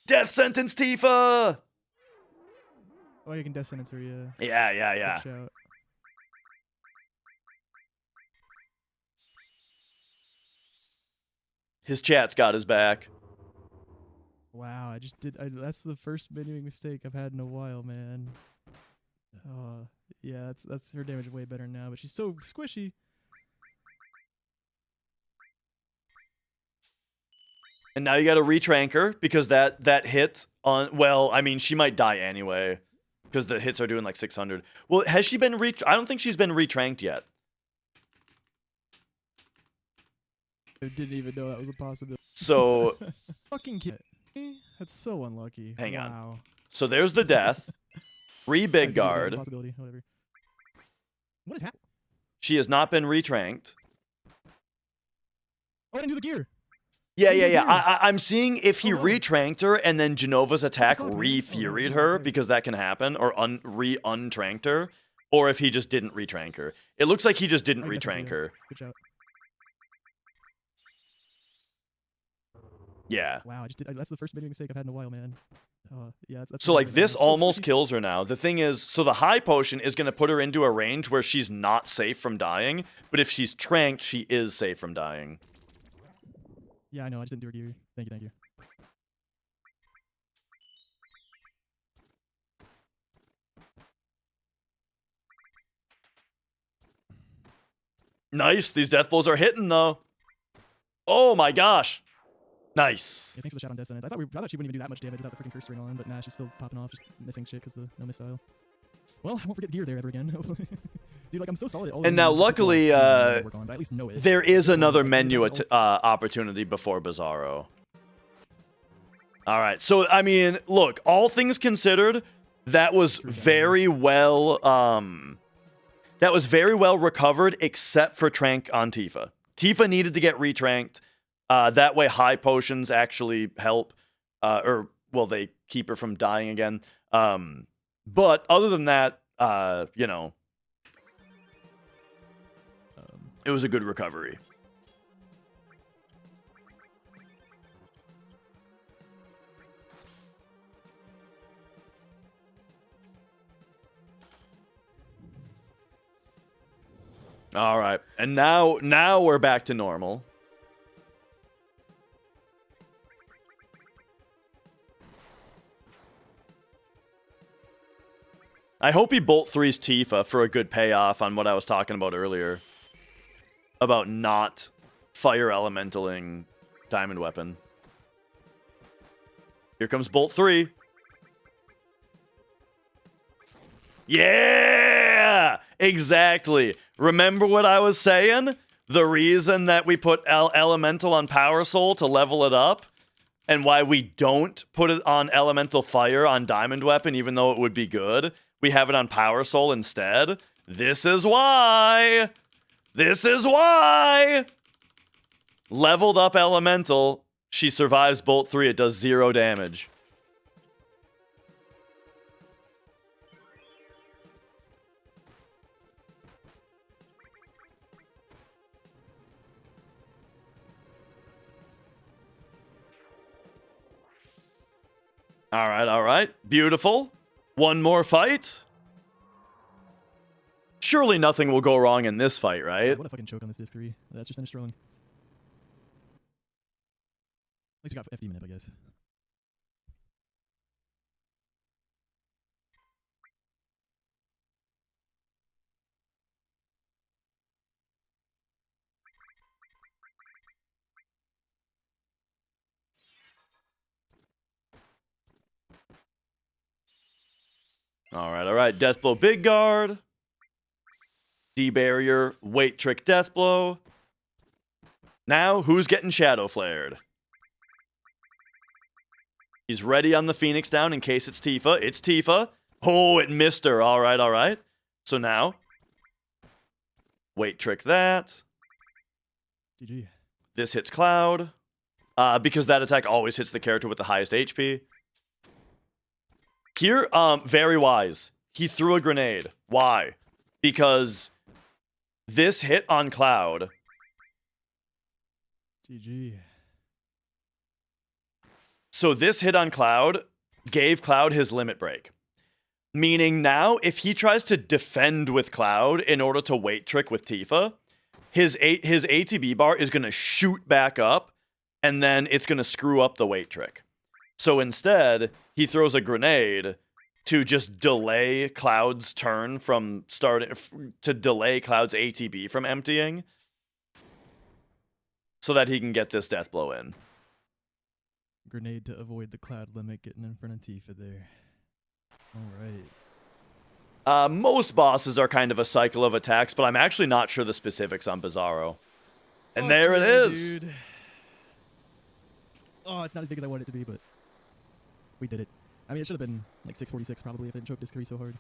Death sentence, Tifa! Oh, you can death sentence her, yeah. Yeah. Good shout. His chat's got his back. Wow, I just did. That's the first menuing mistake I've had in a while, man. Yeah, that's her damage way better now, but she's so squishy. And now you gotta retrank her because that hit on, well, I mean, she might die anyway. Because the hits are doing like 600. Well, has she been I don't think she's been retranked yet. I didn't even know that was a possibility. So, Fucking kid. That's so unlucky. Hang on. Wow. so there's the death. Re I big didn't know that was a guard. possibility. Whatever. What is happening? She has not been retranked. Oh, I didn't do the gear. Yeah. What are you doing? I'm seeing if he Oh, no. retranked her and then Jenova's attack fuck, man? re-furied Oh, no, her okay. because that can happen, or re-untranked her, or if he just didn't retrank her. It looks like he just didn't I guess that's retrank it. her. Good shout. Yeah. Wow, I just did. That's the first menuing mistake I've had in a while, man. Yeah, that's So like bad, man. this It's so almost squishy. kills her now. The thing is, so the high potion is going to put her into a range where she's not safe from dying, but if she's tranked, she is safe from dying. Yeah, I know. I just didn't do her gear. Thank you. Nice. These death blows are hitting though. Oh my gosh. Nice. Yeah, thanks for the shout on death sentence. I thought she wouldn't even do that much damage without the freaking curse ring on, but nah, she's still popping off, just missing shit because the no missile. Well, I won't forget gear there ever again. Hopefully. Dude, like I'm so solid at all. And now luckily, work on, but I at least know it. there is So, another like, menu that's all- opportunity before Bizarro. All right. So, I mean, look, all things considered, that was very well recovered except for Trank on Tifa. Tifa needed to get retranked. That way high potions actually help. Or, well, they keep her from dying again. But other than that, you know, it was a good recovery. All right. And now we're back to normal. I hope he bolt threes Tifa for a good payoff on what I was talking about earlier. About not fire elementaling Diamond Weapon. Here comes Bolt 3. Yeah! Exactly. Remember what I was saying? The reason that we put Elemental on Power Soul to level it up? And why we don't put it on Elemental Fire on Diamond Weapon, even though it would be good? We have it on Power Soul instead. This is why. This is why. Leveled up Elemental. She survives Bolt 3. It does 0 damage. All right. Beautiful. One more fight. Surely nothing will go wrong in this fight, right? What a fucking choke on this disc 3. That's just finished rolling. At least we got FD minute, I guess. All right. Death blow, big guard. D barrier, weight trick, death blow. Now, who's getting shadow flared? He's ready on the Phoenix down in case it's Tifa. It's Tifa. Oh, it missed her. All right. So now, weight trick that. GG. This hits Cloud. Because that attack always hits the character with the highest HP. Here, very wise. He threw a grenade. Why? Because this hit on Cloud. GG. So this hit on Cloud gave Cloud his limit break. Meaning now, if he tries to defend with Cloud in order to weight trick with Tifa, his ATB bar is going to shoot back up, and then it's going to screw up the weight trick. So instead, he throws a grenade to just delay Cloud's turn from starting, to delay Cloud's ATB from emptying, so that he can get this death blow in. Grenade to avoid the Cloud limit getting in front of Tifa there. All right. Most bosses are kind of a cycle of attacks, but I'm actually not sure the specifics on Bizarro. And there it is. Dude. Oh, it's not as big as I wanted it to be, but we did it. I mean, it should have been like 646 probably if it didn't choke disc 3 so hard.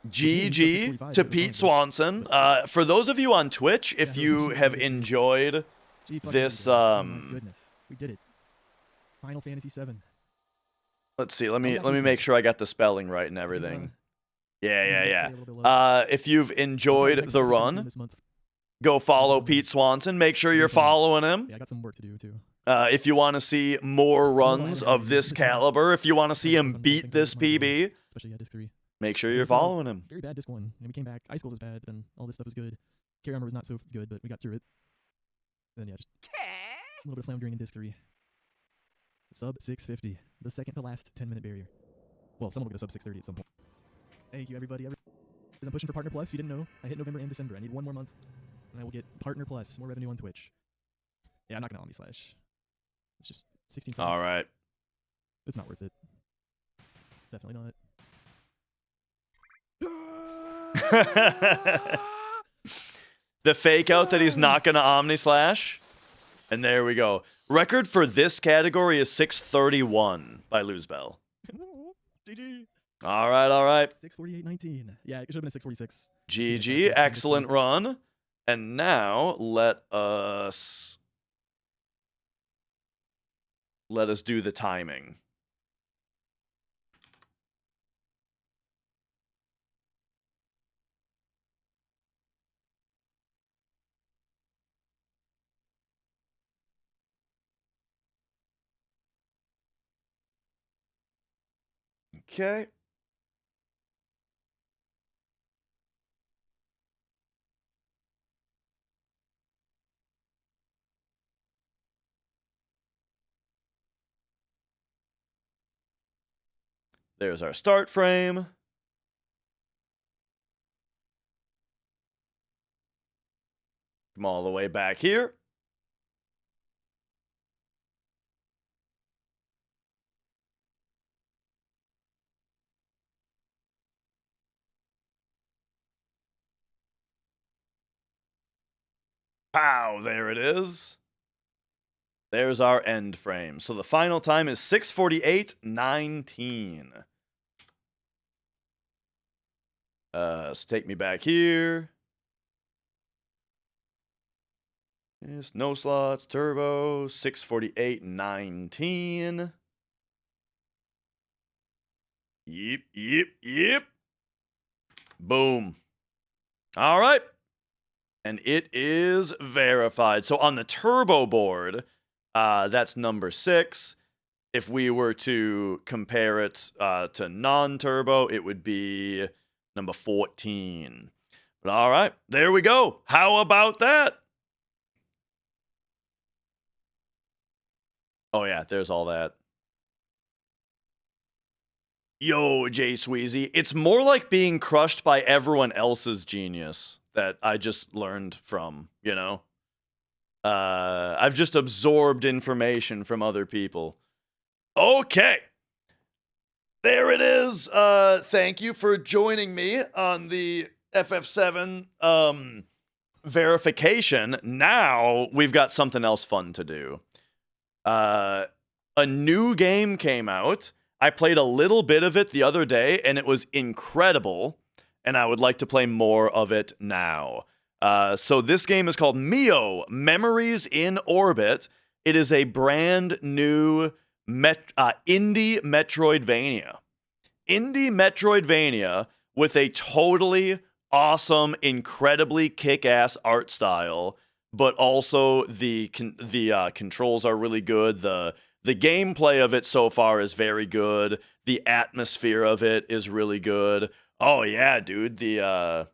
GG to Pete Swanson. For those of you on Twitch, if you have enjoyed this, Oh my goodness, we did it. Final Fantasy 7. Let's see. Let me make sure I got the spelling right and everything. Yeah. If you've enjoyed the run, go follow Pete Swanson. Make sure you're following him. Yeah, I got some work to do too. If you want to see more runs of this caliber, if you want to see him beat this PB, especially disc 3, make sure you're following him. Very bad disc 1, and we came back. Ice Cold was bad, and all this stuff was good. Carry Armor was not so good, but we got through it. And then yeah, just a little bit of floundering in disc 3. Sub 650, the second to last 10-minute barrier. Well, someone will get a sub 630 at some point. Thank you, everybody. Because I'm pushing for Partner Plus. If you didn't know, I hit November and December. I need one more month, and I will get Partner Plus, more revenue on Twitch. Yeah, I'm not gonna Omni Slash. It's just 16 cents. All right. It's not worth it. Definitely not. The fake out that he's not gonna Omni Slash. And there we go. Record for this category is 631 by Luzbel. GG. All right. 648.19. Yeah, it should have been a 646. GG. Excellent run. And now let us do the timing. Okay. There's our start frame. Come all the way back here. Pow, there it is. There's our end frame. So the final time is 6:48:19. So take me back here. Yes, no slots, turbo, 6:48:19. Yep. Boom. All right. And it is verified. So on the turbo board, that's number 6. If we were to compare it to non-turbo, it would be number 14. But all right, there we go. How about that? Oh yeah, there's all that. Yo, Jay Sweezy. It's more like being crushed by everyone else's genius that I just learned from, you know? I've just absorbed information from other people. Okay. There it is. Thank you for joining me on the FF7 verification. Now we've got something else fun to do. A new game came out. I played a little bit of it the other day, and it was incredible, and I would like to play more of it now. So this game is called Mio, Memories in Orbit. It is a brand new indie Metroidvania. Indie Metroidvania with a totally awesome, incredibly kick-ass art style, but also the controls are really good. The gameplay of it so far is very good. The atmosphere of it is really good. Oh yeah, dude, the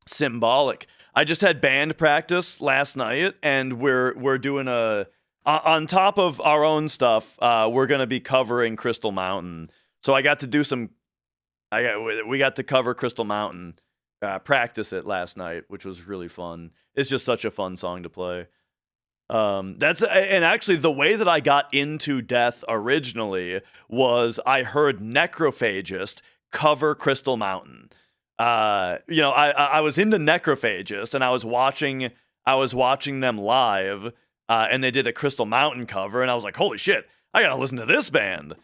symbolic. I just had band practice last night, and we're doing on top of our own stuff, we're gonna be covering Crystal Mountain. So I got to do we got to cover Crystal Mountain, practice it last night, which was really fun. It's just such a fun song to play. And actually the way that I got into Death originally was I heard Necrophagist cover Crystal Mountain. I was into Necrophagist, and I was watching them live, and they did a Crystal Mountain cover, and I was like, holy shit, I gotta listen to this band.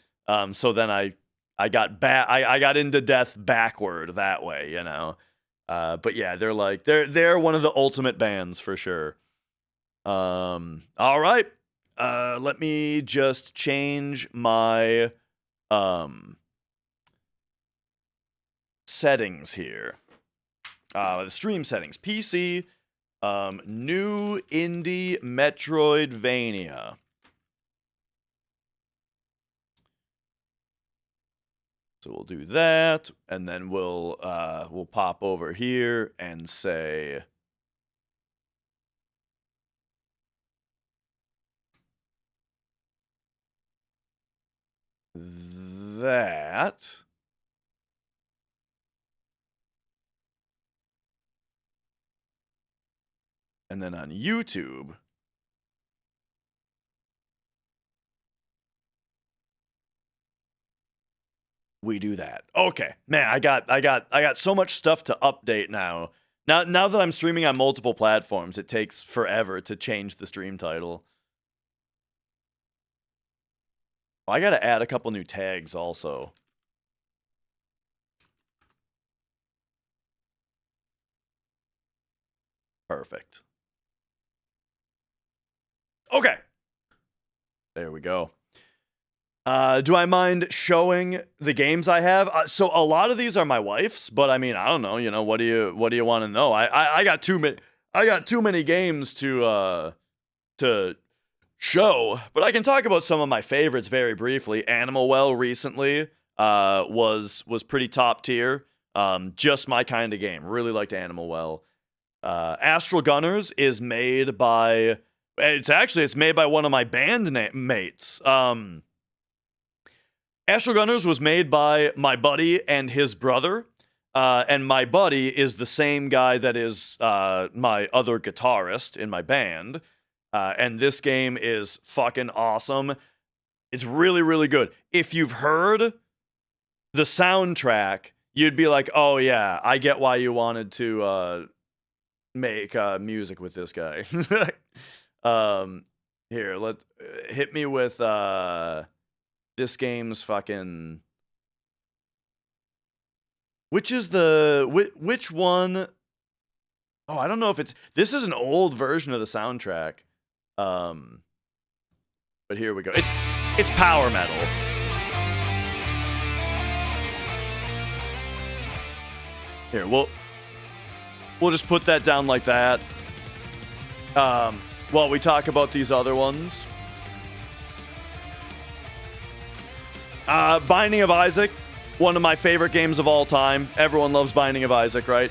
So then I got into Death backward that way, you know. But yeah, they're one of the ultimate bands for sure. All right. Let me just change my settings here. The stream settings. PC, new indie Metroidvania. So we'll do that, and then we'll pop over here and say that. And then on YouTube, we do that. Okay, man, I got so much stuff to update now. Now that I'm streaming on multiple platforms, it takes forever to change the stream title. I got to add a couple new tags also. Perfect. Okay. There we go. Do I mind showing the games I have? So a lot of these are my wife's, but I mean, I don't know. You know, what do you want to know? I got too many games to show, but I can talk about some of my favorites very briefly. Animal Well recently was pretty top tier. Just my kind of game. Really liked Animal Well. Astral Gunners is made by it's made by one of my band mates. Astral Gunners was made by my buddy and his brother, and my buddy is the same guy that is my other guitarist in my band, and this game is fucking awesome. It's really, really good. If you've heard the soundtrack, you'd be like, oh yeah, I get why you wanted to make music with this guy. Here, hit me with this game's fucking, which one? Oh, I don't know if this is an old version of the soundtrack. But here we go. It's power metal. Here, we'll just put that down like that. While we talk about these other ones. Binding of Isaac, one of my favorite games of all time. Everyone loves Binding of Isaac, right?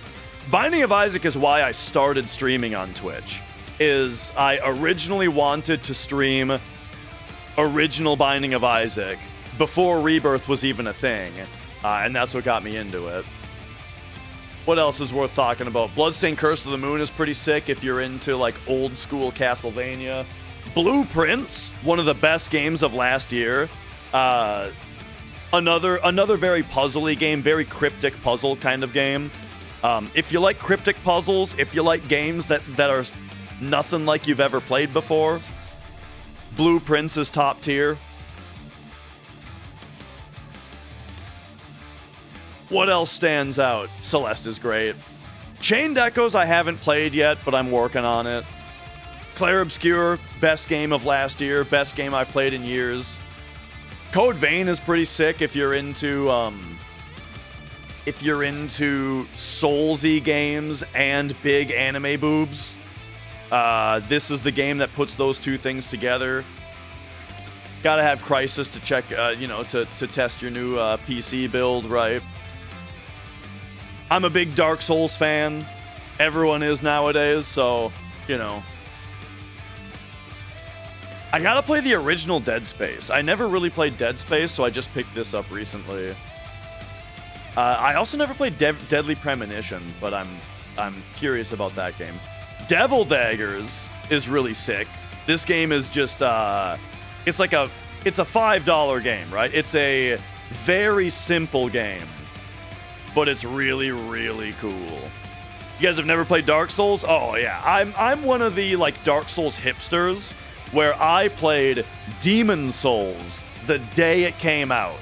Binding of Isaac is why I started streaming on Twitch. I originally wanted to stream original Binding of Isaac before Rebirth was even a thing. And that's what got me into it. What else is worth talking about? Bloodstained Curse of the Moon is pretty sick if you're into like old school Castlevania. Blueprints, one of the best games of last year. Another very puzzly game, very cryptic puzzle kind of game. If you like cryptic puzzles, if you like games that are nothing like you've ever played before, Blueprints is top tier. What else stands out? Celeste is great. Chained Echoes I haven't played yet, but I'm working on it. Clair Obscur, best game of last year, best game I've played in years. Code Vein is pretty sick if you're into Soulsy games and big anime boobs. This is the game that puts those two things together. Gotta have Crisis to check, to test your new PC build, right? I'm a big Dark Souls fan. Everyone is nowadays, so, I gotta play the original Dead Space. I never really played Dead Space, so I just picked this up recently. I also never played Deadly Premonition, but I'm curious about that game. Devil Daggers is really sick. This game is just it's a $5 game, right? It's a very simple game, but it's really, really cool. You guys have never played Dark Souls? Oh yeah, I'm one of the Dark Souls hipsters, where I played Demon Souls the day it came out,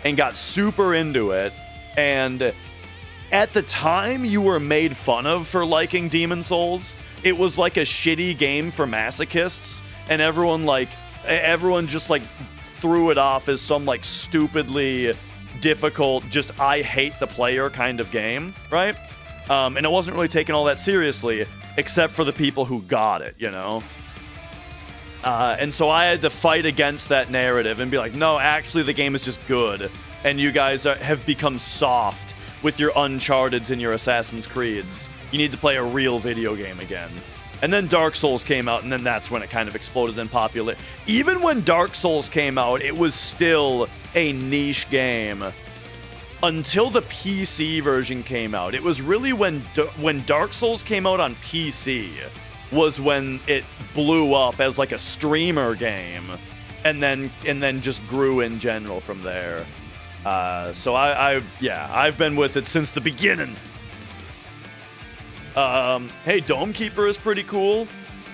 and got super into it. And at the time, you were made fun of for liking Demon Souls. It was like a shitty game for masochists, and everyone just threw it off as some stupidly difficult, just I hate the player kind of game, right? And it wasn't really taken all that seriously, except for the people who got it, And so I had to fight against that narrative and be like, no, actually the game is just good, and you guys have become soft with your Uncharted's and your Assassin's Creeds. You need to play a real video game again. And then Dark Souls came out, and then that's when it kind of exploded in popularity. Even when Dark Souls came out, it was still a niche game until the PC version came out. It was really when Dark Souls came out on PC was when it blew up as a streamer game, and then just grew in general from there. So I've been with it since the beginning. Hey, Dome Keeper is pretty cool.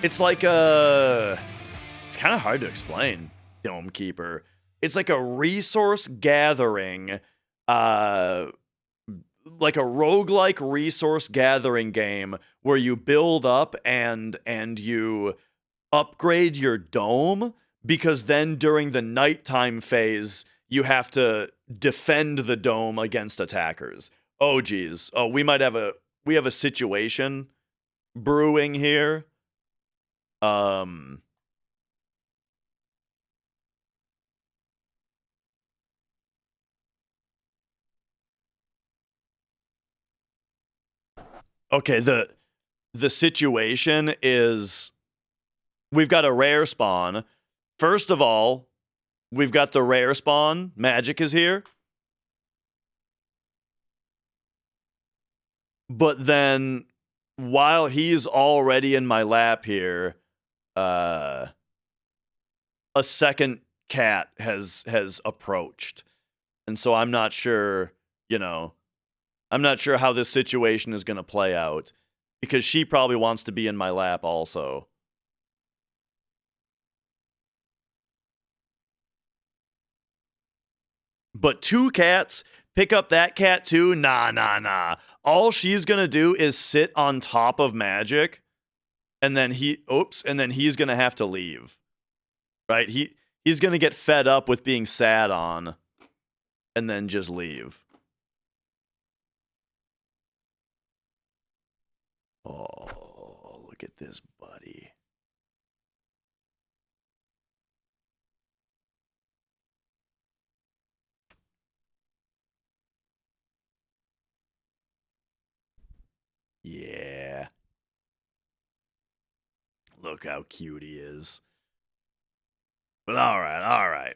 It's it's kind of hard to explain, Dome Keeper. It's like a resource gathering, like a roguelike resource gathering game where you build up and you upgrade your dome, because then during the nighttime phase, you have to defend the dome against attackers. Oh, geez. Oh, we have a situation brewing here. Okay, the situation is we've got a rare spawn. First of all, we've got the rare spawn. Magic is here. But then, while he's already in my lap here, a second cat has approached. And so I'm not sure, I'm not sure how this situation is going to play out, because she probably wants to be in my lap also. But two cats, pick up that cat too? Nah. All she's going to do is sit on top of Magic, and then he's going to have to leave. Right? He's going to get fed up with being sat on, and then just leave. Oh, look at this buddy. Yeah. Look how cute he is. But all right.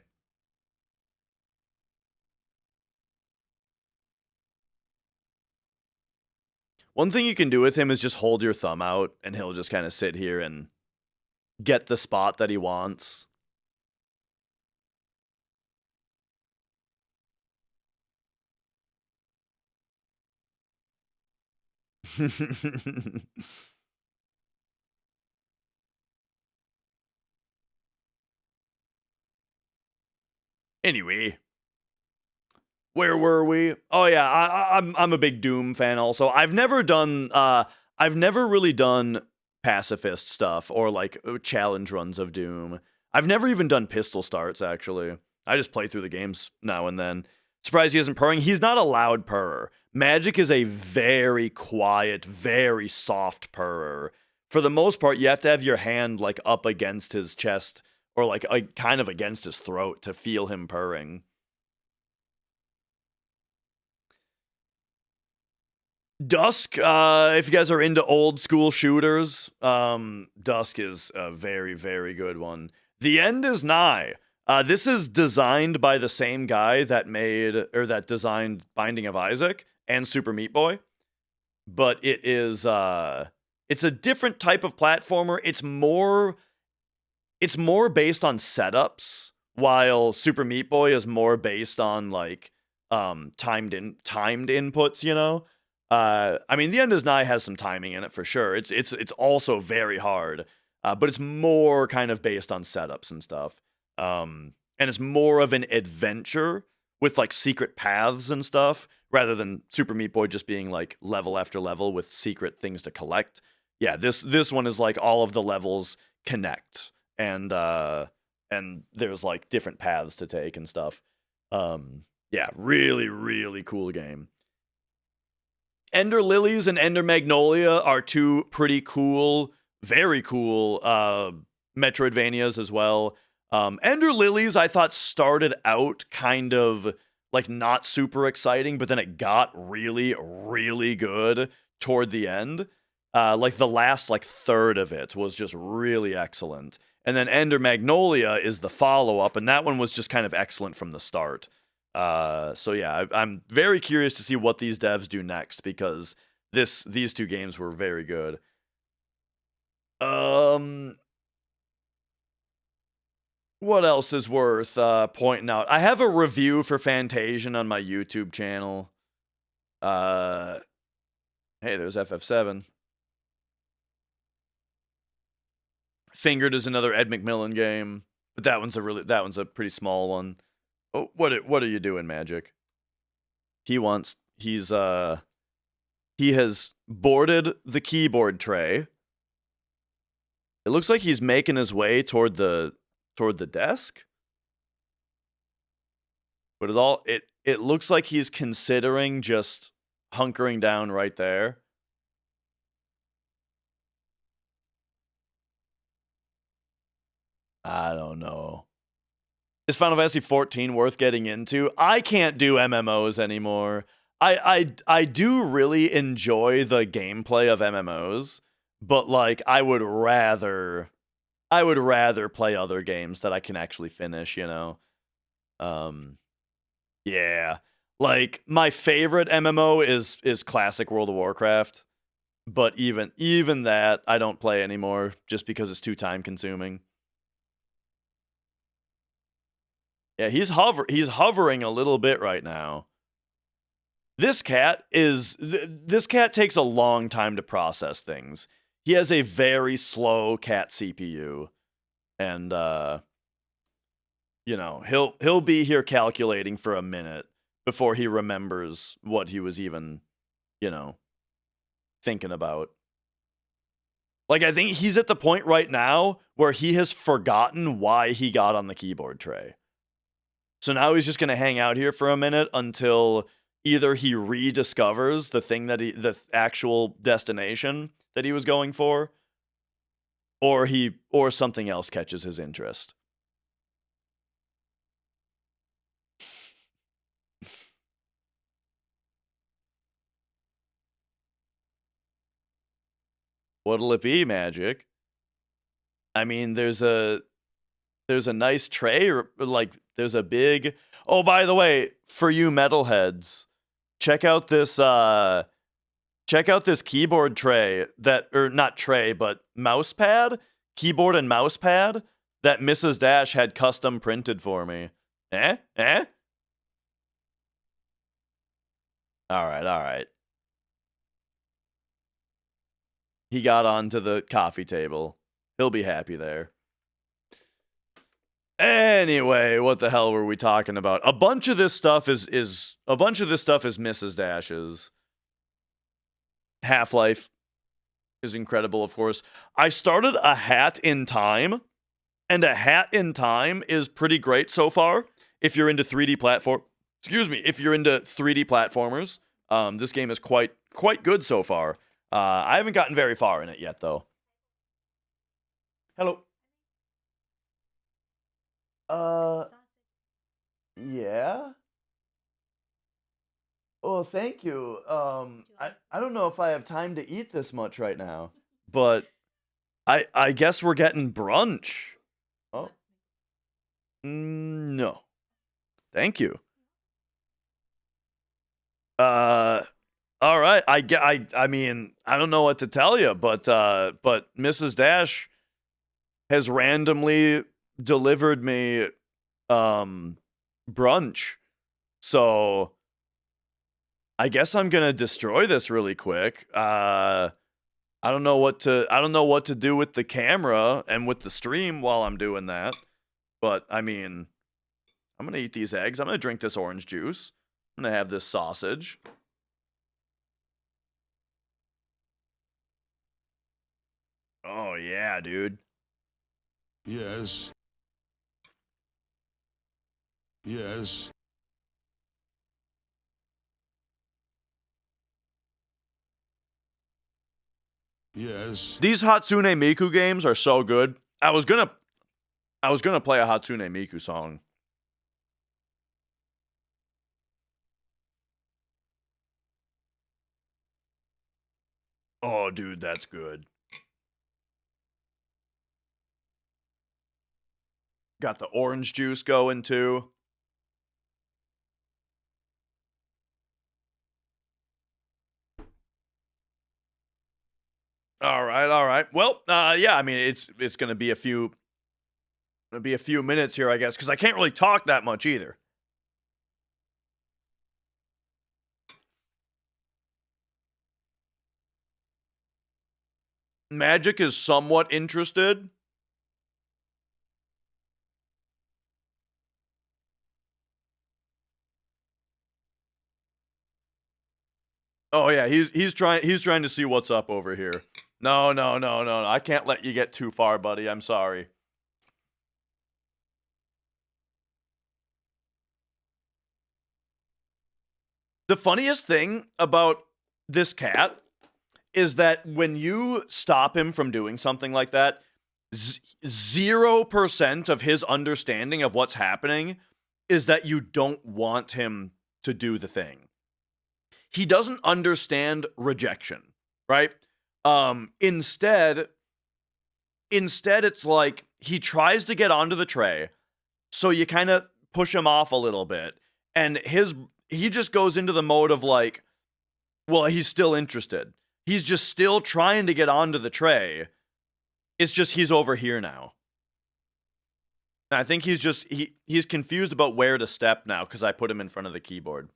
One thing you can do with him is just hold your thumb out, and he'll just kind of sit here and get the spot that he wants. Anyway, where were we? Oh yeah, I'm a big Doom fan also. I've never really done pacifist stuff or like challenge runs of Doom. I've never even done pistol starts actually. I just play through the games now and then. Surprised he isn't purring. He's not a loud purrer. Magic is a very quiet, very soft purrer. For the most part, you have to have your hand like up against his chest or like kind of against his throat to feel him purring. Dusk, if you guys are into old school shooters, Dusk is a very, very good one. The End is Nigh. This is designed by the same guy that designed Binding of Isaac and Super Meat Boy. But it's a different type of platformer. It's more based on setups, while Super Meat Boy is more based on like timed inputs, you know? I mean, The End is Nigh has some timing in it for sure. It's also very hard, but it's more kind of based on setups and stuff. And it's more of an adventure with like secret paths and stuff, rather than Super Meat Boy just being like level after level with secret things to collect. Yeah, this one is like all of the levels connect, and there's like different paths to take and stuff. Yeah, really, really cool game. Ender Lilies and Ender Magnolia are two pretty cool, very cool Metroidvanias as well. Ender Lilies, I thought, started out kind of like not super exciting, but then it got really, really good toward the end. Like the last like third of it was just really excellent. And then Ender Magnolia is the follow-up, and that one was just kind of excellent from the start. So yeah, I'm very curious to see what these devs do next, because these two games were very good. What else is worth pointing out? I have a review for Fantasian on my YouTube channel. Hey, there's FF7. Fingered is another Ed McMillan game, but that one's a pretty small one. Oh, what are you doing, Magic? He has boarded the keyboard tray. It looks like he's making his way toward the desk. But it looks like he's considering just hunkering down right there. I don't know. Is Final Fantasy 14 worth getting into? I can't do MMOs anymore. I do really enjoy the gameplay of MMOs, but like I would rather play other games that I can actually finish, you know. Yeah. Like my favorite MMO is classic World of Warcraft, but even that I don't play anymore just because it's too time consuming. Yeah, he's hovering a little bit right now. This cat takes a long time to process things. He has a very slow cat CPU, and you know, he'll be here calculating for a minute before he remembers what he was even, you know, thinking about. Like, I think he's at the point right now where he has forgotten why he got on the keyboard tray. So now he's just going to hang out here for a minute until either he rediscovers the actual destination that he was going for, or something else catches his interest. What'll it be, Magic? I mean, there's a nice tray, or like there's a big. Oh, by the way, for you metalheads, check out this keyboard tray not tray, but mouse pad, keyboard and mouse pad that Mrs. Dash had custom printed for me. Eh? All right. he got onto the coffee table. He'll be happy there. Anyway, what the hell were we talking about? A bunch of this stuff is Mrs. Dash's. Half-Life is incredible, of course. I started a Hat in Time, and a Hat in Time is pretty great so far. If you're into 3D if you're into 3D platformers, this game is quite good so far. I haven't gotten very far in it yet, though. Hello. Yeah. Oh, thank you. I don't know if I have time to eat this much right now, but I guess we're getting brunch. Oh. No. Thank you. All right. I mean, I don't know what to tell you, but Mrs. Dash has randomly delivered me brunch. So I guess I'm going to destroy this really quick. I don't know what to do with the camera and with the stream while I'm doing that. But I mean, I'm going to eat these eggs. I'm going to drink this orange juice. I'm going to have this sausage. Oh yeah, dude. Yes. Yes. Yes. These Hatsune Miku games are so good. I was gonna play a Hatsune Miku song. Oh, dude, that's good. Got the orange juice going too. All right. Well, yeah. I mean, it's gonna be a few minutes here, I guess, because I can't really talk that much either. Magic is somewhat interested. Oh yeah, he's trying to see what's up over here. No. I can't let you get too far, buddy. I'm sorry. The funniest thing about this cat is that when you stop him from doing something like that, 0% of his understanding of what's happening is that you don't want him to do the thing. He doesn't understand rejection, right? Instead it's like he tries to get onto the tray, so you kind of push him off a little bit, and he just goes into the mode of like, well, he's still interested. He's just still trying to get onto the tray. It's just he's over here now. And I think he's confused about where to step now because I put him in front of the keyboard.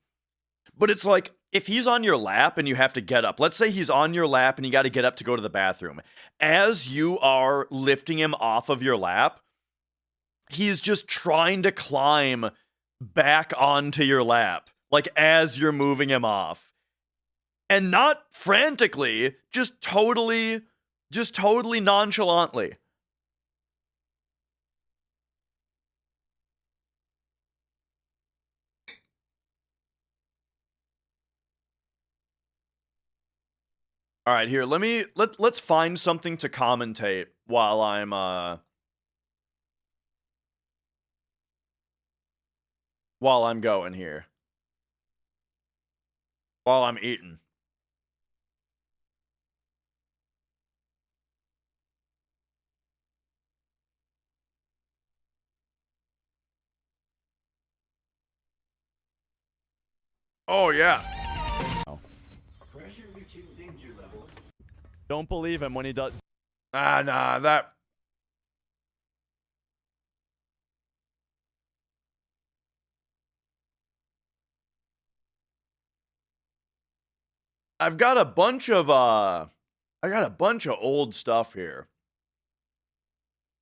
But it's like, if he's on your lap and you have to get up, let's say he's on your lap and you got to get up to go to the bathroom. As you are lifting him off of your lap, he's just trying to climb back onto your lap, like as you're moving him off. And not frantically, just totally nonchalantly. All right, here, let's find something to commentate while I'm going here. While I'm eating. Oh yeah. Don't believe him when he does. Nah, that. I've got a bunch of I got a bunch of old stuff here.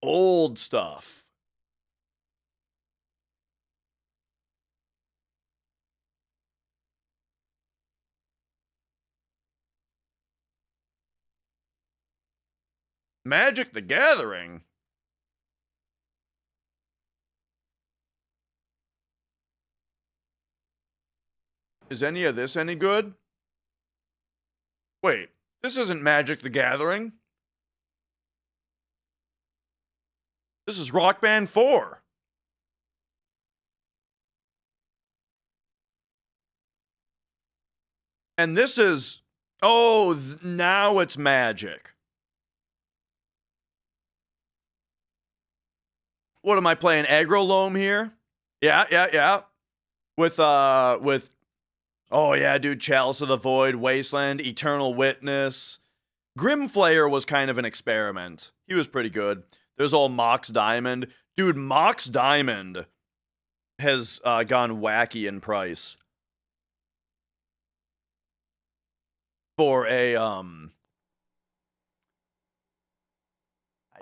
Old stuff. Magic the Gathering. Is any of this any good? Wait, this isn't Magic the Gathering. This is Rock Band 4. And this is... Oh, now it's Magic. What am I playing? Agrolome here? Yeah. With, oh yeah, dude, Chalice of the Void, Wasteland, Eternal Witness. Grimflayer was kind of an experiment. He was pretty good. There's all Mox Diamond. Dude, Mox Diamond has gone wacky in price. For a,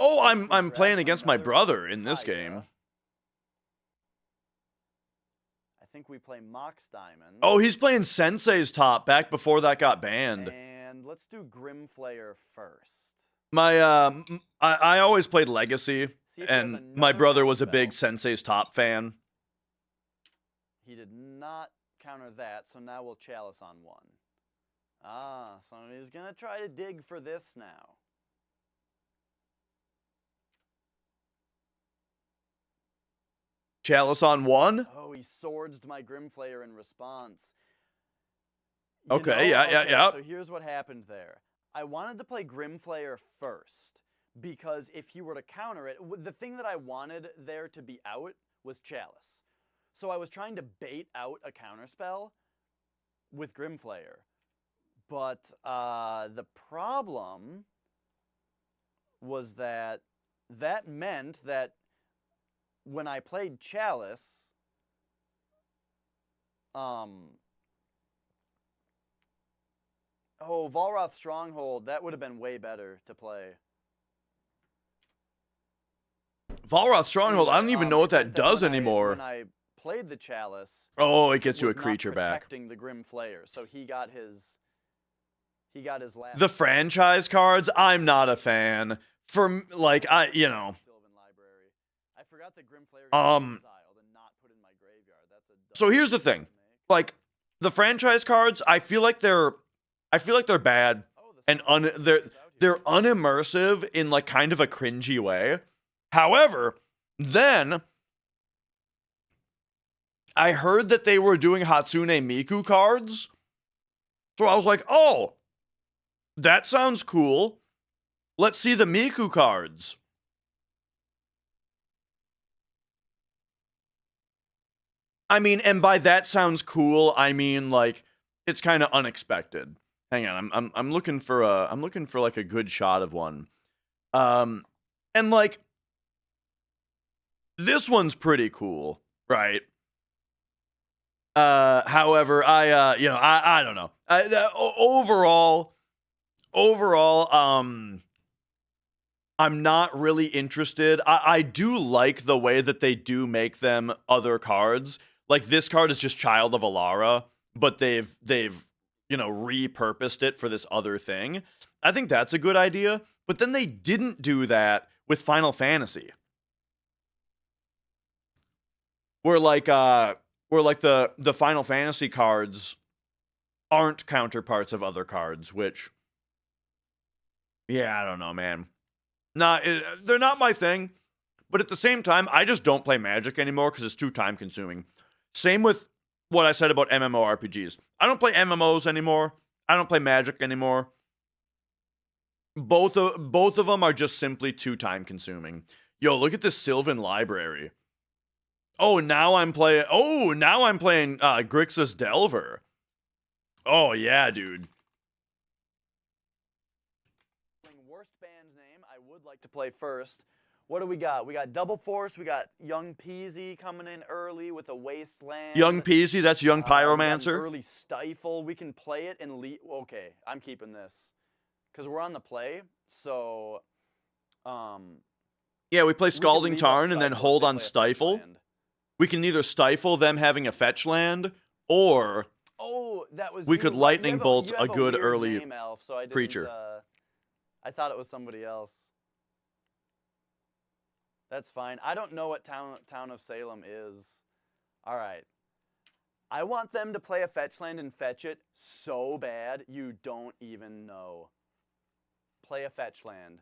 Oh, I'm playing against my brother in this game. I think we play Mox Diamond. Oh, he's playing Sensei's Top back before that got banned. And let's do Grimflayer first. I always played Legacy, and my brother was a big Sensei's Top fan. He did not counter that, so now we'll Chalice on one. Ah, so he's gonna try to dig for this now. Chalice on one? Oh, he swordsed my Grimflayer in response. Okay, yeah. So here's what happened there. I wanted to play Grimflayer first, because if he were to counter it, the thing that I wanted there to be out was Chalice. So I was trying to bait out a counterspell with Grimflayer. But the problem was that meant that when I played Chalice, oh, Volroth Stronghold, that would have been way better to play. Volroth Stronghold, I don't even know what that does anymore. When I played the Chalice, oh, it gets you a was creature not back. protecting the Grimflayer, so he got his last. The franchise cards, I'm not a fan. For like, you know. I forgot that Grimflayer got exiled and not put in my graveyard. That's a So here's the thing. Like, the franchise cards, I feel like they're bad and they're unimmersive in like kind of a cringy way. However, then I heard that they were doing Hatsune Miku cards. So I was like, "Oh, that sounds cool. Let's see the Miku cards." I mean, and by that sounds cool, I mean like it's kind of unexpected. Hang on, I'm looking for like a good shot of one. And like this one's pretty cool, right? However, I don't know. Overall, I'm not really interested. I do like the way that they do make them other cards. Like this card is just Child of Alara, but they've repurposed it for this other thing. I think that's a good idea. But then they didn't do that with Final Fantasy. Where the Final Fantasy cards aren't counterparts of other cards, which, yeah, I don't know, man. They're not my thing, but at the same time, I just don't play Magic anymore because it's too time consuming. Same with what I said about MMORPGs. I don't play MMOs anymore. I don't play Magic anymore. Both of them are just simply too time consuming. Yo, look at this Sylvan library. Oh, now I'm playing Grixis Delver. Oh yeah, dude. Worst band's name I would like to play first. What do we got? We got Double Force. We got Young Peasy coming in early with a Wasteland. Young Peasy, that's Young Pyromancer. Early Stifle. We can play it and leave. Okay, I'm keeping this. because we're on the play. So, Yeah, we play we can Scalding leave off Tarn and then Stifle if hold they on play a fetch Stifle. land. We can either stifle them having a fetch land, or Oh, that was we you, could right? lightning You have bolt you a have good weird early name, Elf, so I didn't, creature. I thought it was somebody else. That's fine. I don't know what town of Salem is. All right. I want them to play a fetch land and fetch it so bad you don't even know. Play a fetch land.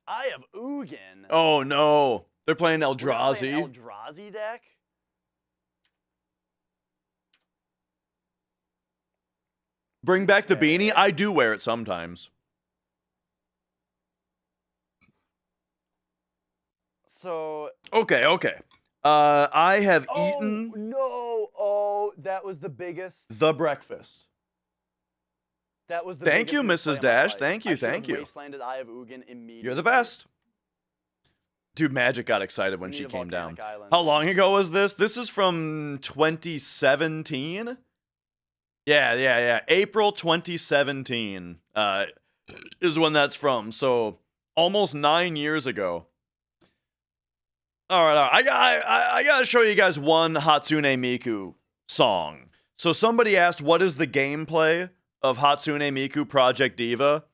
I have Ugin. Oh no, they're playing We're playing Eldrazi. Eldrazi deck? Bring back the Okay. beanie. I do wear it sometimes. So, Okay. I have eaten no. Oh, that was the biggest. the breakfast. That was the Thank you, biggest misplay Mrs. of my Dash. life. Thank you, I should have thank you. Wastelanded Eye of Ugin immediately. You're the best. Dude, Magic got excited when We she need a came down. volcanic island. How long ago was this? This is from 2017? Yeah. April 2017 is when that's from. So almost 9 years ago. All right. I gotta show you guys one Hatsune Miku song. So somebody asked, what is the gameplay of Hatsune Miku Project Diva?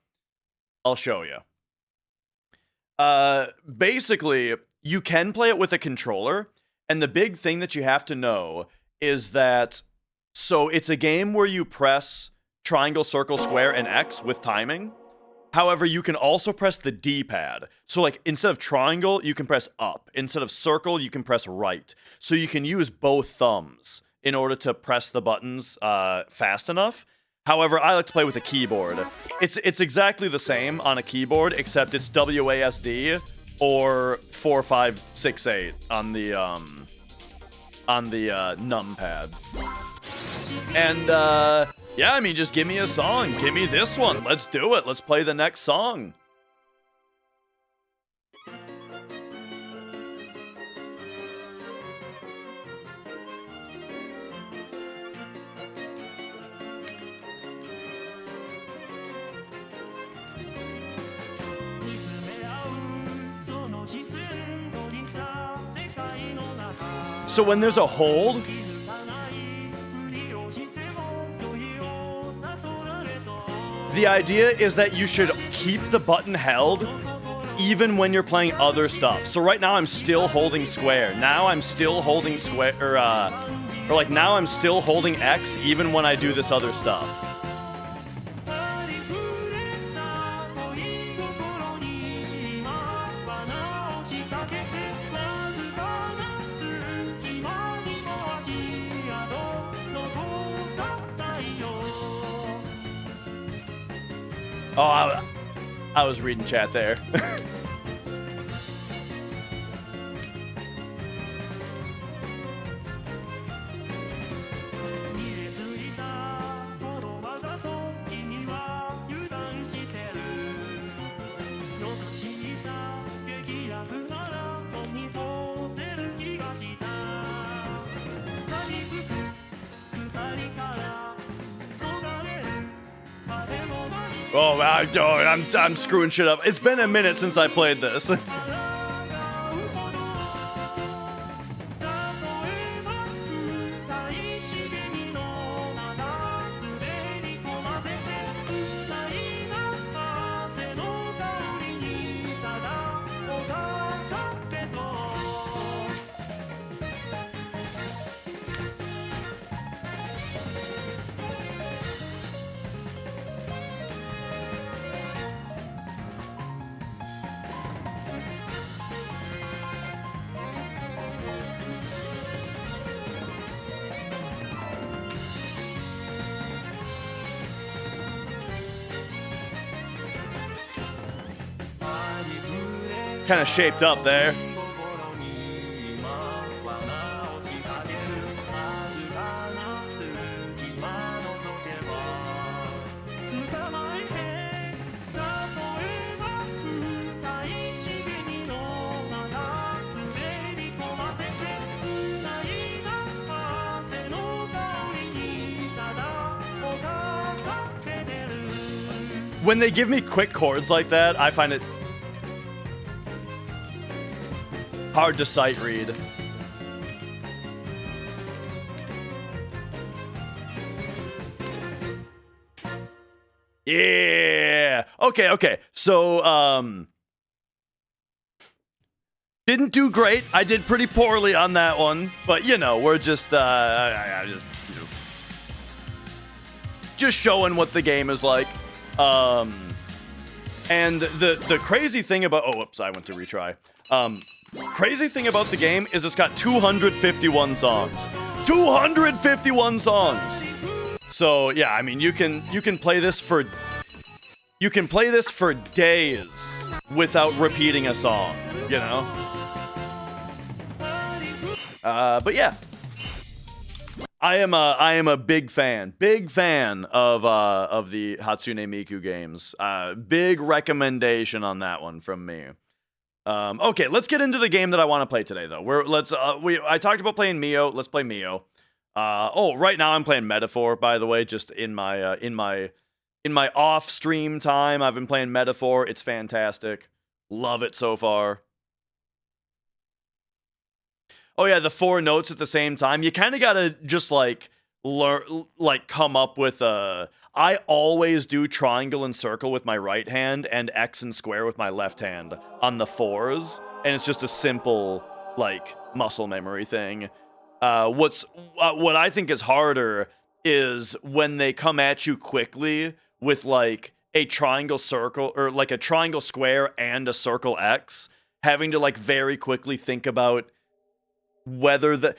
I'll show you. Basically, you can play it with a controller, and the big thing that you have to know is that, so it's a game where you press triangle, circle, square, and X with timing. However, you can also press the D-pad. So like, instead of triangle, you can press up. Instead of circle, you can press right. So you can use both thumbs in order to press the buttons fast enough. However, I like to play with a keyboard. It's exactly the same on a keyboard, except it's WASD or 4, 5, 6, 8 on the numpad. And yeah, I mean, just give me a song. Give me this one. Let's do it. Let's play the next song. So when there's a hold, the idea is that you should keep the button held even when you're playing other stuff. So right now I'm still holding square. Now I'm still holding square, or like now I'm still holding X even when I do this other stuff. Oh, I was reading chat there. Oh, I'm screwing shit up. It's been a minute since I played this. Kind of shaped up there. when they give me quick chords like that, I find it hard to sight read. Yeah. Okay. So, didn't do great. I did pretty poorly on that one, but you know, we're just, I just, you know, just showing what the game is like. And the crazy thing about, oh, whoops, I went to retry. Crazy thing about the game is it's got 251 songs. 251 songs. So yeah, I mean, you can play this for days without repeating a song, you know. But yeah, I am a big fan of the Hatsune Miku games. Big recommendation on that one from me. Okay, let's get into the game that I want to play today, though. I talked about playing Mio. Let's play Mio. Right now I'm playing Metaphor, by the way, just in my off stream time. I've been playing Metaphor. It's fantastic. Love it so far. Oh yeah, the 4 notes at the same time. You kind of gotta just like come up with a. I always do triangle and circle with my right hand and X and square with my left hand on the 4s, and it's just a simple like muscle memory thing. What I think is harder is when they come at you quickly with like a triangle circle or like a triangle square and a circle X, having to like very quickly think about whether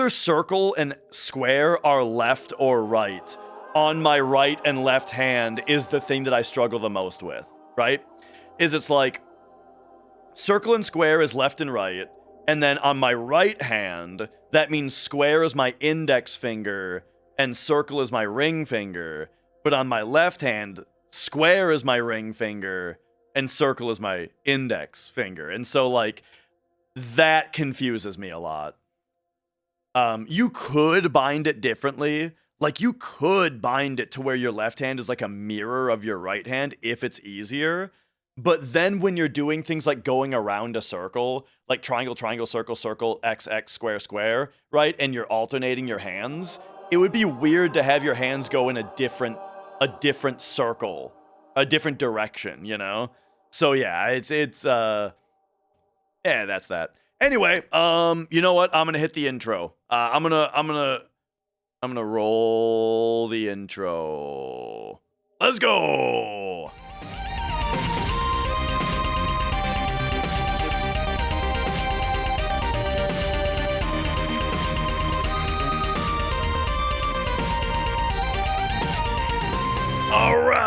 circle and square are left or right on my right and left hand is the thing that I struggle the most with, right? It's like circle and square is left and right, and then on my right hand, that means square is my index finger and circle is my ring finger, but on my left hand, square is my ring finger and circle is my index finger. And so like that confuses me a lot. You could bind it differently. Like you could bind it to where your left hand is like a mirror of your right hand if it's easier. But then when you're doing things like going around a circle, like triangle, triangle, circle, circle, X, X, square, square, right? And you're alternating your hands, it would be weird to have your hands go in a different circle, a different direction, you know? So yeah, yeah, that's that. Anyway, you know what? I'm gonna hit the intro. I'm gonna roll the intro. Let's go. All right.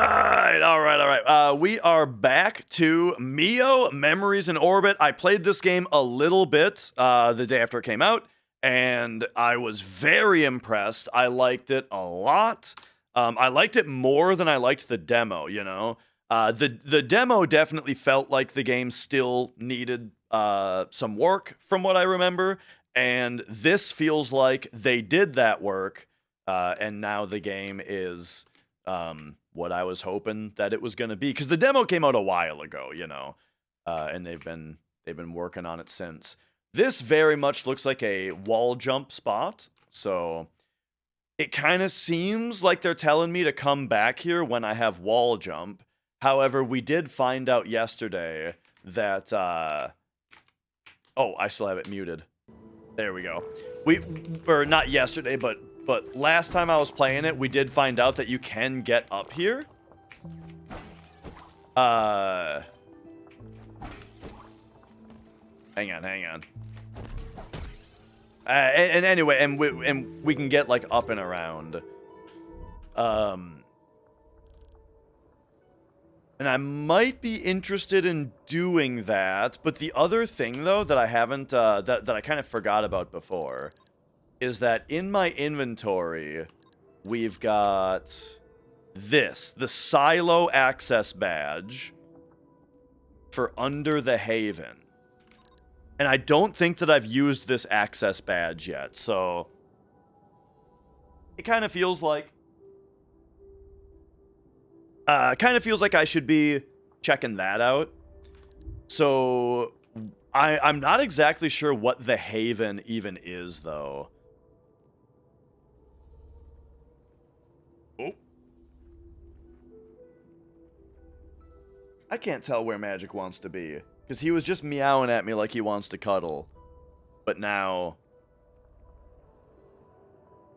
We are back to Mio Memories in Orbit. I played this game a little bit the day after it came out, and I was very impressed. I liked it a lot. I liked it more than I liked the demo, you know? The demo definitely felt like the game still needed some work from what I remember, and this feels like they did that work, and now the game is what I was hoping that it was going to be, because the demo came out a while ago, you know, and they've been working on it since. This very much looks like a wall jump spot, so it kind of seems like they're telling me to come back here when I have wall jump. However, we did find out yesterday that oh, I still have it muted. There we go. Or not yesterday, but last time I was playing it, we did find out that you can get up here. Hang on. And anyway, and we can get like up and around. And I might be interested in doing that, but the other thing though that I haven't that I kind of forgot about before is that in my inventory, we've got this, the Silo Access Badge for Under the Haven. And I don't think that I've used this access badge yet, so it kind of feels like kind of feels like I should be checking that out. So I'm not exactly sure what the Haven even is, though. Oh. I can't tell where Magic wants to be, because he was just meowing at me like he wants to cuddle. But now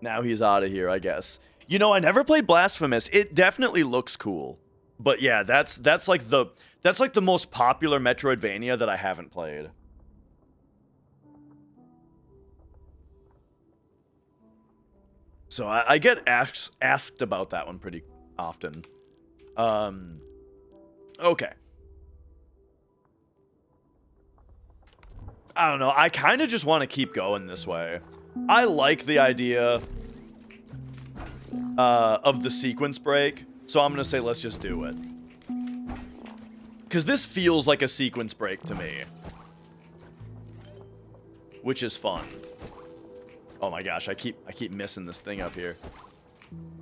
he's out of here, I guess. You know, I never played Blasphemous. It definitely looks cool. But yeah, that's like the most popular Metroidvania that I haven't played. So I get asked about that one pretty often. Okay. I don't know. I kind of just want to keep going this way. I like the idea of the sequence break, so I'm going to say let's just do it. Because this feels like a sequence break to me. Which is fun. Oh my gosh, I keep missing this thing up here.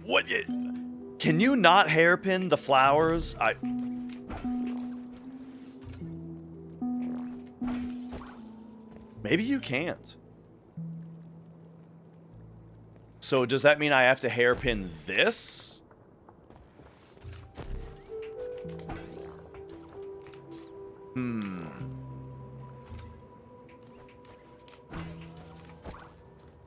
What? Can you not hairpin the flowers? Maybe you can't. So does that mean I have to hairpin this?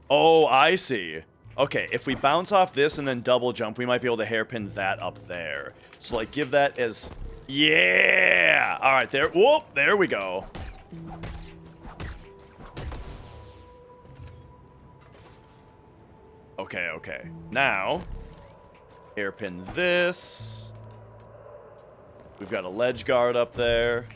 Oh, I see. Okay, if we bounce off this and then double jump, we might be able to hairpin that up there. So, like, give that as... Yeah! Alright, there... Whoop! There we go. Okay, okay. Now, hairpin this. We've got a ledge guard up there.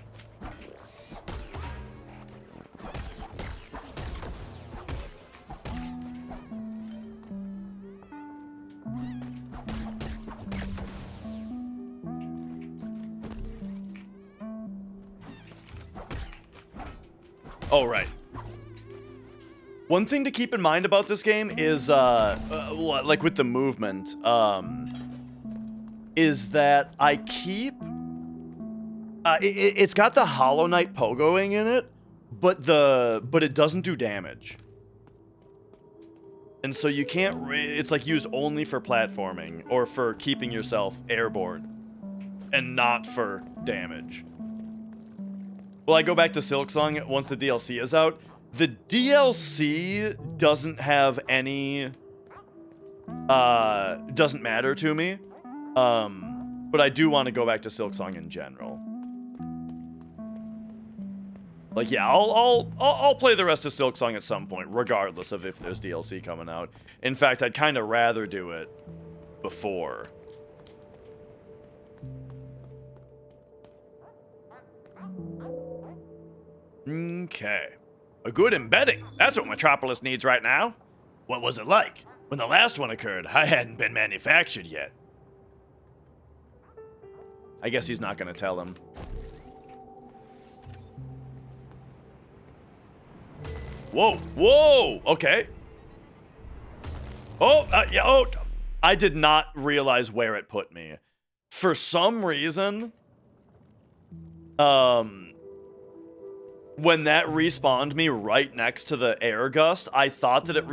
Oh, right. One thing to keep in mind about this game is, like with the movement, is that I keep... it's got the Hollow Knight pogoing in it, but it doesn't do damage. And so you can't... It's like used only for platforming, or for keeping yourself airborne, and not for damage. Will I go back to Silksong once the DLC is out? The DLC doesn't have any... doesn't matter to me. But I do want to go back to Silksong in general. Like, yeah, I'll play the rest of Silksong at some point, regardless of if there's DLC coming out. In fact, I'd kind of rather do it before. Okay. A good embedding. That's what Metropolis needs right now. What was it like? When the last one occurred, I hadn't been manufactured yet. I guess he's not going to tell him. Whoa, whoa, okay. Oh, yeah, oh, I did not realize where it put me. For some reason, when that respawned me right next to the air gust, I thought that it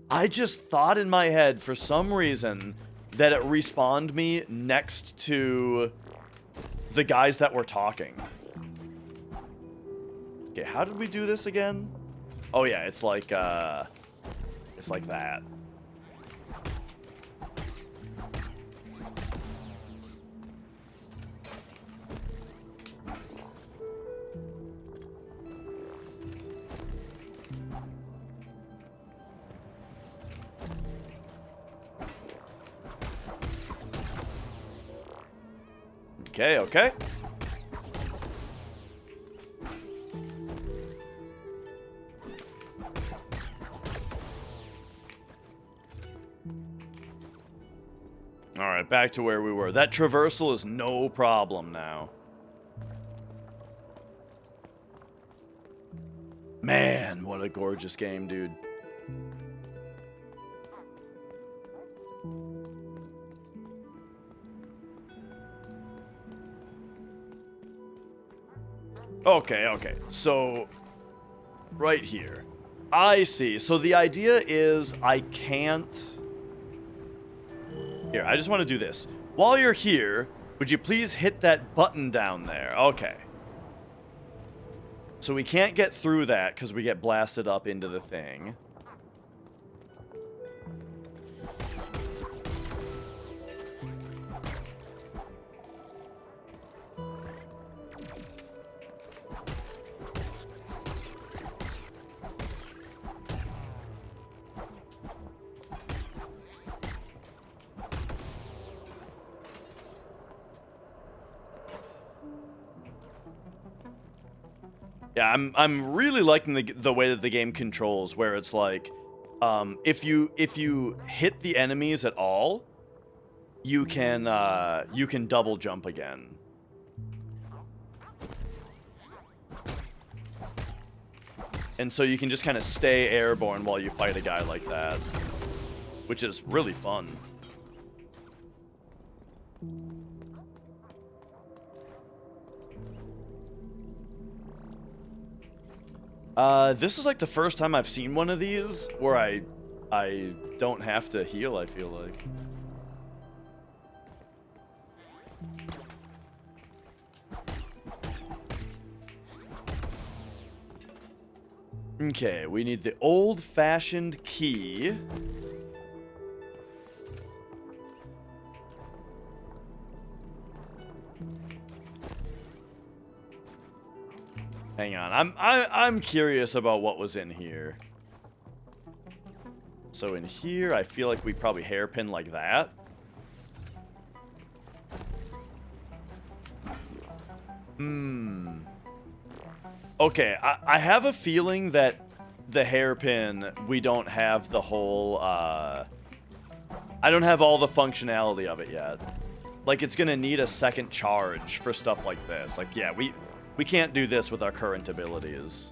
I just thought in my head, for some reason, that it respawned me next to the guys that were talking. Okay, how did we do this again? Oh yeah, it's like that. Okay, okay. All right, back to where we were. That traversal is no problem now. Man, what a gorgeous game, dude. Okay. So, right here. I see. So the idea is I can't... Here, I just want to do this. While you're here, would you please hit that button down there? Okay. So we can't get through that because we get blasted up into the thing. Yeah, I'm really liking the way that the game controls, where it's like, if you hit the enemies at all, you can double jump again. And so you can just kind of stay airborne while you fight a guy like that, which is really fun. This is like the first time I've seen one of these where I don't have to heal, I feel like. Okay, we need the old-fashioned key. Hang on, I'm curious about what was in here. So in here, I feel like we probably hairpin like that. Okay, I have a feeling that the hairpin, we don't have the whole, I don't have all the functionality of it yet. Like, it's gonna need a second charge for stuff like this. Like, yeah, we can't do this with our current abilities.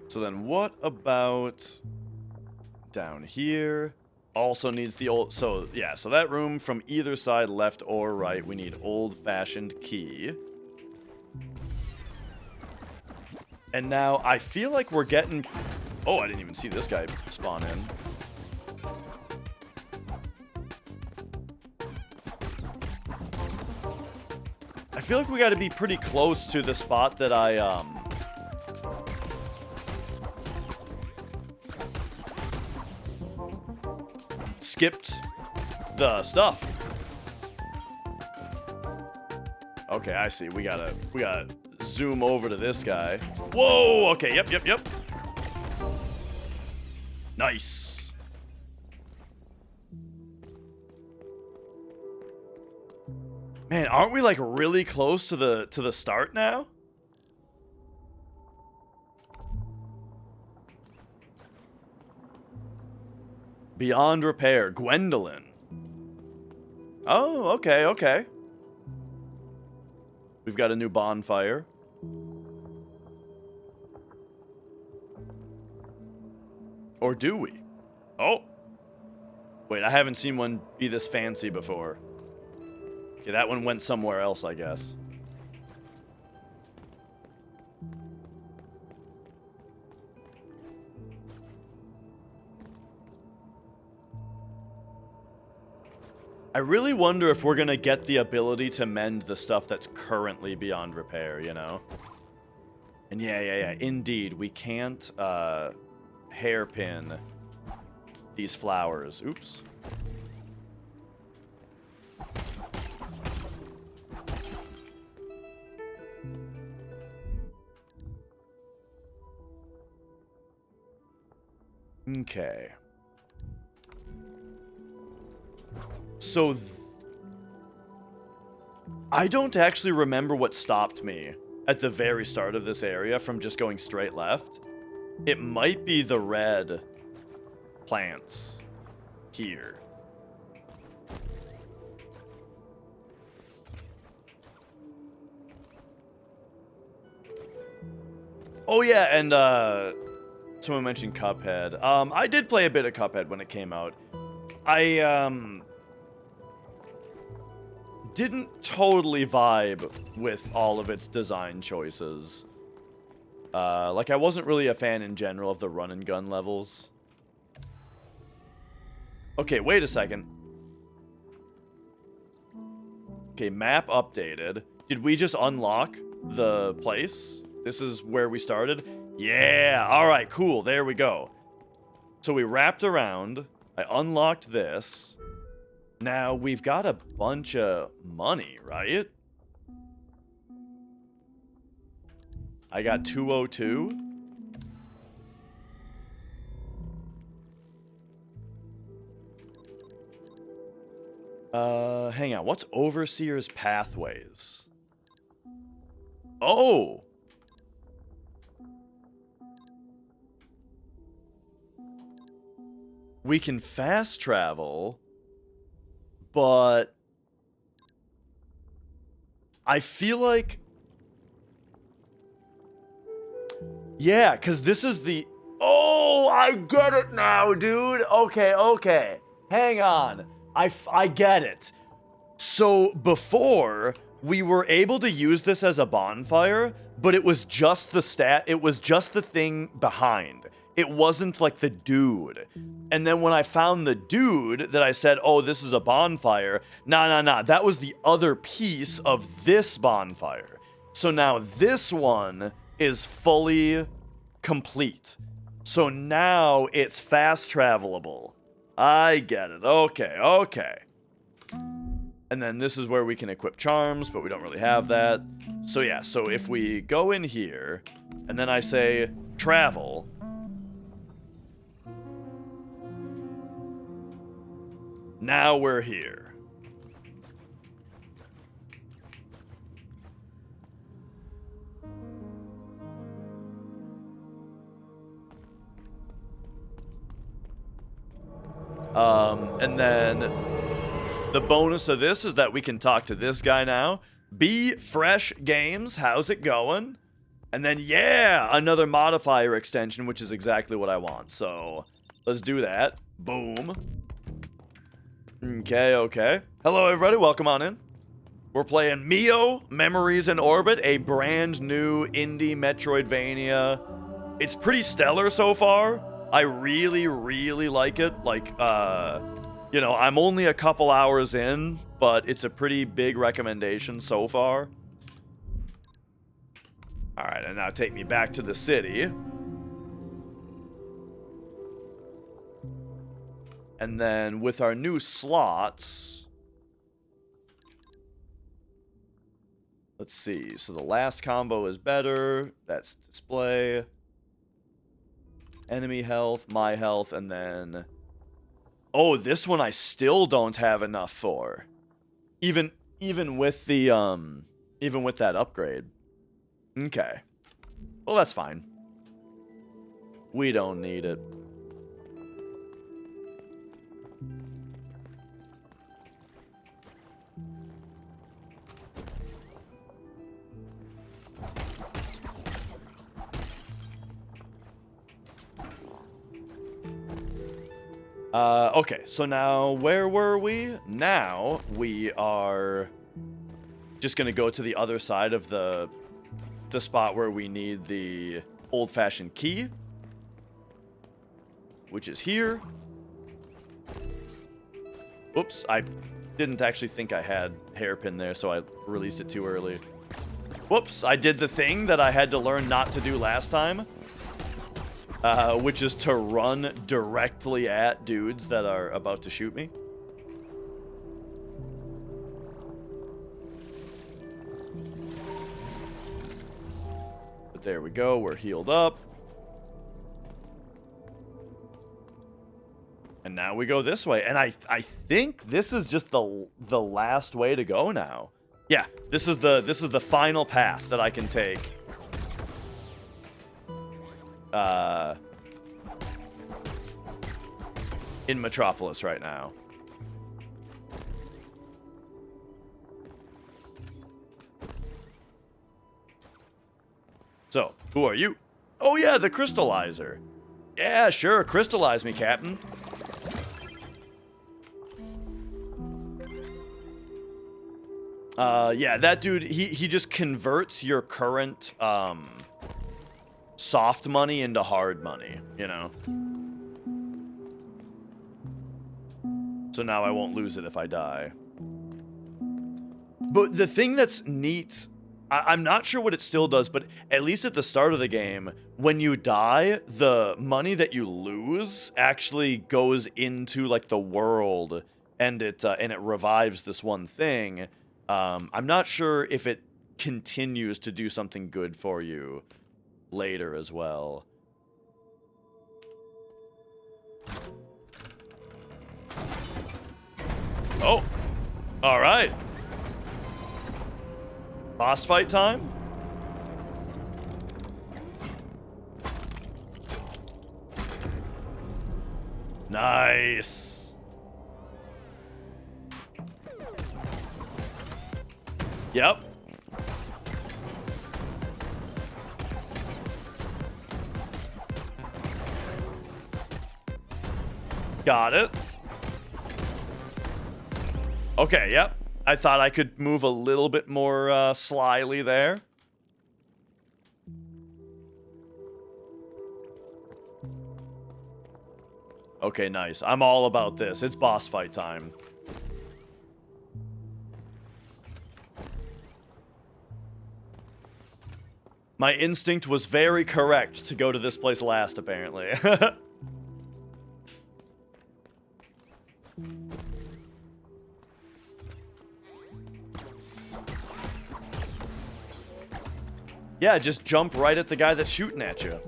So then what about down here? Also needs the old... So, yeah, so that room from either side, left or right, we need old-fashioned key. And now I feel like we're getting... Oh, I didn't even see this guy spawn in. I feel like we got to be pretty close to the spot that I skipped the stuff. Okay, I see. We gotta zoom over to this guy. Whoa! Okay, yep. Nice. Man, aren't we like really close to the start now? Beyond repair, Gwendolyn. Oh, okay. We've got a new bonfire. Or do we? Oh. Wait, I haven't seen one be this fancy before. Okay, that one went somewhere else, I guess. I really wonder if we're gonna get the ability to mend the stuff that's currently beyond repair, you know? And yeah, indeed, we can't, hairpin these flowers. Oops. Okay. So, I don't actually remember what stopped me at the very start of this area from just going straight left. It might be the red plants here. Oh yeah, and someone mentioned Cuphead. I did play a bit of Cuphead when it came out. I didn't totally vibe with all of its design choices. Like, I wasn't really a fan in general of the run and gun levels. Okay, wait a second. Okay, map updated. Did we just unlock the place? This is where we started? Yeah, alright, cool, there we go. So we wrapped around, I unlocked this. Now, we've got a bunch of money, right? I got 202. Hang on. What's Overseer's Pathways? Oh! We can fast travel, but I feel like... Yeah, because this is the... Oh, I get it now, dude. Okay. Hang on. I get it. So before, we were able to use this as a bonfire, but it was just the it was just the thing behind. It wasn't like the dude. And then when I found the dude that I said, oh, this is a bonfire. Nah. That was the other piece of this bonfire. So now this one is fully complete. So now it's fast travelable. I get it. Okay. And then this is where we can equip charms, but we don't really have that. So yeah, so if we go in here, and then I say travel, now we're here. And then the bonus of this is that we can talk to this guy now. Be Fresh Games, how's it going? And then, yeah, another modifier extension, which is exactly what I want. So, let's do that. Boom. Okay. Hello, everybody. Welcome on in. We're playing Mio, Memories in Orbit, a brand new indie Metroidvania. It's pretty stellar so far. I really like it. Like, you know, I'm only a couple hours in, but it's a pretty big recommendation so far. Alright, and now take me back to the city. And then with our new slots... Let's see. So the last combo is better. That's display. Enemy health, my health, and then... Oh, this one I still don't have enough for. Even with the, even with that upgrade. Okay. Well, that's fine. We don't need it. Okay, so now where were we? Now we are just gonna go to the other side of the spot where we need the old-fashioned key, which is here. Oops, I didn't actually think I had hairpin there, so I released it too early. Whoops, I did the thing that I had to learn not to do last time. Which is to run directly at dudes that are about to shoot me. But there we go, we're healed up. And now we go this way. And I think this is just the last way to go now. Yeah, this is the final path that I can take. In Metropolis right now. So, who are you? Oh yeah, the crystallizer. Yeah, sure. Crystallize me, Captain. Yeah, that dude, he just converts your current, soft money into hard money, you know? So now I won't lose it if I die. But the thing that's neat, I'm not sure what it still does, but at least at the start of the game, when you die, the money that you lose actually goes into, like, the world, and it revives this one thing. I'm not sure if it continues to do something good for you later as well. Oh, all right. Boss fight time? Nice. Yep. Got it. Okay, yep. I thought I could move a little bit more slyly there. Okay, nice. I'm all about this. It's boss fight time. My instinct was very correct to go to this place last, apparently. Yeah, just jump right at the guy that's shooting at you.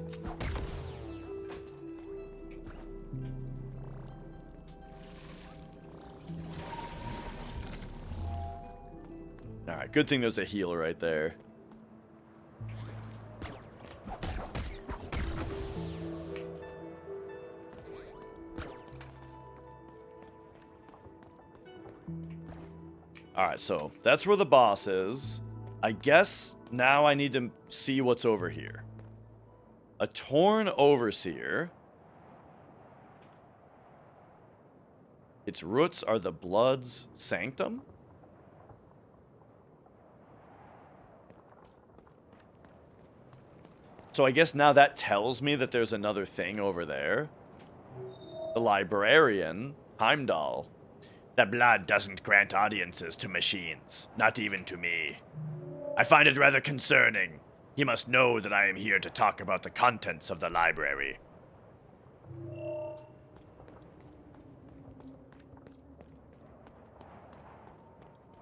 Alright, good thing there's a heal right there. Alright, so that's where the boss is. I guess now I need to see what's over here. A torn overseer. Its roots are the blood's sanctum? So I guess now that tells me that there's another thing over there. The librarian, Heimdall. The blood doesn't grant audiences to machines, not even to me. I find it rather concerning. He must know that I am here to talk about the contents of the library.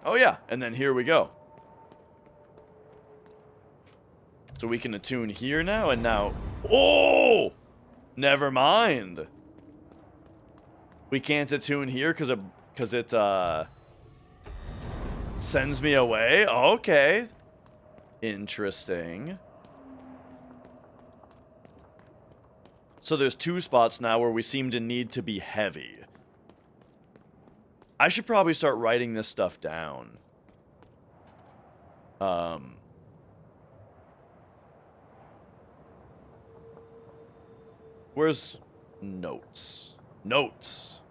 Oh yeah, and then here we go. So we can attune here now, and now... Oh! Never mind. We can't attune here because it sends me away? Okay. Interesting. So there's two spots now where we seem to need to be heavy. I should probably start writing this stuff down. Where's notes? Notes.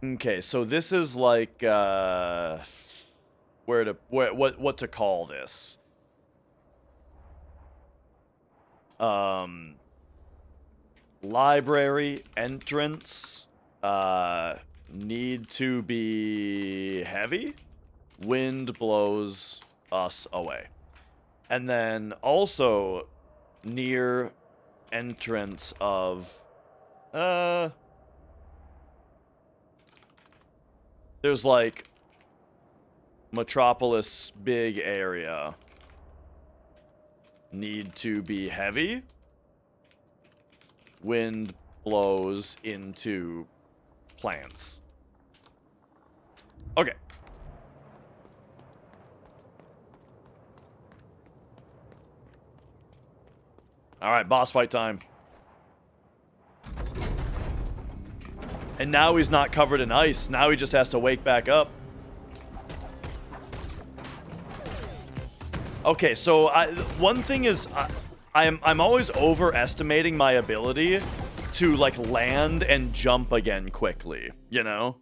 Okay, so this is like what to call this? Library entrance need to be heavy. Wind blows us away. And then also near entrance of there's like Metropolis big area. Need to be heavy. Wind blows into plants. Okay. Alright, boss fight time. And now he's not covered in ice. Now he just has to wake back up. Okay, so one thing is I'm always overestimating my ability to like land and jump again quickly, you know?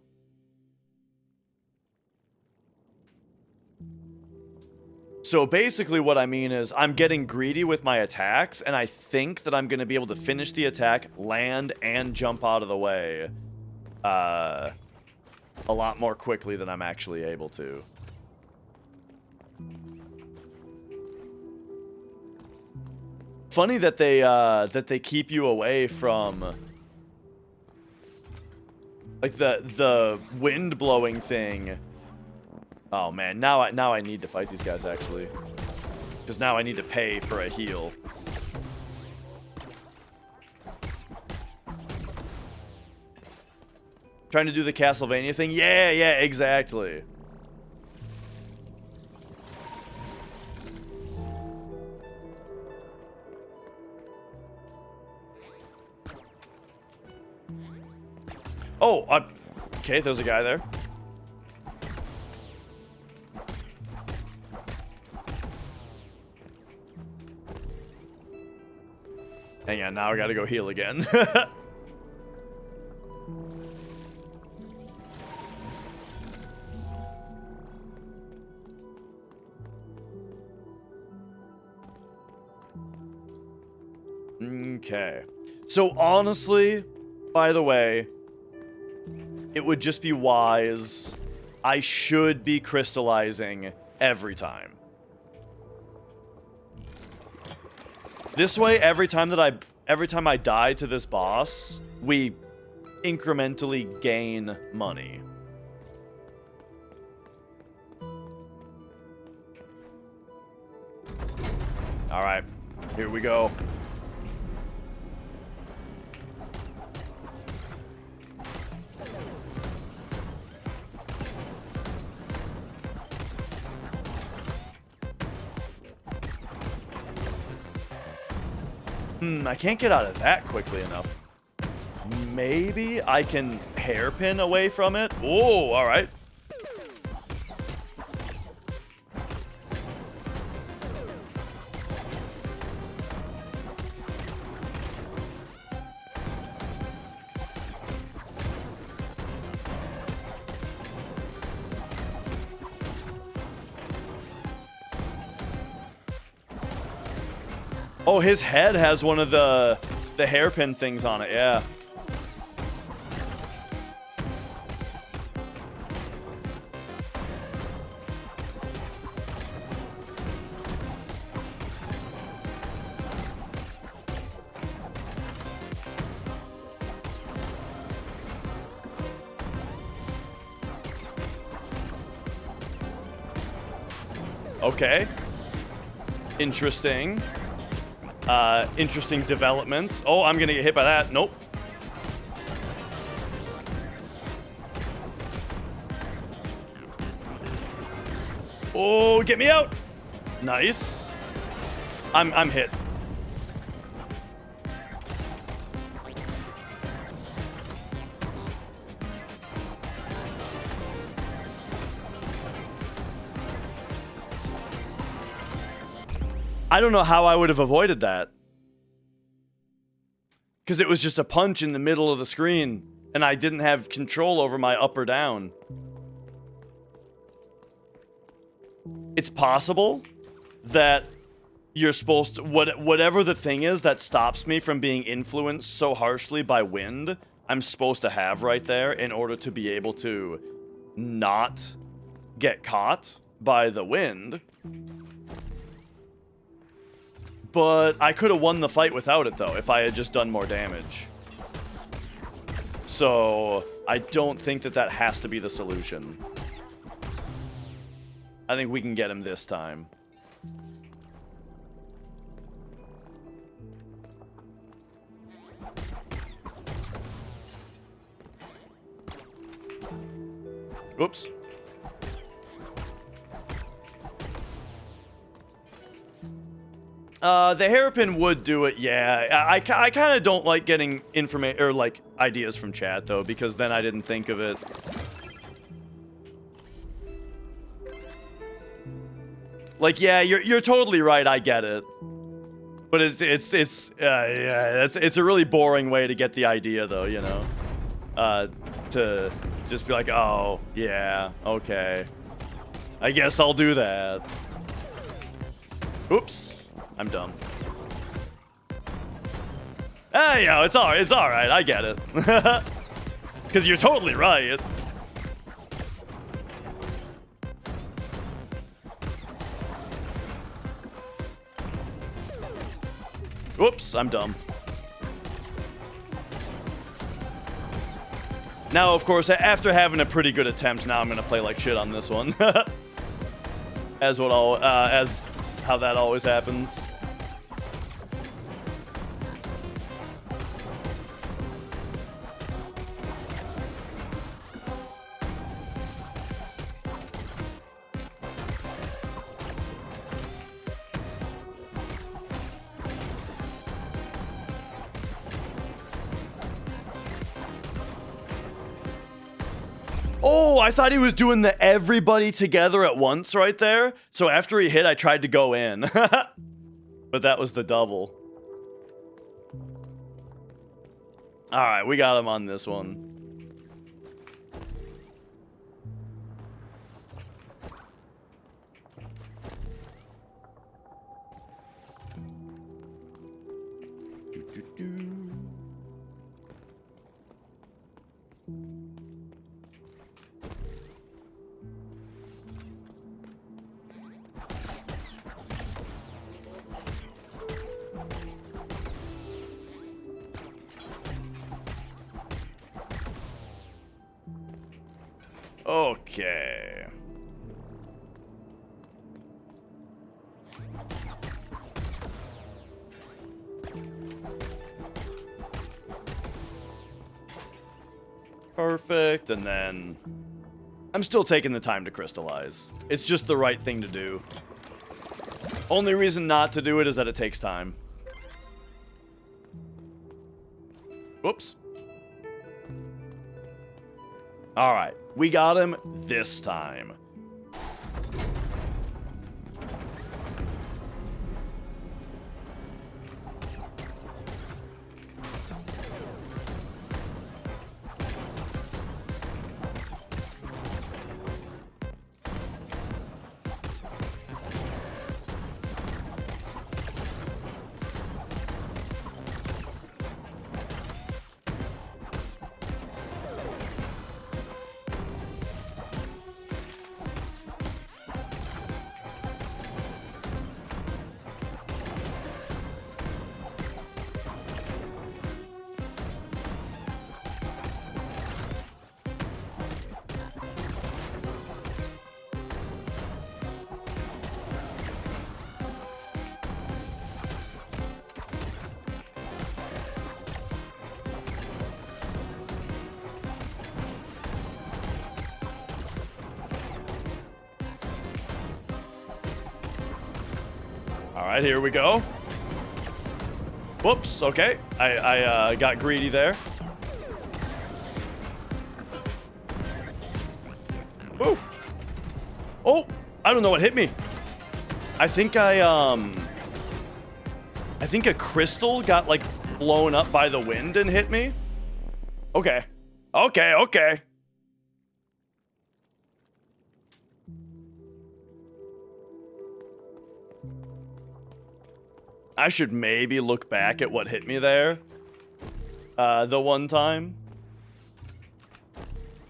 So basically what I mean is I'm getting greedy with my attacks, and I think that I'm going to be able to finish the attack, land, and jump out of the way a lot more quickly than I'm actually able to. Funny that they keep you away from like the wind blowing thing. Oh man, now I need to fight these guys actually, because now I need to pay for a heal. Trying to do the Castlevania thing? Yeah, exactly. Oh, okay, there's a guy there. Hang on, now I gotta go heal again. Okay. So honestly, by the way, it would just be wise. I should be crystallizing every time. This way, every time I die to this boss, we incrementally gain money. All right, here we go. I can't get out of that quickly enough. Maybe I can hairpin away from it? Oh, all right. Oh, his head has one of the hairpin things on it, yeah. Okay. Interesting. Interesting development. Oh, I'm gonna get hit by that. Nope. Oh, get me out. Nice. I'm hit. I don't know how I would have avoided that. Because it was just a punch in the middle of the screen, and I didn't have control over my up or down. It's possible that you're supposed to... Whatever the thing is that stops me from being influenced so harshly by wind, I'm supposed to have right there in order to be able to not get caught by the wind. But I could have won the fight without it, though, if I had just done more damage. So I don't think that has to be the solution. I think we can get him this time. Oops. The hairpin would do it, yeah. I kind of don't like getting information or like ideas from chat though, because then I didn't think of it. Like, yeah, you're totally right. I get it. But it's a really boring way to get the idea, though, you know? To just be like, oh, yeah, okay. I guess I'll do that. Oops. I'm dumb. Yeah, it's alright. I get it. Because you're totally right. Whoops, I'm dumb. Now, of course, after having a pretty good attempt, now I'm gonna play like shit on this one. as how that always happens. Oh, I thought he was doing the everybody together at once right there. So after he hit, I tried to go in. But that was the double. All right, we got him on this one. Okay. Perfect, and then I'm still taking the time to crystallize. It's just the right thing to do. Only reason not to do it is that it takes time. Whoops. All right, we got him this time. All right, here we go. Whoops, okay. I got greedy there. Woo. Oh, I don't know what hit me. I think I think a crystal got like blown up by the wind and hit me. Okay. Okay. I should maybe look back at what hit me there. The one time.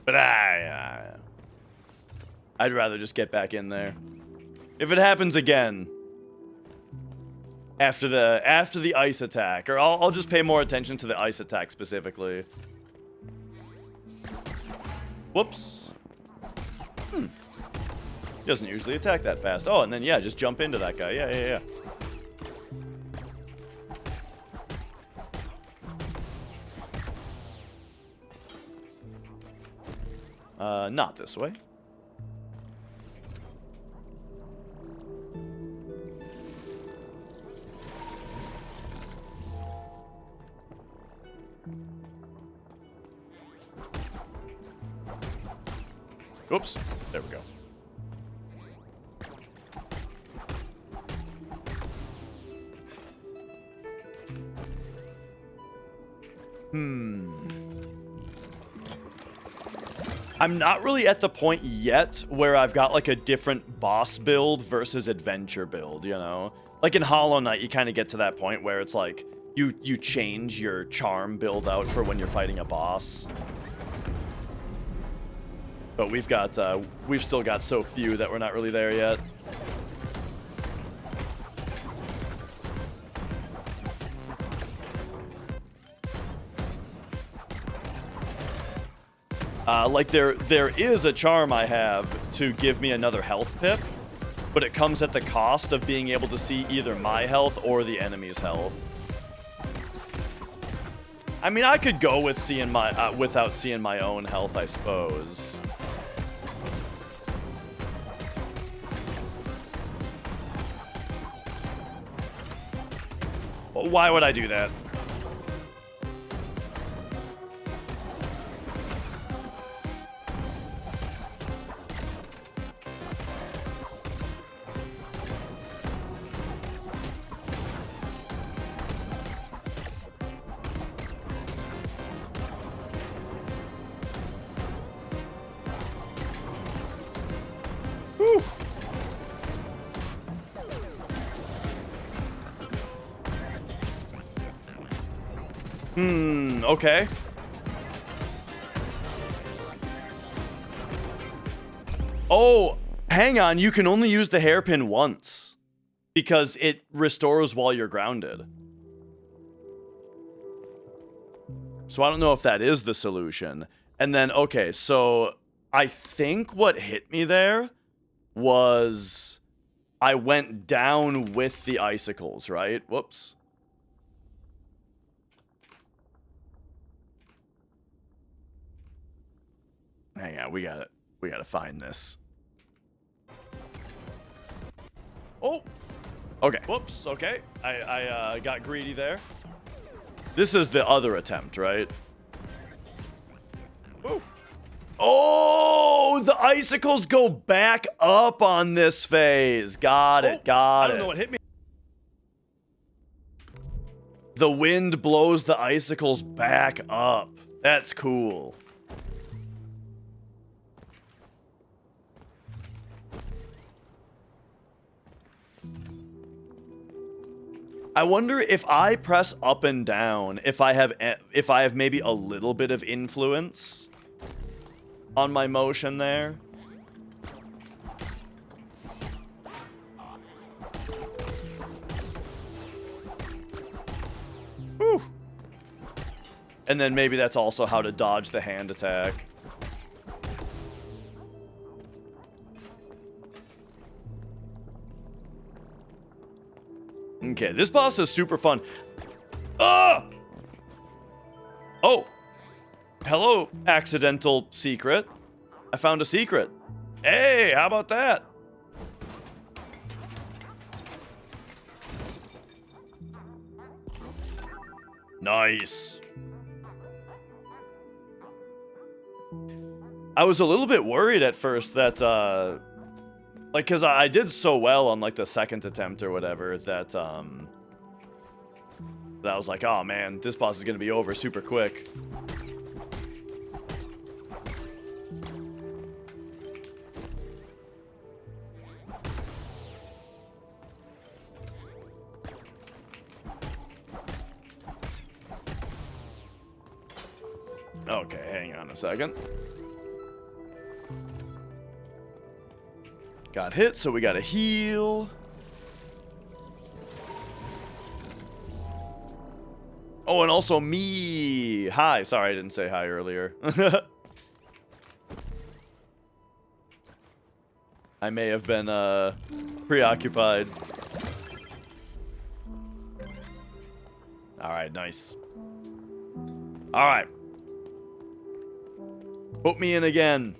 But I'd rather just get back in there. If it happens again after the ice attack, or I'll just pay more attention to the ice attack specifically. Whoops. He doesn't usually attack that fast. Oh, and then yeah, just jump into that guy. Yeah. Not this way. Oops. There we go. I'm not really at the point yet where I've got like a different boss build versus adventure build, you know? Like in Hollow Knight, you kind of get to that point where it's like you change your charm build out for when you're fighting a boss. But we've still got so few that we're not really there yet. Like there is a charm I have to give me another health pip, but it comes at the cost of being able to see either my health or the enemy's health. I mean, I could go with seeing my without seeing my own health, I suppose. Why would I do that? Okay. Oh, hang on. You can only use the hairpin once because it restores while you're grounded. So I don't know if that is the solution. And then, okay, so I think what hit me there was I went down with the icicles, right? Whoops. Hang on, we gotta find this. Oh! Okay, whoops, okay. I got greedy there. This is the other attempt, right? Woo. Oh! The icicles go back up on this phase. Got it, got it. I don't know what hit me. The wind blows the icicles back up. That's cool. I wonder if I press up and down, if I have maybe a little bit of influence on my motion there. Whew. And then maybe that's also how to dodge the hand attack. Okay, this boss is super fun. Ah! Oh. Hello, accidental secret. I found a secret. Hey, how about that? Nice. I was a little bit worried at first that, like, because I did so well on, like, the second attempt or whatever that I was like, oh, man, this boss is going to be over super quick. Okay, hang on a second. Got hit, so we gotta heal. Oh, and also me. Hi. Sorry, I didn't say hi earlier. I may have been preoccupied. Alright, nice. Alright. Put me in again.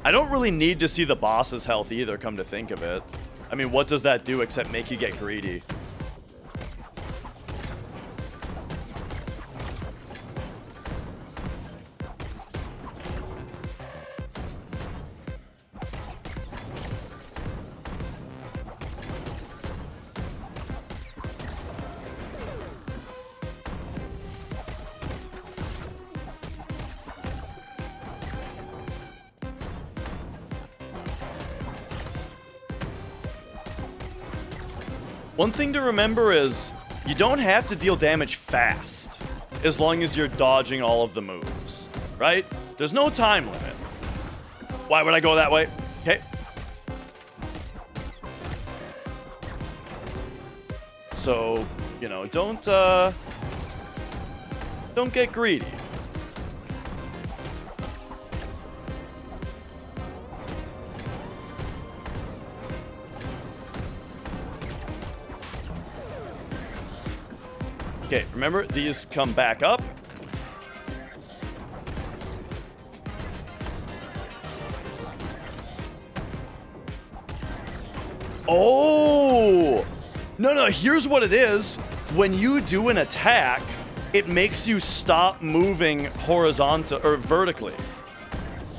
I don't really need to see the boss's health either, come to think of it. I mean, what does that do except make you get greedy? One thing to remember is you don't have to deal damage fast as long as you're dodging all of the moves, right? There's no time limit. Why would I go that way? Okay. So, you know, don't get greedy. Okay, remember, these come back up. Oh! No, here's what it is. When you do an attack, it makes you stop moving horizontal or vertically.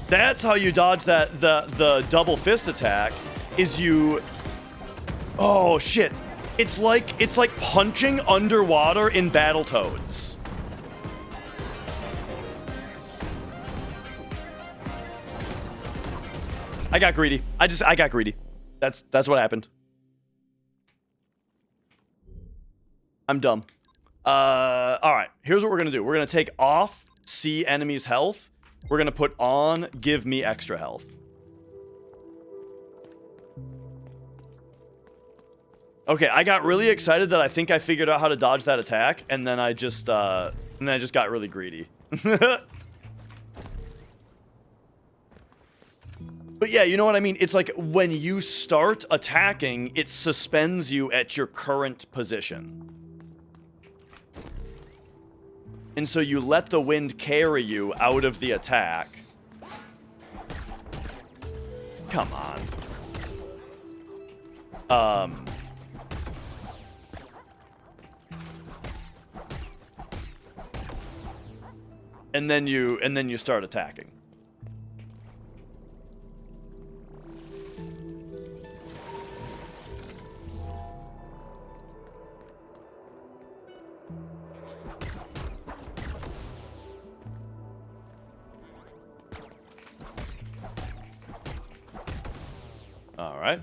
That's how you dodge that the double fist attack is you... Oh, shit. It's like punching underwater in Battletoads. I got greedy. I got greedy. That's what happened. I'm dumb. All right. Here's what we're gonna do. We're gonna take off see enemies' health. We're gonna put on give me extra health. Okay, I got really excited that I think I figured out how to dodge that attack, and then I just got really greedy. But yeah, you know what I mean? It's like when you start attacking, it suspends you at your current position. And so you let the wind carry you out of the attack. Come on. And then you start attacking. All right.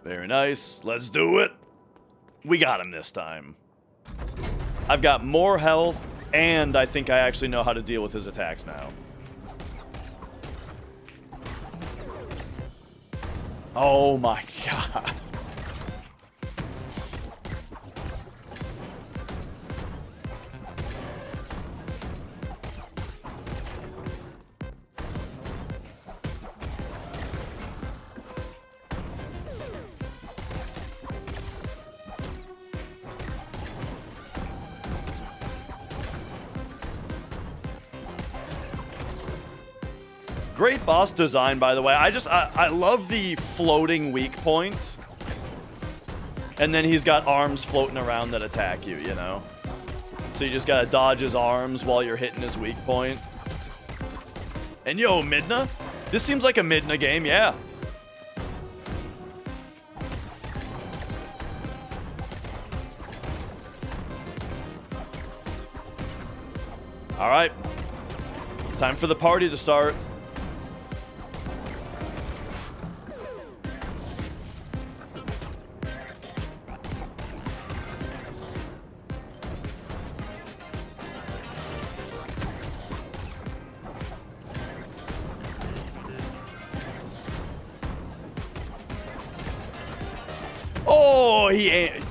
Very nice. Let's do it. We got him this time. I've got more health, and I think I actually know how to deal with his attacks now. Oh my god. Great boss design, by the way. I love the floating weak point. And then he's got arms floating around that attack you, you know? So you just gotta dodge his arms while you're hitting his weak point. And yo, Midna? This seems like a Midna game, yeah. Alright. Time for the party to start. Oh, he ain't.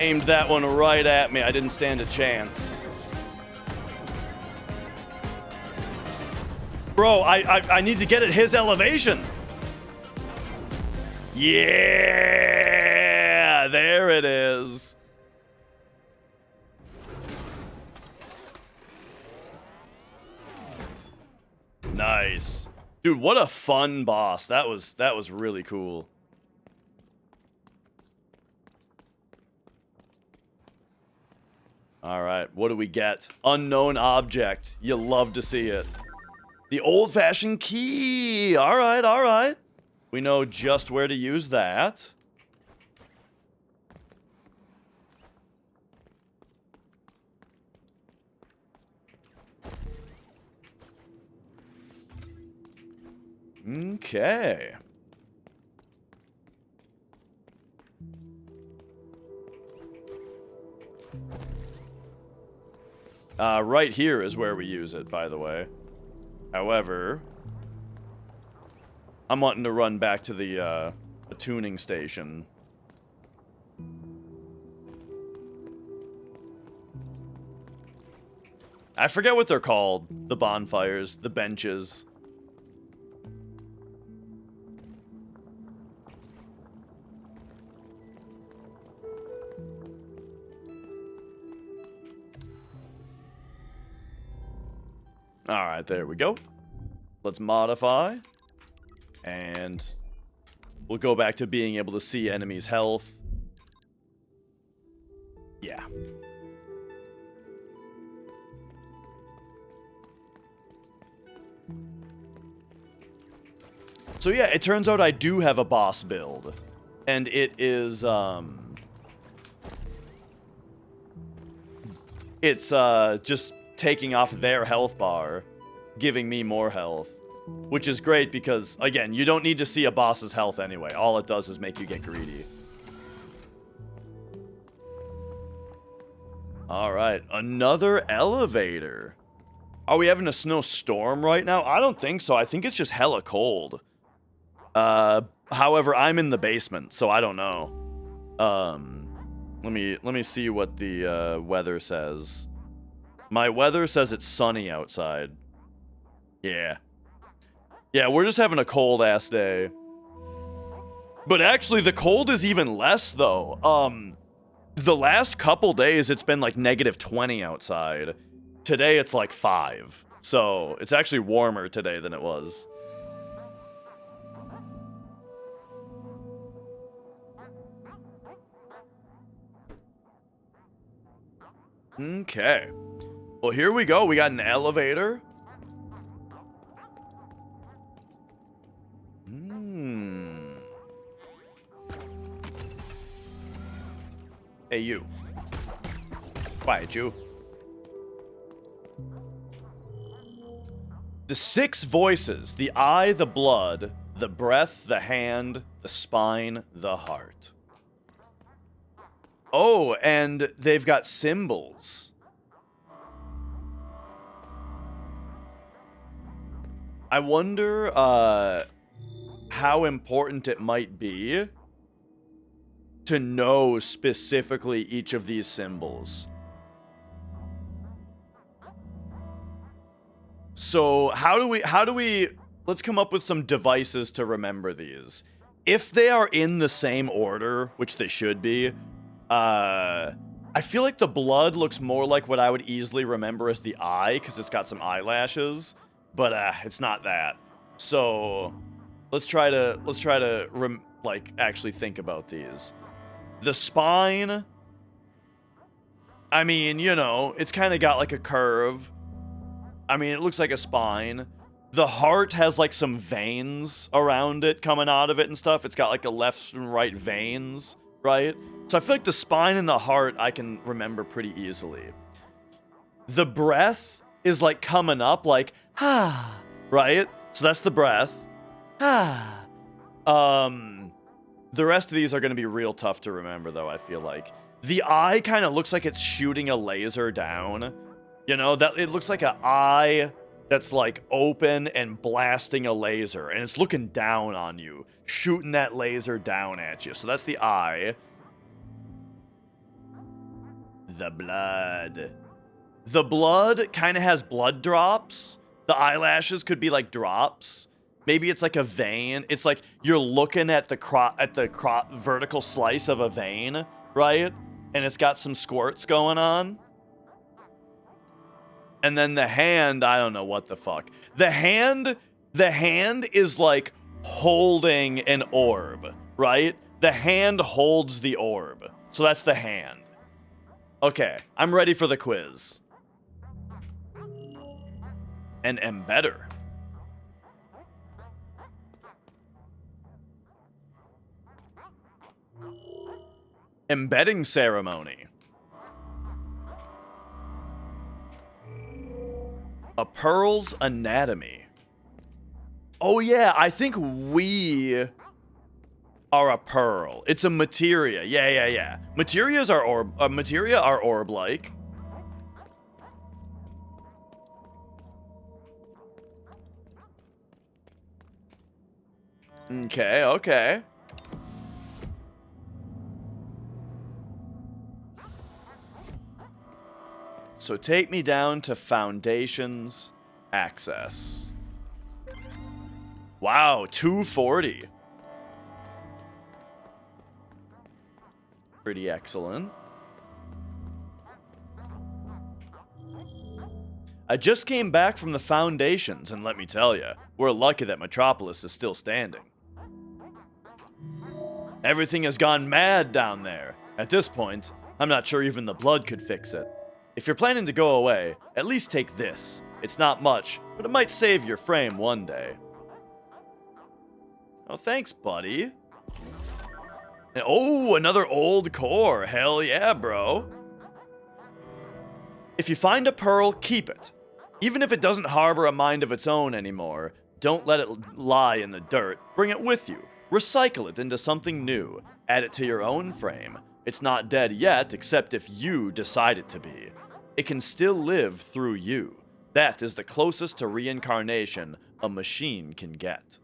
Aimed that one right at me. I didn't stand a chance. Bro, I need to get at his elevation. Yeah, there it is. Nice. Dude, what a fun boss. That was really cool. All right, what do we get? Unknown object. You love to see it. The old-fashioned key. All right, all right. We know just where to use that. Okay. Right here is where we use it, by the way. However, I'm wanting to run back to the tuning station. I forget what they're called. The bonfires, the benches. Alright, there we go. Let's modify. And we'll go back to being able to see enemies' health. Yeah. So yeah, it turns out I do have a boss build. And it is, it's, just taking off their health bar, giving me more health. Which is great because, again, you don't need to see a boss's health anyway. All it does is make you get greedy. Alright, another elevator. Are we having a snowstorm right now? I don't think so. I think it's just hella cold. However, I'm in the basement, so I don't know. Let me see what the weather says. My weather says it's sunny outside. Yeah. Yeah, we're just having a cold-ass day. But actually, the cold is even less, though. The last couple days, it's been, like, -20 outside. Today, it's, like, 5. So, it's actually warmer today than it was. Okay. Well, here we go. We got an elevator. Hey, you. Quiet, you. The 6 voices. The eye, the blood, the breath, the hand, the spine, the heart. Oh, and they've got symbols. I wonder, how important it might be to know specifically each of these symbols. So how do we let's come up with some devices to remember these. If they are in the same order, which they should be, I feel like the blood looks more like what I would easily remember as the eye, because it's got some eyelashes, but it's not that. So let's try to actually think about these. The spine, I mean, you know, it's kind of got like a curve. I mean, it looks like a spine. The heart has like some veins around it coming out of it and stuff. It's got like a left and right veins, right? So I feel like the spine and the heart I can remember pretty easily. The breath is like coming up like, right? So that's the breath. The rest of these are going to be real tough to remember, though, I feel like. The eye kind of looks like it's shooting a laser down. You know, that it looks like an eye that's, like, open and blasting a laser. And it's looking down on you, shooting that laser down at you. So that's the eye. The blood. The blood kind of has blood drops. The eyelashes could be, like, drops. Maybe it's like a vein. It's like you're looking at the vertical slice of a vein, right? And it's got some squirts going on. And then the hand, I don't know what the fuck. The hand is like holding an orb, right? The hand holds the orb. So that's the hand. Okay, I'm ready for the quiz. An embedder. Embedding ceremony. A pearl's anatomy. Oh yeah, I think we are a pearl. It's a materia. Yeah. Materias are orb. Materia are orb-like. Okay. So take me down to Foundations Access. Wow, 240. Pretty excellent. I just came back from the Foundations, and let me tell you, we're lucky that Metropolis is still standing. Everything has gone mad down there. At this point, I'm not sure even the blood could fix it. If you're planning to go away, at least take this. It's not much, but it might save your frame one day. Oh, thanks, buddy. And, oh, another old core. Hell yeah, bro. If you find a pearl, keep it. Even if it doesn't harbor a mind of its own anymore, don't let it lie in the dirt. Bring it with you. Recycle it into something new. Add it to your own frame. It's not dead yet, except if you decide it to be. It can still live through you. That is the closest to reincarnation a machine can get.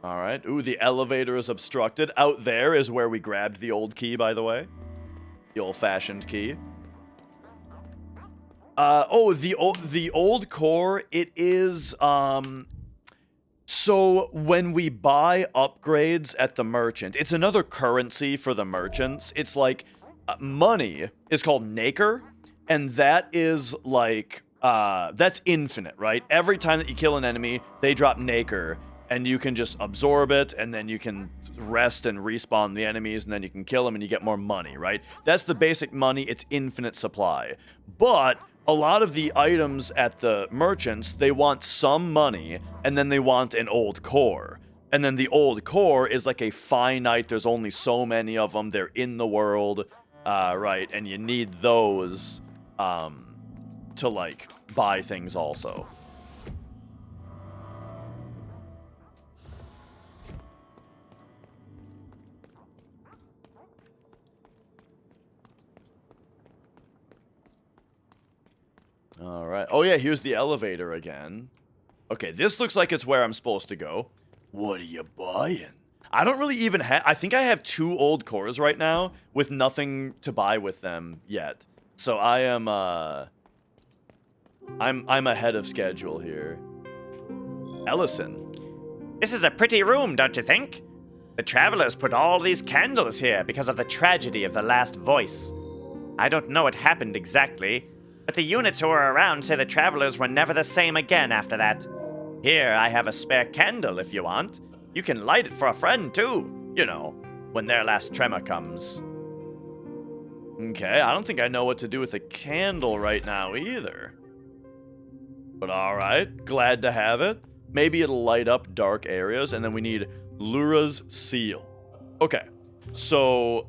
Alright. Ooh, the elevator is obstructed. Out there is where we grabbed the old key, by the way. The old-fashioned key. The old core, it is, so when we buy upgrades at the merchant, it's another currency for the merchants. It's like, money is called Nacre, and that is like, that's infinite, right? Every time that you kill an enemy, they drop Nacre, and you can just absorb it, and then you can rest and respawn the enemies, and then you can kill them, and you get more money, right? That's the basic money. It's infinite supply. But a lot of the items at the merchants, they want some money, and then they want an old core. And then the old core is like a finite, there's only so many of them, they're in the world, right? And you need those to, like, buy things also. Alright. Oh yeah, here's the elevator again. Okay, this looks like it's where I'm supposed to go. What are you buying? I don't really even have... I think I have 2 old cores right now with nothing to buy with them yet. So I am, I'm ahead of schedule here. Ellison. This is a pretty room, don't you think? The travelers put all these candles here because of the tragedy of the last voice. I don't know what happened exactly, but the units who were around say the travelers were never the same again after that. Here, I have a spare candle if you want. You can light it for a friend, too. You know, when their last tremor comes. Okay, I don't think I know what to do with a candle right now either. But alright, glad to have it. Maybe it'll light up dark areas, and then we need Lura's seal. Okay, so,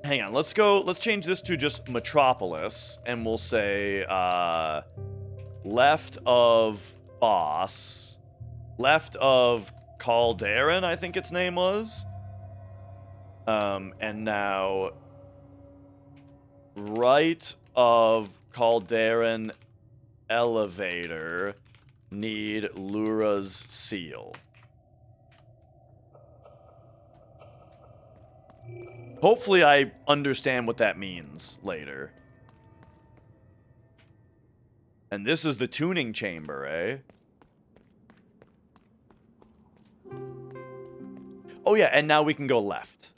hang on, let's change this to just Metropolis, and we'll say, left of boss, left of Calderon, I think its name was, and now right of Calderon elevator, need Lura's seal. Hopefully I understand what that means later. And this is the tuning chamber, eh? Oh yeah, and now we can go left.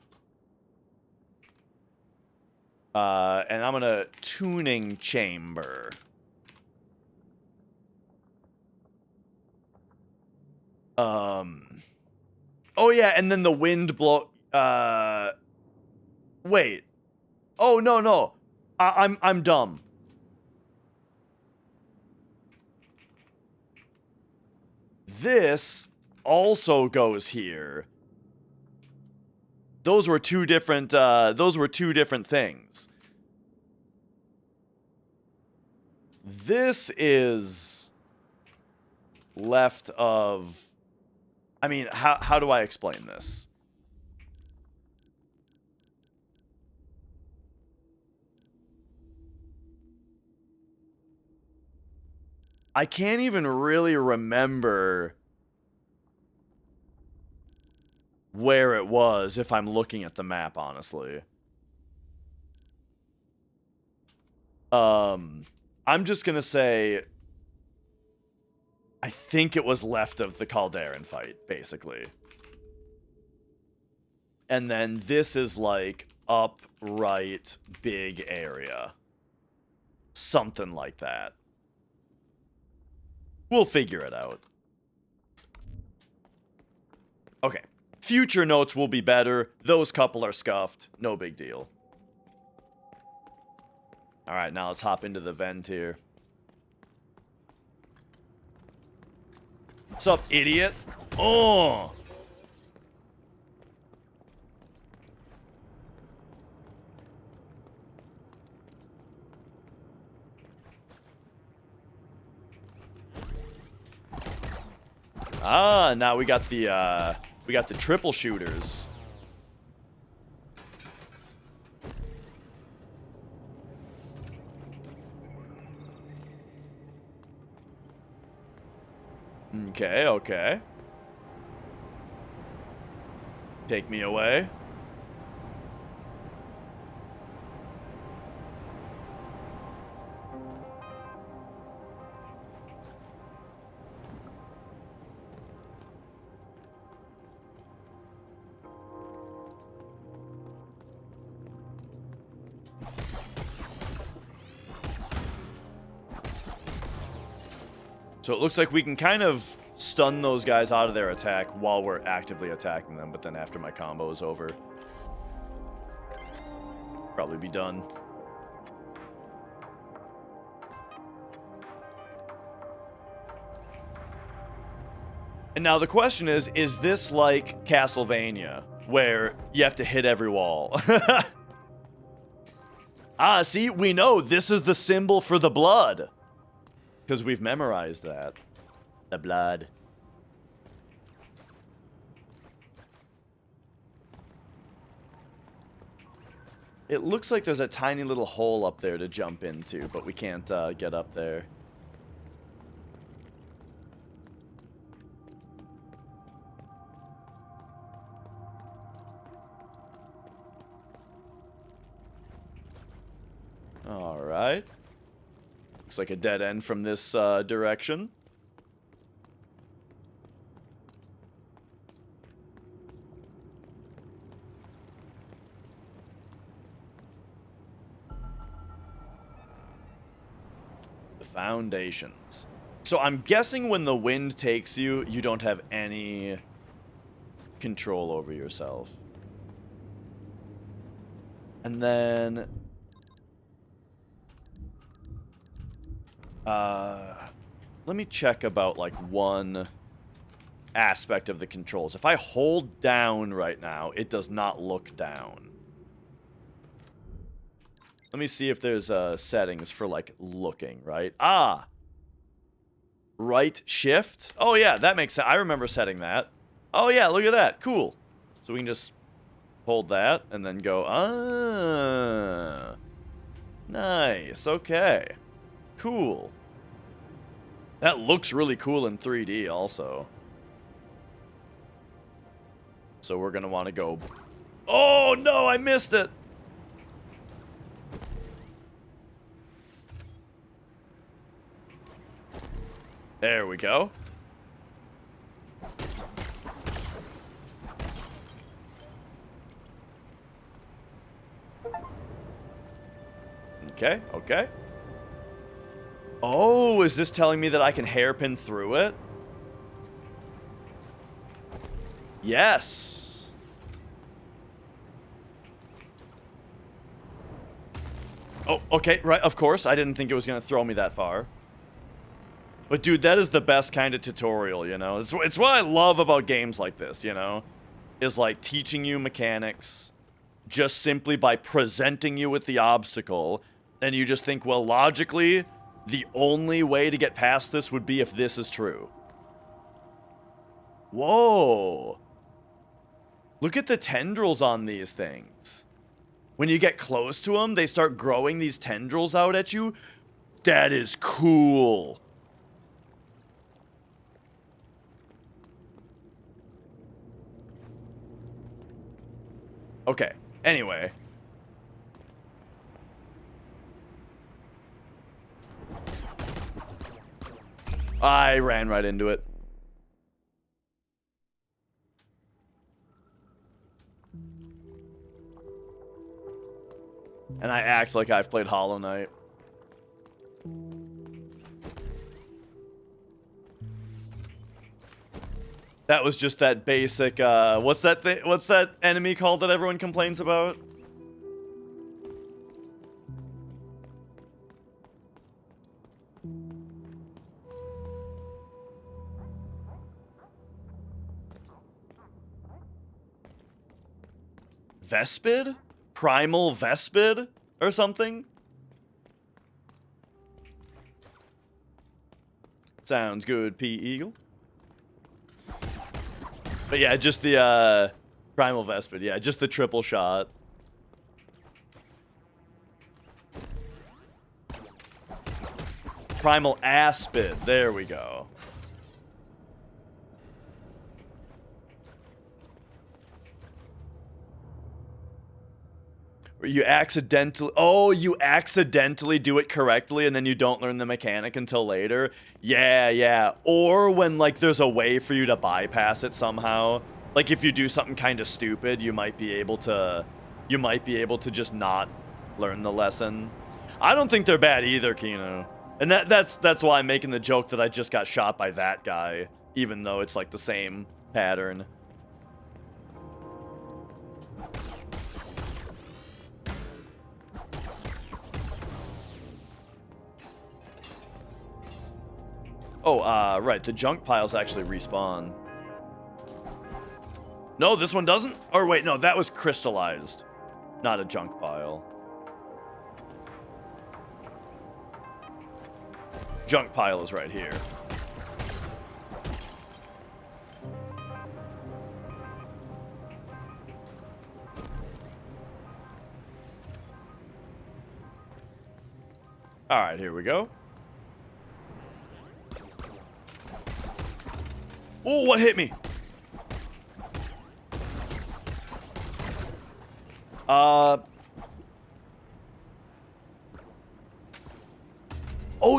And I'm gonna tuning chamber. Oh yeah, and then the wind blow. Wait. Oh no. I'm dumb. this also goes here. Those were two different things. This is left of, I mean, how do I explain this? I can't even really remember where it was if I'm looking at the map, honestly. I'm just gonna say I think it was left of the Calderon fight, basically. And then this is like up, right, big area. Something like that. We'll figure it out. Okay. Future notes will be better. Those couple are scuffed. No big deal. Alright, now let's hop into the vent here. What's up, idiot? Oh! Ah, now we got the triple shooters. Okay, okay. Take me away. So it looks like we can kind of stun those guys out of their attack while we're actively attacking them, but then after my combo is over, probably be done. And now the question is this like Castlevania, where you have to hit every wall? Ah, see, we know this is the symbol for the blood. Because we've memorized that. The blood. It looks like there's a tiny little hole up there to jump into, but we can't get up there. Alright. Looks like a dead end from this direction. The foundations. So I'm guessing when the wind takes you, you don't have any control over yourself. And then let me check about like one aspect of the controls. If I hold down right now, it does not look down. Let me see if there's settings for like looking, right? Ah! Right shift? Oh yeah, that makes sense. I remember setting that. Oh yeah, look at that. Cool. So we can just hold that and then go, ah. Nice, okay. Cool. That looks really cool in 3D also. So we're going to want to go... Oh, no, I missed it. There we go. Okay, okay. Oh, is this telling me that I can hairpin through it? Yes. Oh, okay, right, of course. I didn't think it was going to throw me that far. But dude, that is the best kind of tutorial, you know? It's what I love about games like this, you know? Is like teaching you mechanics just simply by presenting you with the obstacle. And you just think, well, logically, the only way to get past this would be if this is true. Whoa. Look at the tendrils on these things. When you get close to them, they start growing these tendrils out at you. That is cool. Okay, anyway. I ran right into it. And I act like I've played Hollow Knight. That was just that basic, what's that enemy called that everyone complains about? Vespid? Primal Vespid? Or something? Sounds good, P. Eagle. But yeah, just the, Primal Vespid. Yeah, just the triple shot. Primal Aspid. There we go. Where you accidentally... Oh, you accidentally do it correctly and then you don't learn the mechanic until later? Yeah, yeah. Or when, like, there's a way for you to bypass it somehow. Like, if you do something kind of stupid, you might be able to... You might be able to just not learn the lesson. I don't think they're bad either, Kino. And that's why I'm making the joke that I just got shot by that guy. Even though it's, like, the same pattern. Oh, right. The junk piles actually respawn. No, this one doesn't? Or wait, no, that was crystallized. Not a junk pile. Junk pile is right here. Alright, here we go. Oh, what hit me? Oh,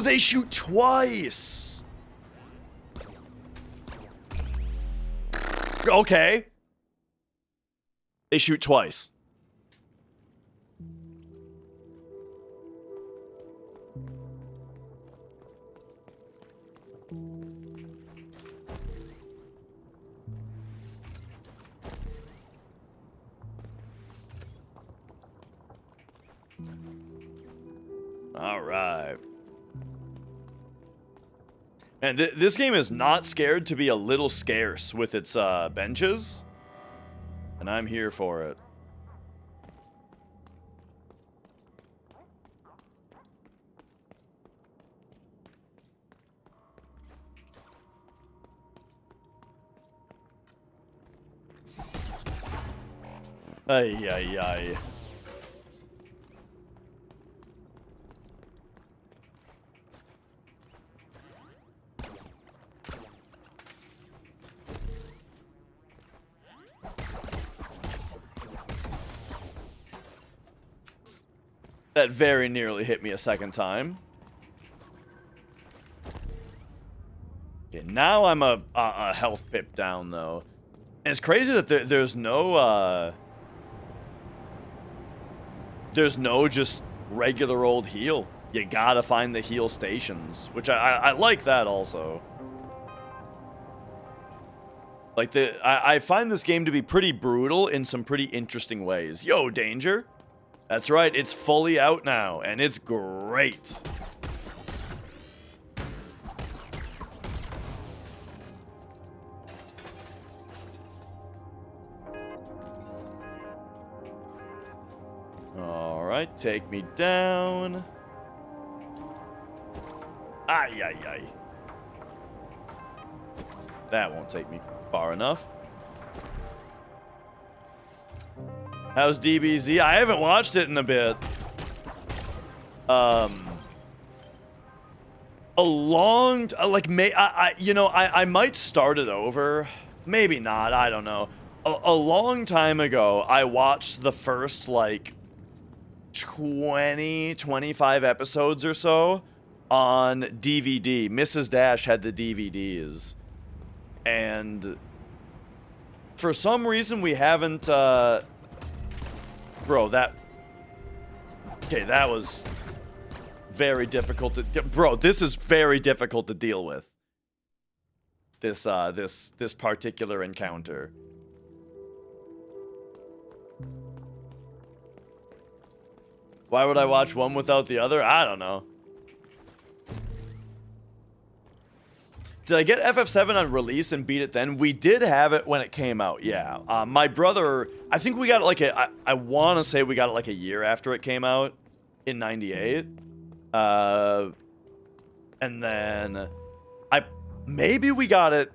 they shoot twice. Okay. They shoot twice. All right. And this game is not scared to be a little scarce with its benches. And I'm here for it. Ay, ay, ay. That very nearly hit me a second time. Okay, now I'm a health pip down, though. And it's crazy that there's no just regular old heal. You gotta find the heal stations, which I like that also. Like, I find this game to be pretty brutal in some pretty interesting ways. Yo, Danger. That's right, it's fully out now, and it's great. Alright, take me down. Ay, ay, ay. That won't take me far enough. How's DBZ? I haven't watched it in a bit. A long, like, I might start it over. Maybe not, I don't know. A long time ago, I watched the first, like, 20, 25 episodes or so on DVD. Mrs. Dash had the DVDs. And for some reason, we haven't, bro, that... Okay, that was very difficult to... Bro, this is very difficult to deal with. This particular encounter. Why would I watch one without the other? I don't know. Did I get FF7 on release and beat it then? We did have it when it came out, yeah. My brother, I think we got it like I want to say we got it like a year after it came out in 98. And then maybe we got it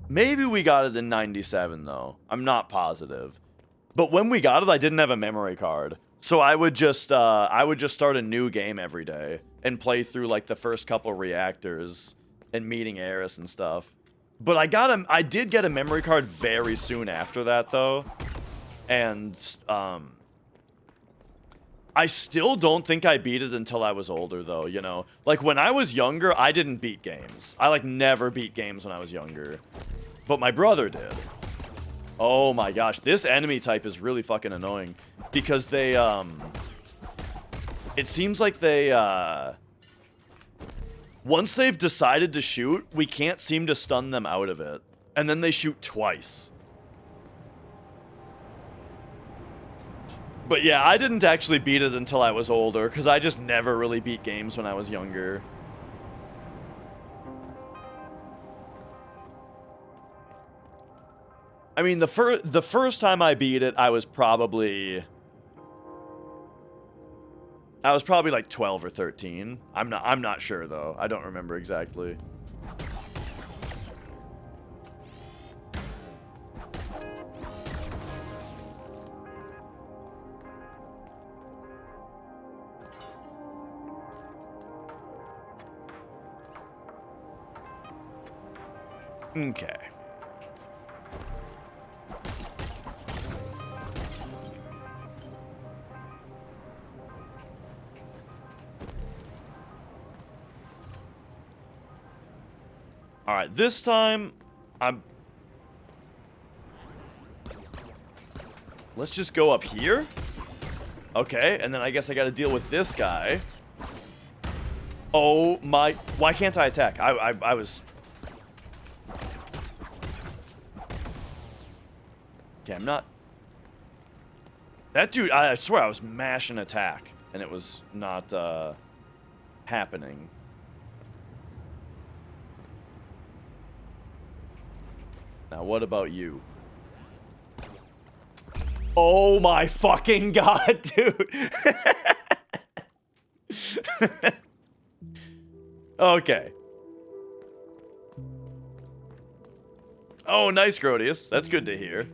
in 97 though. I'm not positive. But when we got it, I didn't have a memory card. So I would just start a new game every day and play through like the first couple reactors and meeting Eris and stuff. But I did get a memory card very soon after that though. And I still don't think I beat it until I was older though, you know. Like when I was younger, I didn't beat games. I like never beat games when I was younger. But my brother did. Oh my gosh, this enemy type is really fucking annoying because they it seems like they once they've decided to shoot, we can't seem to stun them out of it. And then they shoot twice. But yeah, I didn't actually beat it until I was older because I just never really beat games when I was younger. I mean, the first time I beat it, I was probably like 12 or 13. I'm not sure though. I don't remember exactly. Okay. Alright, this time, let's just go up here. Okay, and then I guess I gotta deal with this guy. Oh my... Why can't I attack? I was... Okay, I'm not... That dude, I swear I was mashing attack, and it was not, happening. Now, what about you? Oh my fucking god, dude! Okay. Oh, nice, Grodius. That's good to hear.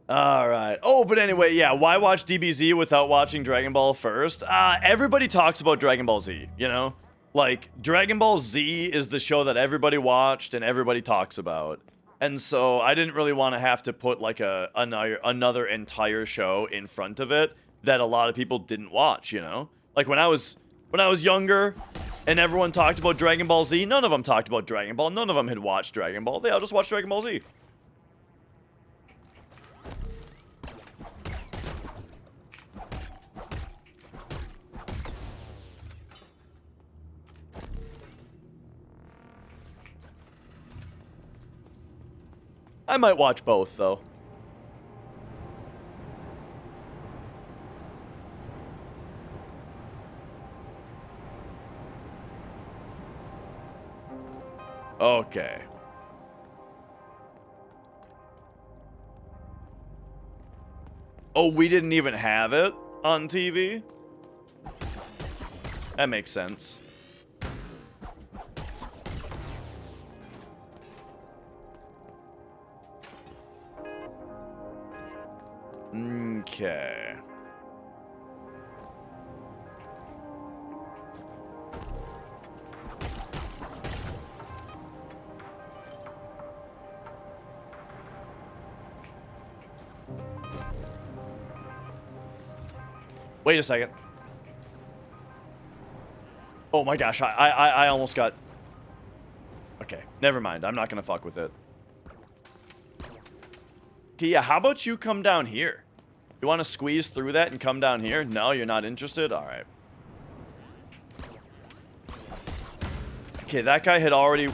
Alright. Oh, but anyway, yeah, why watch DBZ without watching Dragon Ball first? Everybody talks about Dragon Ball Z, you know? Like, Dragon Ball Z is the show that everybody watched and everybody talks about. And so I didn't really want to have to put, like, another entire show in front of it that a lot of people didn't watch, you know? Like, when I was younger and everyone talked about Dragon Ball Z, none of them talked about Dragon Ball. None of them had watched Dragon Ball. They all just watched Dragon Ball Z. I might watch both, though. Okay. Oh, we didn't even have it on TV? That makes sense. Okay. Wait a second. Oh my gosh, I almost got... Okay, never mind. I'm not gonna fuck with it. Okay, yeah, how about you come down here? You want to squeeze through that and come down here? No, you're not interested? Alright. Okay, that guy had already...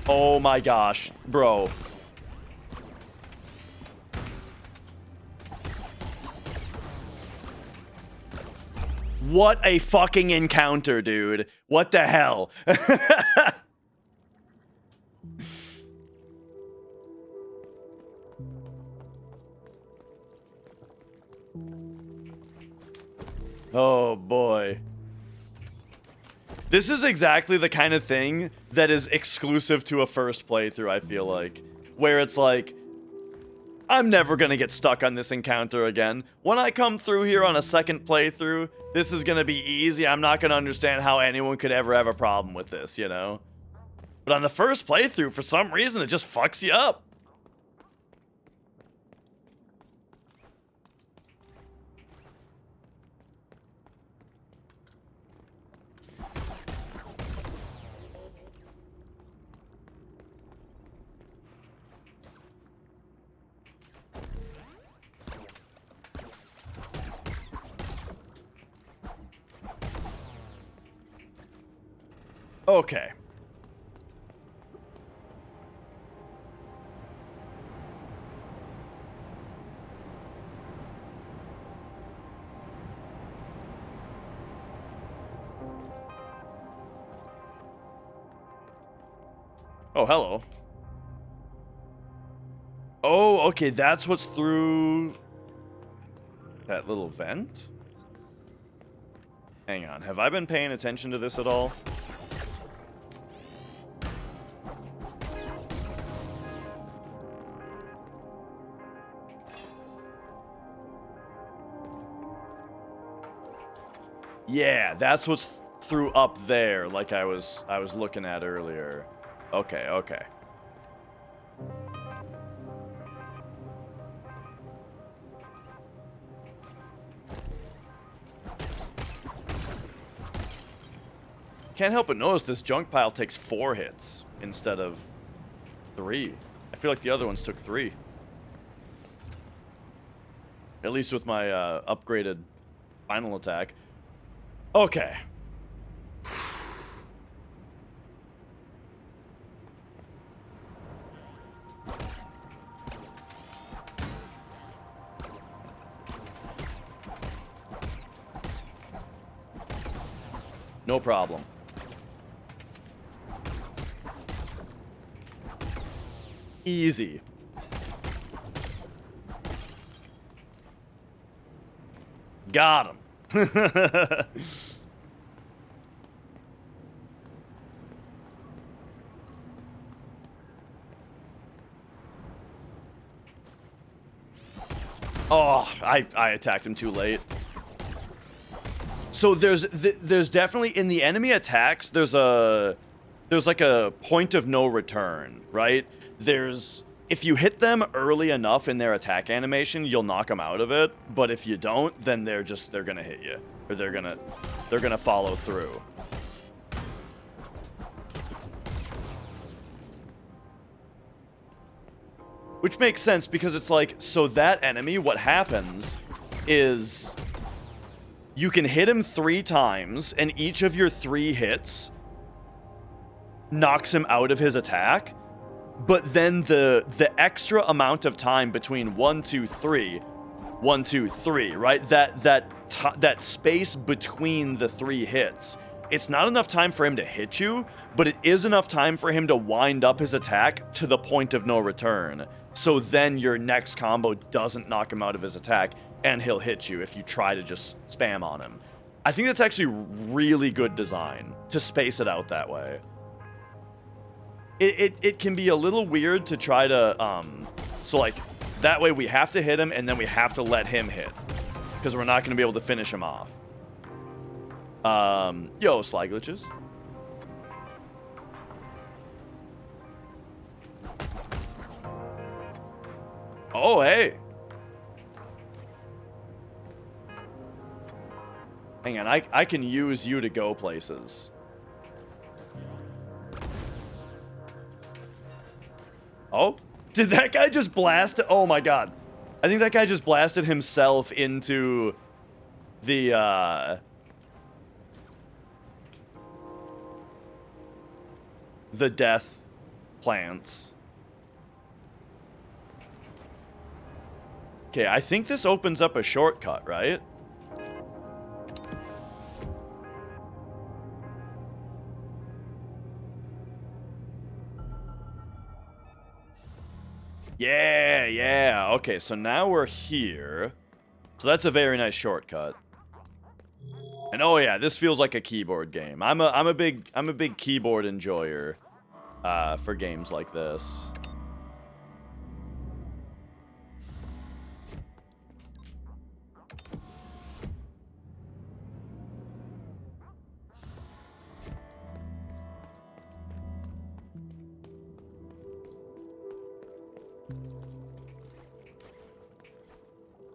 Oh my gosh, bro. What a fucking encounter, dude. What the hell? Oh boy. This is exactly the kind of thing that is exclusive to a first playthrough, I feel like. Where it's like, I'm never gonna get stuck on this encounter again. When I come through here on a second playthrough, this is gonna be easy. I'm not gonna understand how anyone could ever have a problem with this, you know? But on the first playthrough, for some reason, it just fucks you up. Okay. Oh, hello. Oh, okay, that's what's through that little vent? Hang on, have I been paying attention to this at all? Yeah, that's what's through up there, like I was looking at earlier. Okay, okay. Can't help but notice this junk pile takes 4 hits instead of 3. I feel like the other ones took 3. At least with my upgraded final attack. Okay. No problem. Easy. Got him. Oh, I attacked him too late. So there's definitely in the enemy attacks there's like a point of no return, right? If you hit them early enough in their attack animation, you'll knock them out of it, but if you don't, then they're going to hit you, or they're going to follow through. Which makes sense because it's like, so that enemy, what happens is you can hit him 3 times, and each of your 3 hits knocks him out of his attack. But then the extra amount of time between 1, 2, 3, 1, 2, 3, right? That space between the 3 hits it's not enough time for him to hit you, but it is enough time for him to wind up his attack to the point of no return. So then your next combo doesn't knock him out of his attack, and he'll hit you if you try to just spam on him. I think that's actually really good design, to space it out that way. It can be a little weird to try to, so like, that way we have to hit him, and then we have to let him hit, because we're not going to be able to finish him off. Yo, Sly Glitches. Oh, hey. Hang on, I can use you to go places. Oh, did that guy just blast? Oh my god. I think that guy just blasted himself into the death plants. Okay, I think this opens up a shortcut, right? Yeah. Okay, so now we're here. So that's a very nice shortcut. And oh yeah, this feels like a keyboard game. I'm a big keyboard enjoyer for games like this.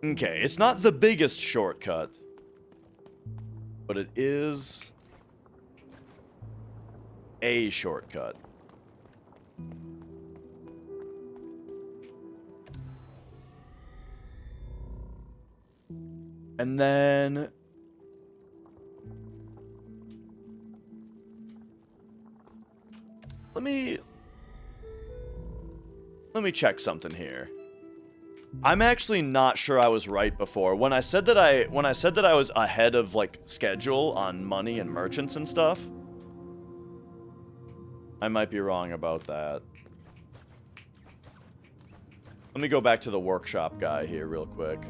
Okay, it's not the biggest shortcut, but it is a shortcut. And then let me check something here. I'm actually not sure I was right before. When I said that I was ahead of like schedule on money and merchants and stuff, I might be wrong about that. Let me go back to the workshop guy here real quick.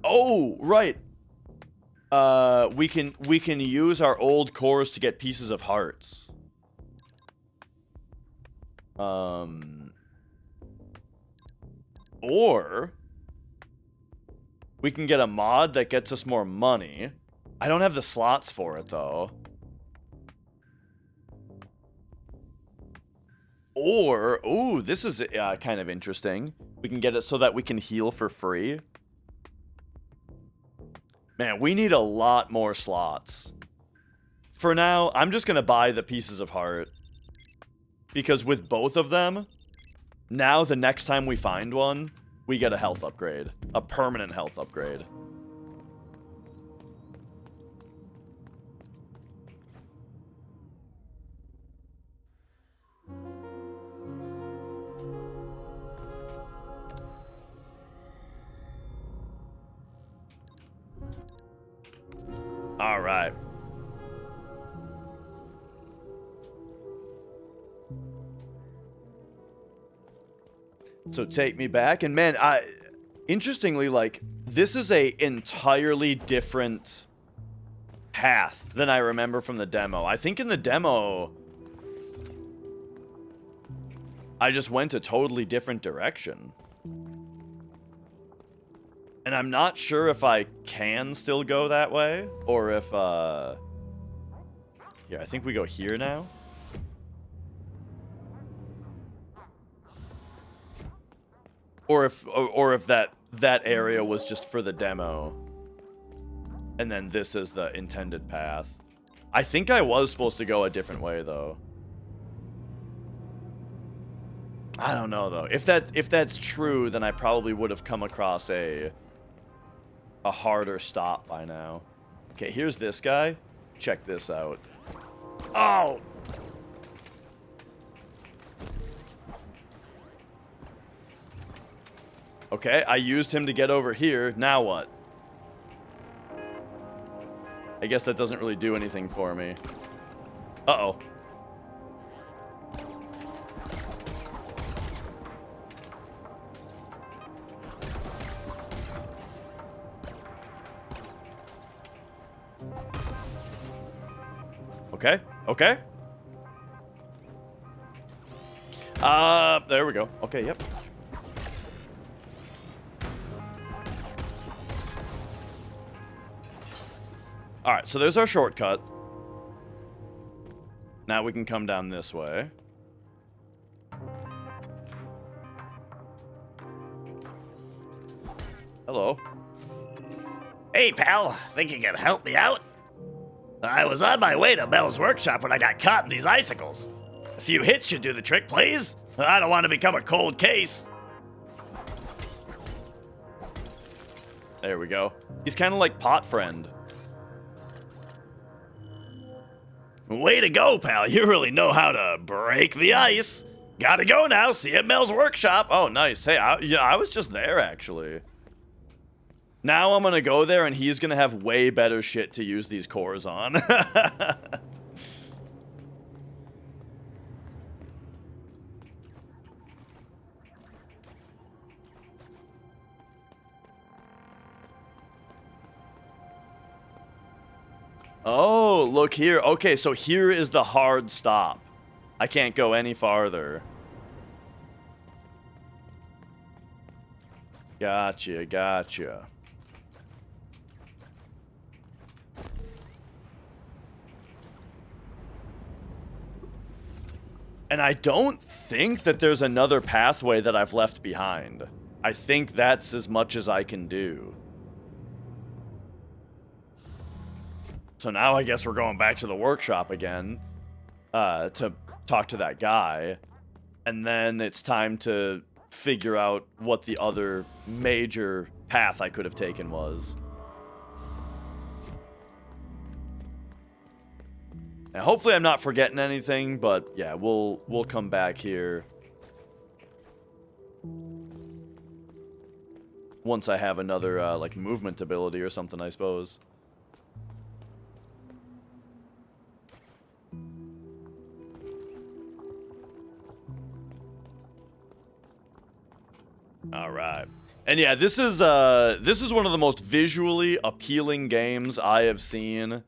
Oh, right. We can use our old cores to get pieces of hearts. Or we can get a mod that gets us more money. I don't have the slots for it though. Or, ooh, this is kind of interesting. We can get it so that we can heal for free. Man, we need a lot more slots. For now, I'm just going to buy the pieces of heart. Because with both of them, now the next time we find one, we get a health upgrade. A permanent health upgrade. All right. So take me back, and man, interestingly, like, this is a entirely different path than I remember from the demo. I think in the demo, I just went a totally different direction. And I'm not sure if I can still go that way, or if, yeah, I think we go here now. Or if that area was just for the demo. And then this is the intended path. I think I was supposed to go a different way, though. I don't know, though. If that's true, then I probably would have come across a harder stop by now. Okay, here's this guy. Check this out. Oh! Okay, I used him to get over here. Now what? I guess that doesn't really do anything for me. Uh-oh. Okay, okay. There we go. Okay, yep. Alright, so there's our shortcut. Now we can come down this way. Hello. Hey, pal. Think you can help me out? I was on my way to Mel's workshop when I got caught in these icicles. A few hits should do the trick, please. I don't want to become a cold case. There we go. He's kind of like Pot Friend. Way to go, pal. You really know how to break the ice. Gotta go now. See you at Mel's workshop. Oh, nice. Hey, I was just there, actually. Now I'm gonna go there, and he's gonna have way better shit to use these cores on. Oh, look here. Okay, so here is the hard stop. I can't go any farther. Gotcha, gotcha. And I don't think that there's another pathway that I've left behind. I think that's as much as I can do. So now I guess we're going back to the workshop again to talk to that guy. And then it's time to figure out what the other major path I could have taken was. And hopefully I'm not forgetting anything, but yeah, we'll come back here once I have another like movement ability or something, I suppose. All right. And yeah, this is one of the most visually appealing games I have seen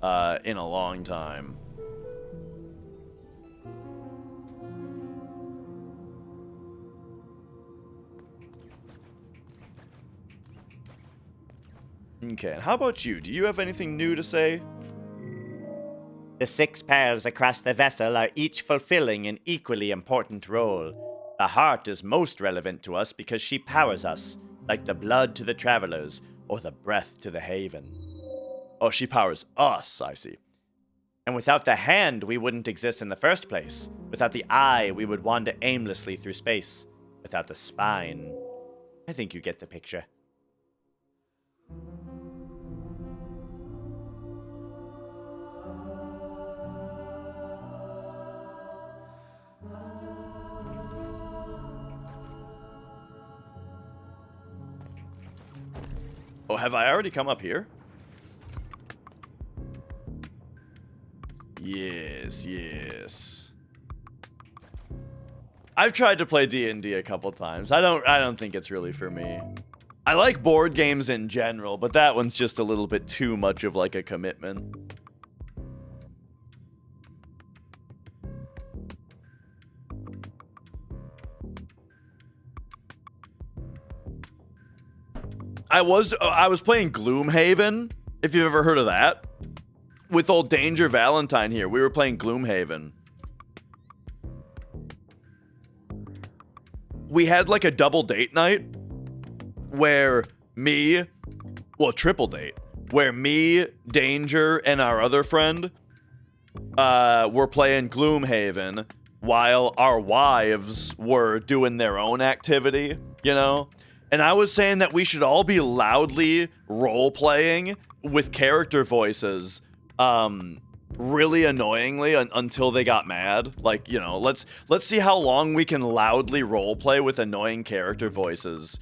in a long time. Okay, and how about you? Do you have anything new to say? The 6 pairs across the vessel are each fulfilling an equally important role. The heart is most relevant to us because she powers us, like the blood to the travelers, or the breath to the haven. Oh, she powers us, I see. And without the hand, we wouldn't exist in the first place. Without the eye, we would wander aimlessly through space. Without the spine, I think you get the picture. Oh, have I already come up here? Yes, yes. I've tried to play D&D a couple times. I don't think it's really for me. I like board games in general, but that one's just a little bit too much of like a commitment. I was playing Gloomhaven, if you've ever heard of that. With old Danger Valentine here. We were playing Gloomhaven. We had like a double date night where triple date, where me, Danger, and our other friend were playing Gloomhaven while our wives were doing their own activity, you know? And I was saying that we should all be loudly role-playing with character voices really annoyingly until they got mad. Like, you know, let's see how long we can loudly roleplay with annoying character voices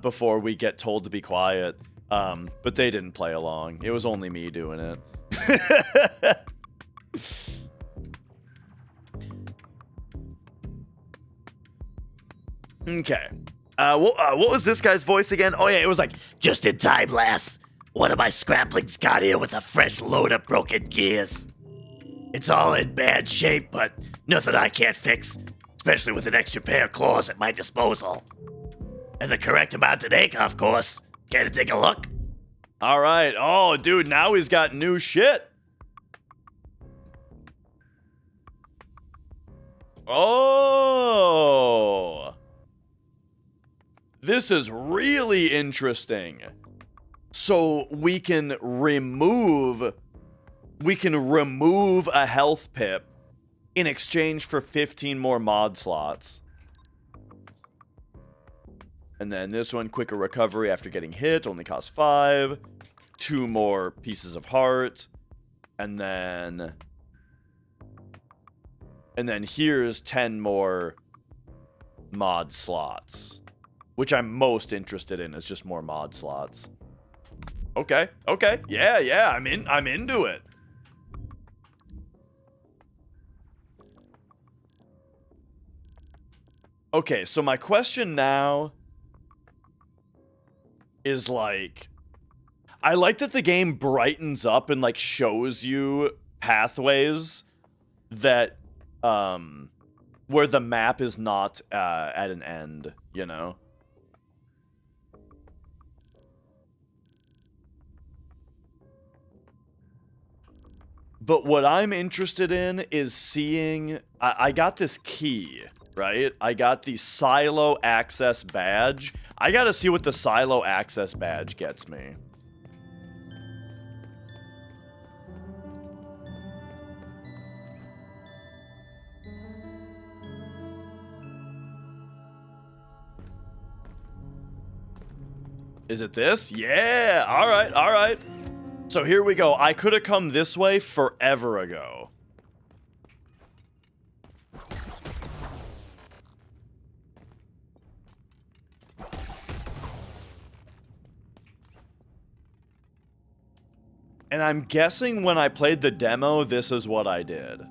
before we get told to be quiet. But they didn't play along. It was only me doing it. Okay. What was this guy's voice again? Oh yeah, it was like, Just in time, lass. One of my scraplings got here with a fresh load of broken gears. It's all in bad shape, but nothing I can't fix, especially with an extra pair of claws at my disposal. And the correct amount of ink, of course. Care to take a look? all right. Oh, dude, now he's got new shit. Oh. This is really interesting. So we can remove a health pip in exchange for 15 more mod slots. And then this one, quicker recovery after getting hit, only costs 5. 2 more pieces of heart. And then here's 10 more mod slots. Which I'm most interested in is just more mod slots. Okay. Yeah, I'm into it. Okay, so my question now is like, I like that the game brightens up and like shows you pathways that where the map is not at an end, you know? But what I'm interested in is seeing... I got this key, right? I got the silo access badge. I gotta see what the silo access badge gets me. Is it this? Yeah! Alright. So here we go. I could have come this way forever ago. And I'm guessing when I played the demo, this is what I did.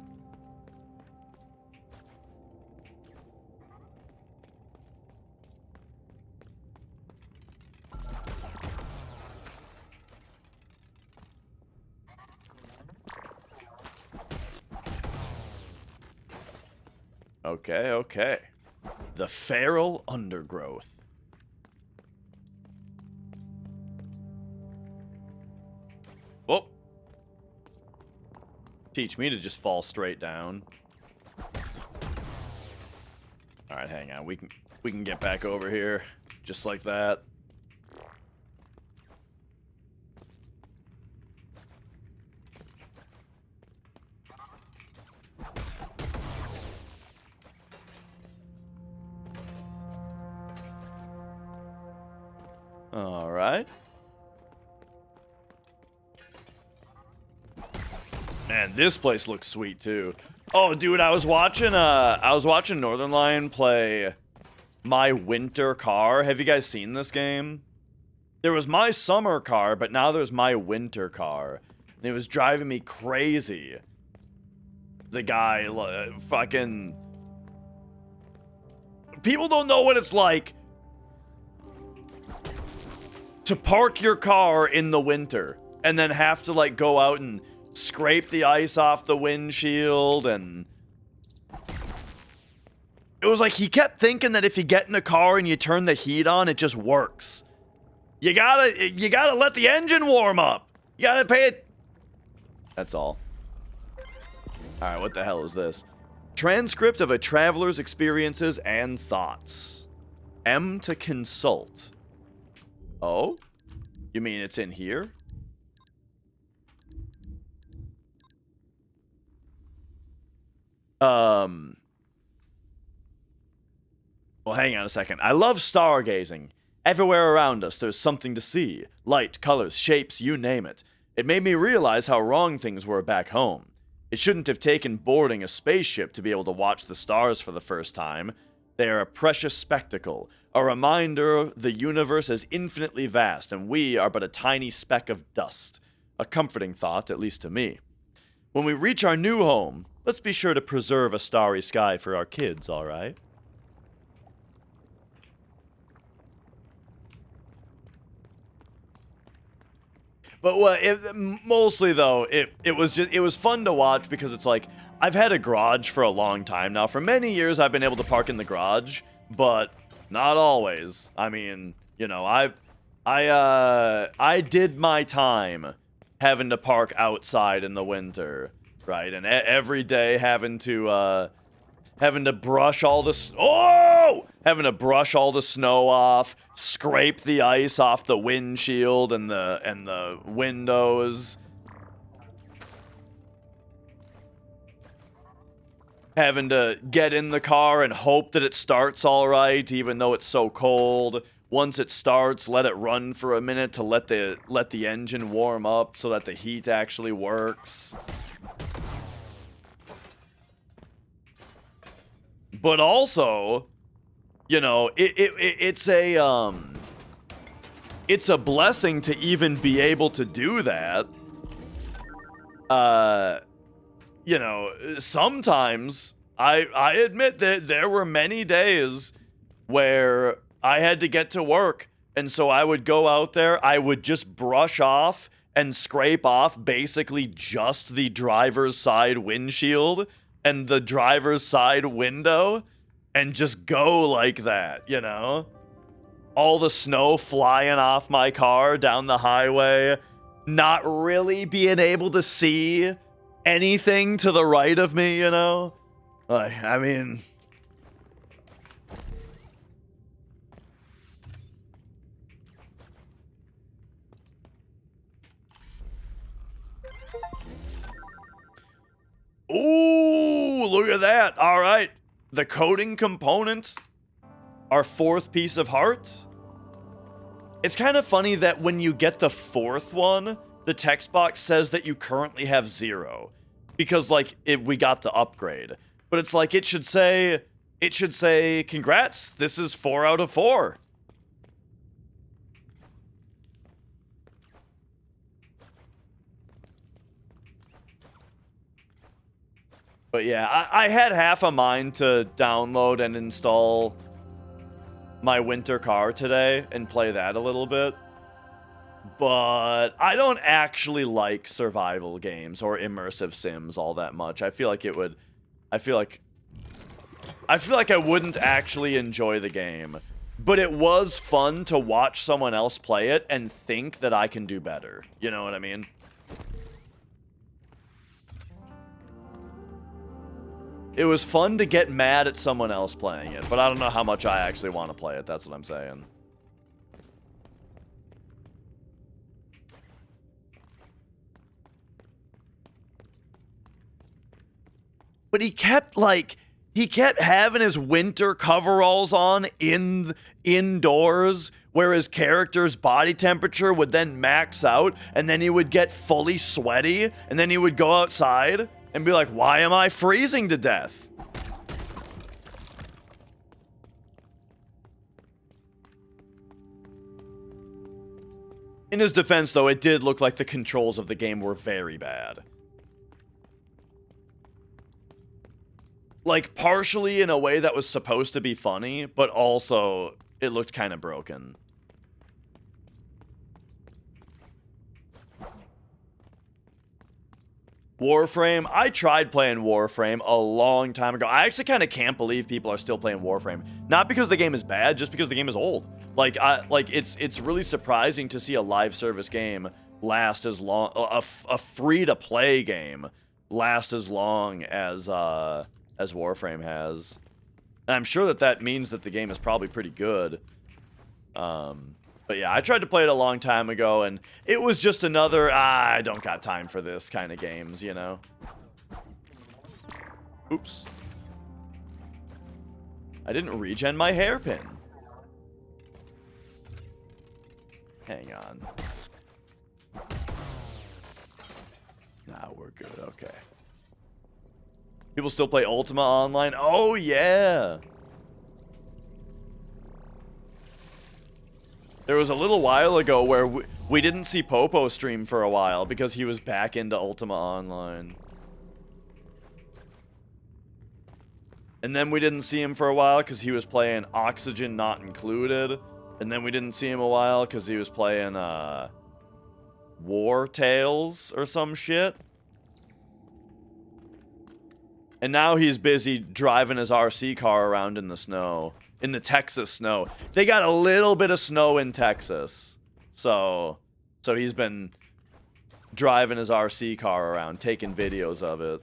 Okay. The feral undergrowth. Oh. Teach me to just fall straight down. All right, hang on. We can get back over here just like that. All right. Man, this place looks sweet too. Oh, dude, I was watching Northern Lion play My Winter Car. Have you guys seen this game? There was My Summer Car, but now there's My Winter Car. And it was driving me crazy. The guy, fucking... People don't know what it's like to park your car in the winter and then have to like go out and scrape the ice off the windshield. And it was like he kept thinking that if you get in a car and you turn the heat on, it just works. You gotta let the engine warm up. You gotta pay it. That's all. All right, what the hell is this? Transcript of a traveler's experiences and thoughts. M to consult. Oh? You mean it's in here? Well, hang on a second. I love stargazing. Everywhere around us, there's something to see. Light, colors, shapes, you name it. It made me realize how wrong things were back home. It shouldn't have taken boarding a spaceship to be able to watch the stars for the first time. They are a precious spectacle, a reminder the universe is infinitely vast, and we are but a tiny speck of dust. A comforting thought, at least to me. When we reach our new home, let's be sure to preserve a starry sky for our kids, alright? But mostly though, it was fun to watch because it's like, I've had a garage for a long time now. For many years I've been able to park in the garage, but not always. I mean, you know, I did my time having to park outside in the winter, right? And every day having to brush all the having to brush all the snow off, scrape the ice off the windshield and the windows, having to get in the car and hope that it starts all right, even though it's so cold. Once it starts, let it run for a minute to let the engine warm up so that the heat actually works. But also, you know, it's a blessing to even be able to do that. You know, sometimes I admit that there were many days where I had to get to work, and so I would go out there, I would just brush off and scrape off basically just the driver's side windshield and the driver's side window, and just go like that, you know? All the snow flying off my car down the highway, not really being able to see anything to the right of me, you know? Like, I mean... Ooh, look at that. All right. The coding component, our fourth piece of heart. It's kind of funny that when you get the fourth one, the text box says that you currently have 0. Because, like, we got the upgrade. But it's like, it should say, congrats, this is 4 out of 4. But yeah, I had half a mind to download and install my winter car today and play that a little bit. But I don't actually like survival games or immersive sims all that much. I feel like I wouldn't actually enjoy the game. But it was fun to watch someone else play it and think that I can do better. You know what I mean? It was fun to get mad at someone else playing it, but I don't know how much I actually want to play it, that's what I'm saying. But he kept having his winter coveralls on indoors, where his character's body temperature would then max out, and then he would get fully sweaty, and then he would go outside and be like, why am I freezing to death? In his defense, though, it did look like the controls of the game were very bad. Like, partially in a way that was supposed to be funny, but also it looked kind of broken. Warframe, I tried playing Warframe a long time ago. I actually kind of can't believe people are still playing Warframe. Not because the game is bad, just because the game is old. Like, it's really surprising to see a live service game last as long, a free-to-play game last as long as Warframe has. And I'm sure that means that the game is probably pretty good. But yeah, I tried to play it a long time ago, and it was just another, I don't got time for this kind of games, you know? Oops. I didn't regen my hairpin. Hang on. Nah, we're good. Okay. People still play Ultima Online? Oh, yeah. There was a little while ago where we didn't see Popo stream for a while because he was back into Ultima Online. And then we didn't see him for a while because he was playing Oxygen Not Included. And then we didn't see him a while because he was playing War Tales or some shit. And now he's busy driving his RC car around in the snow. In the Texas snow. They got a little bit of snow in Texas. So he's been driving his RC car around, taking videos of it.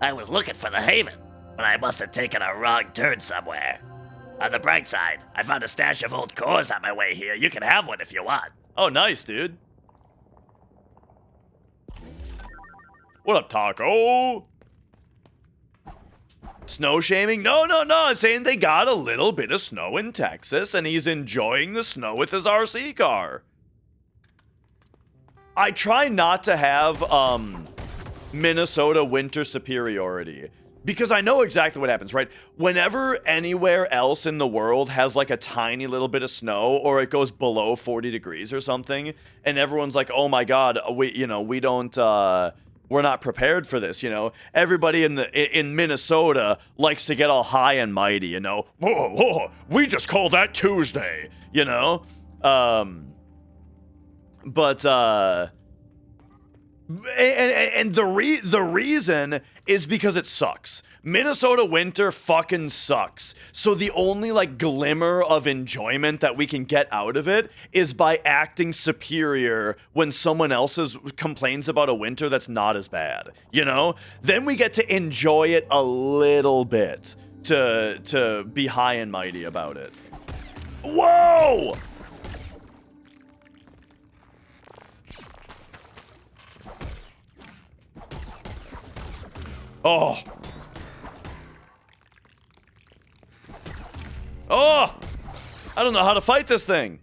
I was looking for the Haven, but I must have taken a wrong turn somewhere. On the bright side, I found a stash of old cores on my way here. You can have one if you want. Oh, nice, dude. What up, Taco? Snow shaming? No. I'm saying they got a little bit of snow in Texas, and he's enjoying the snow with his RC car. I try not to have, Minnesota winter superiority. Because I know exactly what happens, right? Whenever anywhere else in the world has like a tiny little bit of snow or it goes below 40 degrees or something, and everyone's like, oh my god, we don't, we're not prepared for this, Everybody in Minnesota likes to get all high and mighty, Whoa, we just call that Tuesday, And the reason is because it sucks. Minnesota winter fucking sucks. So the only glimmer of enjoyment that we can get out of it is by acting superior when someone else complains about a winter that's not as bad. Then we get to enjoy it a little bit to be high and mighty about it. Whoa! Oh! I don't know how to fight this thing.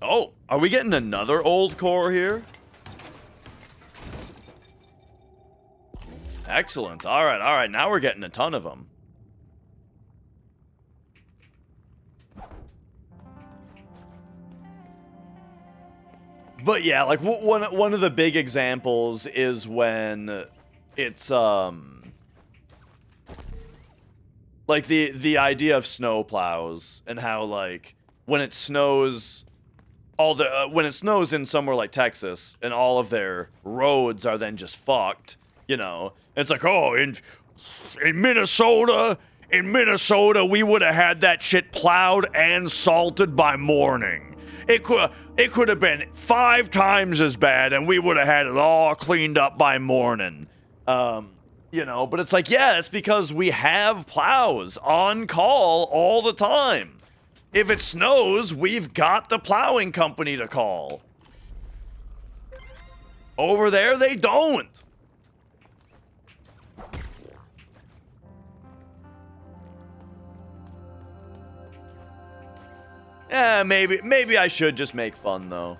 Oh, are we getting another old core here? Excellent. All right. Now we're getting a ton of them. But yeah, one of the big examples is when it's the idea of snow plows and how when it snows when it snows in somewhere like Texas and all of their roads are then just fucked, It's like, oh, in Minnesota we would have had that shit plowed and salted by morning. It could have been 5 times as bad, and we would have had it all cleaned up by morning. But it's like, yeah, it's because we have plows on call all the time. If it snows, we've got the plowing company to call. Over there, they don't. Yeah, maybe I should just make fun, though.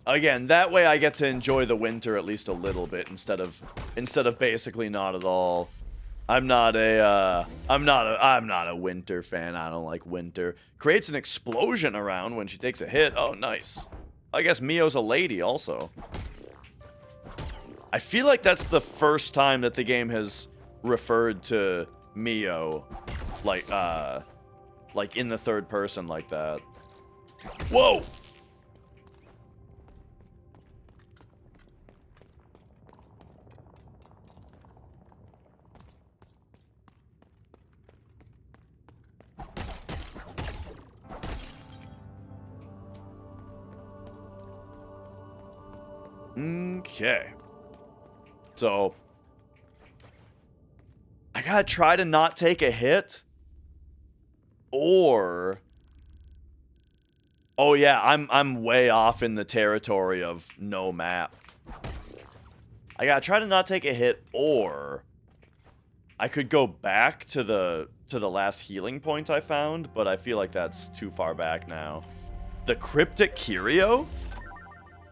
Again, that way I get to enjoy the winter at least a little bit instead of basically not at all. I'm not a winter fan. I don't like winter. Creates an explosion around when she takes a hit. Oh, nice. I guess Mio's a lady also. I feel like that's the first time that the game has referred to Mio in the third person like that. Whoa! Okay. So I gotta try to not take a hit, or Oh yeah, I'm way off in the territory of no map. I gotta try to not take a hit, or I could go back to the last healing point I found, but I feel like that's too far back now. The Cryptic Curio?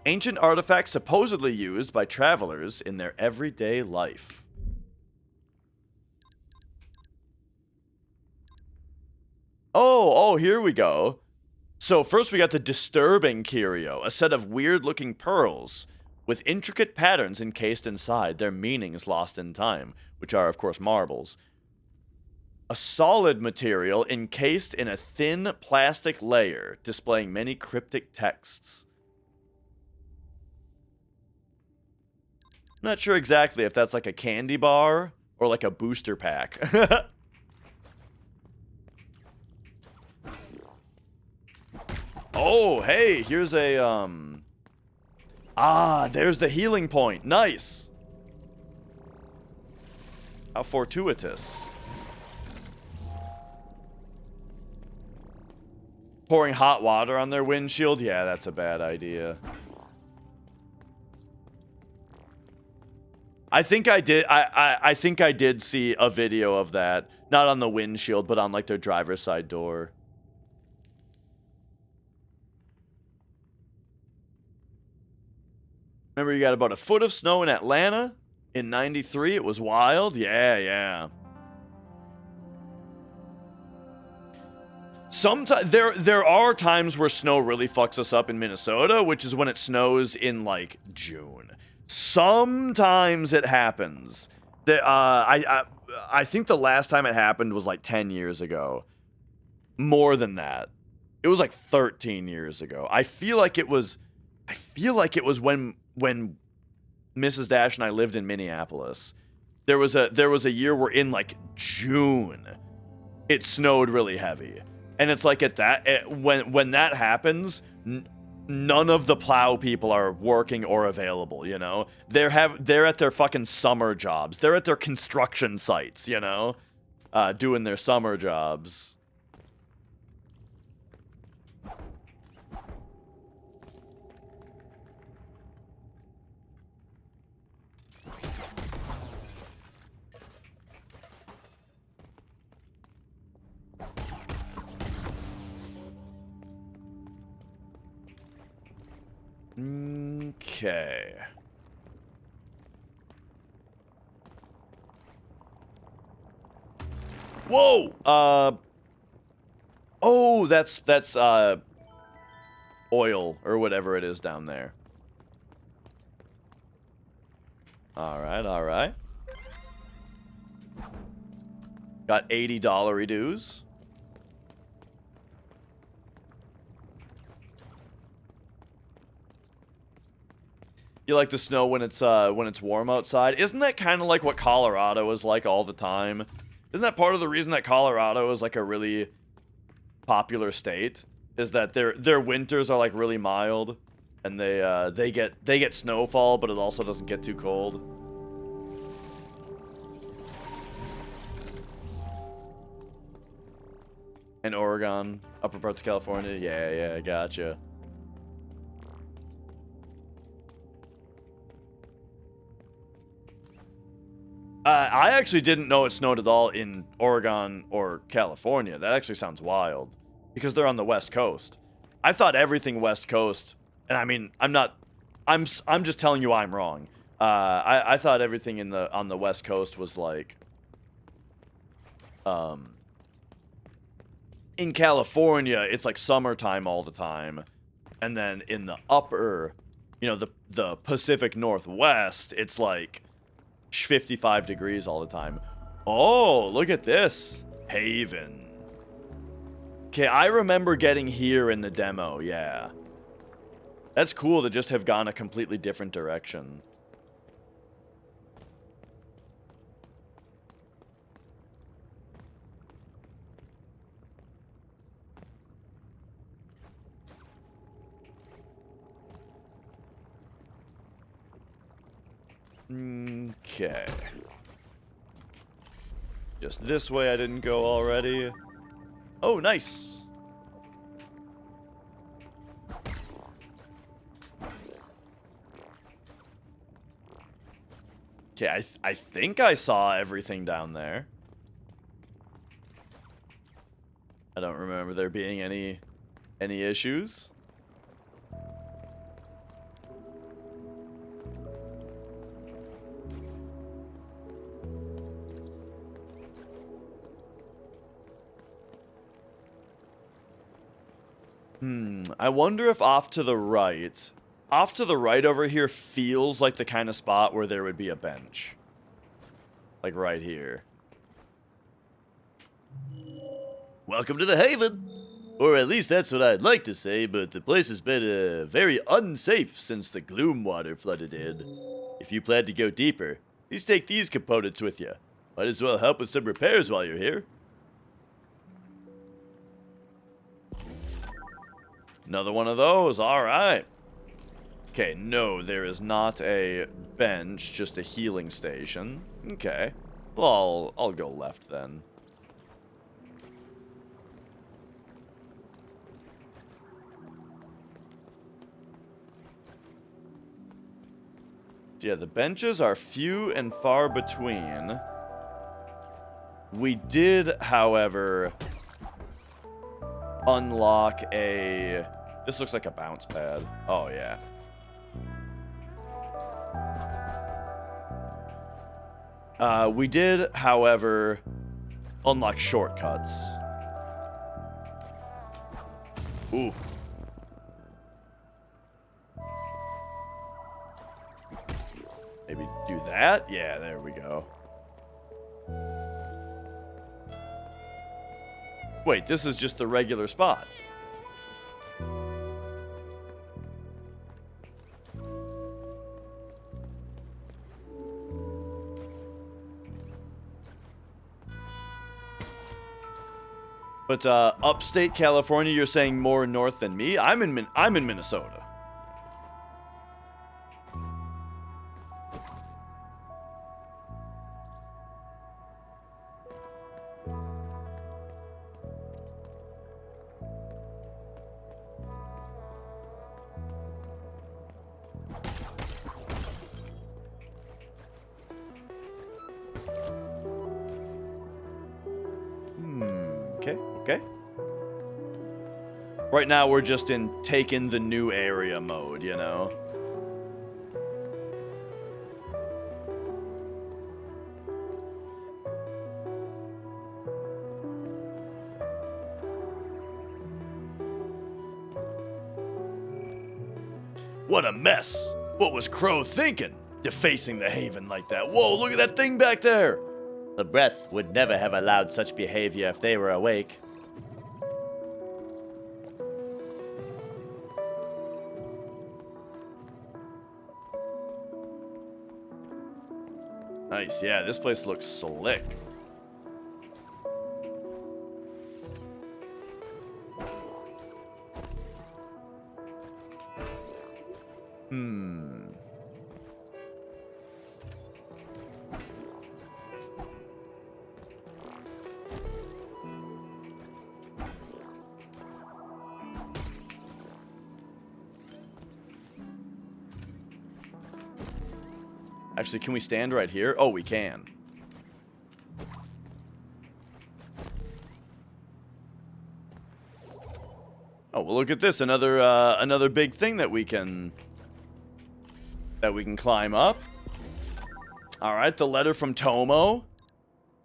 Ancient artifacts supposedly used by travelers in their everyday life. Oh, here we go. So first we got the Disturbing Curio, a set of weird-looking pearls with intricate patterns encased inside, their meanings lost in time, which are, of course, marbles. A solid material encased in a thin plastic layer, displaying many cryptic texts. I'm not sure exactly if that's like a candy bar or like a booster pack. Oh, hey, here's a, there's the healing point. Nice. How fortuitous. Pouring hot water on their windshield? Yeah, that's a bad idea. I think I did, I think I did see a video of that. Not on the windshield, but on, like, their driver's side door. Remember, you got about a foot of snow in Atlanta in '93. It was wild. Yeah. Sometimes there are times where snow really fucks us up in Minnesota, which is when it snows in like June. Sometimes it happens. I think the last time it happened was like 10 years ago. More than that. It was like 13 years ago. I feel like it was when Mrs. Dash and I lived in Minneapolis. There was a year where in like June it snowed really heavy. And it's like when that happens, none of the plow people are working or available, you know? They're at their fucking summer jobs. They're at their construction sites, you know? Doing their summer jobs. Okay. Whoa! Oh, that's oil or whatever it is down there. Alright. Got $80 dues. You like the snow when it's warm outside? Isn't that kind of like what Colorado is like all the time? Isn't that part of the reason that Colorado is like a really popular state? Is that their winters are like really mild, and they get snowfall, but it also doesn't get too cold. And Oregon, upper parts of California, yeah, gotcha. I actually didn't know it snowed at all in Oregon or California. That actually sounds wild. Because they're on the West Coast. I thought everything West Coast, and I mean, I'm just telling you I'm wrong. I thought everything on the West Coast was like, in California, it's like summertime all the time. And then in the upper, you know, the Pacific Northwest, it's like 55 degrees all the time. Oh, look at this. Haven. Okay, I remember getting here in the demo, yeah. That's cool to just have gone a completely different direction. Okay. Just this way I didn't go already. Oh, nice. Okay, I think I saw everything down there. I don't remember there being any issues. I wonder if off to the right over here feels like the kind of spot where there would be a bench. Like right here. Welcome to the Haven! Or at least that's what I'd like to say, but the place has been very unsafe since the gloom water flooded in. If you plan to go deeper, please take these components with you. Might as well help with some repairs while you're here. Another one of those, alright. Okay, no, there is not a bench, just a healing station. Okay. Well, I'll go left then. Yeah, the benches are few and far between. We did, however, unlock a... This looks like a bounce pad. Oh, yeah. We did, however, unlock shortcuts. Ooh. Maybe do that? Yeah, there we go. Wait, this is just the regular spot. But upstate California, you're saying more north than me? I'm in Minnesota. Okay. Right now, we're just in taking the new area mode, you know? What a mess! What was Crow thinking? Defacing the Haven like that. Whoa, look at that thing back there! The Breath would never have allowed such behavior if they were awake. Nice, yeah, this place looks slick. Actually, can we stand right here? Oh, we can. Oh, well, look at this. Another big thing that we can climb up. All right, the letter from Tomo.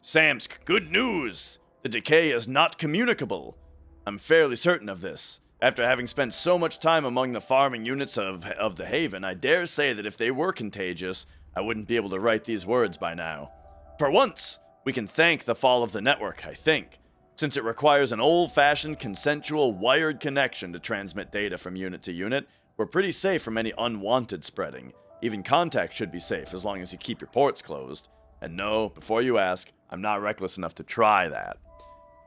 Samsk, good news. The decay is not communicable. I'm fairly certain of this. After having spent so much time among the farming units of the Haven, I dare say that if they were contagious, I wouldn't be able to write these words by now. For once, we can thank the fall of the network, I think, since it requires an old-fashioned consensual wired connection to transmit data from unit to unit. We're pretty safe from any unwanted spreading. Even contact should be safe as long as you keep your ports closed. And no, before you ask, I'm not reckless enough to try that.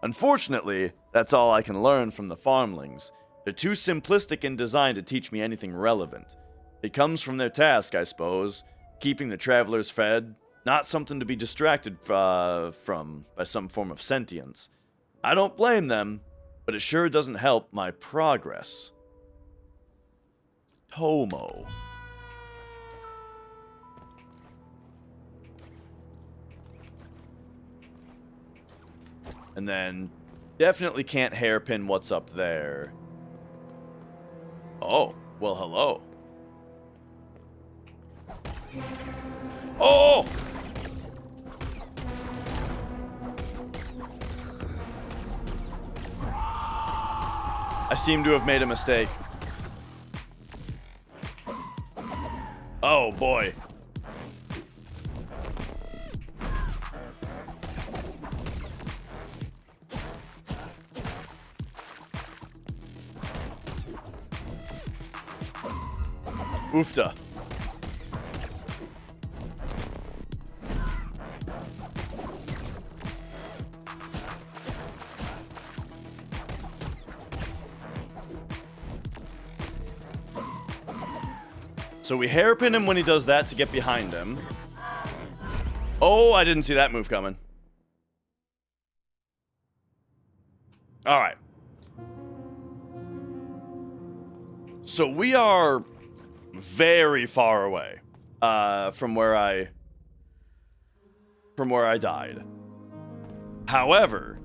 Unfortunately, that's all I can learn from the farmlings. They're too simplistic in design to teach me anything relevant. It comes from their task, I suppose. Keeping the travelers fed, not something to be distracted from by some form of sentience. I don't blame them, but it sure doesn't help my progress. Tomo. And then definitely can't hairpin what's up there. Oh, well, hello. Oh! I seem to have made a mistake. Oh, boy. Oofta. So we hairpin him when he does that to get behind him. Oh, I didn't see that move coming. All right. So we are very far away from where I died. However,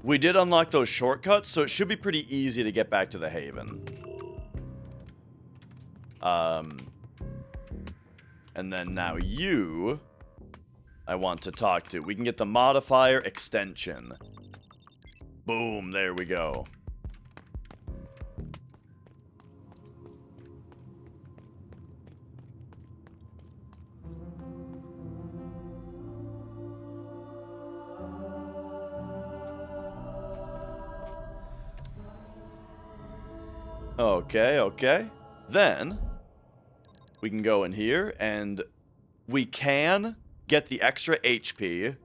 we did unlock those shortcuts, so it should be pretty easy to get back to the Haven. And then now you, I want to talk to. We can get the modifier extension. Boom, there we go. Okay, okay. Then we can go in here and we can get the extra HP.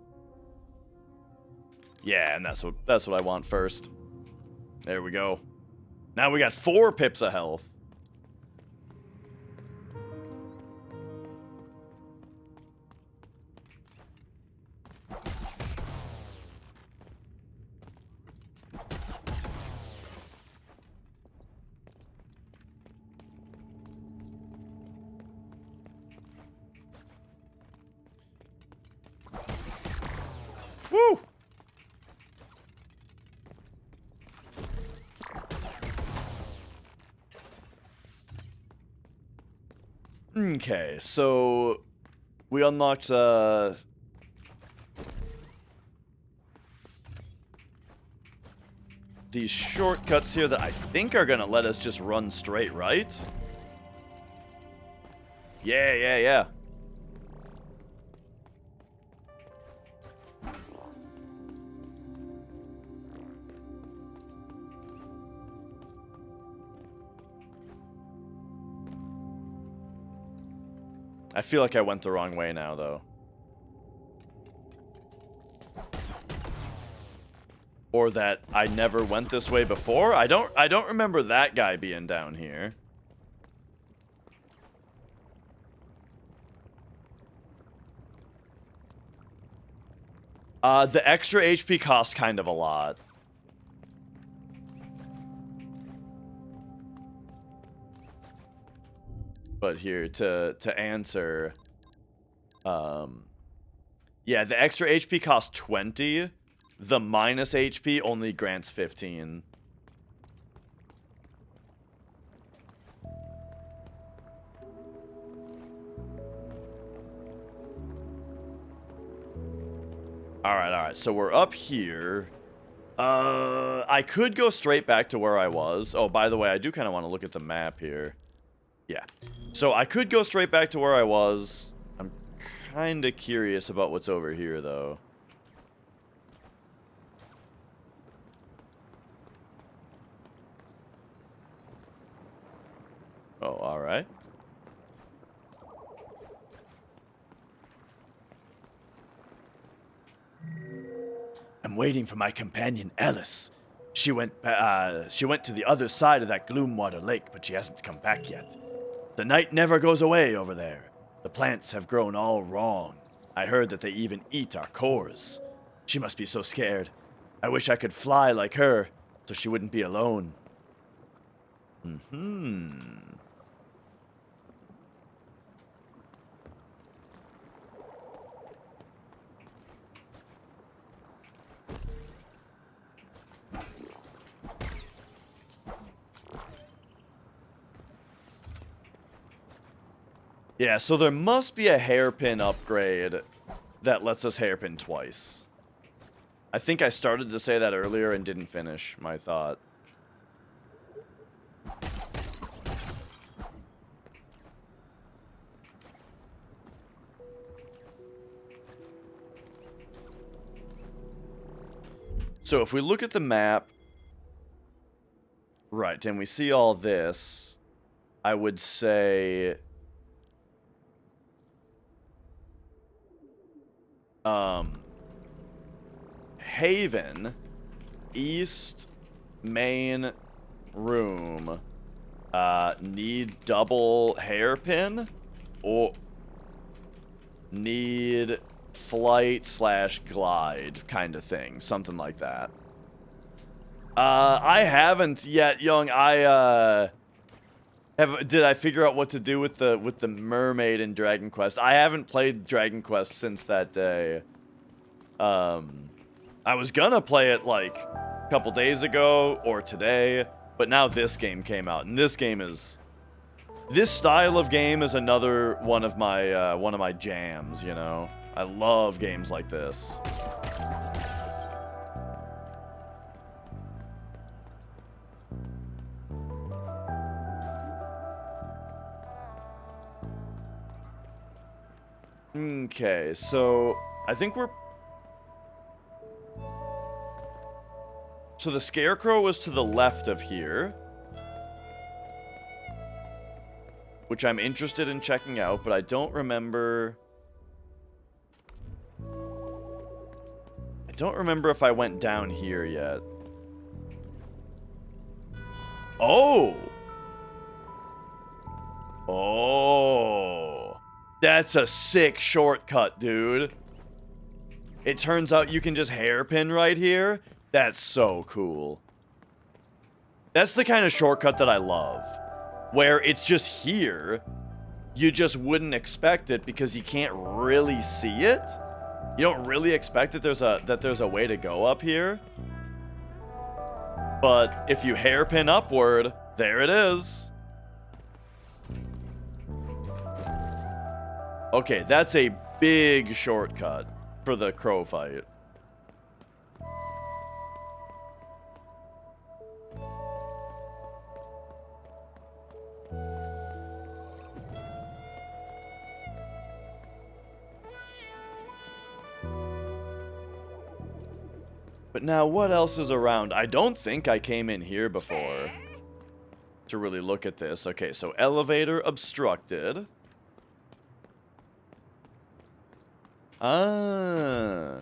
Yeah, and that's what I want first. There we go. Now we got 4 pips of health. Woo! Okay, so we unlocked these shortcuts here that I think are gonna let us just run straight, right? Yeah, yeah, yeah. I feel like I went the wrong way now, though. Or that I never went this way before. I don't remember that guy being down here. The extra HP cost kind of a lot. But here, to answer, yeah, the extra HP costs 20. The minus HP only grants 15. Alright, so we're up here. I could go straight back to where I was. Oh, by the way, I do kind of want to look at the map here. Yeah. So I could go straight back to where I was. I'm kind of curious about what's over here, though. Oh, alright. I'm waiting for my companion, Alice. She went to the other side of that Gloomwater Lake, but she hasn't come back yet. The night never goes away over there. The plants have grown all wrong. I heard that they even eat our cores. She must be so scared. I wish I could fly like her, so she wouldn't be alone. Yeah, so there must be a hairpin upgrade that lets us hairpin twice. I think I started to say that earlier and didn't finish my thought. So if we look at the map, right, and we see all this, I would say Haven, East, main room, need double hairpin, or need flight/glide kind of thing, something like that. I haven't yet, Young. Did I figure out what to do with the mermaid in Dragon Quest? I haven't played Dragon Quest since that day. I was gonna play it like a couple days ago or today, but now this game came out, and this style of game is another one of my jams. You know, I love games like this. Okay, so I think so the Scarecrow was to the left of here, which I'm interested in checking out, but I don't remember if I went down here yet. Oh! Oh! That's a sick shortcut, dude. It turns out you can just hairpin right here. That's so cool. That's the kind of shortcut that I love. Where it's just here. You just wouldn't expect it because you can't really see it. You don't really expect that there's a way to go up here. But if you hairpin upward, there it is. Okay, that's a big shortcut for the crow fight. But now, what else is around? I don't think I came in here before to really look at this. Okay, so elevator obstructed. Ah.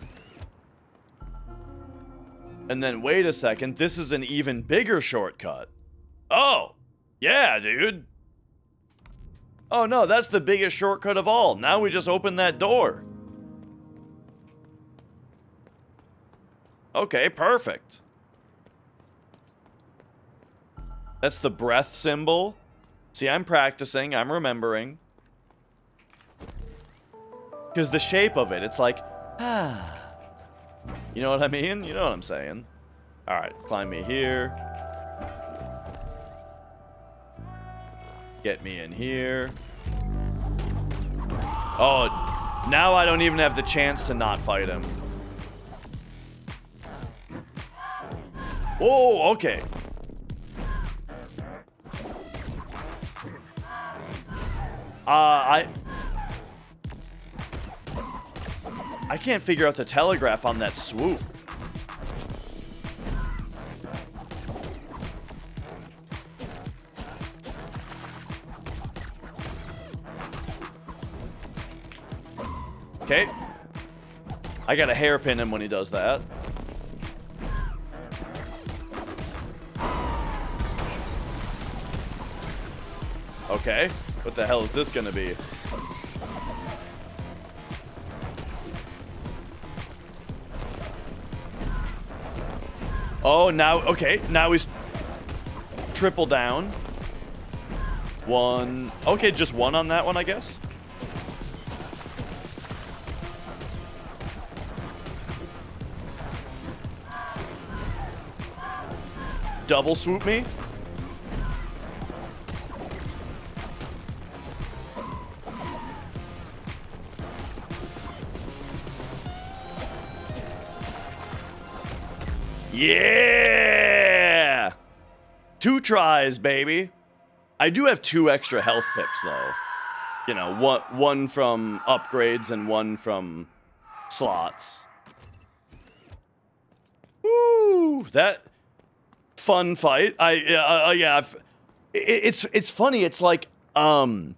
And then, wait a second, this is an even bigger shortcut. Oh, yeah, dude. Oh, no, that's the biggest shortcut of all. Now we just open that door. Okay, perfect. That's the breath symbol. See, I'm practicing, I'm remembering. Because the shape of it, it's like, ah. You know what I mean? You know what I'm saying. Alright, climb me here. Get me in here. Oh, now I don't even have the chance to not fight him. Whoa, okay. I can't figure out the telegraph on that swoop. Okay. I gotta hairpin him when he does that. Okay. What the hell is this gonna be? Oh, now, okay, now he's triple down. One, okay, just one on that one, I guess. Double swoop me. Yeah! 2 tries, baby. I do have 2 extra health pips, though. You know, one from upgrades and one from slots. Woo! That fun fight. Yeah. It's funny. It's like, I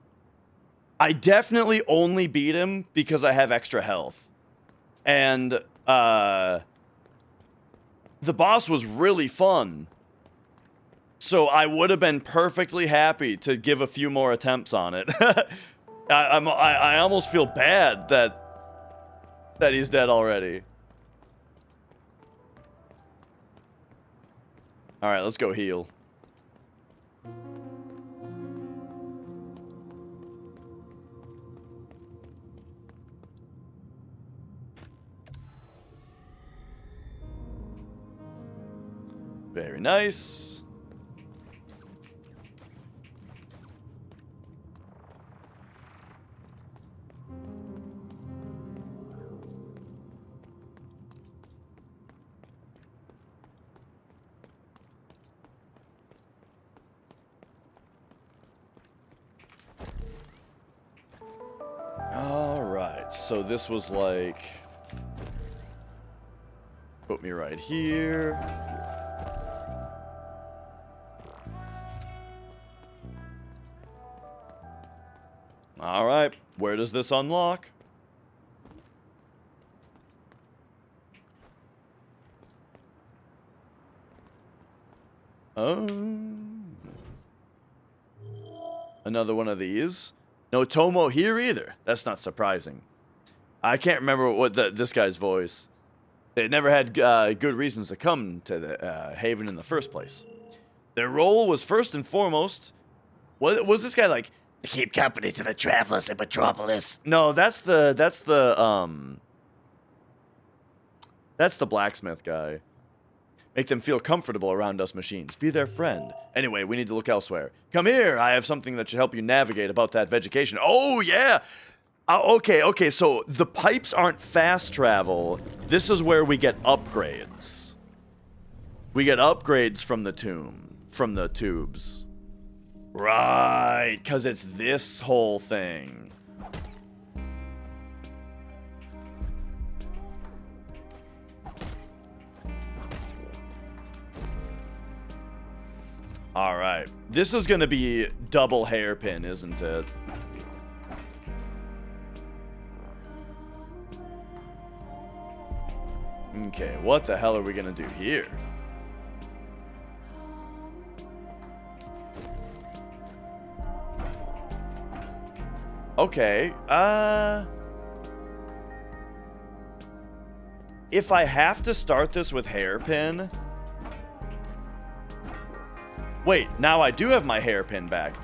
definitely only beat him because I have extra health. And, the boss was really fun. So I would have been perfectly happy to give a few more attempts on it. I almost feel bad that he's dead already. All right, let's go heal. Very nice. All right, so this was like, put me right here. All right, where does this unlock? Another one of these. No Tomo here either. That's not surprising. I can't remember what this guy's voice. They never had good reasons to come to the Haven in the first place. Their role was first and foremost. What was this guy like? To keep company to the travelers in Metropolis. No, that's the blacksmith guy. Make them feel comfortable around us machines. Be their friend. Anyway, we need to look elsewhere. Come here. I have something that should help you navigate about that vegetation. Oh, yeah. Okay. So the pipes aren't fast travel. This is where we get upgrades. We get upgrades from the tubes. Right, because it's this whole thing. All right. This is going to be double hairpin, isn't it? Okay, what the hell are we going to do here? Okay, if I have to start this with hairpin... Wait, now I do have my hairpin back.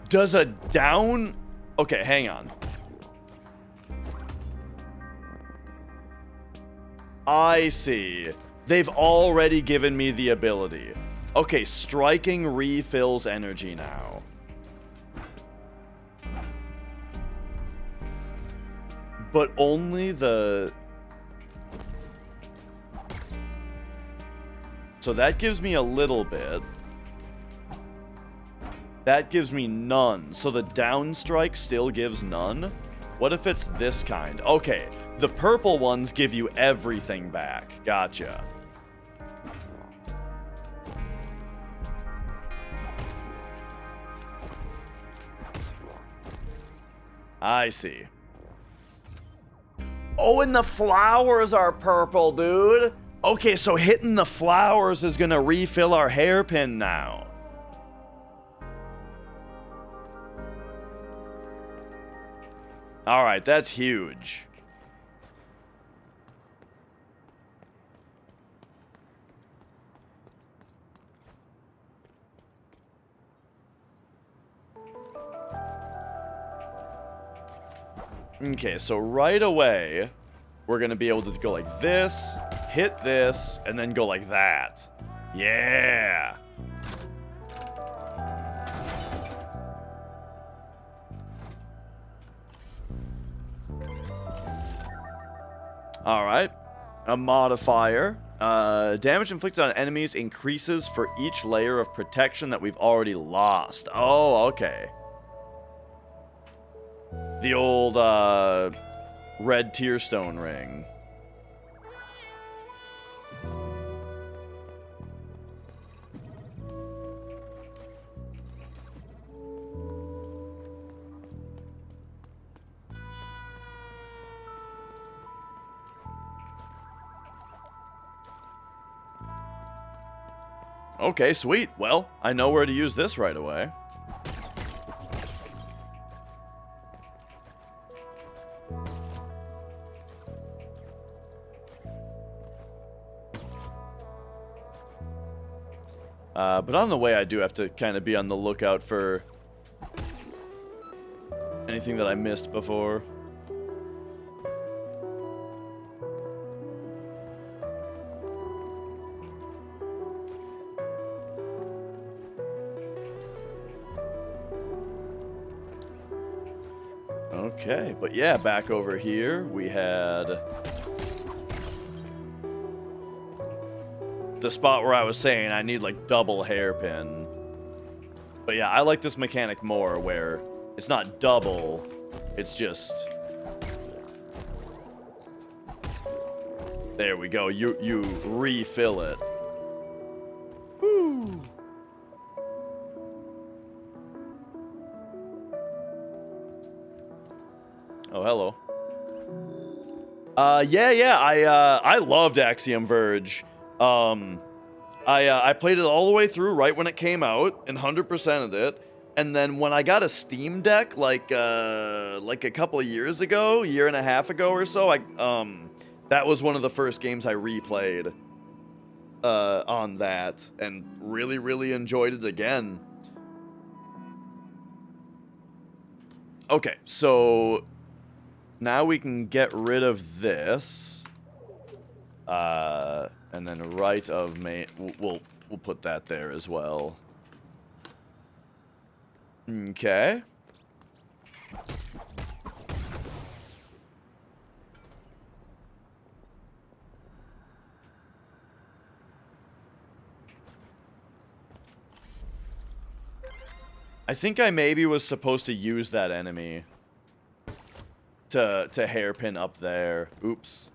Does a down... Okay, hang on. I see. They've already given me the ability. Okay, striking refills energy now. But only the... So that gives me a little bit. That gives me none. So the down strike still gives none? What if it's this kind? Okay, the purple ones give you everything back. Gotcha. I see. Oh, and the flowers are purple, dude. Okay, so hitting the flowers is gonna refill our hairpin now. Alright, that's huge. Okay, so right away, we're going to be able to go like this, hit this, and then go like that. Yeah! Alright. A modifier. Damage inflicted on enemies increases for each layer of protection that we've already lost. Oh, okay. The old, red tear stone ring. Okay, sweet. Well, I know where to use this right away. But on the way, I do have to kind of be on the lookout for anything that I missed before. Okay, but yeah, back over here, we had the spot where I was saying I need like double hairpin. But yeah, I like this mechanic more where it's not double, it's just... There we go, you refill it. Woo! Oh, hello. Yeah, I loved Axiom Verge. I played it all the way through right when it came out and 100%ed it. And then when I got a Steam Deck, like a couple of years ago, year and a half ago or so, that was one of the first games I replayed on that and really, really enjoyed it again. Okay, so now we can get rid of this. And then right of main, we'll put that there as well. Okay. I think I maybe was supposed to use that enemy to hairpin up there. Oops.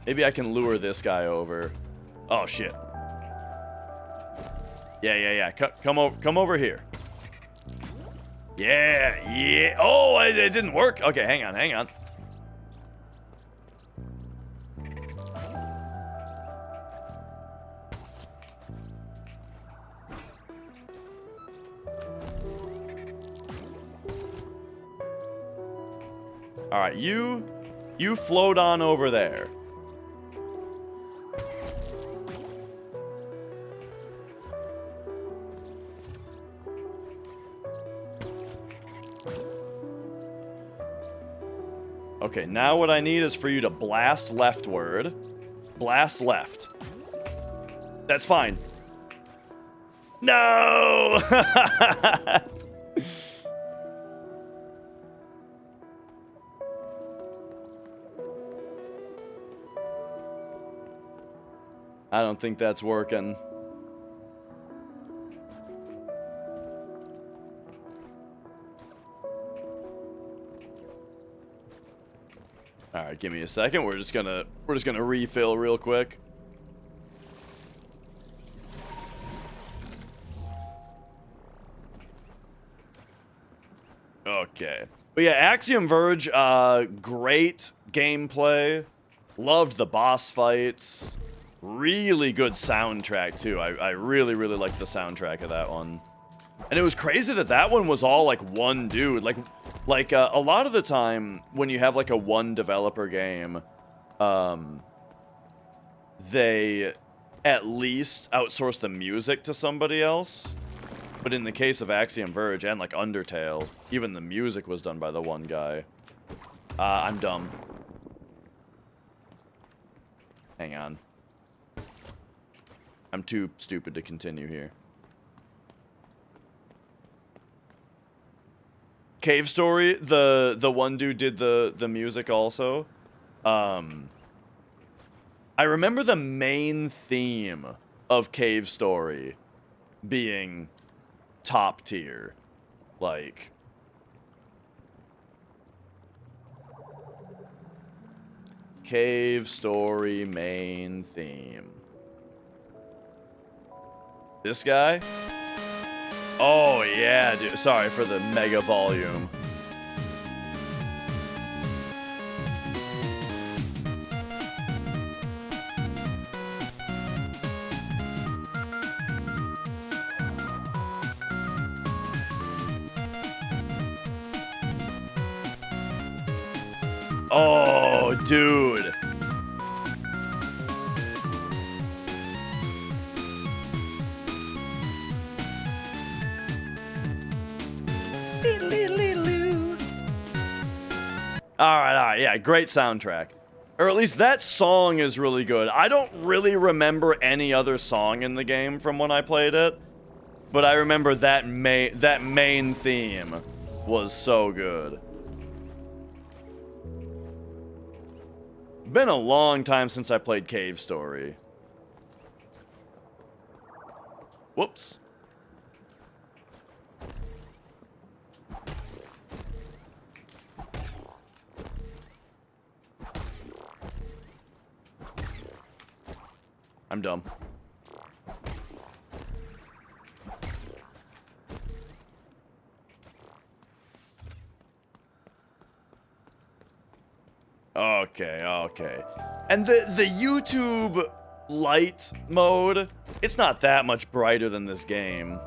Maybe I can lure this guy over. Oh shit. Yeah. Come over here. Yeah. Oh, it didn't work. Okay, hang on. All right, you float on over there. Okay, now what I need is for you to blast leftward. Blast left. That's fine. No! I don't think that's working. All right, give me a second. We're just gonna refill real quick. Okay. But yeah, Axiom Verge, great gameplay. Loved the boss fights. Really good soundtrack too. I really liked the soundtrack of that one. And it was crazy that one was all like one dude. Like a lot of the time when you have like a one developer game, they at least outsource the music to somebody else. But in the case of Axiom Verge and like Undertale, even the music was done by the one guy. I'm dumb. Hang on. I'm too stupid to continue here. Cave Story, the one dude did the music also. I remember the main theme of Cave Story being top tier. Like, Cave Story main theme. This guy? Oh yeah, dude. Sorry for the mega volume. Oh, dude. All right, yeah, great soundtrack. Or at least that song is really good. I don't really remember any other song in the game from when I played it, but I remember that main theme was so good. Been a long time since I played Cave Story. Whoops. I'm dumb. Okay. And the YouTube light mode, it's not that much brighter than this game.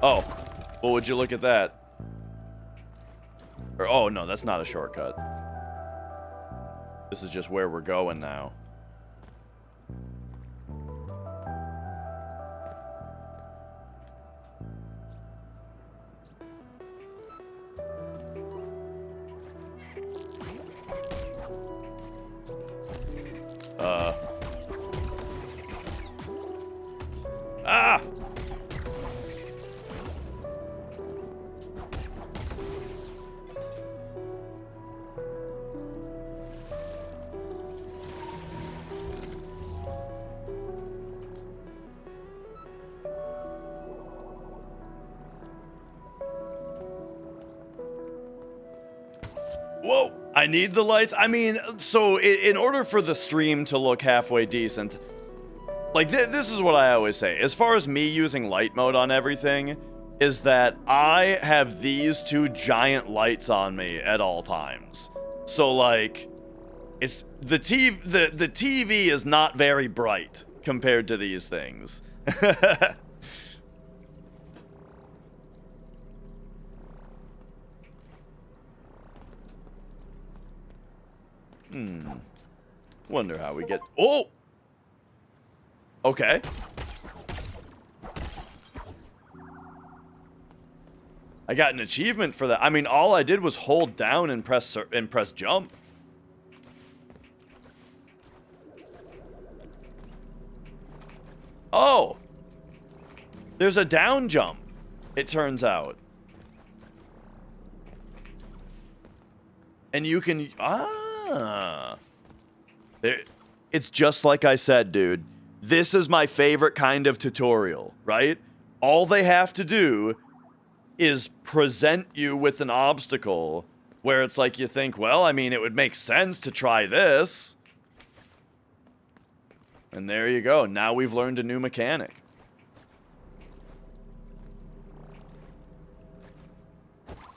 Oh, well, would you look at that? Or, oh no, that's not a shortcut. This is just where we're going now. Ah! Whoa! I need the lights. I mean, so in order for the stream to look halfway decent, like this is what I always say. As far as me using light mode on everything, is that I have these two giant lights on me at all times. So like, it's the TV is not very bright compared to these things. Wonder how we get... Oh! Okay. I got an achievement for that. I mean, all I did was hold down and press jump. Oh! There's a down jump, it turns out. And you can... It's just like I said, dude. This is my favorite kind of tutorial, right? All they have to do is present you with an obstacle where it's like you think, well, I mean, it would make sense to try this. And there you go. Now we've learned a new mechanic.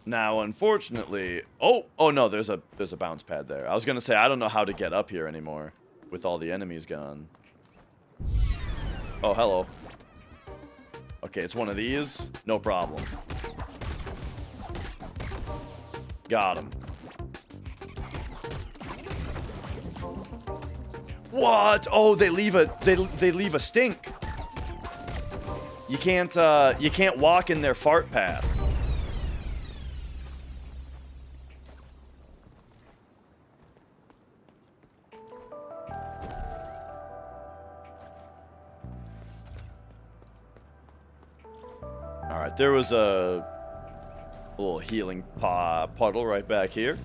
Now, unfortunately... Oh no, there's a bounce pad there. I was going to say, I don't know how to get up here anymore with all the enemies gone. Oh, hello. Okay, it's one of these. No problem. Got him. What? Oh, they leave a stink. You can't walk in their fart path. Alright, there was a A little healing puddle right back here.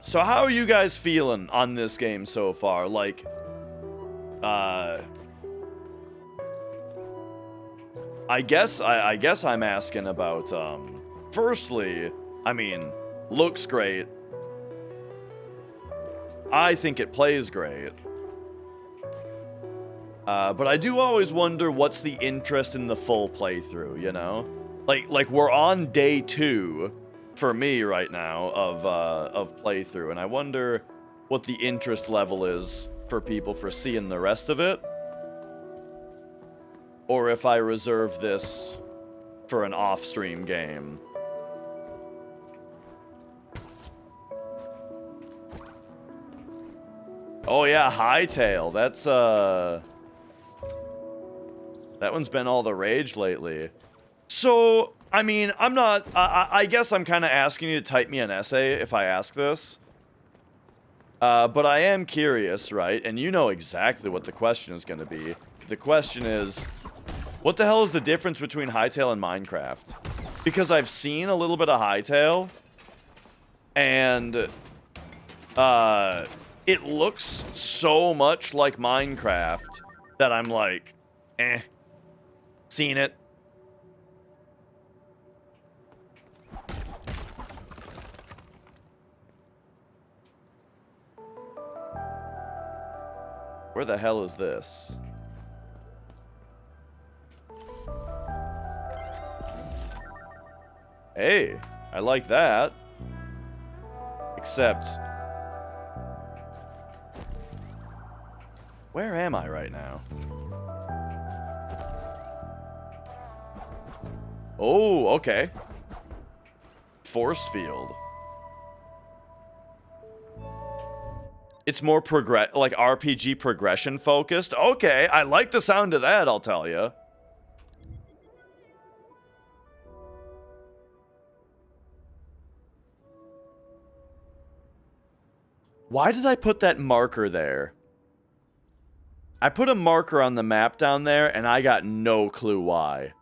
So how are you guys feeling on this game so far? Like, I guess I'm asking about, firstly, I mean, looks great. I think it plays great. But I do always wonder what's the interest in the full playthrough, you know? Like we're on day 2 for me right now of playthrough, and I wonder what the interest level is for people for seeing the rest of it. Or if I reserve this for an off-stream game. Oh yeah, Hightail. That's that one's been all the rage lately. So, I mean, I'm not I guess I'm kind of asking you to type me an essay if I ask this. But I am curious, right? And you know exactly what the question is going to be. The question is, what the hell is the difference between Hightail and Minecraft? Because I've seen a little bit of Hightail, and it looks so much like Minecraft that I'm like, seen it. Where the hell is this? Hey, I like that. Except, where am I right now? Oh, okay. Force field. It's more like RPG progression focused. Okay, I like the sound of that, I'll tell you. Why did I put that marker there? I put a marker on the map down there, and I got no clue why.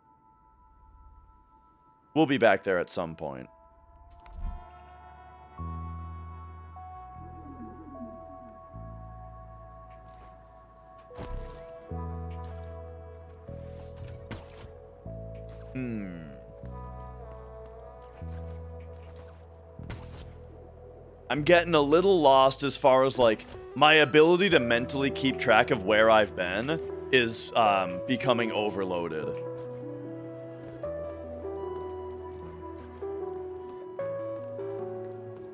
We'll be back there at some point. I'm getting a little lost as far as, like, my ability to mentally keep track of where I've been is becoming overloaded.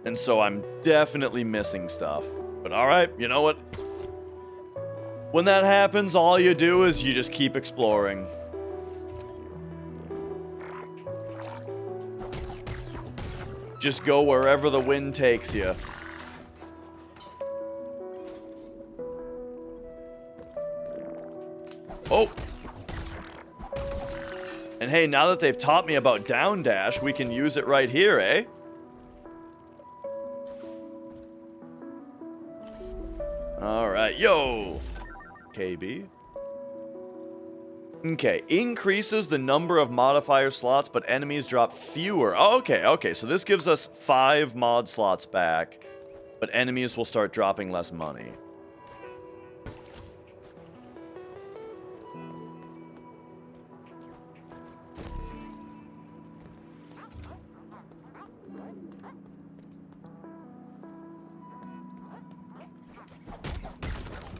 And so I'm definitely missing stuff. But alright, you know what? When that happens, all you do is you just keep exploring. Just go wherever the wind takes you. Oh! And hey, now that they've taught me about down dash, we can use it right here, eh? Alright, yo! KB. Okay, increases the number of modifier slots, but enemies drop fewer. Oh, okay, so this gives us 5 mod slots back, but enemies will start dropping less money.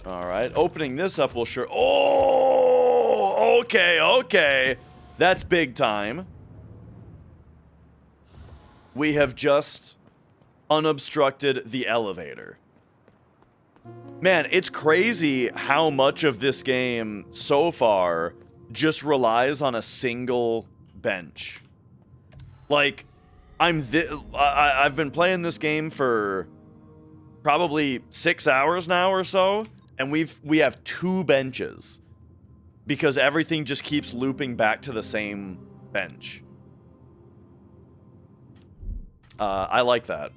Alright, opening this up will sure... Oh! Okay. That's big time. We have just unobstructed the elevator. Man, it's crazy how much of this game so far just relies on a single bench. Like, I've been playing this game for probably 6 hours now or so, and we have 2 benches because everything just keeps looping back to the same bench. I like that.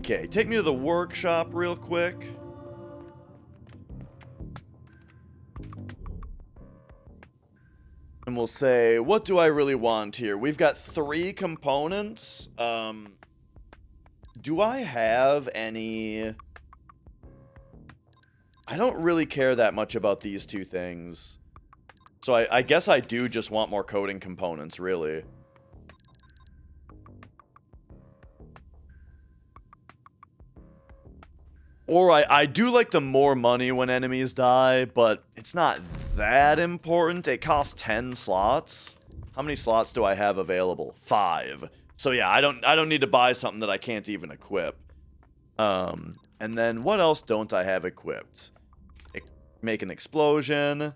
Okay, take me to the workshop real quick. And we'll say, what do I really want here? We've got 3 components. Do I have any... I don't really care that much about these 2 things. So I guess I do just want more coding components, really. Or I do like the more money when enemies die, but it's not that important. It costs 10 slots. How many slots do I have available? 5. So yeah, I don't need to buy something that I can't even equip. And then what else don't I have equipped? Make an explosion.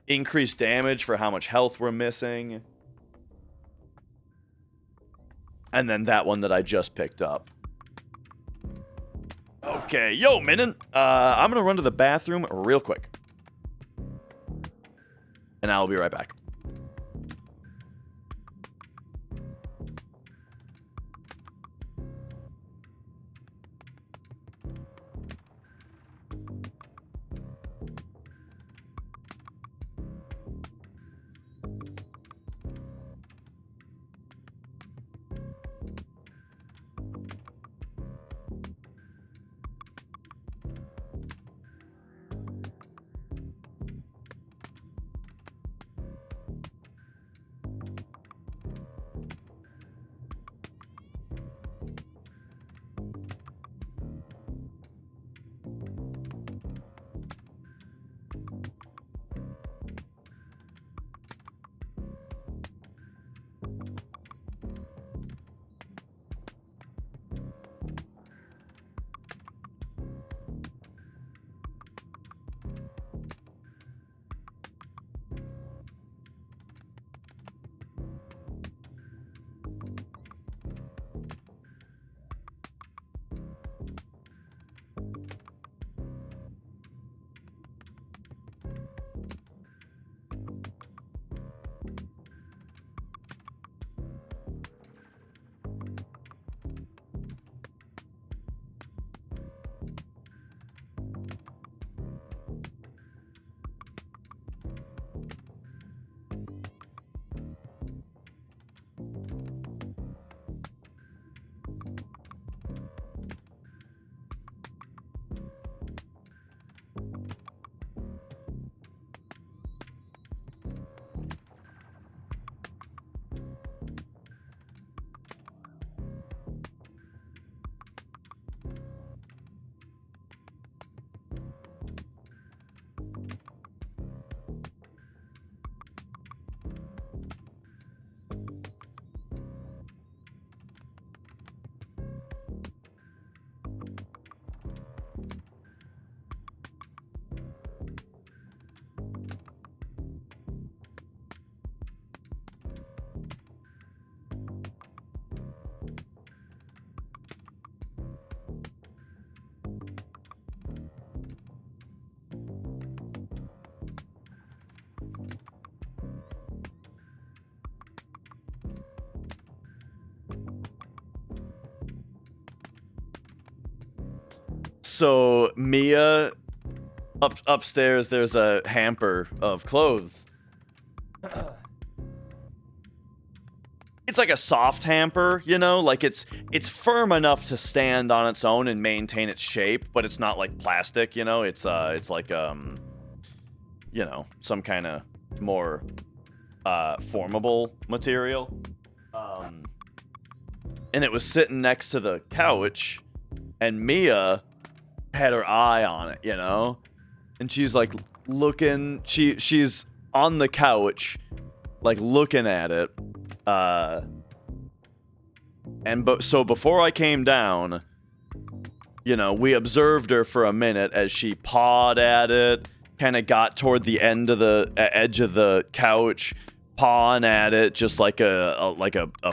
Increase damage for how much health we're missing. And then that one that I just picked up. Okay, yo, Minin. I'm gonna run to the bathroom real quick. And I'll be right back. So Mia, upstairs, there's a hamper of clothes. It's like a soft hamper, you know, like it's firm enough to stand on its own and maintain its shape, but it's not like plastic, you know. It's like you know, some kind of more formable material. And it was sitting next to the couch, and Mia had her eye on it, you know? And she's like looking, she's on the couch, like looking at it. So before I came down, you know, we observed her for a minute as she pawed at it, kind of got toward the end of the edge of the couch, pawing at it just like a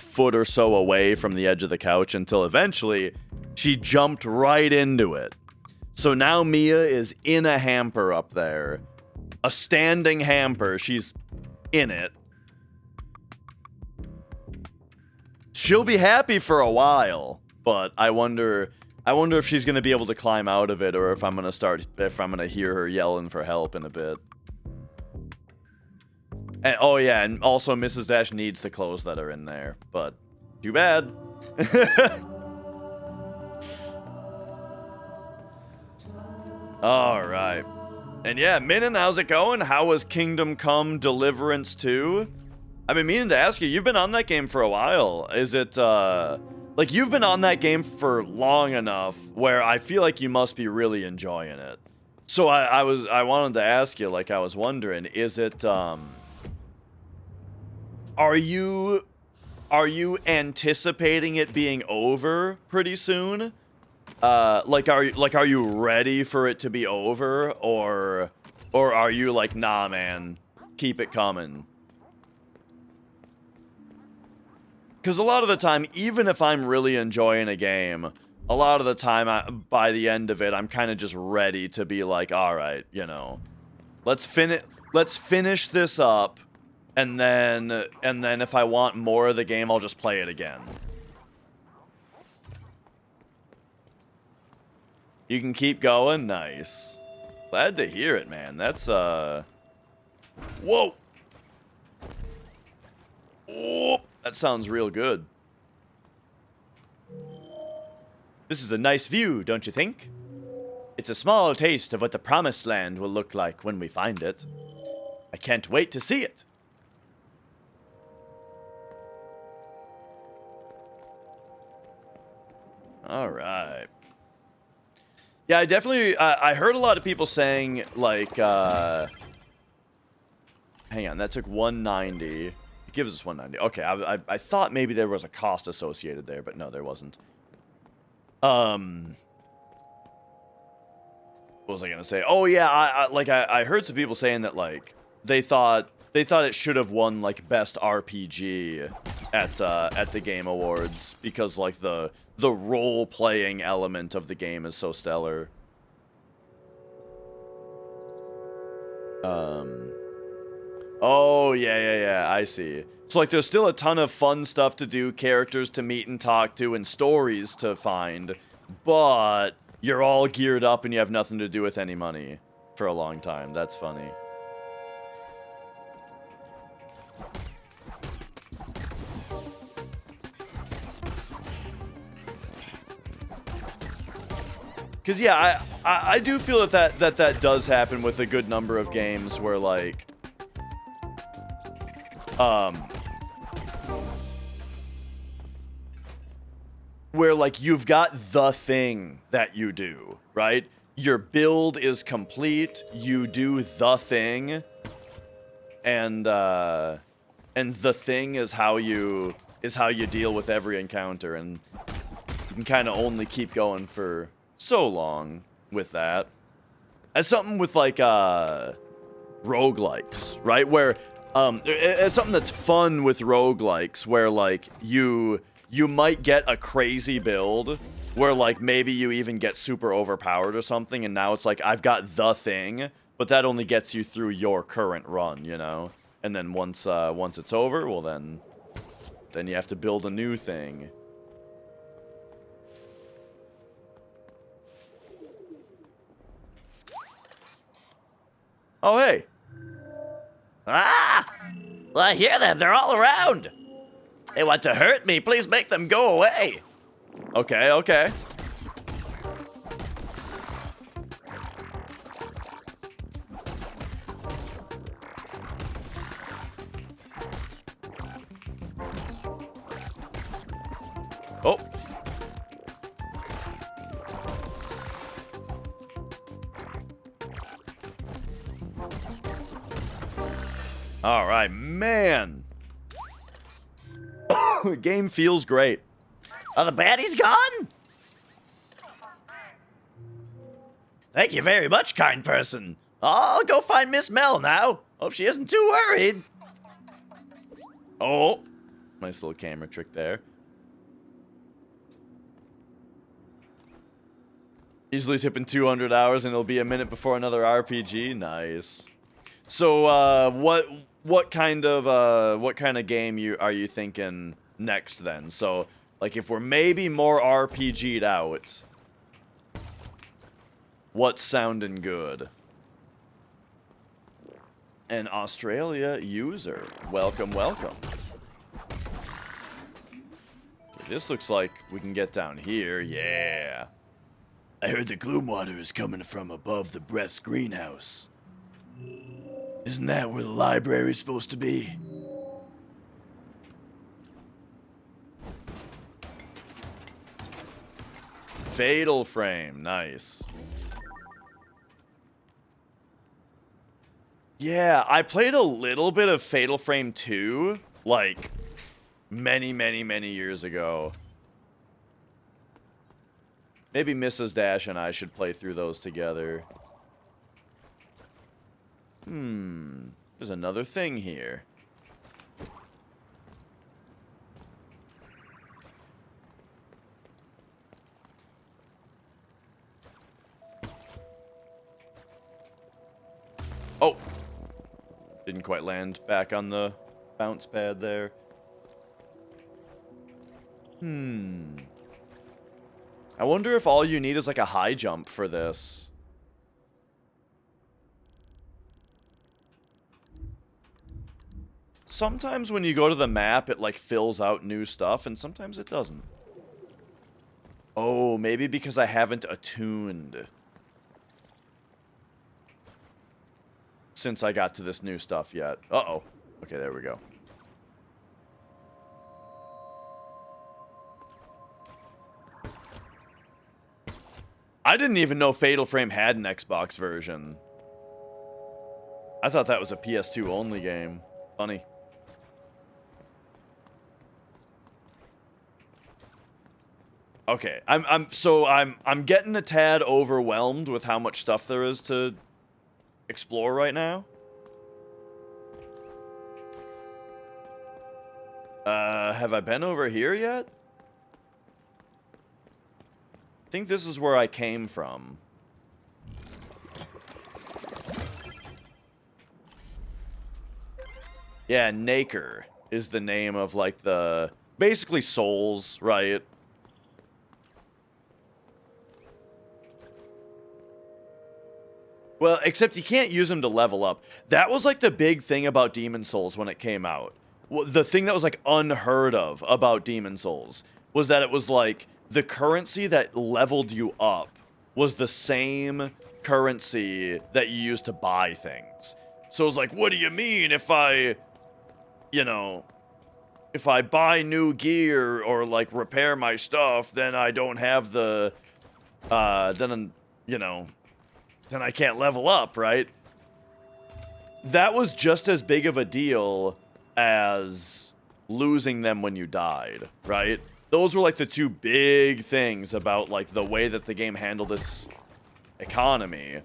foot or so away from the edge of the couch, until eventually she jumped right into it. So now Mia is in a hamper up there, a standing hamper. She's in it. she'll be happy for a while, but I wonder if she's gonna be able to climb out of it, or if I'm gonna hear her yelling for help in a bit. And oh yeah, and also Mrs. Dash needs the clothes that are in there, but too bad. All right. And yeah, Minin, how's it going? How was Kingdom Come Deliverance 2? I've been meaning to ask you, you've been on that game for a while. Is it, like, you've been on that game for long enough where I feel like you must be really enjoying it. So I wanted to ask you, like, I was wondering, is it, are you anticipating it being over pretty soon? Are you ready for it to be over, or are you like, nah, man, keep it coming? Because a lot of the time, even if I'm really enjoying a game, a lot of the time, by the end of it, I'm kind of just ready to be like, all right, you know, let's finish this up, and then if I want more of the game, I'll just play it again. You can keep going? Nice. Glad to hear it, man. That's, Whoa! Oh, that sounds real good. This is a nice view, don't you think? It's a small taste of what the Promised Land will look like when we find it. I can't wait to see it. All right. Yeah, I definitely, I heard a lot of people saying, like, hang on, that took 190. It gives us 190. Okay, I thought maybe there was a cost associated there, but no, there wasn't. What was I gonna say? Oh yeah, I heard some people saying that, like, they thought it should have won, like, best RPG at the Game Awards because, like, the role-playing element of the game is so stellar. Oh, yeah, I see. So, like, there's still a ton of fun stuff to do, characters to meet and talk to, and stories to find, but you're all geared up and you have nothing to do with any money for a long time. That's funny. Because, yeah, I do feel that does happen with a good number of games where, like, you've got the thing that you do, right? Your build is complete, you do the thing, and the thing is how you deal with every encounter, and you can kind of only keep going for so long with that. As something with, like, roguelikes, right? Where, as something that's fun with roguelikes, where, like, you might get a crazy build, where, like, maybe you even get super overpowered or something, and now it's like, I've got the thing, but that only gets you through your current run, you know? And then once it's over, well, then you have to build a new thing. Oh, hey. Ah! Well, I hear them. They're all around. They want to hurt me. Please make them go away. Okay. Oh. All right, man. The game feels great. Are the baddies gone? Thank you very much, kind person. I'll go find Miss Mel now. Hope she isn't too worried. Oh, nice little camera trick there. Easily tipping 200 hours and it'll be a minute before another RPG. Nice. So, what kind of game are you thinking next then. So, like, if we're maybe more RPG'd out, what's sounding good? An Australia user. Welcome, welcome. Okay, this looks like we can get down here. Yeah. I heard the gloom water is coming from above the Breath's greenhouse. Isn't that where the library's supposed to be? Fatal Frame. Nice. Yeah, I played a little bit of Fatal Frame 2, like, many, many, many years ago. Maybe Mrs. Dash and I should play through those together. There's another thing here. Oh! Didn't quite land back on the bounce pad there. I wonder if all you need is like a high jump for this. Sometimes when you go to the map, it like fills out new stuff, and sometimes it doesn't. Oh, maybe because I haven't attuned since I got to this new stuff yet. Uh-oh. Okay, there we go. I didn't even know Fatal Frame had an Xbox version. I thought that was a PS2 only game. Funny. Okay, I'm getting a tad overwhelmed with how much stuff there is to explore right now. Have I been over here yet? I think this is where I came from. Yeah, Naker is the name of, like, the... basically souls, right? Well, except you can't use them to level up. That was, like, the big thing about Demon Souls when it came out. The thing that was, like, unheard of about Demon Souls was that it was, like, the currency that leveled you up was the same currency that you used to buy things. So it was like, what do you mean if I, you know, if I buy new gear or, like, repair my stuff, then I don't have the, then, you know, then I can't level up, right? That was just as big of a deal as losing them when you died, right? Those were, like, the two big things about, like, the way that the game handled its economy.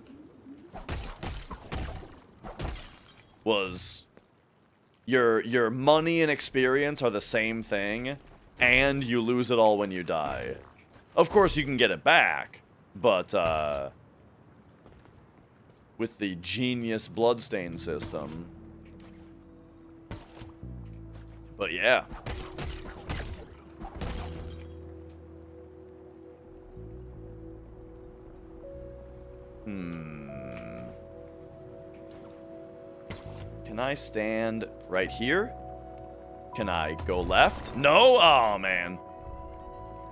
Was your money and experience are the same thing, and you lose it all when you die. Of course, you can get it back, but, with the genius bloodstain system. But yeah. Can I stand right here? Can I go left? No? Oh, man.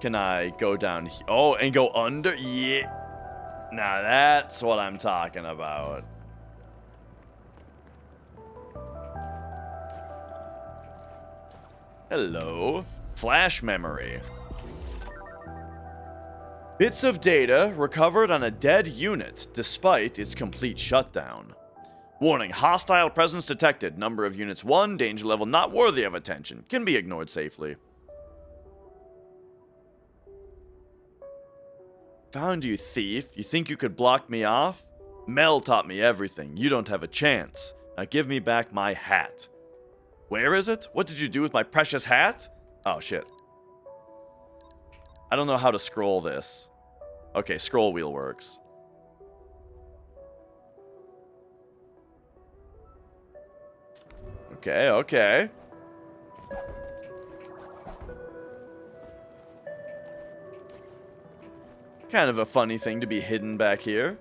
Can I go down here? Oh, and go under? Yeah. Now that's what I'm talking about. Hello. Flash memory. Bits of data recovered on a dead unit despite its complete shutdown. Warning, hostile presence detected. Number of units 1, danger level not worthy of attention. Can be ignored safely. Found you, thief. You think you could block me off? Mel taught me everything. You don't have a chance. Now give me back my hat. Where is it? What did you do with my precious hat? Oh, shit. I don't know how to scroll this. Okay, scroll wheel works. Okay, okay. Kind of a funny thing to be hidden back here.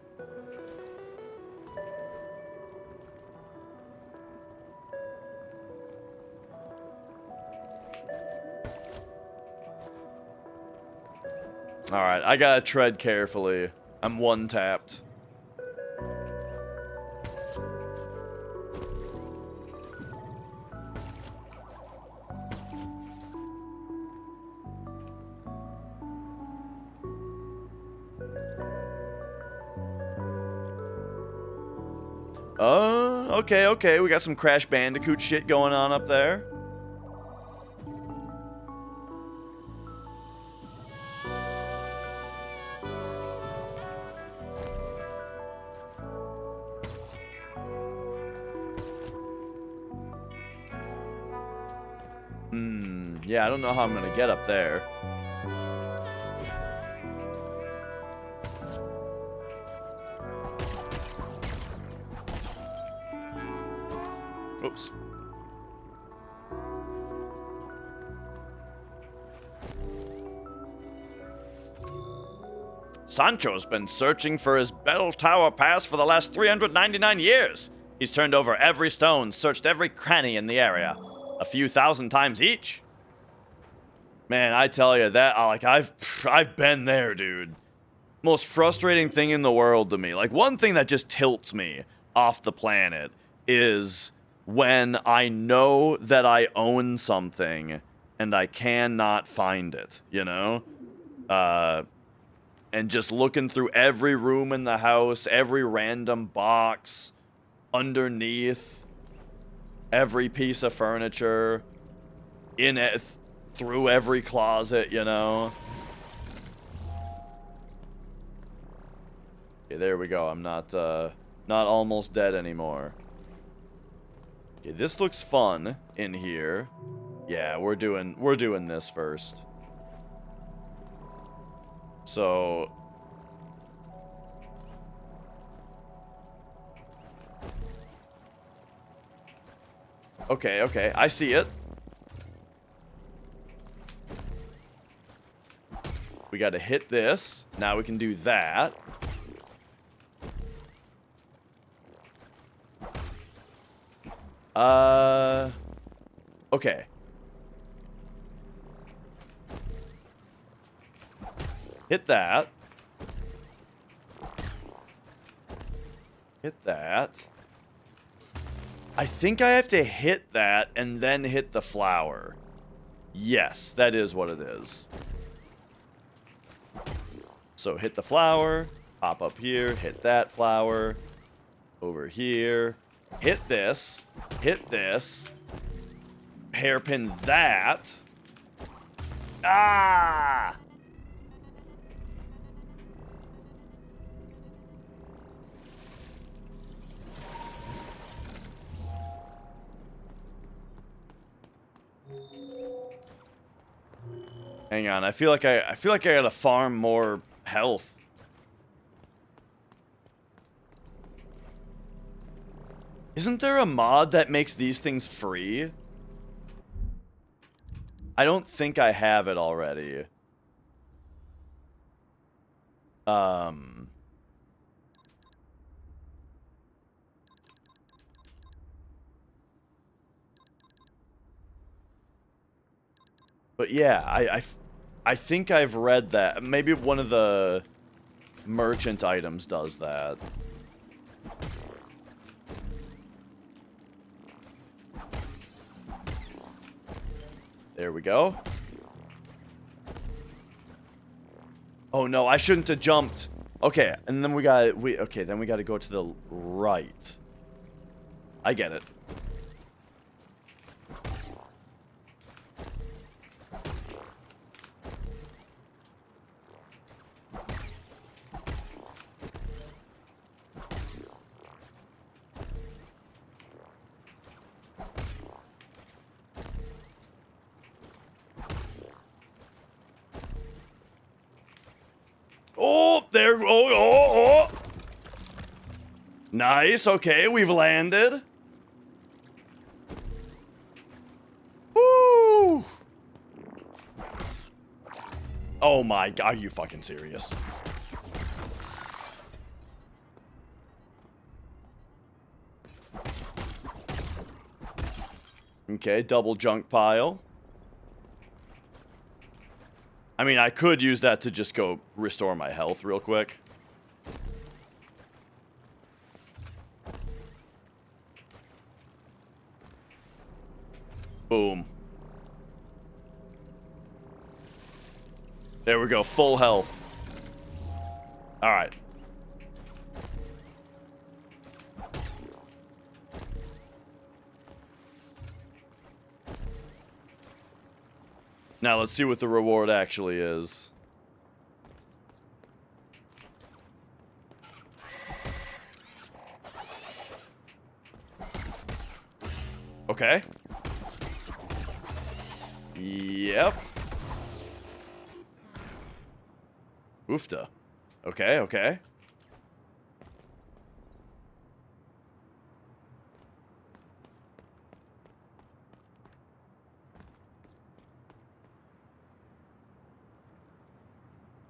Alright, I gotta tread carefully. I'm one-tapped. Okay, we got some Crash Bandicoot shit going on up there. Yeah, I don't know how I'm gonna get up there. Oops. Sancho's been searching for his Bell Tower Pass for the last 399 years. He's turned over every stone, searched every cranny in the area, a few thousand times each. Man, I tell you that, like, I've been there, dude. Most frustrating thing in the world to me. Like, one thing that just tilts me off the planet is when I know that I own something and I cannot find it, you know? And just looking through every room in the house, every random box, underneath, every piece of furniture, in it, through every closet, you know? Okay, there we go. I'm not almost dead anymore. Okay, this looks fun in here. Yeah, we're doing this first. So okay, I see it. We got to hit this. Now we can do that. Okay. Hit that. Hit that. I think I have to hit that and then hit the flower. Yes, that is what it is. So hit the flower, pop up here, hit that flower, over here, hit this, hairpin that. Ah! Hang on, I feel like I gotta farm more health. Isn't there a mod that makes these things free? I don't think I have it already. But yeah, I think I've read that. Maybe one of the merchant items does that. There we go. Oh no, I shouldn't have jumped. Okay, and then we gotta go to the right. I get it. Oh, there. Oh. Nice. Okay, we've landed. Woo! Oh Oh my god, are you fucking serious? Okay, double junk pile. I mean, I could use that to just go restore my health real quick. Boom. There we go, full health. Alright. Now let's see what the reward actually is. Okay. Yep. Oofta. Okay, okay.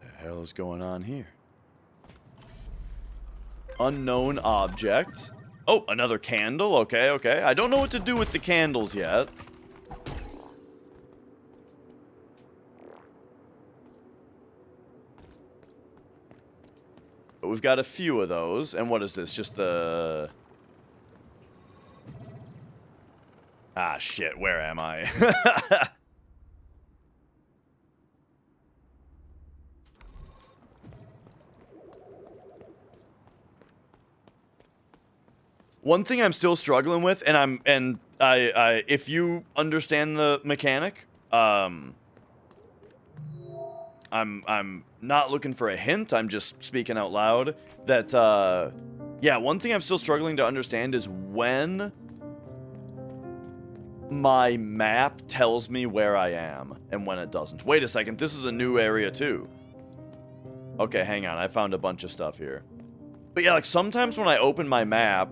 The hell is going on here? Unknown object. Oh, another candle. Okay, okay. I don't know what to do with the candles yet. But we've got a few of those. And what is this? Just the... Ah, shit. Where am I? One thing I'm still struggling with, and I if you understand the mechanic, I'm not looking for a hint. I'm just speaking out loud. That yeah, one thing I'm still struggling to understand is when my map tells me where I am and when it doesn't. Wait a second, this is a new area too. Okay, hang on. I found a bunch of stuff here. But yeah, like sometimes when I open my map,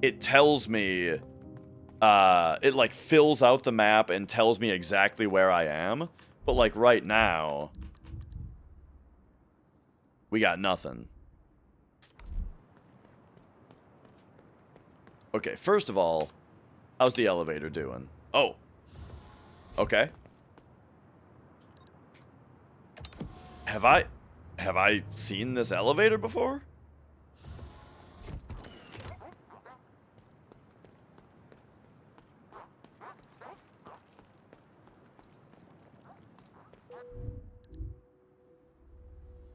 it tells me, it like fills out the map and tells me exactly where I am. But like right now, we got nothing. Okay, first of all, how's the elevator doing? Oh. Okay. Have I seen this elevator before?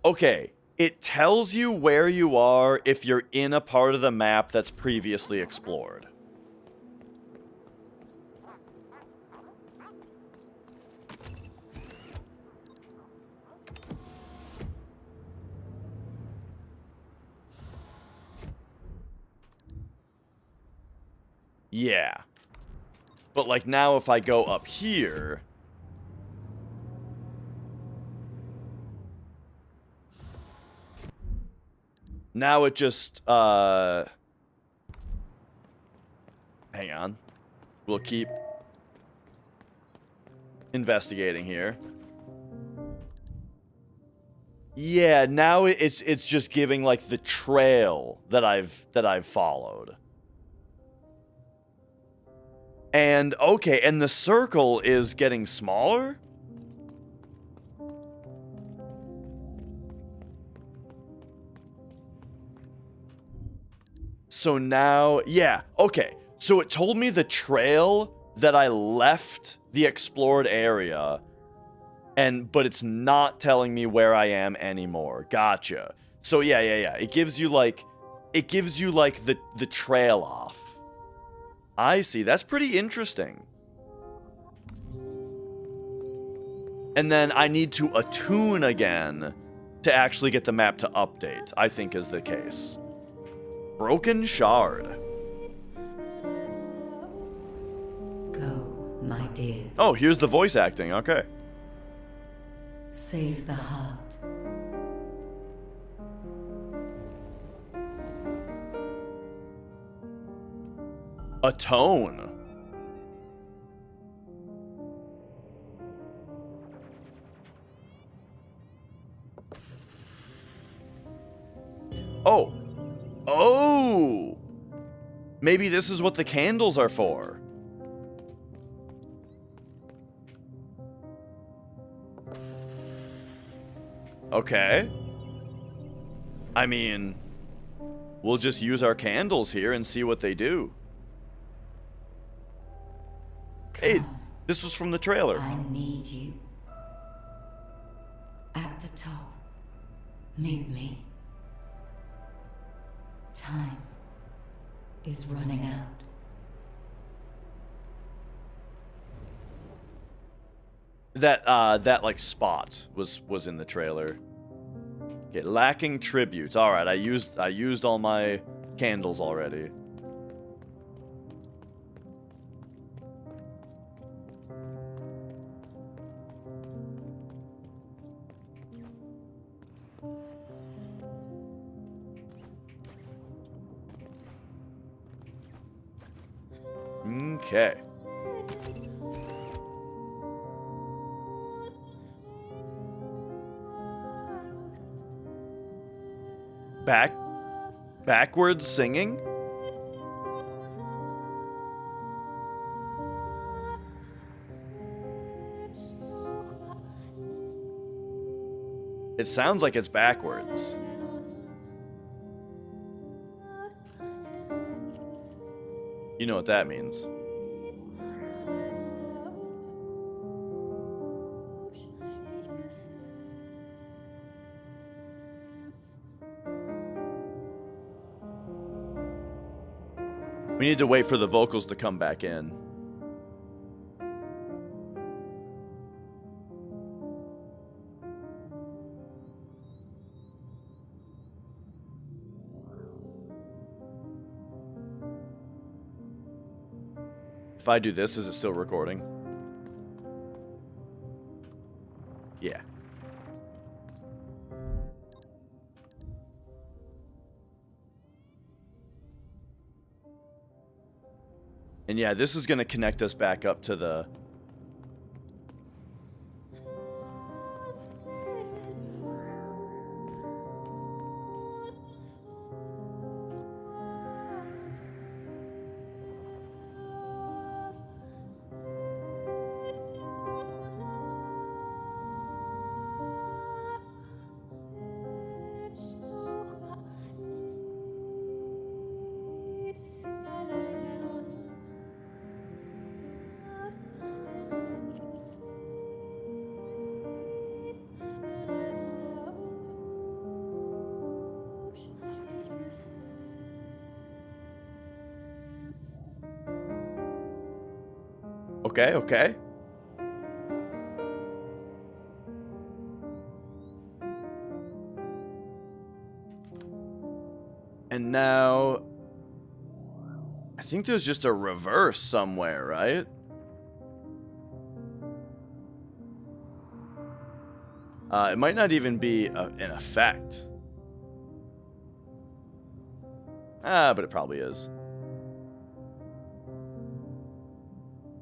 Okay, it tells you where you are if you're in a part of the map that's previously explored. Yeah. But like now if I go up here... Now it just, hang on. We'll keep investigating here. Yeah, now it's just giving like the trail that I've followed. And okay, and the circle is getting smaller? So now, yeah, okay. So it told me the trail that I left the explored area, but it's not telling me where I am anymore. Gotcha. So yeah. It gives you like the trail off. I see. That's pretty interesting. And then I need to attune again to actually get the map to update, I think is the case. Broken shard. Go, my dear. Oh, here's the voice acting. Okay. Save the heart. Atone. Oh. Oh! Maybe this is what the candles are for. Okay. I mean, we'll just use our candles here and see what they do. Hey, this was from the trailer. I need you. At the top. Meet me. Time is running out. That like spot was in the trailer. Okay, lacking tributes. All right, I used all my candles already. Okay. Backwards singing? It sounds like it's backwards. You know what that means. We need to wait for the vocals to come back in. If I do this, is it still recording? Yeah. And yeah, this is going to connect us back up to the... Okay, okay. And now... I think there's just a reverse somewhere, right? It might not even be an effect. But it probably is.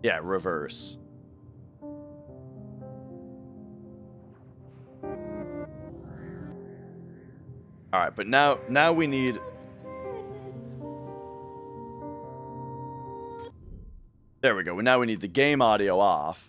Yeah, reverse. Alright, but now we need... There we go. Now we need the game audio off.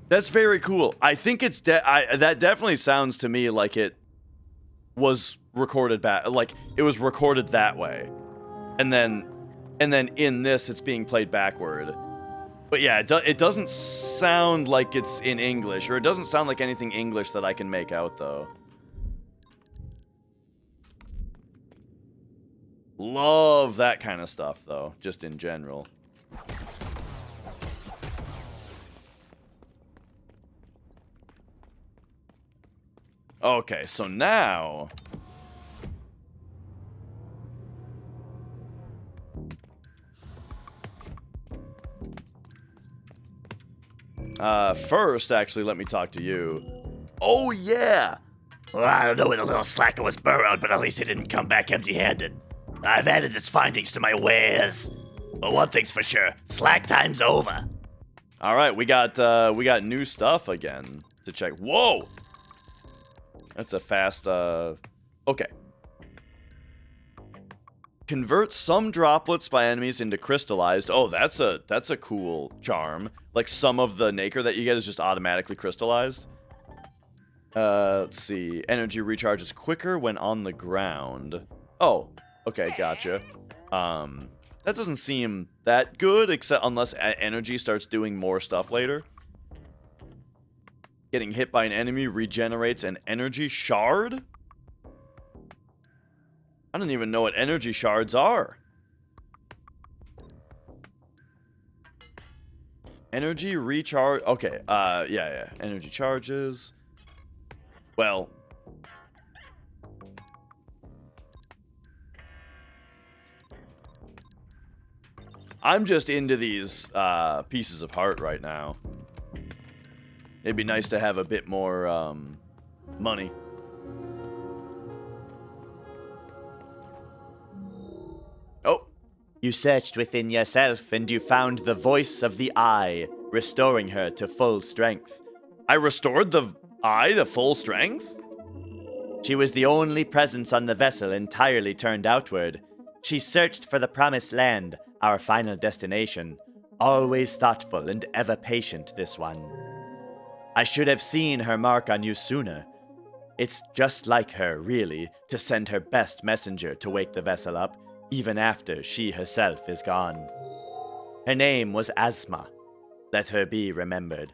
That's very cool. I think it's that definitely sounds to me like it was recorded back, like it was recorded that way, and then in this it's being played backward. But yeah, it doesn't sound like it's in English, or it doesn't sound like anything English that I can make out though. Love that kind of stuff though, just in general. Okay, so now... first, actually, let me talk to you. Oh, yeah. Well, I don't know where the little slacker was burrowed, but at least he didn't come back empty-handed. I've added its findings to my wares. But one thing's for sure, slack time's over. All right, we got new stuff again to check. Whoa! That's a fast, okay. Convert some droplets by enemies into crystallized. Oh, that's a cool charm. Like, some of the nacre that you get is just automatically crystallized. Let's see. Energy recharges quicker when on the ground. Oh, okay, gotcha. That doesn't seem that good, except unless energy starts doing more stuff later. Getting hit by an enemy regenerates an energy shard? I don't even know what energy shards are. Energy recharge. Okay, yeah. Energy charges. Well. I'm just into these pieces of heart right now. It'd be nice to have a bit more money. Oh. You searched within yourself and you found the voice of the eye, restoring her to full strength. I restored the eye to full strength? She was the only presence on the vessel entirely turned outward. She searched for the promised land, our final destination. Always thoughtful and ever patient, this one. I should have seen her mark on you sooner. It's just like her, really, to send her best messenger to wake the vessel up, even after she herself is gone. Her name was Asma. Let her be remembered.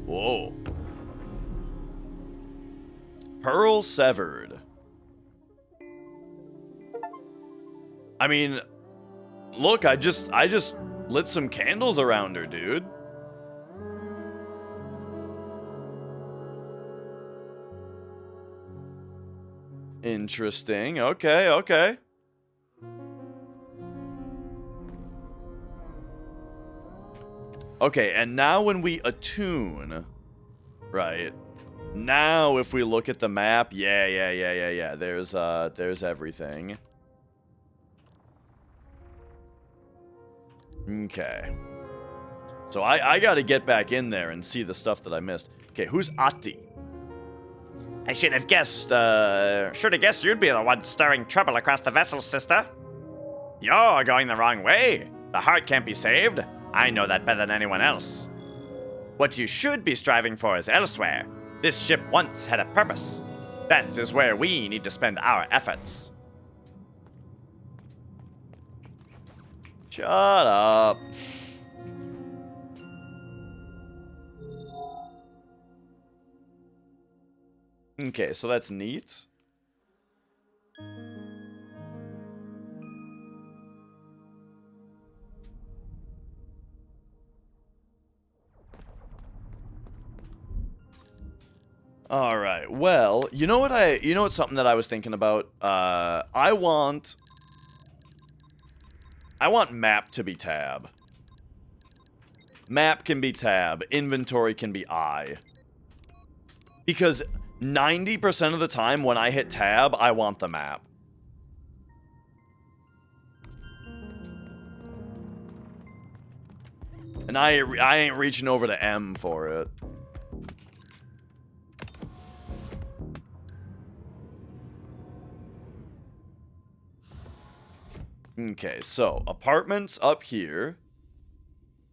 Whoa. Pearl severed. I mean, look, I just lit some candles around her, dude. Interesting. Okay. Okay, and now when we attune, right? Now if we look at the map, yeah. There's everything. Okay. So I gotta get back in there and see the stuff that I missed. Okay, who's Ati? I should have guessed you'd be the one stirring trouble across the vessel, sister. You're going the wrong way. The heart can't be saved. I know that better than anyone else. What you should be striving for is elsewhere. This ship once had a purpose. That is where we need to spend our efforts. Shut up. Okay, so that's neat. All right. Well, you know what's something that I was thinking about? I want map to be tab. Map can be tab. Inventory can be I. Because 90% of the time when I hit tab, I want the map. And I ain't reaching over to M for it. Okay, so apartments up here.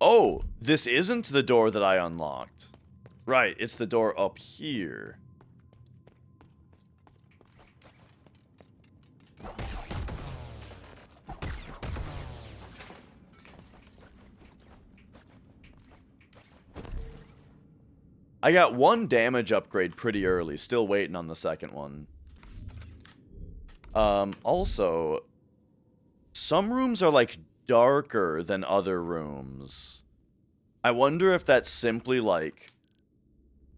Oh, this isn't the door that I unlocked. Right, it's the door up here. I got one damage upgrade pretty early, still waiting on the second one. Also, some rooms are like darker than other rooms. I wonder if that's simply like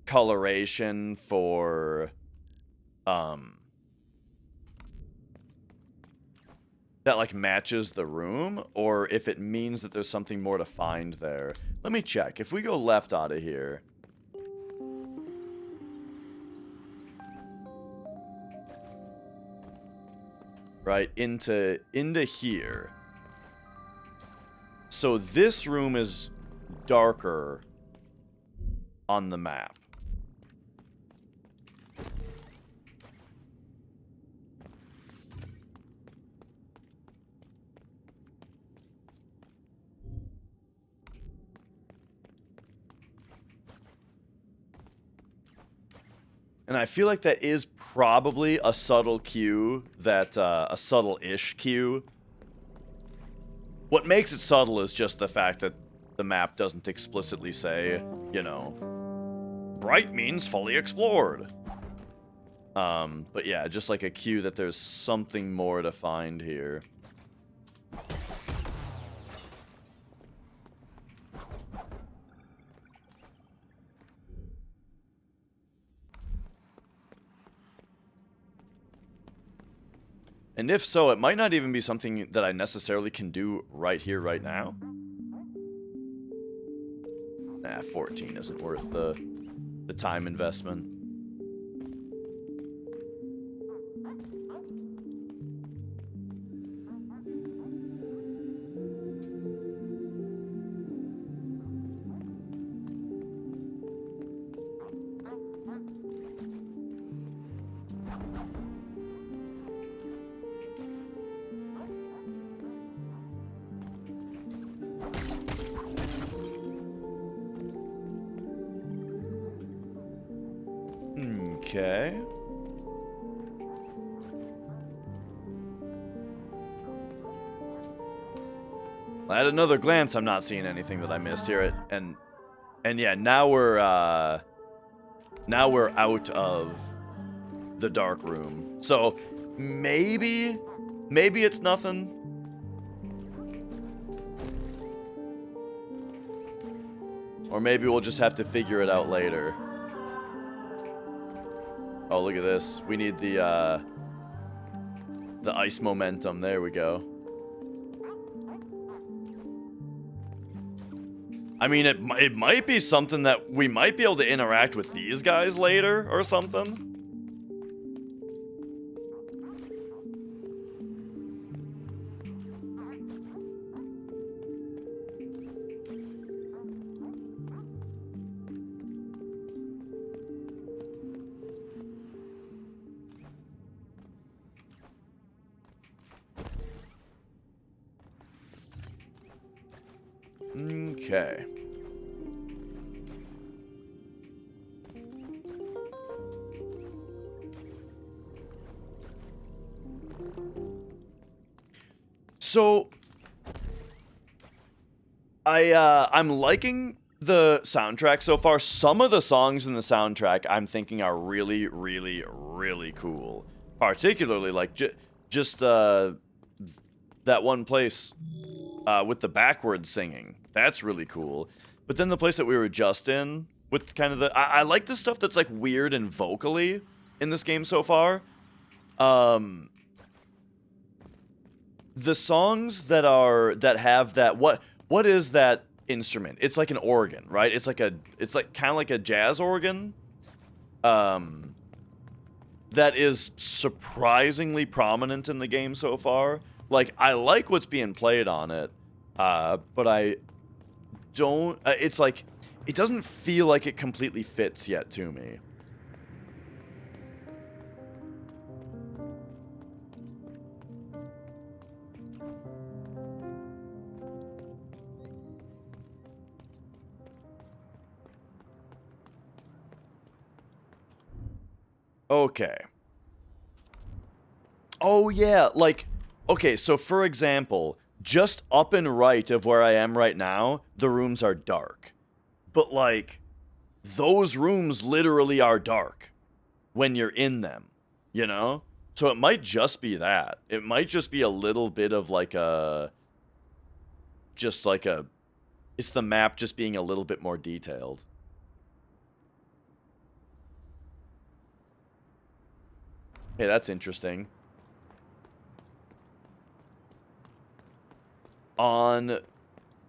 coloration for that like matches the room, or if it means that there's something more to find there. Let me check. If we go left out of here, right into here. So this room is darker on the map. And I feel like that is probably a subtle cue, that, a subtle-ish cue. What makes it subtle is just the fact that the map doesn't explicitly say, you know, bright means fully explored. But yeah, just like a cue that there's something more to find here. And if so, it might not even be something that I necessarily can do right here, right now. Nah, 14 isn't worth the time investment. Okay. At another glance, I'm not seeing anything that I missed here, and yeah, now we're out of the dark room. So maybe it's nothing. Or maybe we'll just have to figure it out later. Oh, look at this. We need the ice momentum. There we go. I mean, it might be something that we might be able to interact with these guys later or something. Okay. So I'm liking the soundtrack so far. Some of the songs in the soundtrack I'm thinking are really, really, really cool. Particularly like just that one place with the backwards singing. That's really cool. But then the place that we were just in with kind of the I like the stuff that's like weird and vocally in this game so far. The songs that have that what is that instrument? It's like an organ, right? It's like kind of like a jazz organ. That is surprisingly prominent in the game so far. Like, I like what's being played on it, but I don't... it's like, it doesn't feel like it completely fits yet to me. Okay. Oh, yeah, like... Okay, so for example, just up and right of where I am right now, the rooms are dark. But, like, those rooms literally are dark when you're in them, you know? So it might just be that. It might just be a little bit of like a... Just like a... It's the map just being a little bit more detailed. Hey, that's interesting.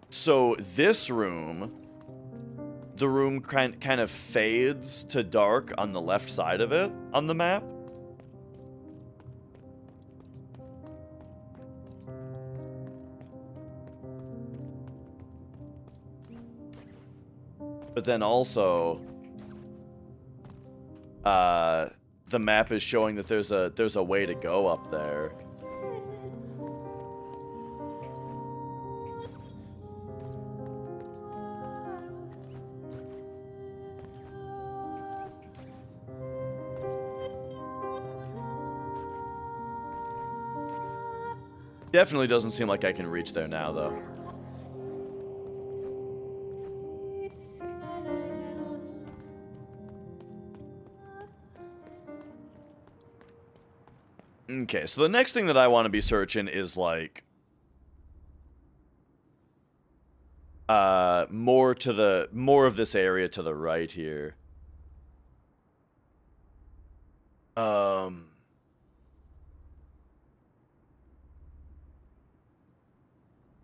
So this room, the room kind of fades to dark on the left side of it on the map. But then also, the map is showing that there's a way to go up there. Definitely doesn't seem like I can reach there now, though. Okay, so the next thing that I want to be searching is, like, more of this area to the right here.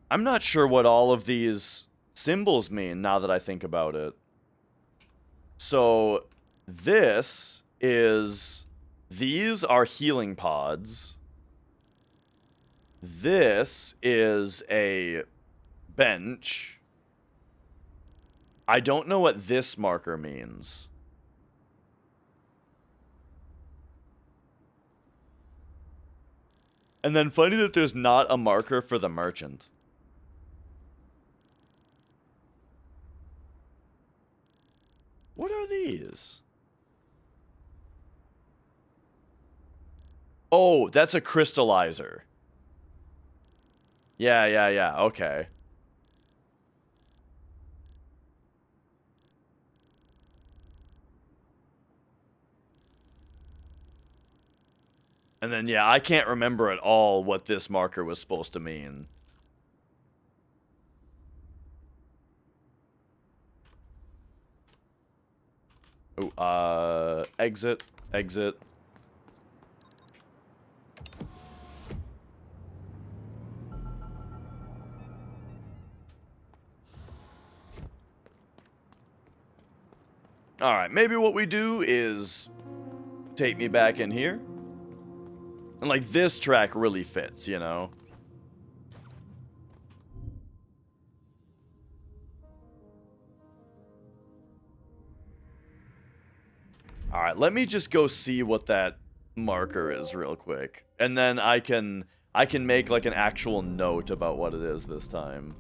I'm not sure what all of these symbols mean now that I think about it. So, these are healing pods. This is a bench. I don't know what this marker means. And then funny that there's not a marker for the merchant. What are these? Oh, that's a crystallizer. Yeah, okay. And then, yeah, I can't remember at all what this marker was supposed to mean. Oh, exit. Alright, maybe what we do is take me back in here. And, like, this track really fits, you know? Alright, let me just go see what that marker is real quick. And then I can make, like, an actual note about what it is this time.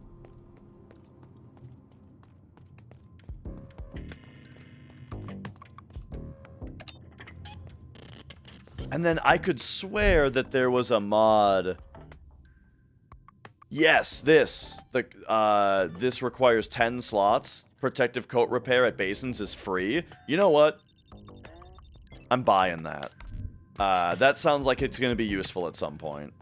And then I could swear that there was a mod. Yes, this requires 10 slots. Protective coat repair at basins is free. You know what? I'm buying that. That sounds like it's going to be useful at some point.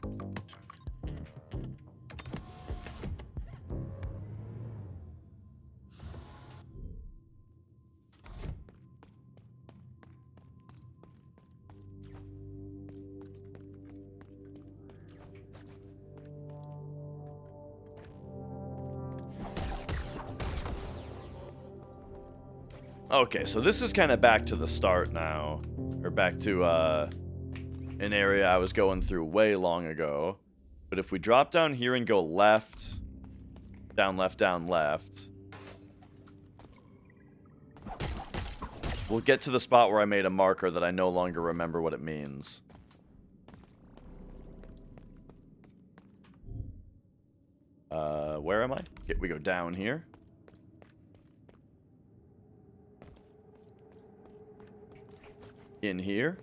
Okay, so this is kind of back to the start now. Or back to, an area I was going through way long ago. But if we drop down here and go left, down, left, we'll get to the spot where I made a marker that I no longer remember what it means. Where am I? We go down here. In here.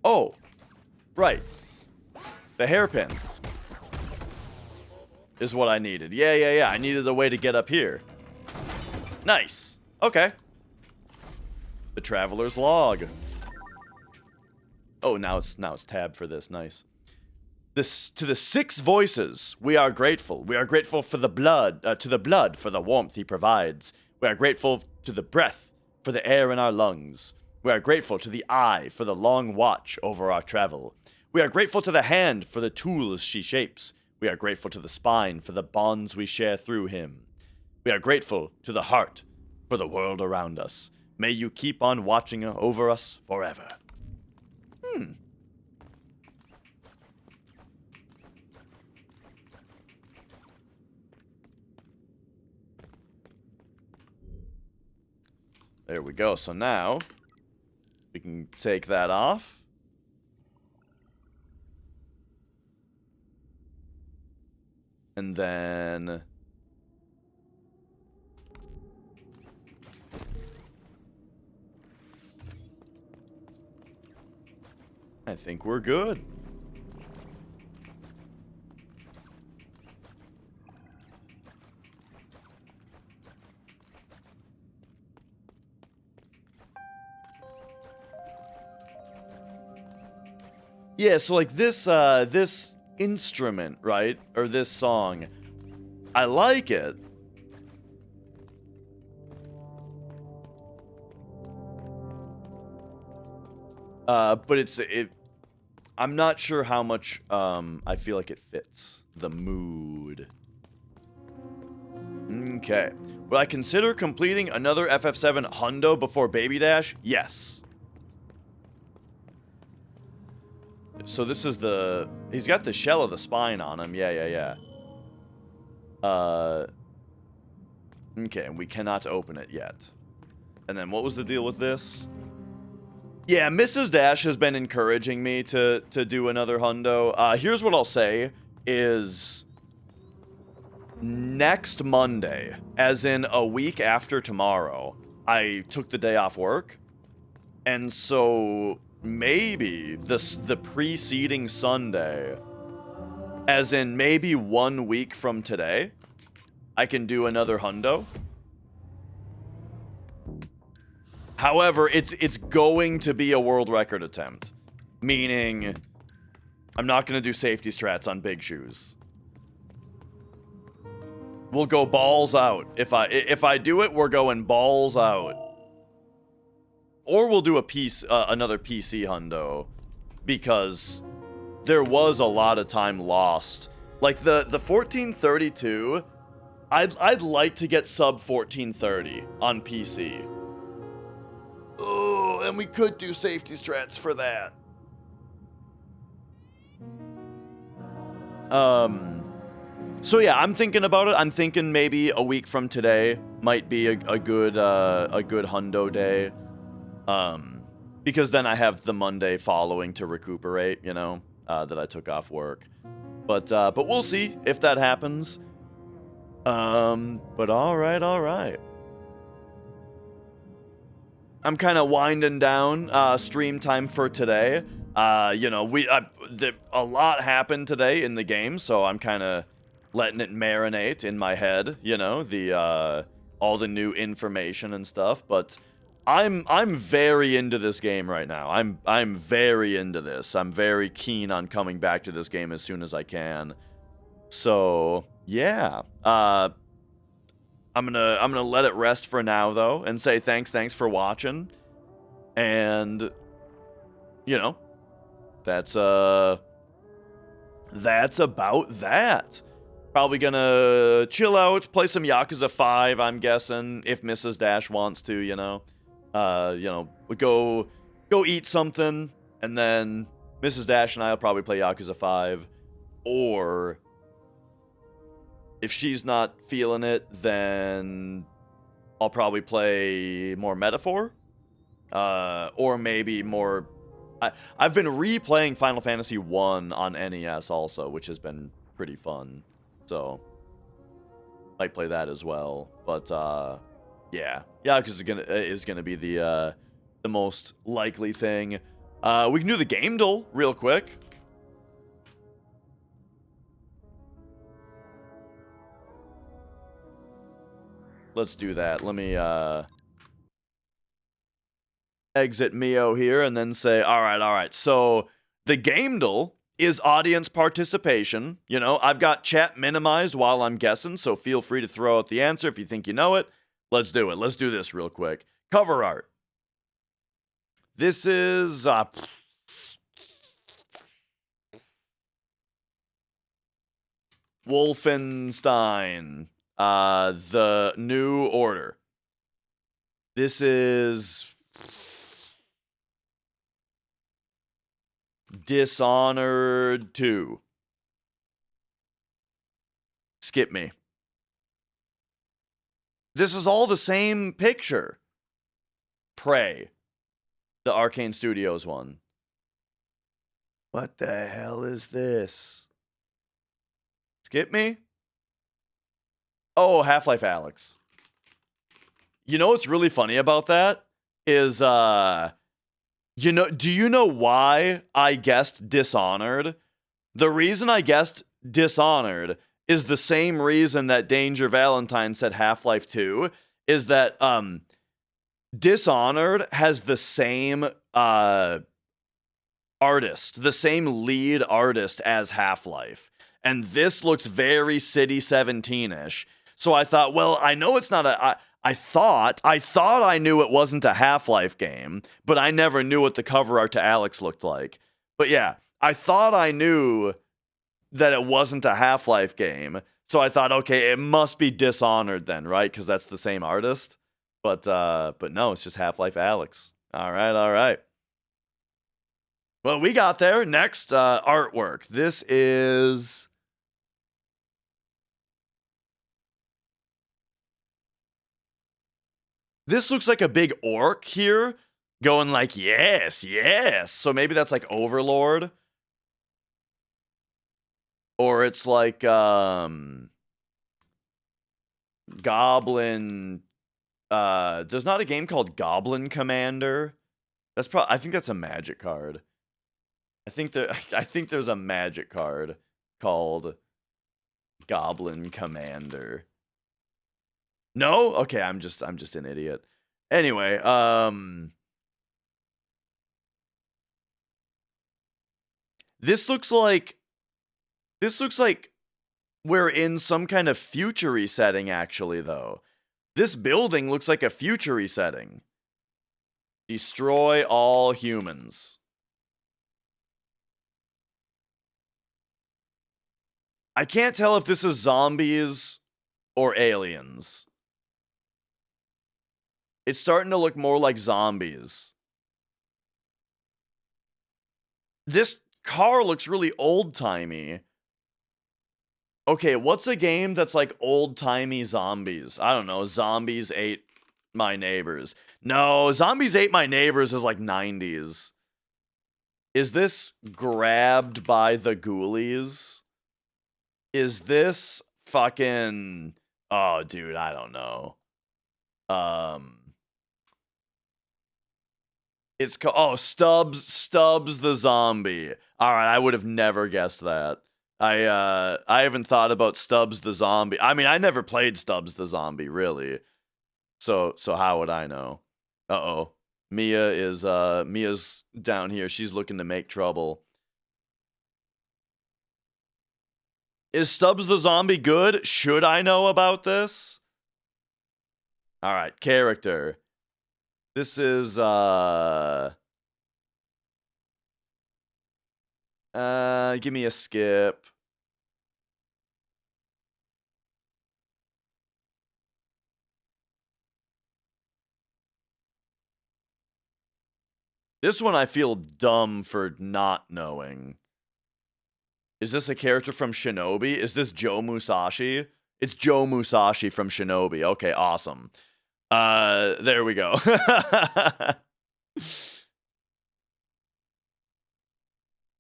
Oh, right. The hairpin is what I needed. Yeah. I needed a way to get up here. Nice. Okay. The Traveler's Log. Oh, now it's tab for this. Nice. To the 6 voices, we are grateful. We are grateful for the blood, for the warmth he provides. We are grateful to the breath, for the air in our lungs. We are grateful to the eye, for the long watch over our travel. We are grateful to the hand, for the tools she shapes. We are grateful to the spine, for the bonds we share through him. We are grateful to the heart, for the world around us. May you keep on watching over us forever. There we go. So now we can take that off. And then I think we're good. Yeah, so like this instrument, right? Or this song. I like it. But I'm not sure how much I feel like it fits the mood. Okay. Would I consider completing another FF7 hundo before Baby Dash? Yes. So this is he's got the shell of the spine on him. Yeah. Okay, and we cannot open it yet. And then what was the deal with this? Yeah, Mrs. Dash has been encouraging me to do another hundo. Here's what I'll say is next Monday, as in a week after tomorrow, I took the day off work. And so maybe the preceding Sunday, as in maybe 1 week from today, I can do another hundo. However, it's going to be a world record attempt, meaning I'm not going to do safety strats on big shoes. We'll go balls out. If I do it, we're going balls out. Or we'll do another PC hundo, because there was a lot of time lost. Like the 1432, I'd like to get sub 1430 on PC. Oh, and we could do safety strats for that. So yeah, I'm thinking about it. I'm thinking maybe a week from today might be a good hundo day. Because then I have the Monday following to recuperate, you know, that I took off work. But we'll see if that happens. But all right. I'm kind of winding down stream time for today. You know, a lot happened today in the game, so I'm kind of letting it marinate in my head, you know, all the new information and stuff, but I'm very into this game right now. I'm very into this. I'm very keen on coming back to this game as soon as I can. So, yeah. I'm gonna let it rest for now though and say thanks for watching. And you know, that's about that. Probably gonna chill out, play some Yakuza 5, I'm guessing, if Mrs. Dash wants to, you know. You know, we go eat something, and then Mrs. Dash and I will probably play Yakuza 5. Or if she's not feeling it, then I'll probably play more Metaphor. Or maybe more... I've been replaying Final Fantasy 1 on NES also, which has been pretty fun. So, might play that as well. But, yeah. Yakuza is gonna be the most likely thing. We can do the game duel real quick. Let's do that. Let me, exit Mio here and then say, all right. So the Gamedle is audience participation. You know, I've got chat minimized while I'm guessing, so feel free to throw out the answer if you think you know it. Let's do it. Let's do this real quick. Cover art. This is Wolfenstein, The New Order. This is Dishonored 2. Skip me. This is all the same picture. Prey. The Arcane Studios one. What the hell is this? Skip me? Oh, Half-Life Alyx. You know what's really funny about that? Is, do you know why I guessed Dishonored? The reason I guessed Dishonored is the same reason that Danger Valentine said Half-Life 2, is that, Dishonored has the same, artist, the same lead artist as Half-Life. And this looks very City 17-ish. So I thought, well, I know it's not I thought I knew it wasn't a Half-Life game, but I never knew what the cover art to Alyx looked like. But yeah, I thought I knew that it wasn't a Half-Life game. So I thought, okay, it must be Dishonored then, right? Because that's the same artist. But no, it's just Half-Life Alyx. All right. Well, we got there. Next, artwork. This looks like a big orc here, going like, yes. So maybe that's like Overlord. Or it's like, Goblin. There's not a game called Goblin Commander. I think that's a Magic card. I think there's a Magic card called Goblin Commander. No? Okay, I'm just an idiot. Anyway, this looks like we're in some kind of future-y setting, actually, though. This building looks like a future-y setting. Destroy all humans. I can't tell if this is zombies or aliens. It's starting to look more like zombies. This car looks really old-timey. Okay, what's a game that's like old-timey zombies? I don't know. Zombies Ate My Neighbors. No, Zombies Ate My Neighbors is like 90s. Is this Grabbed by the Ghoulies? Is this fucking... Oh, dude, I don't know. It's called... Oh, Stubbs the Zombie. Alright, I would have never guessed that. I haven't thought about Stubbs the Zombie. I mean, I never played Stubbs the Zombie, really. So how would I know? Uh-oh. Mia's down here. She's looking to make trouble. Is Stubbs the Zombie good? Should I know about this? Alright, character. This is, give me a skip. This one I feel dumb for not knowing. Is this a character from Shinobi? Is this Joe Musashi? It's Joe Musashi from Shinobi. Okay, awesome. There we go.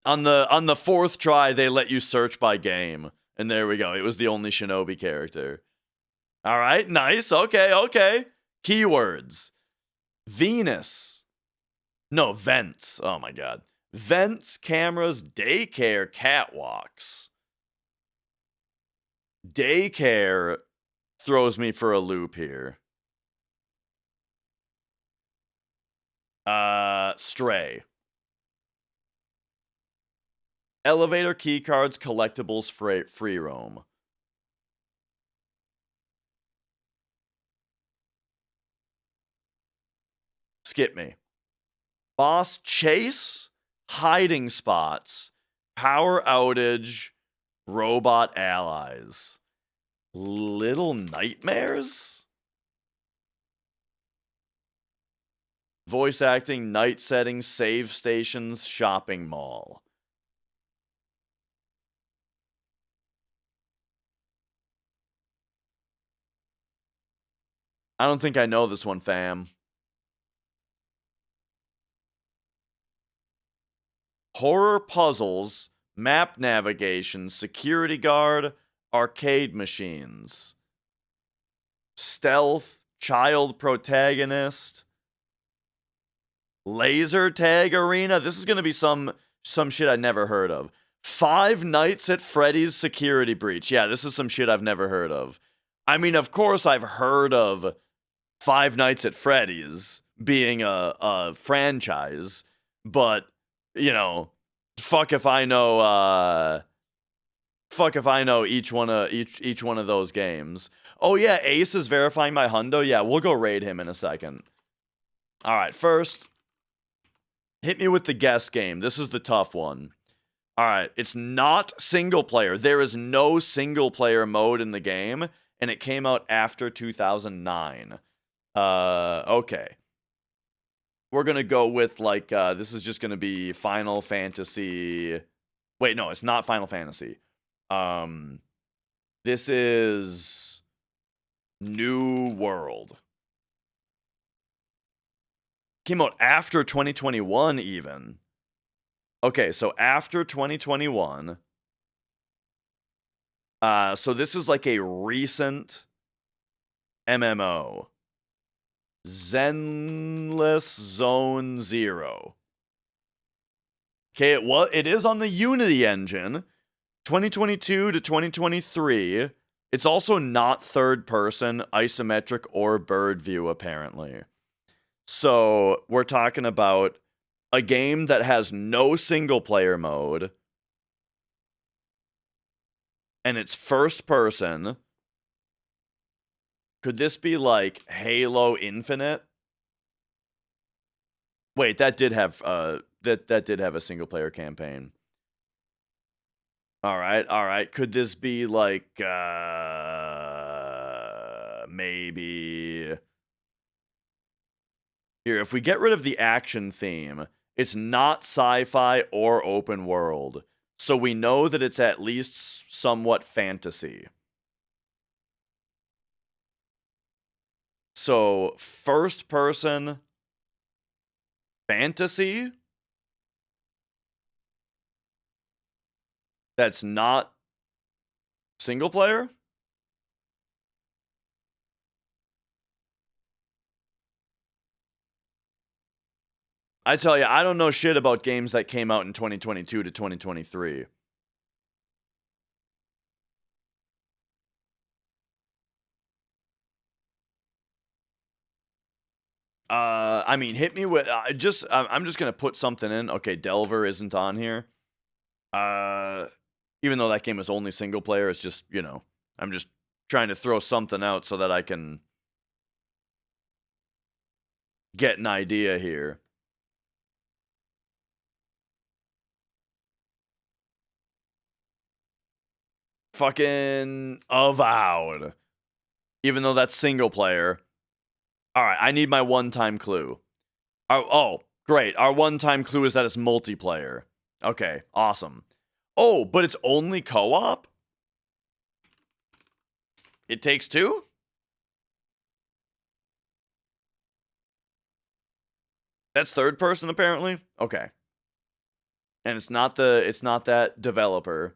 On the fourth try, they let you search by game. And there we go. It was the only Shinobi character. All right, nice. Okay. Keywords. Venus. No, vents. Oh my god. Vents, cameras, daycare, catwalks. Daycare throws me for a loop here. Stray. Elevator keycards, collectibles, free roam. Skip me. Boss chase, hiding spots, power outage, robot allies. Little nightmares? Voice acting, night settings, save stations, shopping mall. I don't think I know this one, fam. Horror puzzles, map navigation, security guard, arcade machines. Stealth, child protagonist. Laser tag arena. This is going to be some shit I never heard of. Five Nights at Freddy's security breach. Yeah, this is some shit I've never heard of. I mean, of course I've heard of Five Nights at Freddy's being a franchise, but, you know, fuck if I know each one of those games. Oh yeah, Ace is verifying my hundo. Yeah, we'll go raid him in a second. All right, first, hit me with the guess game. This is the tough one. All right, it's not single player. There is no single player mode in the game, and it came out after 2009. Okay. We're going to go with, like, this is just going to be Final Fantasy. Wait, no, it's not Final Fantasy. This is New World. Came out after 2021, even. Okay, so after 2021. So this is like a recent MMO. Zenless Zone Zero. Okay, it is on the Unity engine. 2022 to 2023. It's also not third person, isometric, or bird view, apparently. So we're talking about a game that has no single player mode. And it's first person. Could this be like Halo Infinite? Wait, that did have that did have a single player campaign. All right. Could this be like maybe here, if we get rid of the action theme, it's not sci-fi or open world. So we know that it's at least somewhat fantasy. So, first person fantasy that's not single player? I tell you, I don't know shit about games that came out in 2022 to 2023. I mean, hit me with I'm just gonna put something in. Okay, Delver isn't on here. Even though that game is only single player, it's just, you know, I'm just trying to throw something out so that I can get an idea here. Fucking Avowed. Even though that's single player. Alright, I need my one-time clue. Oh, great. Our one-time clue is that it's multiplayer. Okay, awesome. Oh, but it's only co-op? It Takes Two? That's third person, apparently? Okay. And it's not that developer.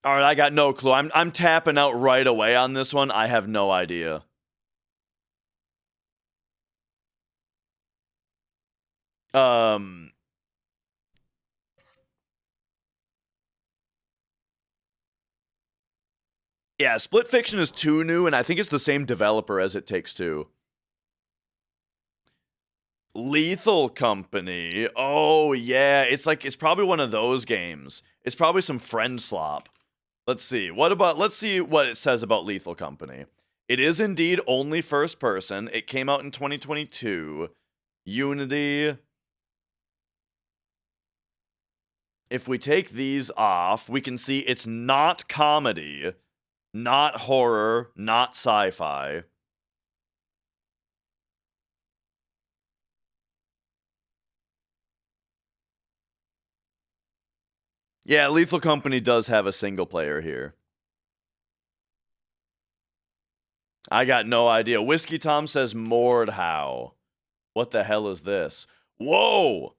All right, I got no clue. I'm tapping out right away on this one. I have no idea. Yeah, Split Fiction is 2 new, and I think it's the same developer as It Takes Two. Lethal Company. Oh, yeah. It's probably one of those games. It's probably some friend slop. Let's see. Let's see what it says about Lethal Company. It is indeed only first person. It came out in 2022. Unity. If we take these off, we can see it's not comedy, not horror, not sci-fi. Yeah, Lethal Company does have a single player here. I got no idea. Whiskey Tom says Mordhau. What the hell is this? Whoa!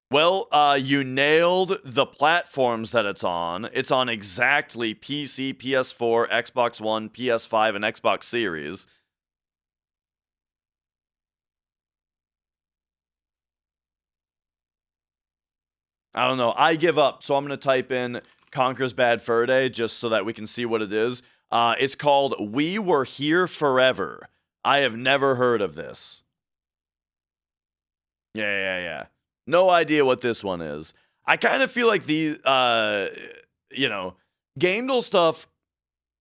Well, you nailed the platforms that it's on. It's on exactly PC, PS4, Xbox One, PS5, and Xbox Series. I don't know. I give up, so I'm going to type in Conker's Bad Fur Day just so that we can see what it is. It's called We Were Here Forever. I have never heard of this. Yeah. No idea what this one is. I kind of feel like the, Gamedel stuff,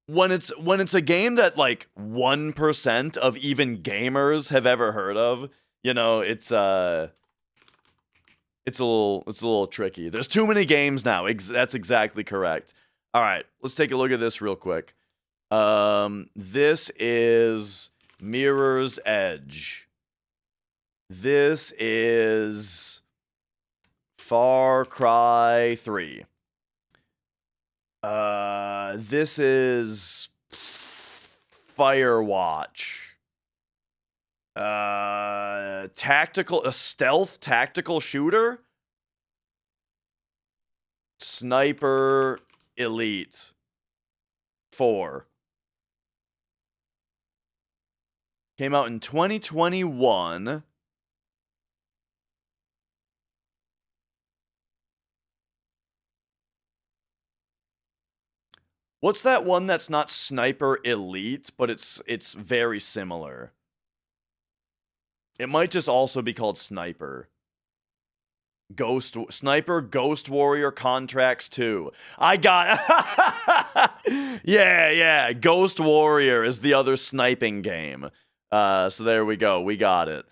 when it's a game that, like, 1% of even gamers have ever heard of, it's a little tricky. There's too many games now. That's exactly correct. All right, let's take a look at this real quick. This is Mirror's Edge. This is Far Cry 3. This is Firewatch. A stealth tactical shooter? Sniper Elite 4. Came out in 2021. What's that one that's not Sniper Elite, but it's very similar? It might just also be called Sniper. Sniper Ghost Warrior Contracts 2. I got Yeah, Ghost Warrior is the other sniping game. So there we go. We got it.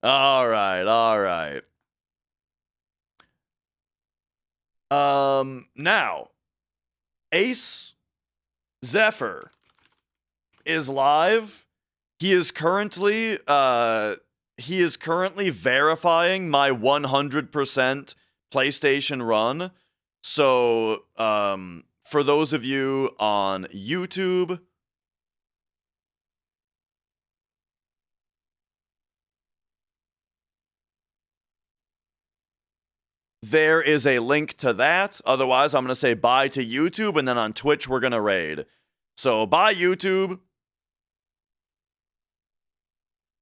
All right. Now, Ace Zephyr is live. He is currently verifying my 100% PlayStation run. So, for those of you on YouTube, there is a link to that. Otherwise, I'm going to say bye to YouTube, and then on Twitch, we're going to raid. So, bye, YouTube.